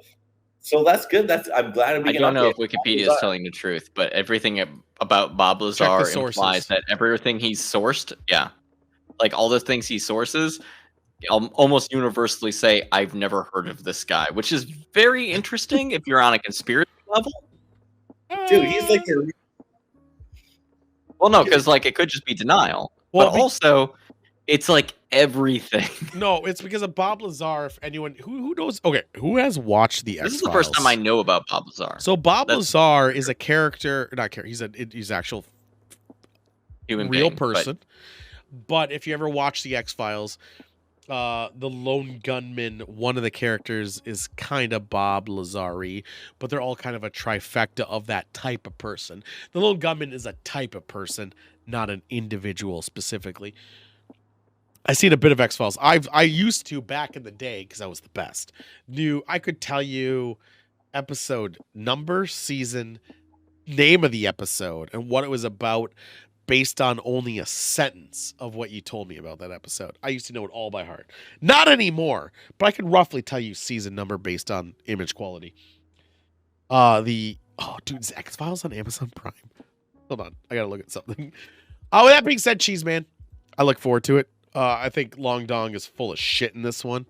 that's good. I'm glad I don't know if Wikipedia is telling the truth, but everything about Bob Lazar implies that everything he's sourced, like all the things he sources, almost universally say, I've never heard of this guy, which is very interesting if you're on a conspiracy level. Dude, he's like well, no, because like it could just be denial. Well, but also It's like everything. No, it's because of Bob Lazar. If anyone who knows, okay, who has watched the X-Files? This is the first time I know about Bob Lazar. So Bob Lazar is a character, not character. He's actual human real being, person. But if you ever watch the X-Files, the lone gunman, one of the characters is kind of Bob Lazari, but they're all kind of a trifecta of that type of person. The lone gunman is a type of person, not an individual specifically. I seen a bit of X-Files. I used to back in the day because I was the best. I could tell you episode number, season, name of the episode, and what it was about based on only a sentence of what you told me about that episode. I used to know it all by heart. Not anymore, but I can roughly tell you season number based on image quality. Dude, is X-Files on Amazon Prime? Hold on, I gotta look at something. With that being said, Cheese Man, I look forward to it. I think Long Dong is full of shit in this one.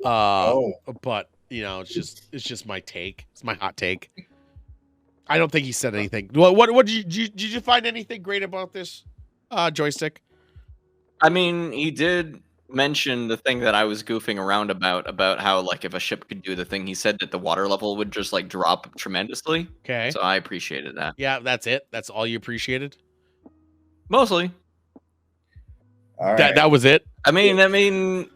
But it's just my take. It's my hot take. I don't think he said anything. What did you find anything great about this joystick? I mean, he did mention the thing that I was goofing around about how like if a ship could do the thing, he said that the water level would just like drop tremendously. Okay. So I appreciated that. Yeah, that's it. That's all you appreciated? Mostly. All right. That was it. I mean,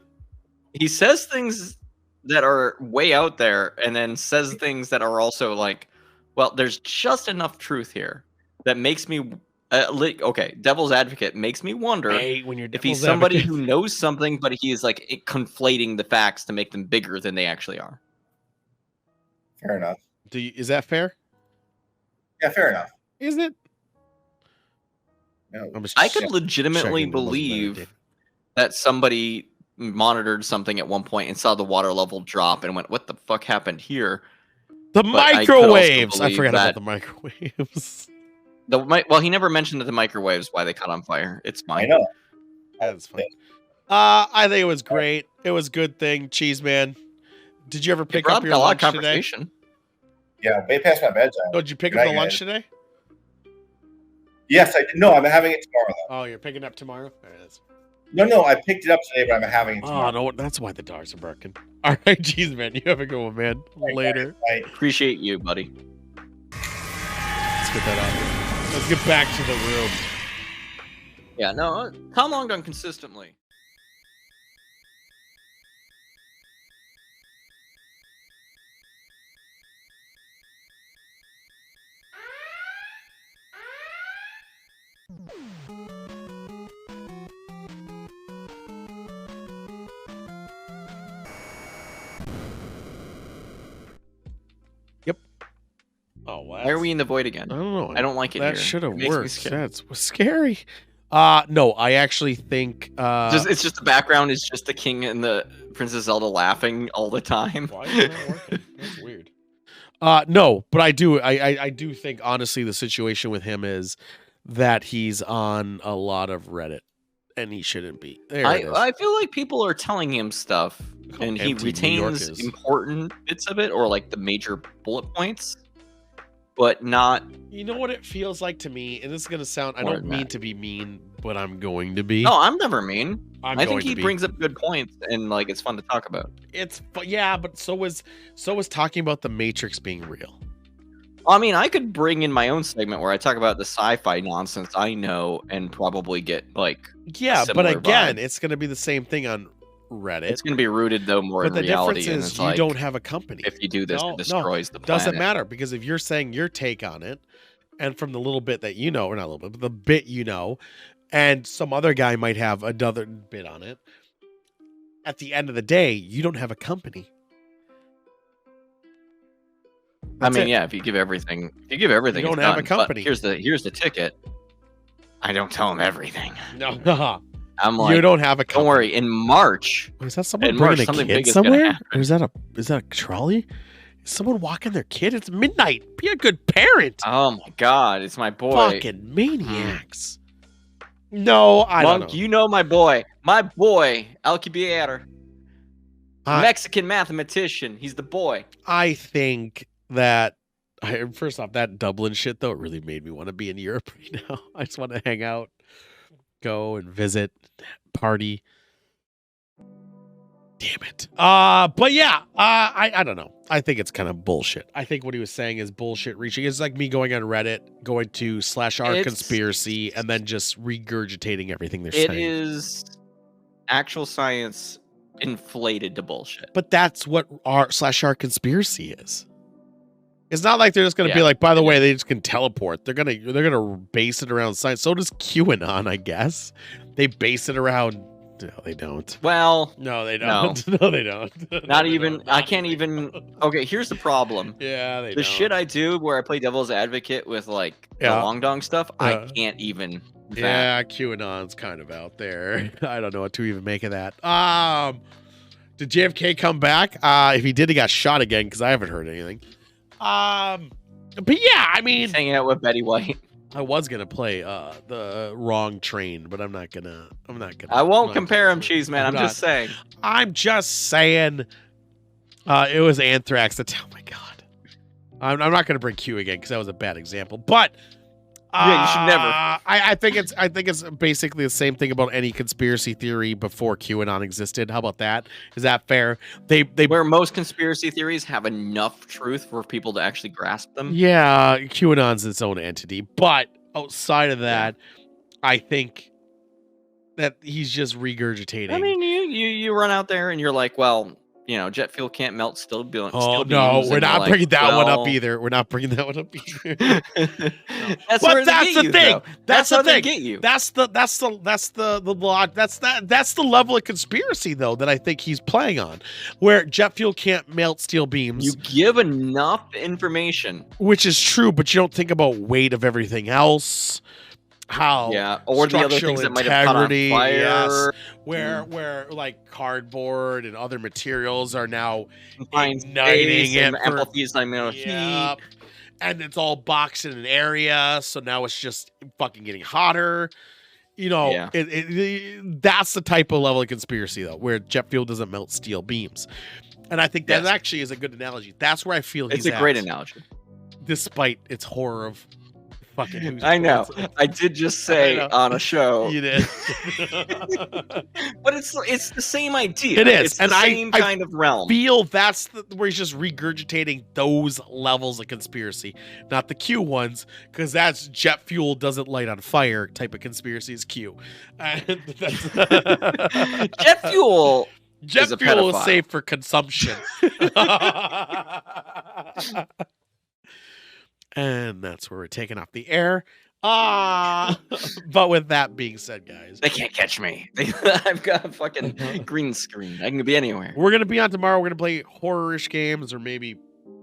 he says things that are way out there, and then says things that are also like, well, there's just enough truth here that makes me, devil's advocate makes me wonder if he's somebody who knows something, but he is like conflating the facts to make them bigger than they actually are. Fair enough. Is that fair? Yeah, fair enough. Is it? No. I could legitimately believe that somebody monitored something at one point and saw the water level drop and went, "What the fuck happened here?" The microwaves. I forgot about the microwaves. Well, he never mentioned that the microwaves why they caught on fire. It's fine. I know. That's fine. I think it was great. It was a good thing. Cheese Man, did you ever pick up your lunch today? Yeah, way past my bedtime. Oh, did you pick up the lunch today? Yes, I did. No, I'm having it tomorrow, though. Oh, you're picking it up tomorrow? No, I picked it up today, but I'm having it tomorrow. Oh, no, that's why the dogs are barking. All right, geez, man. You have a good one, man. Later. I appreciate you, buddy. Let's get that out. Let's get back to the room. Yeah, no, Tom Long done consistently. Yep. Oh, wow. Why are we in the void again? I don't know. I don't like it that here. Should have It makes me worked. scared. That's scary. No, I actually think It's just the background is just the king and the Princess Zelda laughing all the time. Why is it not working? That's weird. No, but I do think honestly the situation with him is that he's on a lot of Reddit and he shouldn't be. I feel like people are telling him stuff and he retains important bits of it or like the major bullet points, but not. You know what it feels like to me, and this is gonna sound. I don't mean to be mean, but I'm going to be. No, I'm never mean. I think he be. brings up good points and like it's fun to talk about. But so was talking about the Matrix being real. I mean, I could bring in my own segment where I talk about the sci-fi nonsense I know and probably get like but again, it's going to be the same thing on Reddit. It's going to be rooted though more in reality. But the difference is you don't have a company. If you do this, it destroys the planet. Doesn't matter because if you're saying your take on it, and from the little bit that you know, or not a little bit, but the bit you know, and some other guy might have another bit on it. At the end of the day, you don't have a company. That's if you give everything, you don't have a company. But here's the ticket. I don't tell them everything. No, I'm like, you don't have a company. Don't worry. In March, is that someone bringing a kid somewhere? Or is that a trolley? Is someone walking their kid? It's midnight. Be a good parent. Oh my god, it's my boy. Fucking maniacs. No, I don't know. You know my boy, Alcibiades, Mexican mathematician. He's the boy. I think that first off, that Dublin shit though, it really made me want to be in Europe right now. I just want to hang out, go and visit, party. Damn it. But yeah, I don't know. I think it's kind of bullshit. I think what he was saying is bullshit reaching. It's like me going on Reddit, going to /r conspiracy, and then just regurgitating everything they're saying. It is actual science inflated to bullshit. But that's what /r conspiracy is. It's not like they're just gonna be like, by the way, they just can teleport. They're gonna base it around science. So does QAnon, I guess. They base it around. No, they don't. Well, no, they don't. No, they don't. Not even. I can't even. Okay, here's the problem. Yeah, they the don't. shit I do where I play devil's advocate with like the long dong stuff. I can't even. Yeah, QAnon's kind of out there. I don't know what to even make of that. Did JFK come back? If he did, he got shot again because I haven't heard anything. But yeah, I mean, he's hanging out with Betty White. I was gonna play the wrong train, but I'm not gonna. I won't compare him, Cheese Man. I'm just saying. I'm just saying. It was Anthrax. Oh my god. I'm not gonna bring Q again because that was a bad example. But yeah, you should never. I think it's basically the same thing about any conspiracy theory before QAnon existed. How about that? Is that fair? They where most conspiracy theories have enough truth for people to actually grasp them. Yeah, QAnon's its own entity, but outside of that, I think that he's just regurgitating. I mean, you run out there and you're like, well, you know, jet fuel can't melt steel beams. Oh no, we're not bringing that one up either. We're not bringing that one up either. That's the thing. That's the how thing. they get you. That's the level of conspiracy though that I think he's playing on, where jet fuel can't melt steel beams. You give enough information, which is true, but you don't think about weight of everything else. How or the other things that might have caught on fire, where like cardboard and other materials are now igniting it amplifying heat, and it's all boxed in an area, so now it's just fucking getting hotter. You know, that's the type of level of conspiracy though, where jet fuel doesn't melt steel beams, and I think that actually is a good analogy. That's where I feel it's a great analogy, despite its horror of. I know. I did just say on a show. You did. But it's the same idea. It is. It's the same kind of realm. Feel that's where he's just regurgitating those levels of conspiracy, not the Q ones, because that's jet fuel doesn't light on fire type of conspiracy is Q. Jet fuel. Jet fuel is safe for consumption. And that's where we're taking off the air. But with that being said, guys, they can't catch me. I've got a fucking green screen. I can be anywhere. We're gonna be on tomorrow. We're gonna play horror-ish games or maybe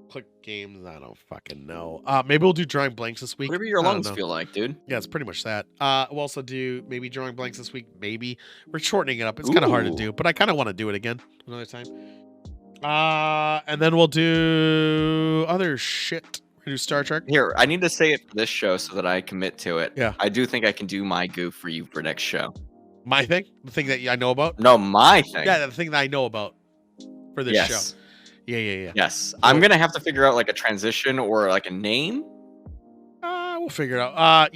click games. I don't fucking know. Maybe we'll do drawing blanks this week. Whatever your lungs feel like, dude. Yeah, it's pretty much that. We'll also do maybe drawing blanks this week. Maybe we're shortening it up. It's kind of hard to do, but I kind of want to do it again another time. And then we'll do other shit. Do Star Trek. Here, I need to say it for this show so that I commit to it. Yeah. I do think I can do my goof for you for next show. My thing? The thing that I know about? No, my thing. Yeah, the thing that I know about for this show. Yeah. Yes. I'm going to have to figure out like a transition or like a name. We'll figure it out. I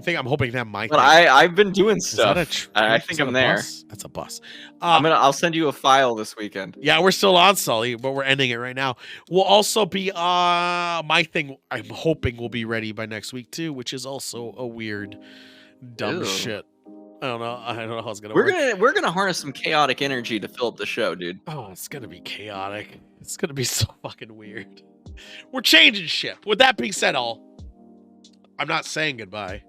think I'm hoping to have my But thing. I've been doing stuff. I think I'm there. Bus? That's a bus. I'll send you a file this weekend. Yeah, we're still on Sully, but we're ending it right now. We'll also be my thing I'm hoping will be ready by next week too, which is also a weird dumb shit. I don't know how it's gonna work. We're gonna harness some chaotic energy to fill up the show, dude. Oh, it's gonna be chaotic. It's gonna be so fucking weird. We're changing ship. With that being said, I'm not saying goodbye.